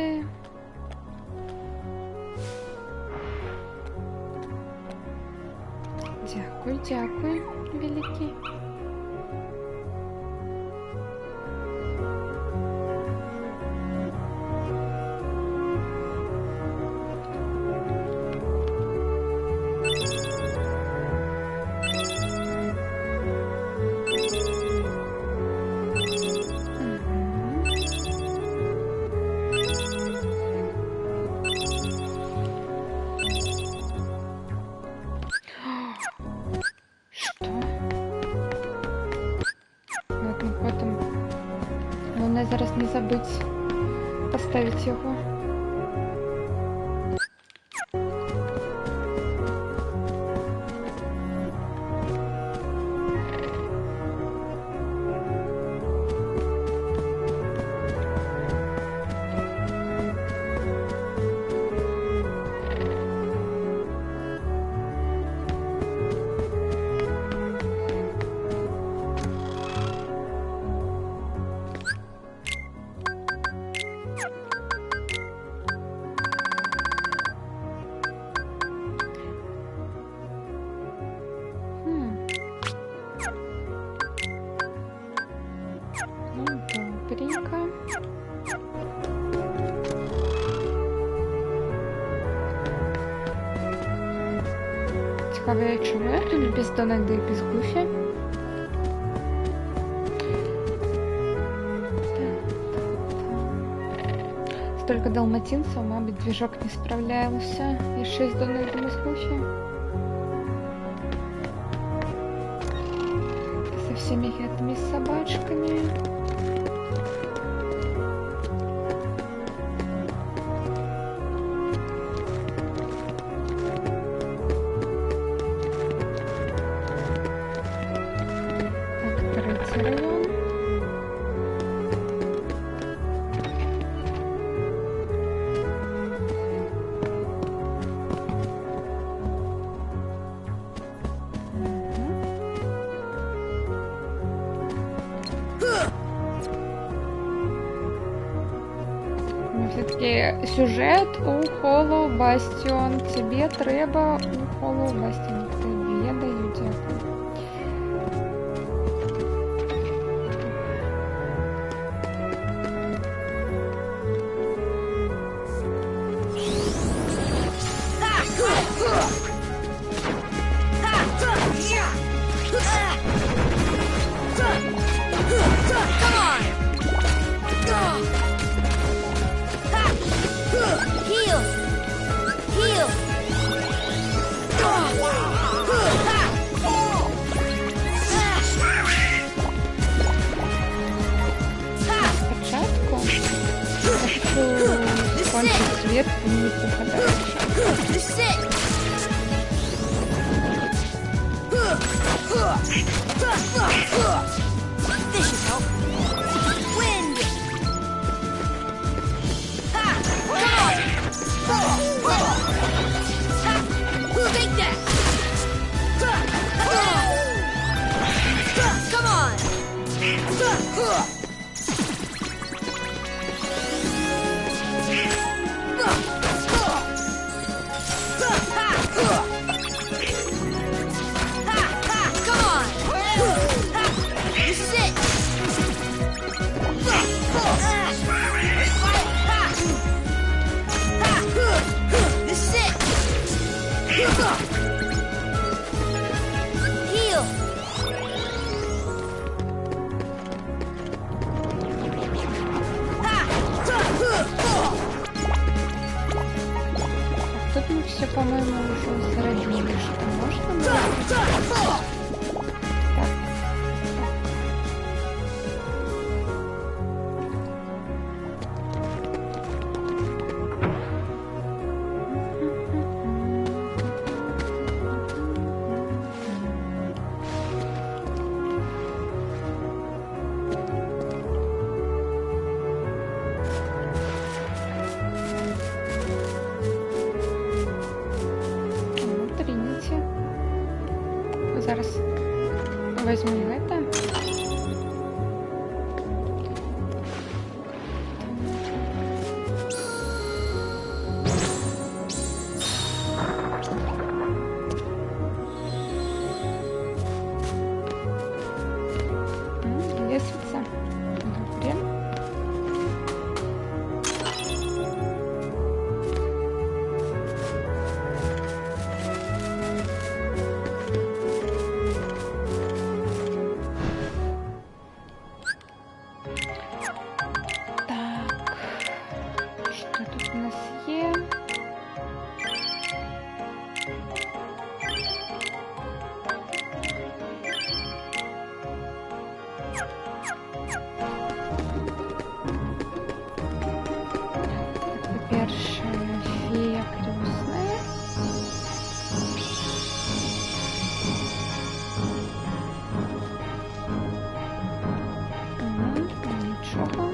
Дякую, великий. Що? Ладно, потім. Головне зараз не забыть поставить його. Добренько. Цікаво, чому я тут без Дональда і без Гуфі? Столько далматинцев, мабуть, движок не справлялся. И 6 Дональдом и с Гуфи. Со всеми этими собачками. Район. все-таки сюжет у Hollow Bastion. Тебе треба у Hollow Bastion. Тебе даю, дякую. Heal! Heal! Спочатку я хочу закончить свет и не попадать. This is it! This should help. Wind! Ha! Come on! Ha! Take that! Come on! Heal! Тут мы все, по-моему, уже зародили, что можно было. Так. Тринити. Зараз возьмем это. Лестница. Добре. Так, что тут у нас есть? По-перше, фея крестная. Ничего.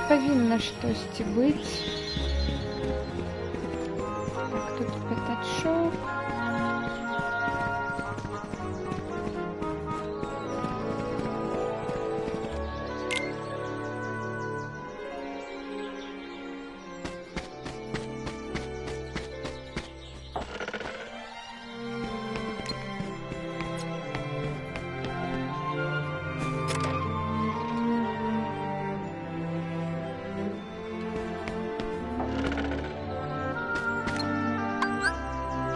Повинно щось бути. Так, тут пятачок.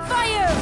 Fire!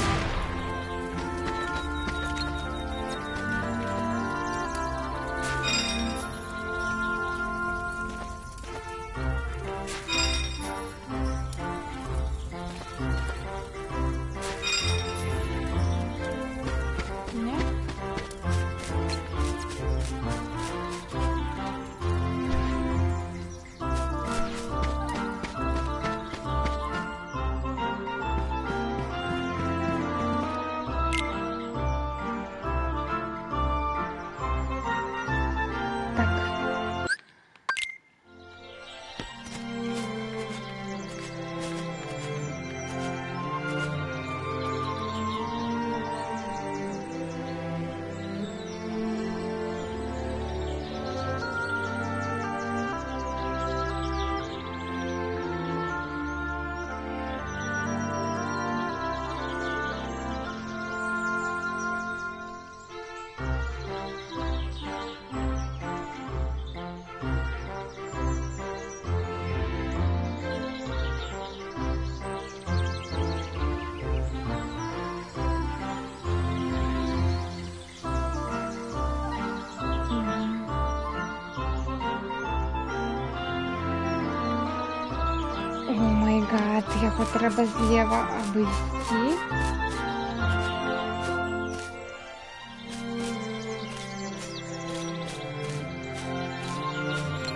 Пуху треба зліва обійти.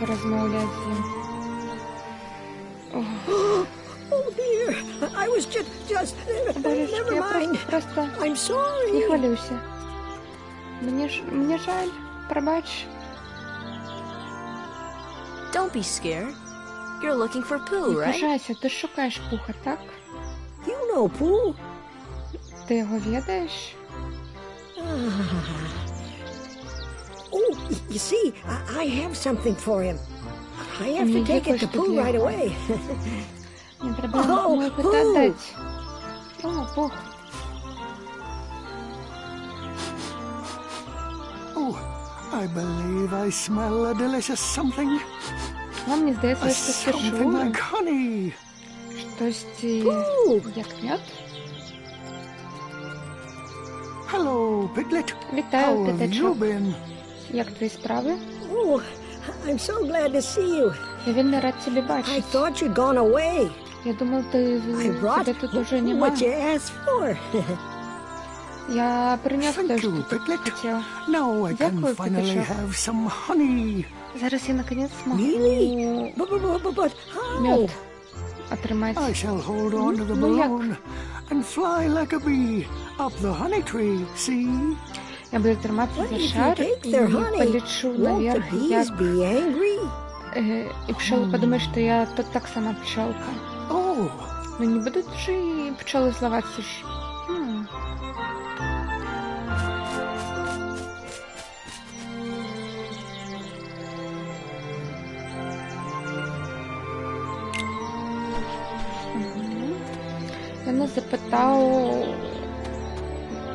Порозмовляти з ним. Oh dear, I was just Божечки, never я mind. просто I'm не sorry. хвилюйся. Мені жаль, пробач. Don't be scared. You're looking for Pooh, Не right? вважайся, ти шукаєш Пуха, так? You know Pooh. Ти його відаєш? Oh, you see, I have something for him. I have to Мне take it to кое-что Pooh для right него. away. Мені треба Ого, йому його Пух! дати. О, Пух. Oh, I believe I smell a delicious something. Вам мені здається, A я щось something чую. like honey. Щось Пух! як мед. Hello, Piglet. Вітаю, How have you п'ятачок. been? Як твої справи? Oh, I'm so glad to see you. Я вельми рад тебе I бачити. thought you'd gone away. Я думав, ти I brought тебе тут уже нема. what you asked for. Я принес Thank те, you, що ти Piglet. хотів. Now I can Дякую, finally п'ятачок. have some honey. Зараз я наконець Really? змогу But how? мед отримати. I shall hold on to the Ну, як? balloon and fly like a bee up the honey tree, see? Я буду триматися What за if you шар take і their honey? полечу Won't the наверх, bees як... be angry? І пчелы подумают, что я тут так сама пчелка. Oh, Но не будут же и пчелы зловаться ж. Яна запитав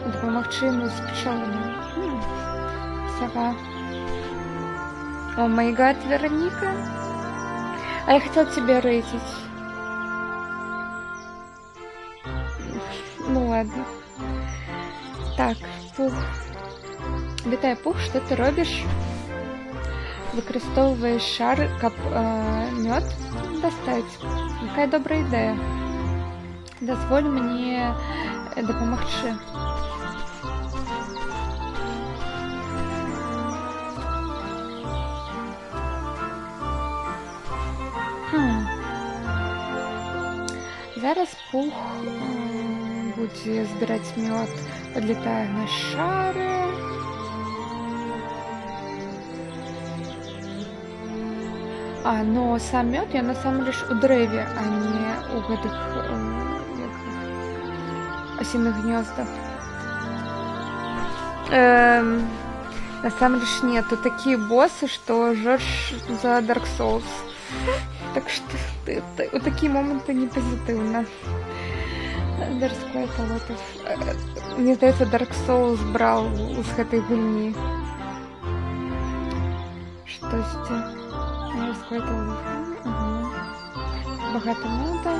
допомогти йому з пчелами. Сова. О май гад, Вероника. А я хотела тебя рейтить. Ну ладно. Так, Пух. Вітаю, Пух, що ти робиш? Використовуєш шар, кап мед достать. Яка добра ідея. Дозволь мені допомогти. Зараз Пух буде збирати мед, подлітає на шари. Но сам мед я на самом лишь у древе, а не у этих осиных гнездах. На самом деле нет, тут такие боссы, что жжешь за Dark Souls. Так что вот такие моменты не позитивно. Dark Souls. Мне здається, Dark Souls брал з этой гульні. Щось розквитало. Багато меда.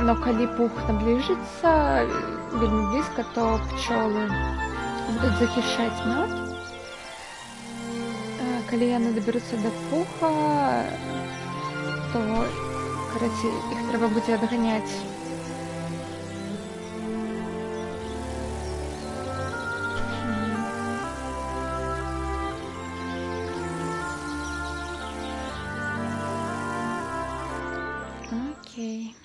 Но коли Пух наближится вельми близко, то пчелы будут захищать мед. Коли яны доберутся до Пуха, то, короче, их треба буде отгонять. Окей.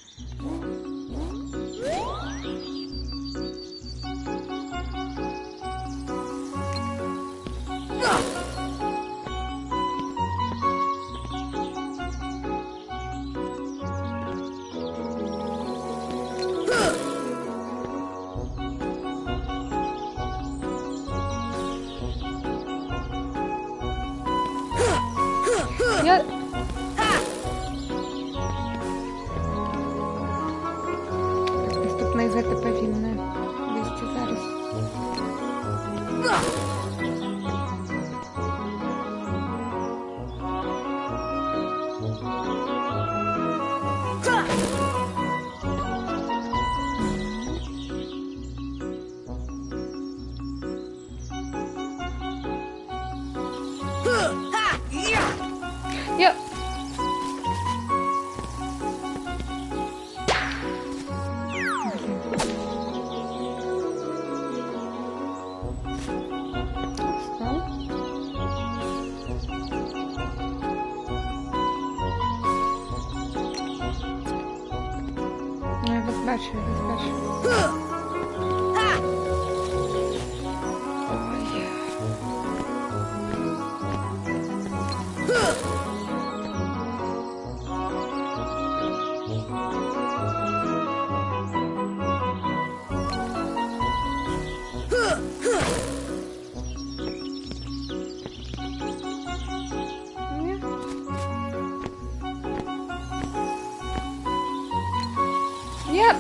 Я... Наступна ізета повинна вести зараз. Я... заскачивай. Ой. Нет.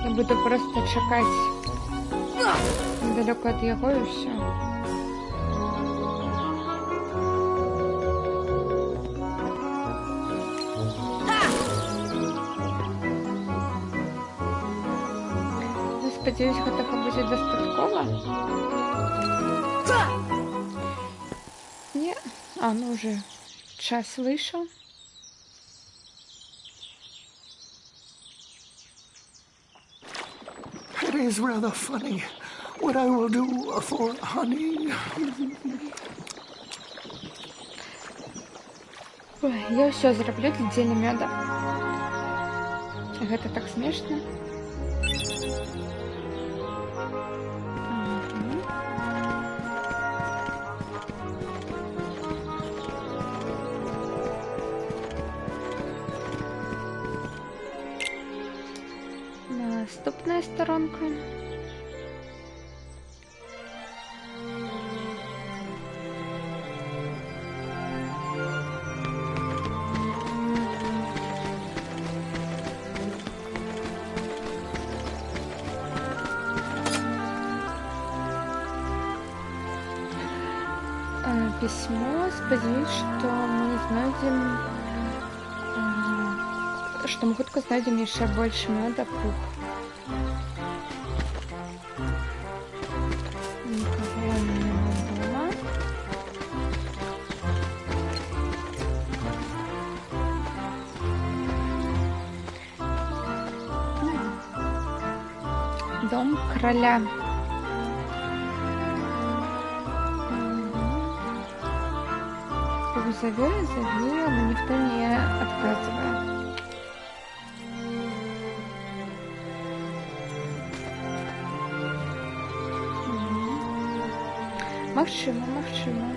Я буду просто чекать недалеко от его и все. Сподіваюсь, гэтага будзе дастаткова. Не, ну уже час вышел. It is rather funny what I will do for honey. Ой, я все зраблю для дзеля мёда. Гэта так смешна. Наступная сторонка. Письмо. Сподіваюсь, что мы знайдем, что мы хутка знайдем яшчэ больше мёда, пух. Никого няма дома. Дом короля. Зови, но никто не отказывает. Магчыма.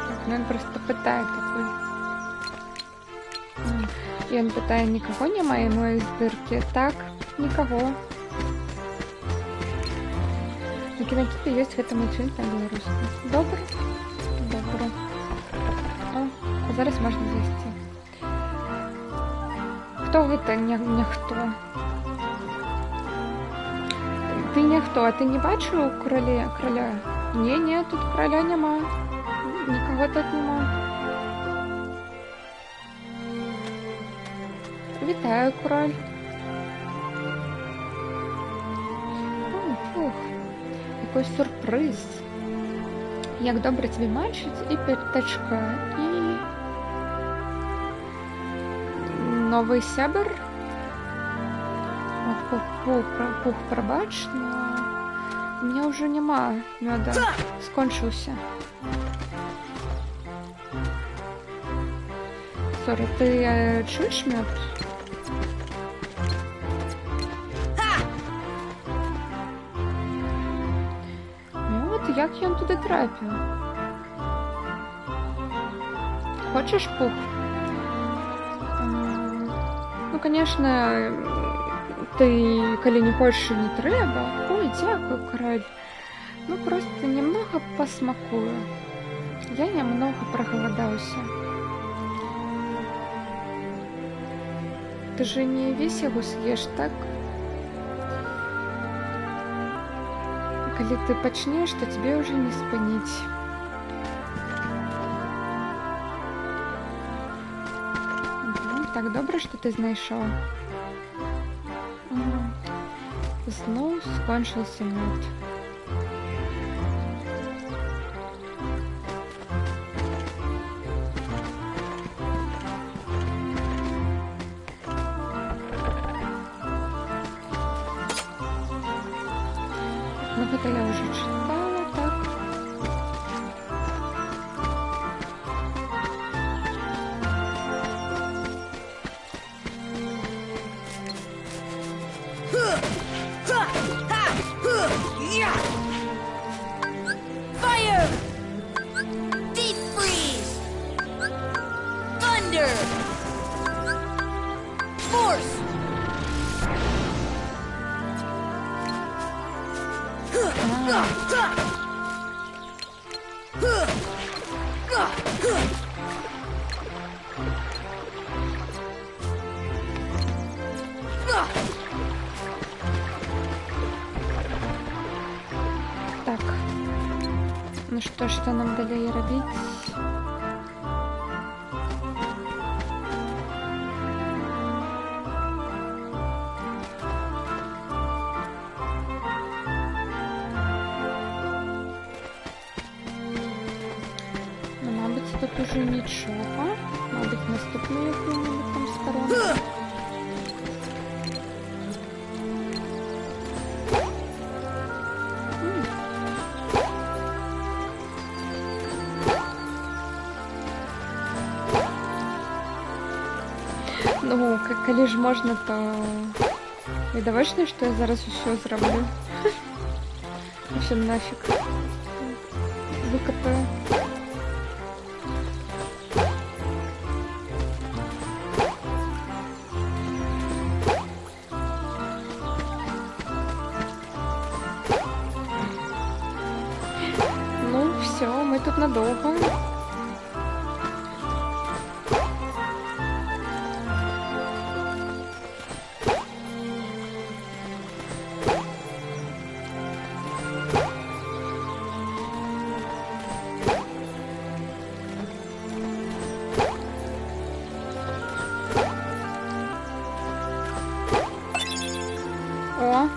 Так, он просто пытает такой. И он пытает, никого няма, ему из дырки. Так, никого. На кинокіпе есть гэта мультфільм на беларускім. Добре. А зараз можна зайсці. Хто гэта няхто? Ты няхто, а ты не бачыў краля? Не, тут краля няма. Никого тут нема. Вітаю, король. Фух, який сюрприз. Як добре тебе бачить, і п'ятачка, і новий сябер. Пух, пробач, но у меня уже нема мёда, скончился. Сори, ты чуешь мёд? Мёд як ён туди трапіў? Хочаш пух? Ну, конечно, ты, калі не хочаш, не трэба. Ой, дзякуй, караль. Ну, просто немного посмакую. Я немного проголодался. Ты же не весь его съешь, так? Калі ты пачнеш, то тебе уже не спыніць. Так добра, што ты знайшоў. Зноў скончыўся мёд. Ну, гэта я уже читала, так. Fire! Deep freeze! Thunder! Force! Так. Ну что нам далей рабіць? Ну, мабуть, тут уже нічого. Мабуть, наступну яку-небудь там сторону. Ну, калі ж можна, то відавочна, што я зараз усё зраблю. Усё нафиг. Выкатаю. Ну, все, мы тут надолго. О,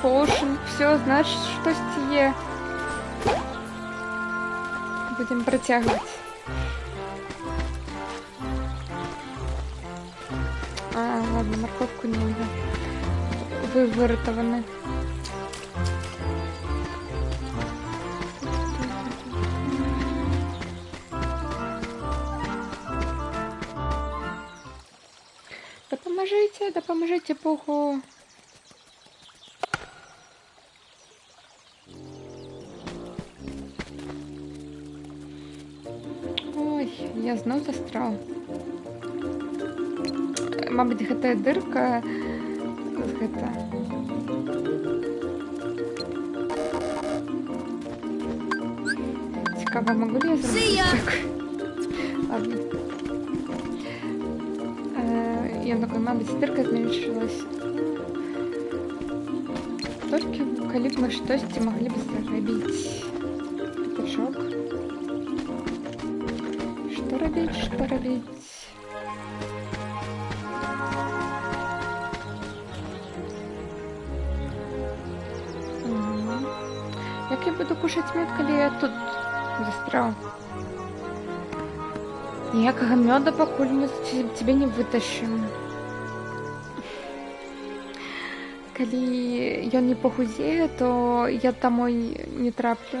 поушен, все, значит, щось є. Будем протягивать. А, ладно, морковку нельзя. Вы вырытованы. Да поможите Богу. Ой, я зноў застрял. Мабыць, гэтая дырка з гэта. Цікава, могу ли я зрабіць так? Ладно. Я такой, мабыць, дырка зменшилась. Толькі калі б мы штосьці маглі б зрабіць. Пятачок. Что робить, что робить? Як я буду кушать мед, калі я тут застрял? Ніякага мёда пакуль мы тебе не вытащим. Калі ён не похудее, то я домой не траплю.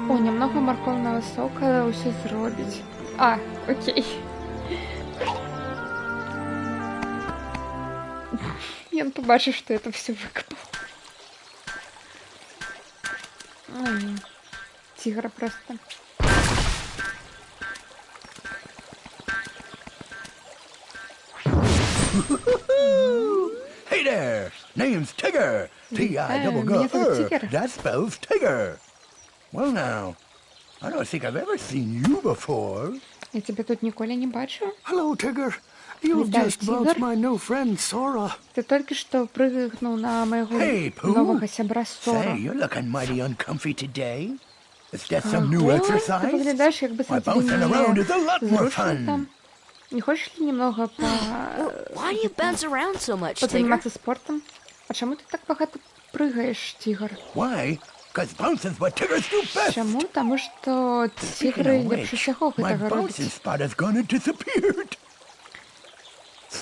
О, немного морковного сока все зробить. А, окей. Ён побачыў, што это все выкапаў. Ой, тигра просто. Hey there! Name's Tigger! меня зовут T-I-double-G-R. Тигр. That spells Tigger. Well now, I don't think I've ever seen you before. Я тебя тут ніколі не бачу. Hello, Tigger. You've Видать, just bounced Тигр? my new friend, Sora. Ты толькі што прыгнуў на майго Hey, Pooh. новага сябра Сора. Say, you're looking mighty uncomfy today. Is that some new Ого, exercise? Ты выглядаешь, як бы Why, сам тебе bouncing around is a lot more зручно fun. там. Не хочешь ли немного Why do you bounce around so much, Tigger? позаниматься спортом? А чому ти так багато прыгаєш, тигр? Why? Because bouncing's what Tiggers do best. Чому? Тому що тигри Speaking of ліпше which, всього my гэтага bouncing робить. spot has gone and disappeared.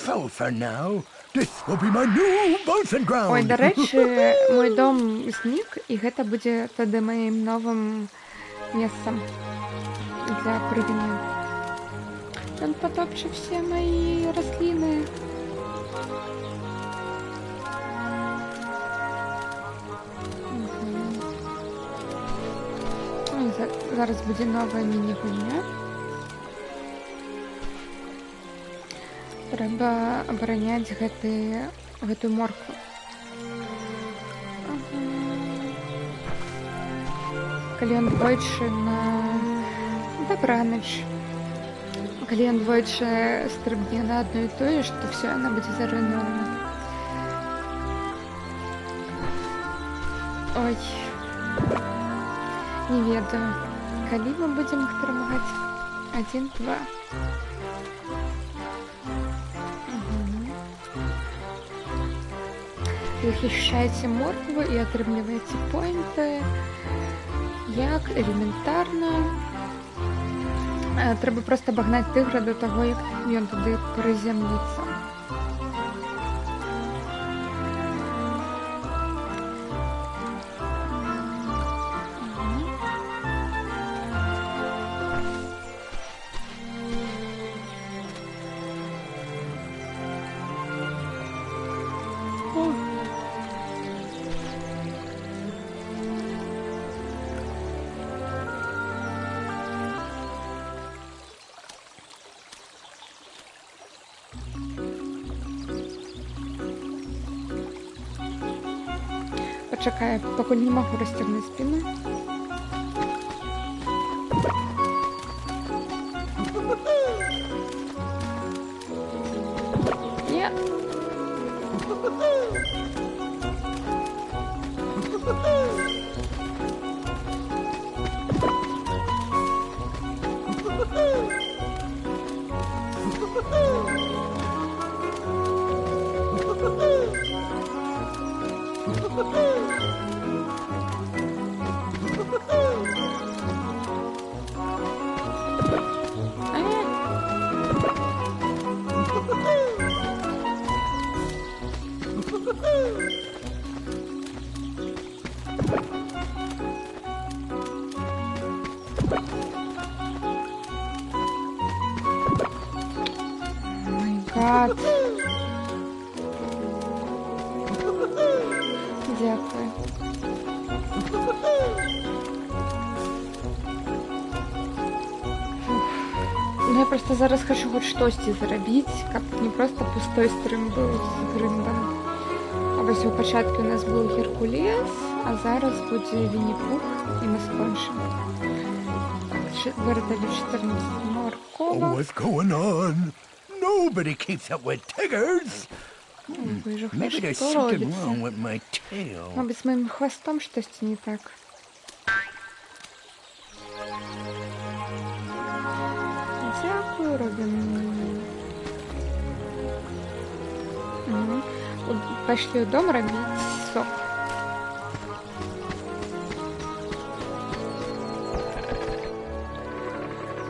So for now, this will be my new bouncing ground. Ой, до речі, мой дом знік, і гэта будзе тады маім новым месцам для прыгання. Ён потопче все мои расліны. Зараз будзе новая міні-гульня. Трэба абараняць гэтую моркву. Калі ён двойчы на добранач. Калі ён двойчы стрыбне на адно і тое, што все, яна будзе зарынавана. Ой. Не ведаю, калі мы будзем іх перамагаць? 1-2. Захищаеце моркву і атрымліваеце поінты. Як элементарна. Трэба проста абагнаць тыгра до таго, як ён туды прызямліцца. Почекай, пакуль не магу расцягнуць спіну. Не. Май гад. Дякую. Ну, я просто зараз хочу хоч штосьці зрабіць, каб не просто пустой стрым быў з грындом. А вось у пачатку у нас быў Геркулес, а зараз будзе Вінні-Пух, і мы скончым. Так, вырадалі 14 моркова. What's going on? Nobody keeps up with Tiggers. Боже, Maybe there's што something робіцца? wrong with my tail. Мабыць, з маім хвастом штосьці не так. Дякую, робім. Пайшлі ў дом рабіць сок.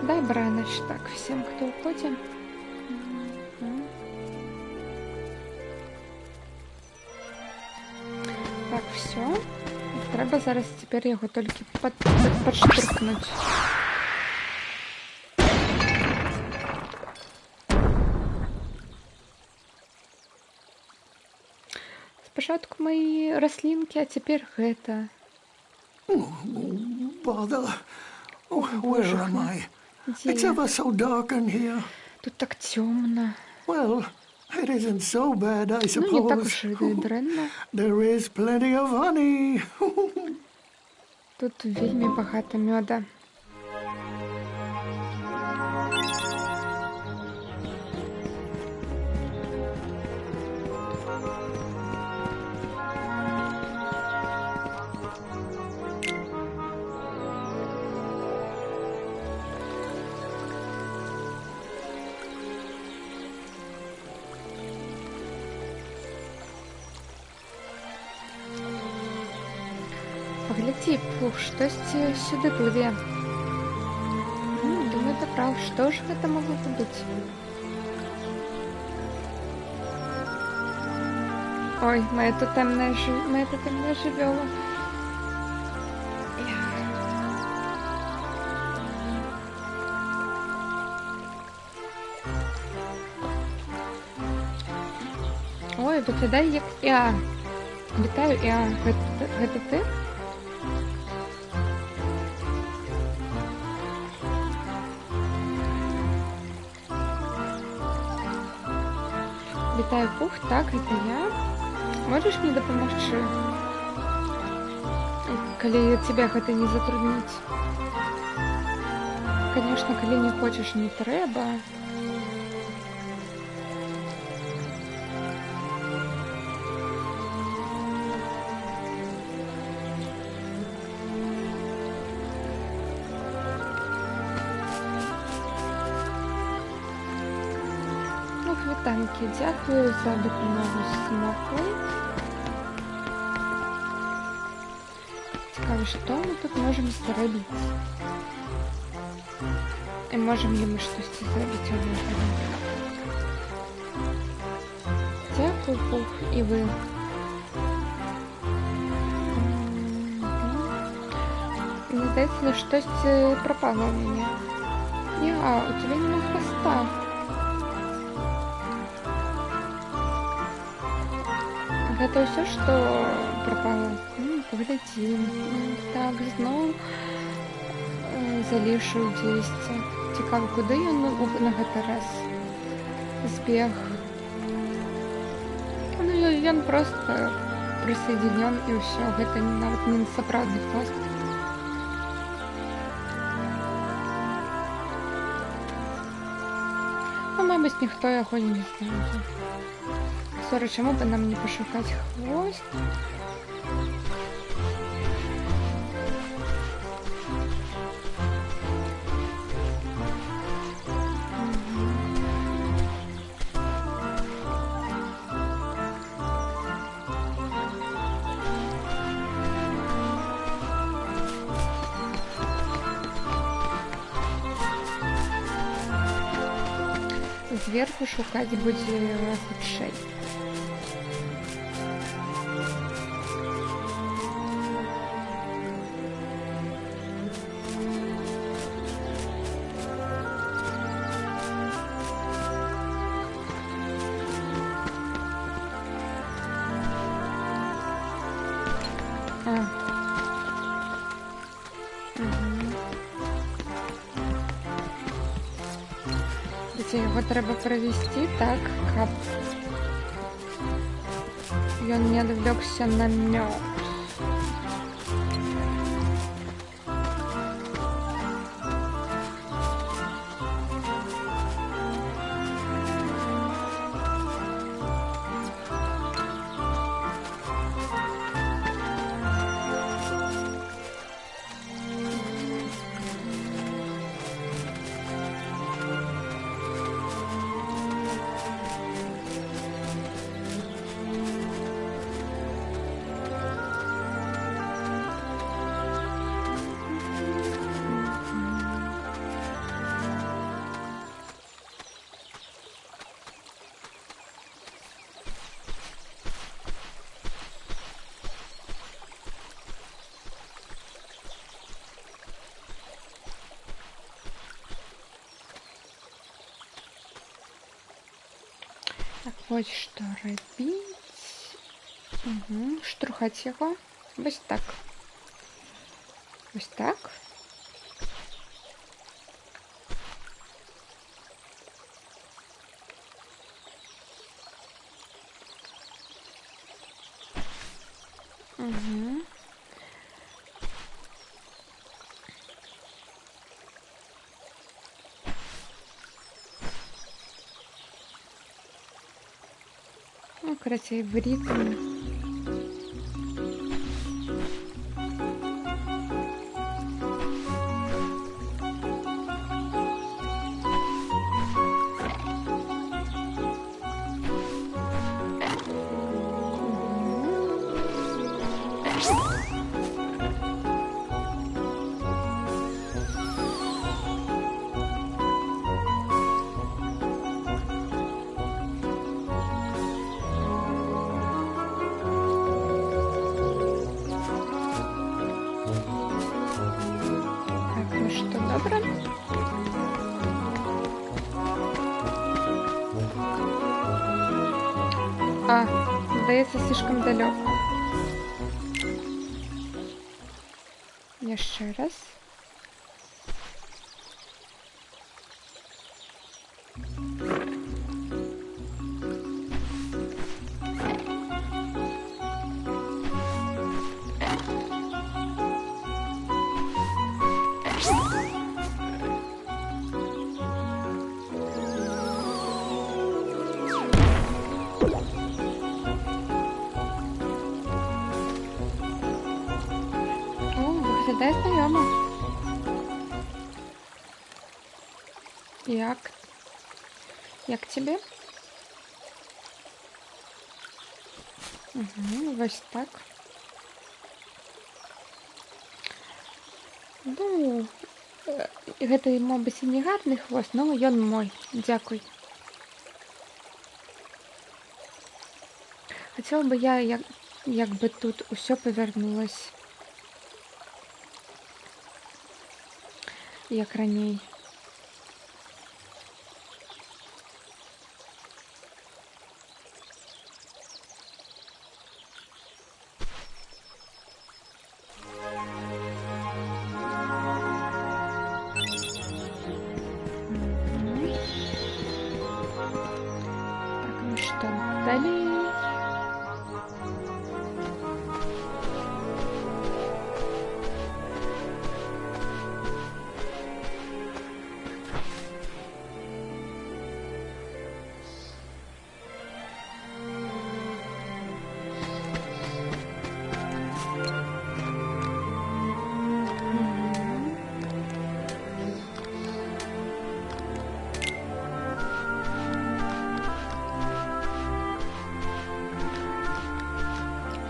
Добранач. Так, всем, кто уходит. Так, все. Треба зараз тепер його тільки подштурхнуть. Спачатку мои раслінкі, а цяпер гэта. Bother. Oh, where am I? It's Дзе? ever so dark in here. Тут так цёмна. Well, it isn't so bad, I Ну, не так suppose. уж і дрэнна. There is plenty of honey. Тут вельмі багата мёда. Паглядзі, Пух, штосьці сюды плыве. Думаю, ты прав. Што ж гэта магло быць? Ой, моя тотемная жывёла. Ой, выглядае як Іа. Вітаю, Іа. Гэта ты? Вітаю, Пух, так, гэта я. Можаш мне дапамагчы? Калі цябе гэта не затрудніць. Канешне, калі не хочаш, не трэба. Вітанкі, дзякую за дапамогу з смоклай. Цікава, што мы тут можам зрабіць? І можам ли мы штосьці зрабіць увогуле? Дзякую, Пух, і вы. Мне здаецца, штосьці прапало ў мяне. У цябе няма хваста. Гэта ўсё, што прапала. Паглядзім. Так, зноў залішыў дзесьці. Цікава, куды ён на гэты раз збег? Ну, ён проста прысоединён і ўсё. Гэта нават не сапраўдны хвост. Ну, мабыць, ніхто яго не знайдзе. Сорі, чому б нам не пошукати хвост? Зверху шукати буде хутчэй. Його треба провести так, каб ён не отвлекся на мёд. Так, вот что робить. Штурхати його. Ось так. Ось так. Угу. Ну, короче, в ритм. Так, ну что, добре? А, здається, слишком далеко. Я ще раз. О, виглядає знайомо. Як? Як тобі? Угу, ось так. Ну, гэта, мабыць, і не гарны хвост, но ён мой. Дзякуй. Хацела бы я, як бы тут усё павярнулася. Як раней. Так, ну что, далее?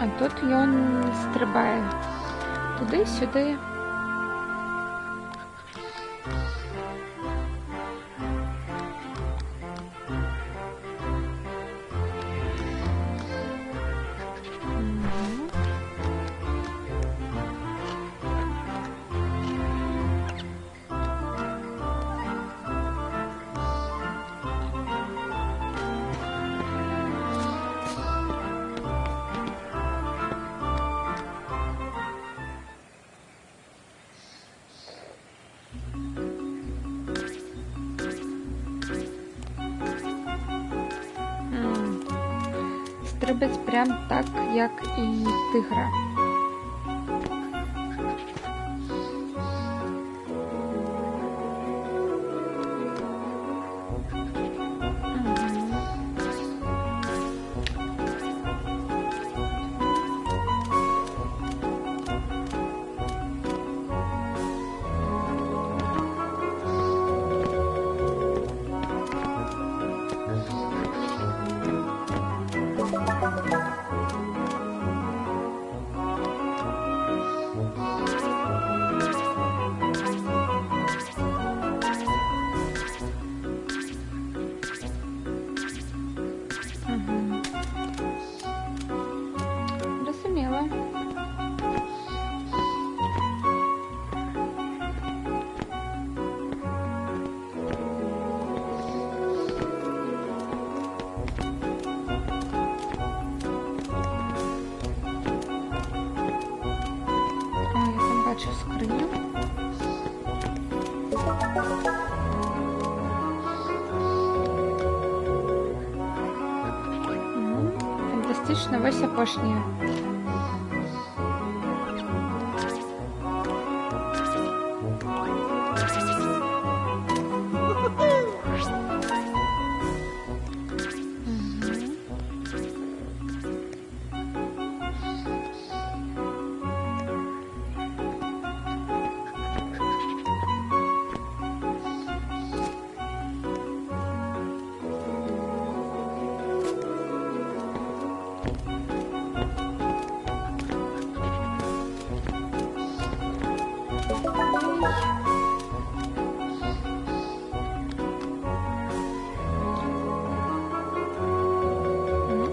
А тут ён стрибає туди-сюди. Стрибець прям так, як і тигра. фантастична, ось апошня.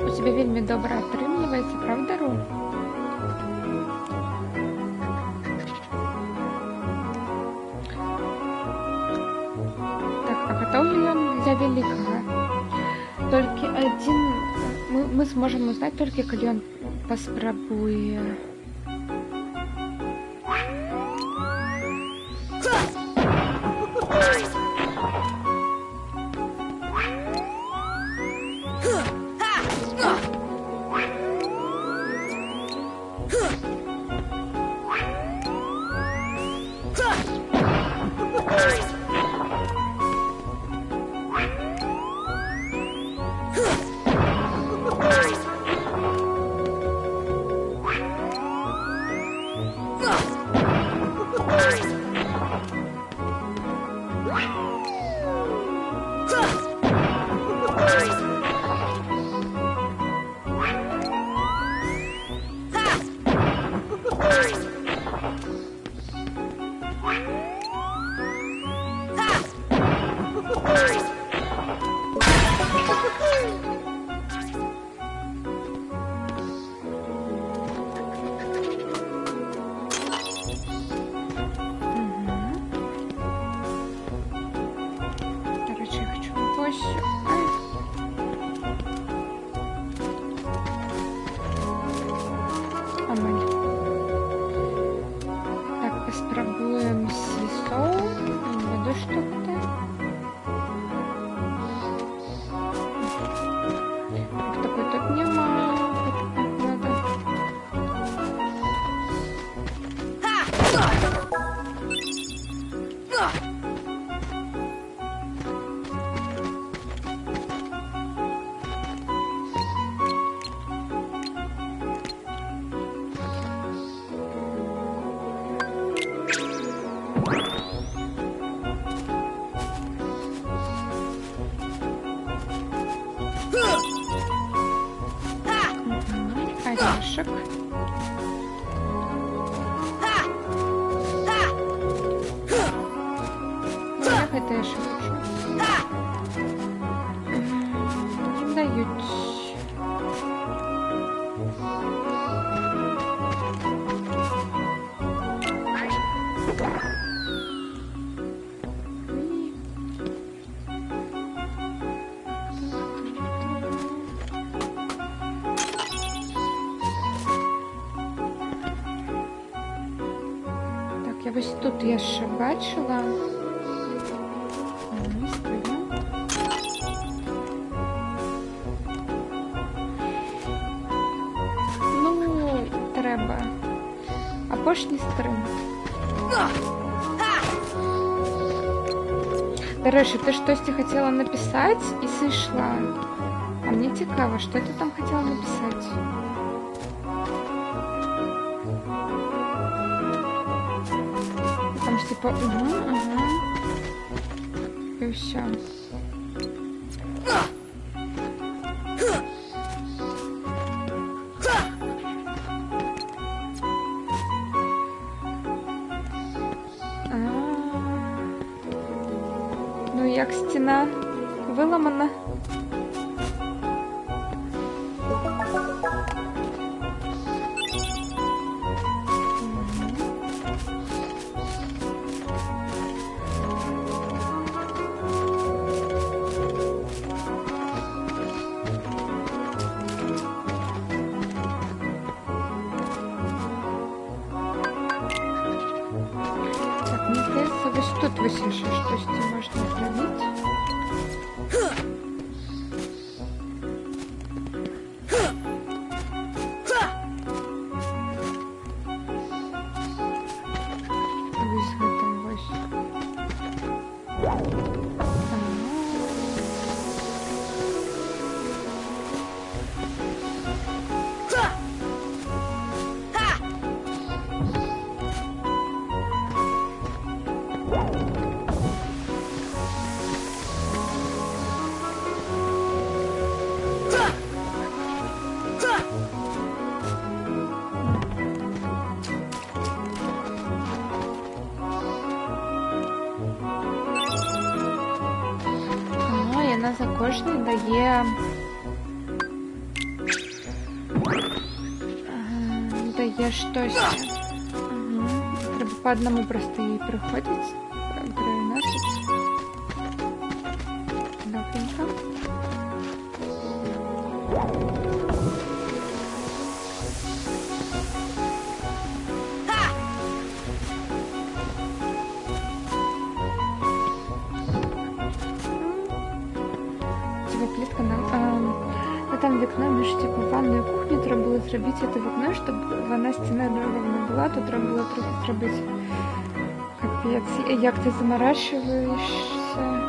У тебе вельмі добра атрымліваецца, правда, Ру? Так, а гатоўлі ён для вялікага? Толькі адзін... Мы зможам узнаць толькі, калі ён паспрабуе. Так, попробуем сисоу. Надо что-то. Такой тут нема. Орешек. Як это я шепчу? Не дають. Ось тут я ще бачила. Ну, треба. Апошній стрим. До речі, ти щось хотіла написати і зійшла. А мені цікаво, що ти там хотіла написати? Типа, и все. Ну, як стіна виламана. Тут ось ще щось можна зробити. кожний дає щось. Треба по одному просто їй приходить, переносить. Добренько. Клітка там вікно між типу ванною і кухнею, треба було зробити це вікно, щоб вона стіною ровно була, то треба було трохи зробити. Капець, як ти заморачуєшся.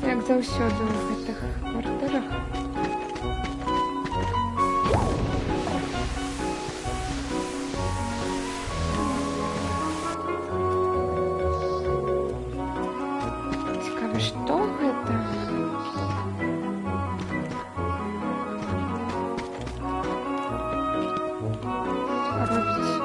Як заўсёды ў гэтых квартирах. Цікаво, што гэта? Робіць.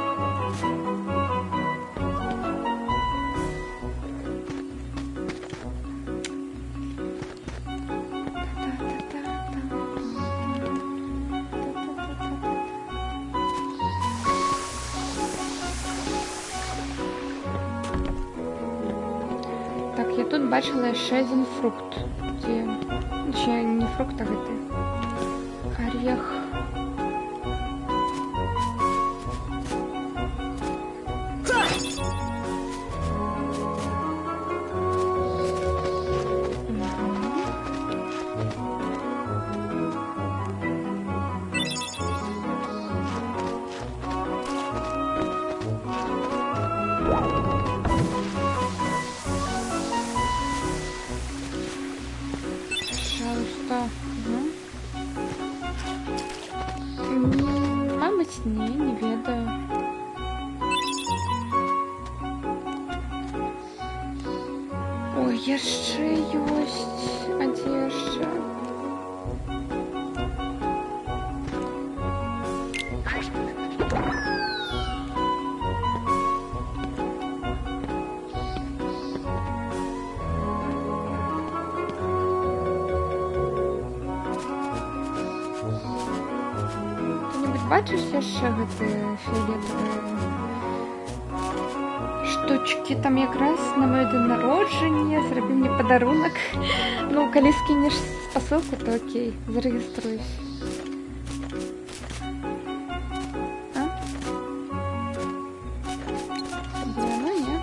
Так, я тут бачила ще один фрукт. Чи не фрукт, а гэта орех. Мабуть, ні, не ведаю. Ой, яшчэ ёсць. А дзе яшчэ? Бачиш яшчэ гэтыя фіолетовыя штучки? Там якраз на моё день народження зрабі мне падарунак. Ну, калі скінеш спасылку, то окей, зарэгіструюсь. А? Ну, не.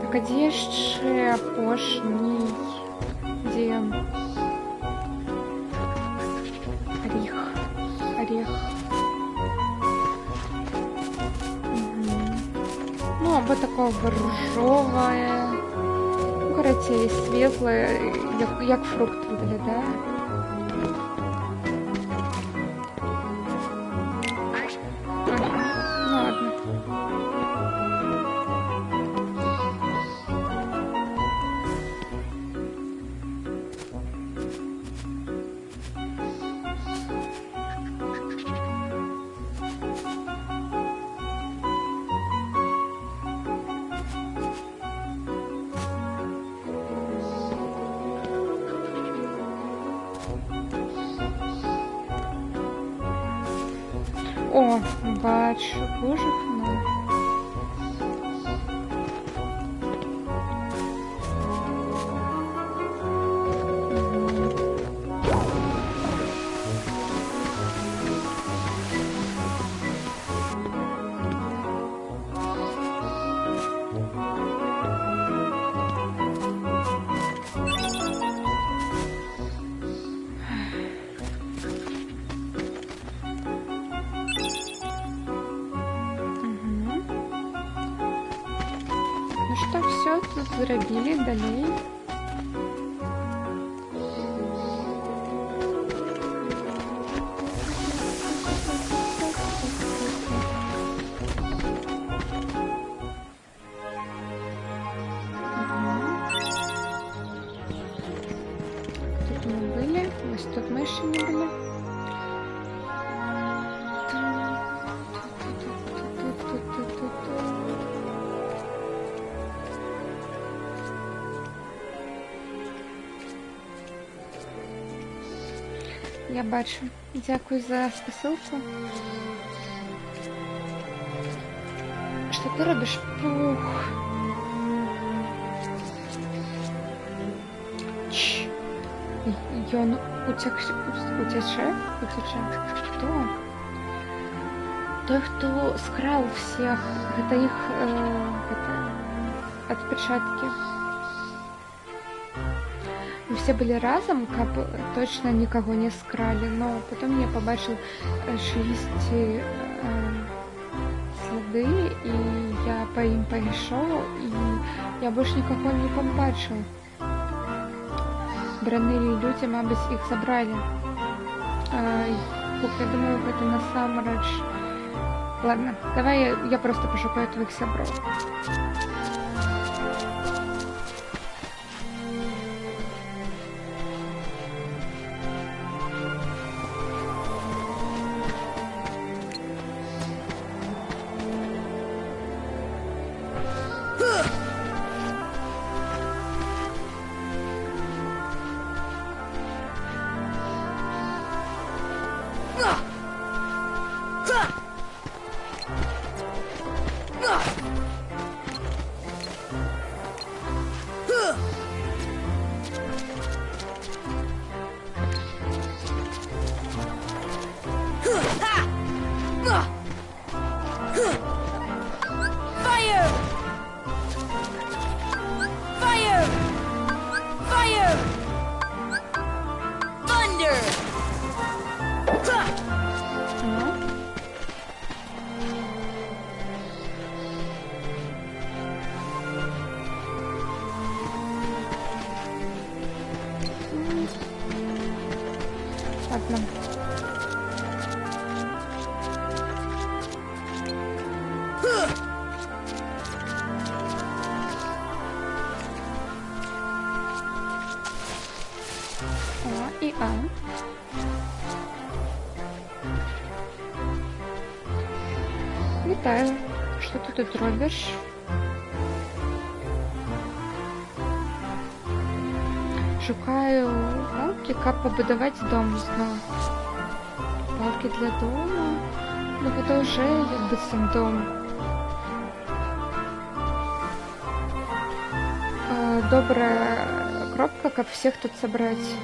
Так, а дзе яшчэ апошні? Где орех. Ну, або такое ржовое. Ну, короче, светлое, як фрукт выглядає. Ну, ладно. О, бачу, боже мой. Ну что, все, тут зробили, далее. я бачу. Дякую за спасилку. Що ти робиш? Пух. Чш. Ён утече? Хто? Той, хто скрал всех. Это их отпечатки. Мы все были разом, как точно никого не скрали, но потом я побачил чьи следы, и я по им пошел, и я больше никого не побачил. Бранили люди, мабуть, их забрали. Я думаю, это на самом деле. Ладно, давай я просто пошукаю твоих собров. Ладно. О, и А. Вітаю. Що ти тут робиш? Шукаю палки, как побудовать дом знову. Палки для дома? Ну, это уже якби сам дом. Добрая кропка, как всех тут собрать.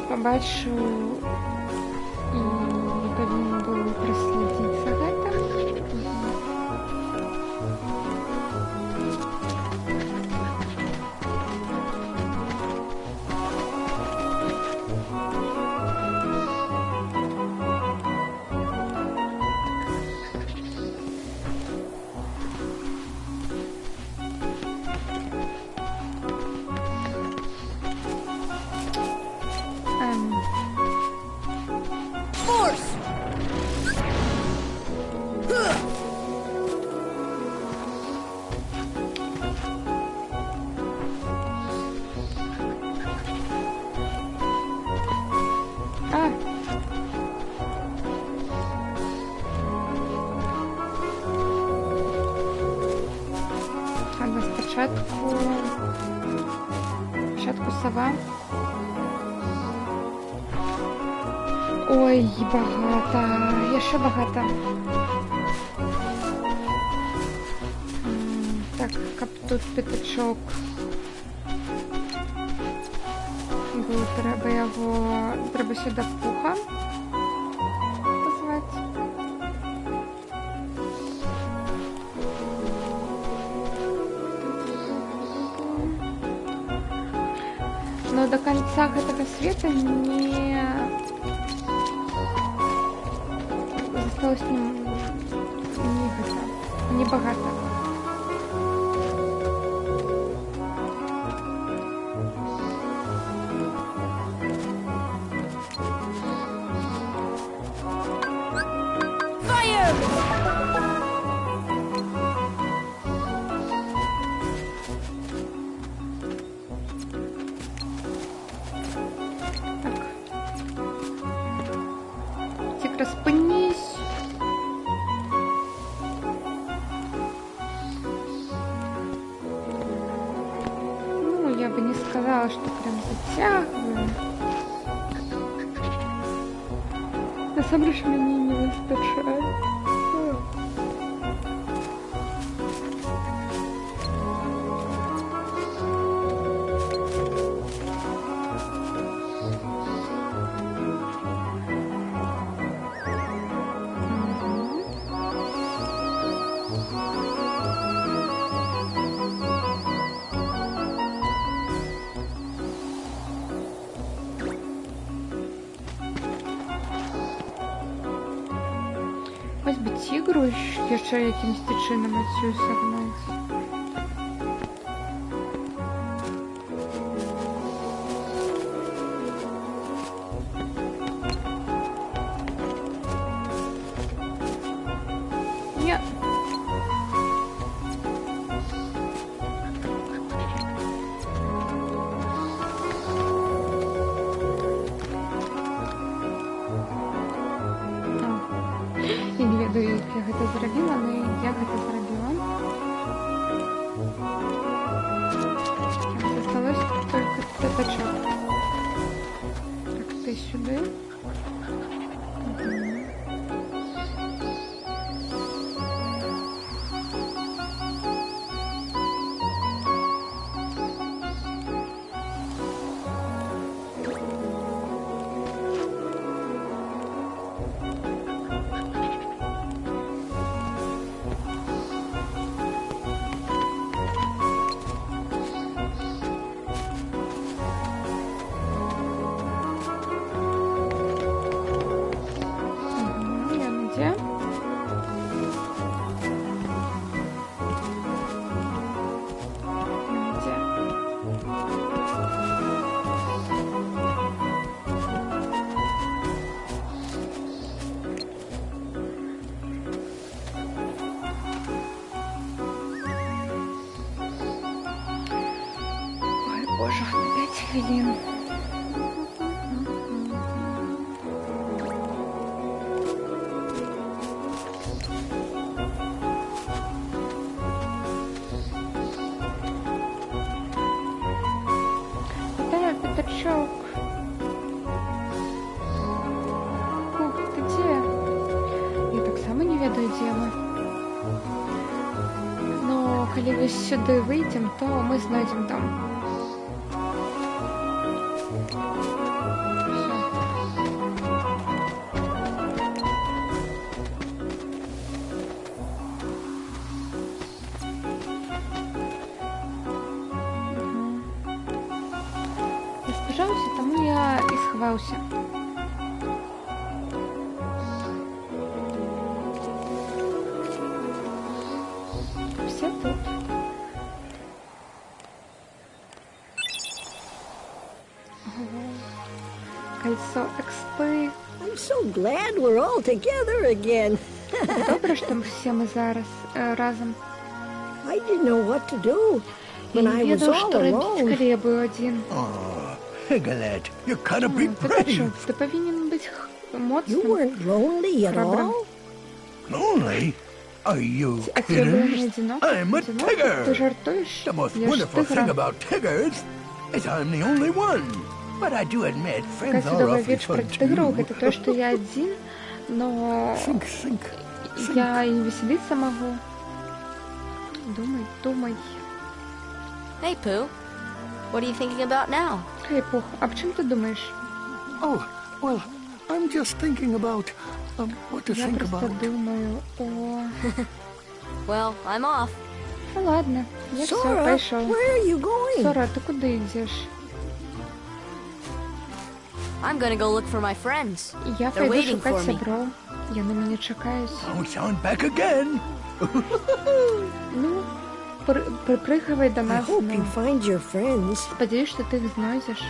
Побачу і повинен був прослідити за гэтым. Спочатку сова. Ой, багато. Я ще багато. Так, кап тут п'ятачок. Треба його... Треба сюди пуха позвати. Но до конца этого света не... Осталось не богато. Распынись. Ну, я бы не сказала, что прям затягиваю. На самом деле, мне не выстачает. Ось би тігру ще якимсь чином оцю согнати. Ні. Я не ведаю, як я гэта зрабіла, але я гэта зрабіла. Засталось только пятачок. Так, ты сюда. Боже, 5 хвилин. Да, пятачок. Ух, ты где? Я так само не ведаю, где мы. Но коли вы сюда выйдем, то мы знайдем там. Збіжався, тому я і сховався. Все тут. Кольцо експи. I'm so glad we're all together again. Добре, що всі ми зараз разом. I didn't know what to do when I Я was ведав, all що робити, alone. коли я був один. Piglet, you're kind of big brave. Пятачок, ти повинен бути You моцним. weren't lonely at Храбрым. all? Lonely? Are you А тебе було не kidding? одиноко? I'm a Одиноко? Ти tiger. жартуєш? The most Я ж wonderful thing тигра. about tigers is I'm the only one. But I do admit, Такая friends are чудовая awfully вещь про fun игру. too. Это то, что я один, но Think, think. я и веселиться могу. Думай, думай. Hey, Pooh. What are you thinking about now? Эй, Пух, а почему ты думаешь? Oh, well, I'm just thinking about what to Я think просто about. думаю о... Well, I'm off. Ну ладно, я все, Sora, пошел. where are you going? Сора, ты куда идешь? I'm gonna go look for my friends. Я They're пойду waiting шукать for me. сябров. Я на меня чекаюсь. Don't sound back again. Ну, припрыгивай до I нас. hope Ну. you find your friends. Сподіваюсь, що ти їх знайдеш.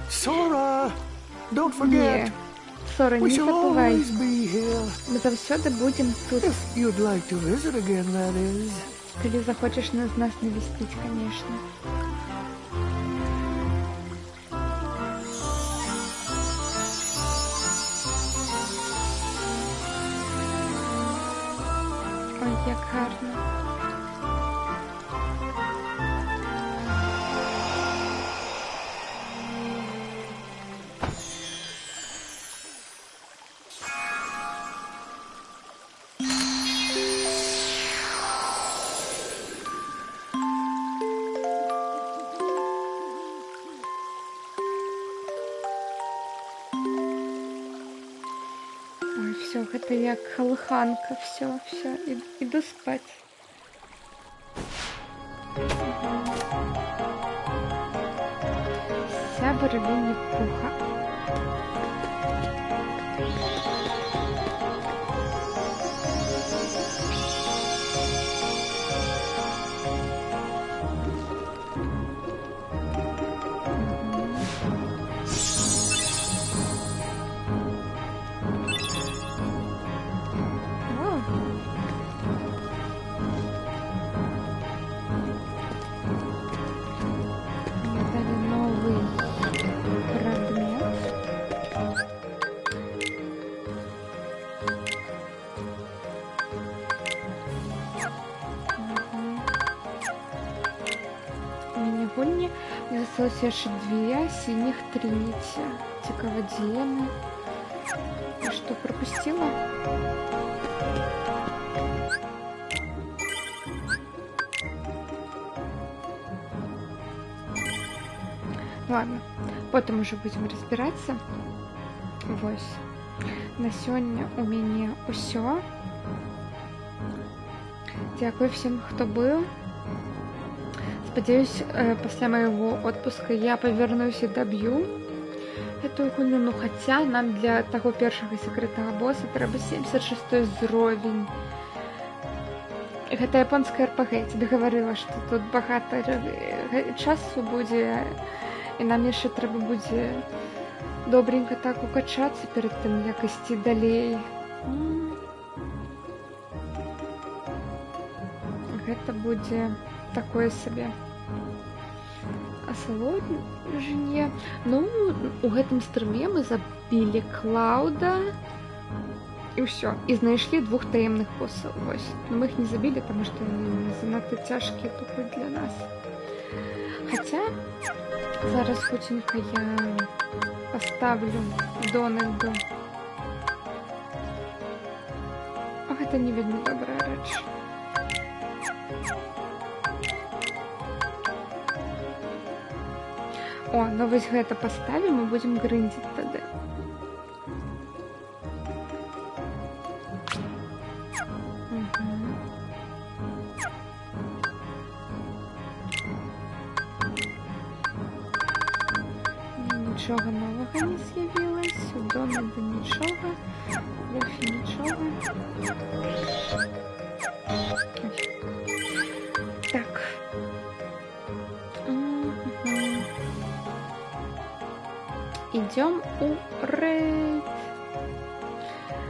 Sora, don't forget, Ні. Сора, we не shall забувай. always be here. Ми завсюди будемо тут. If you'd like to visit again, that is. Коли захочеш нас навестить, конечно. Ой, як гарно. Ой, все, гэта як халыханка, все, іду спаць. Сябр Винни-Пуха. Дали новый предмет. Міні-гульні. Залишилося ще 2, синіх 3. Цікаво, діємо. Я що, пропустила? Ладно, потім уже будемо розбиратися. Ось. На сьогодні у мене усе. Дякую всім, хто був. Сподіваюсь, після моего отпуска я повернусь і доб'ю эту гульню. Ну, хоча нам для того першого секретного боса треба 76 уровень. Гэта японская РПГ. Я тебе говорила, що тут багато часу буде. І нам яшчэ трэба будзе добренько так укачацца перед тым, як ісці далей. Гэта будзе такое сабе асалоджанне. Ну, у гэтым стрыме мы забілі Клауда і ўсё. І знайшлі 2 таемных боссаў. Вось. Но мы іх не забілі, таму што яны занадта цяжкія тупы для нас. Хаця зараз хутенька я поставлю Дональду. А гэта не вельмі добрая рэч. О, ну вось гэта паставім і будзем грындзіць тады. Нічого нового не з'явилось, у Дональда нічого, у Луфі нічого. Так. Идем у рейд.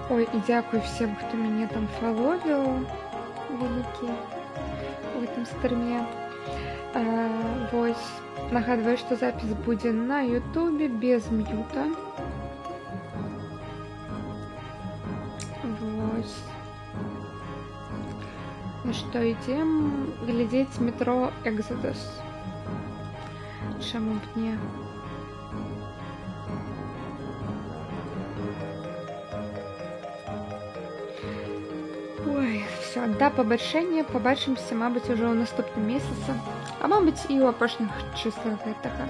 Ой, і дзякуй всім, хто мяне там фаловіў вялікі у гэтым стрыме. Вось, нагадваю, што запіс будзе на ютубе без мьюта. Вось. Ну што, ідзем глядзець метро Exodus. Чаму б не? Ой, все, да пабачэння, пабачымся, мабыць, ужо ў наступным месяцы, а мабыць і ў апошніх чыслах гэтага.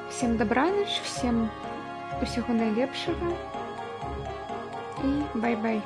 Всем добраніч, всем усяго найлепшага і бай-бай.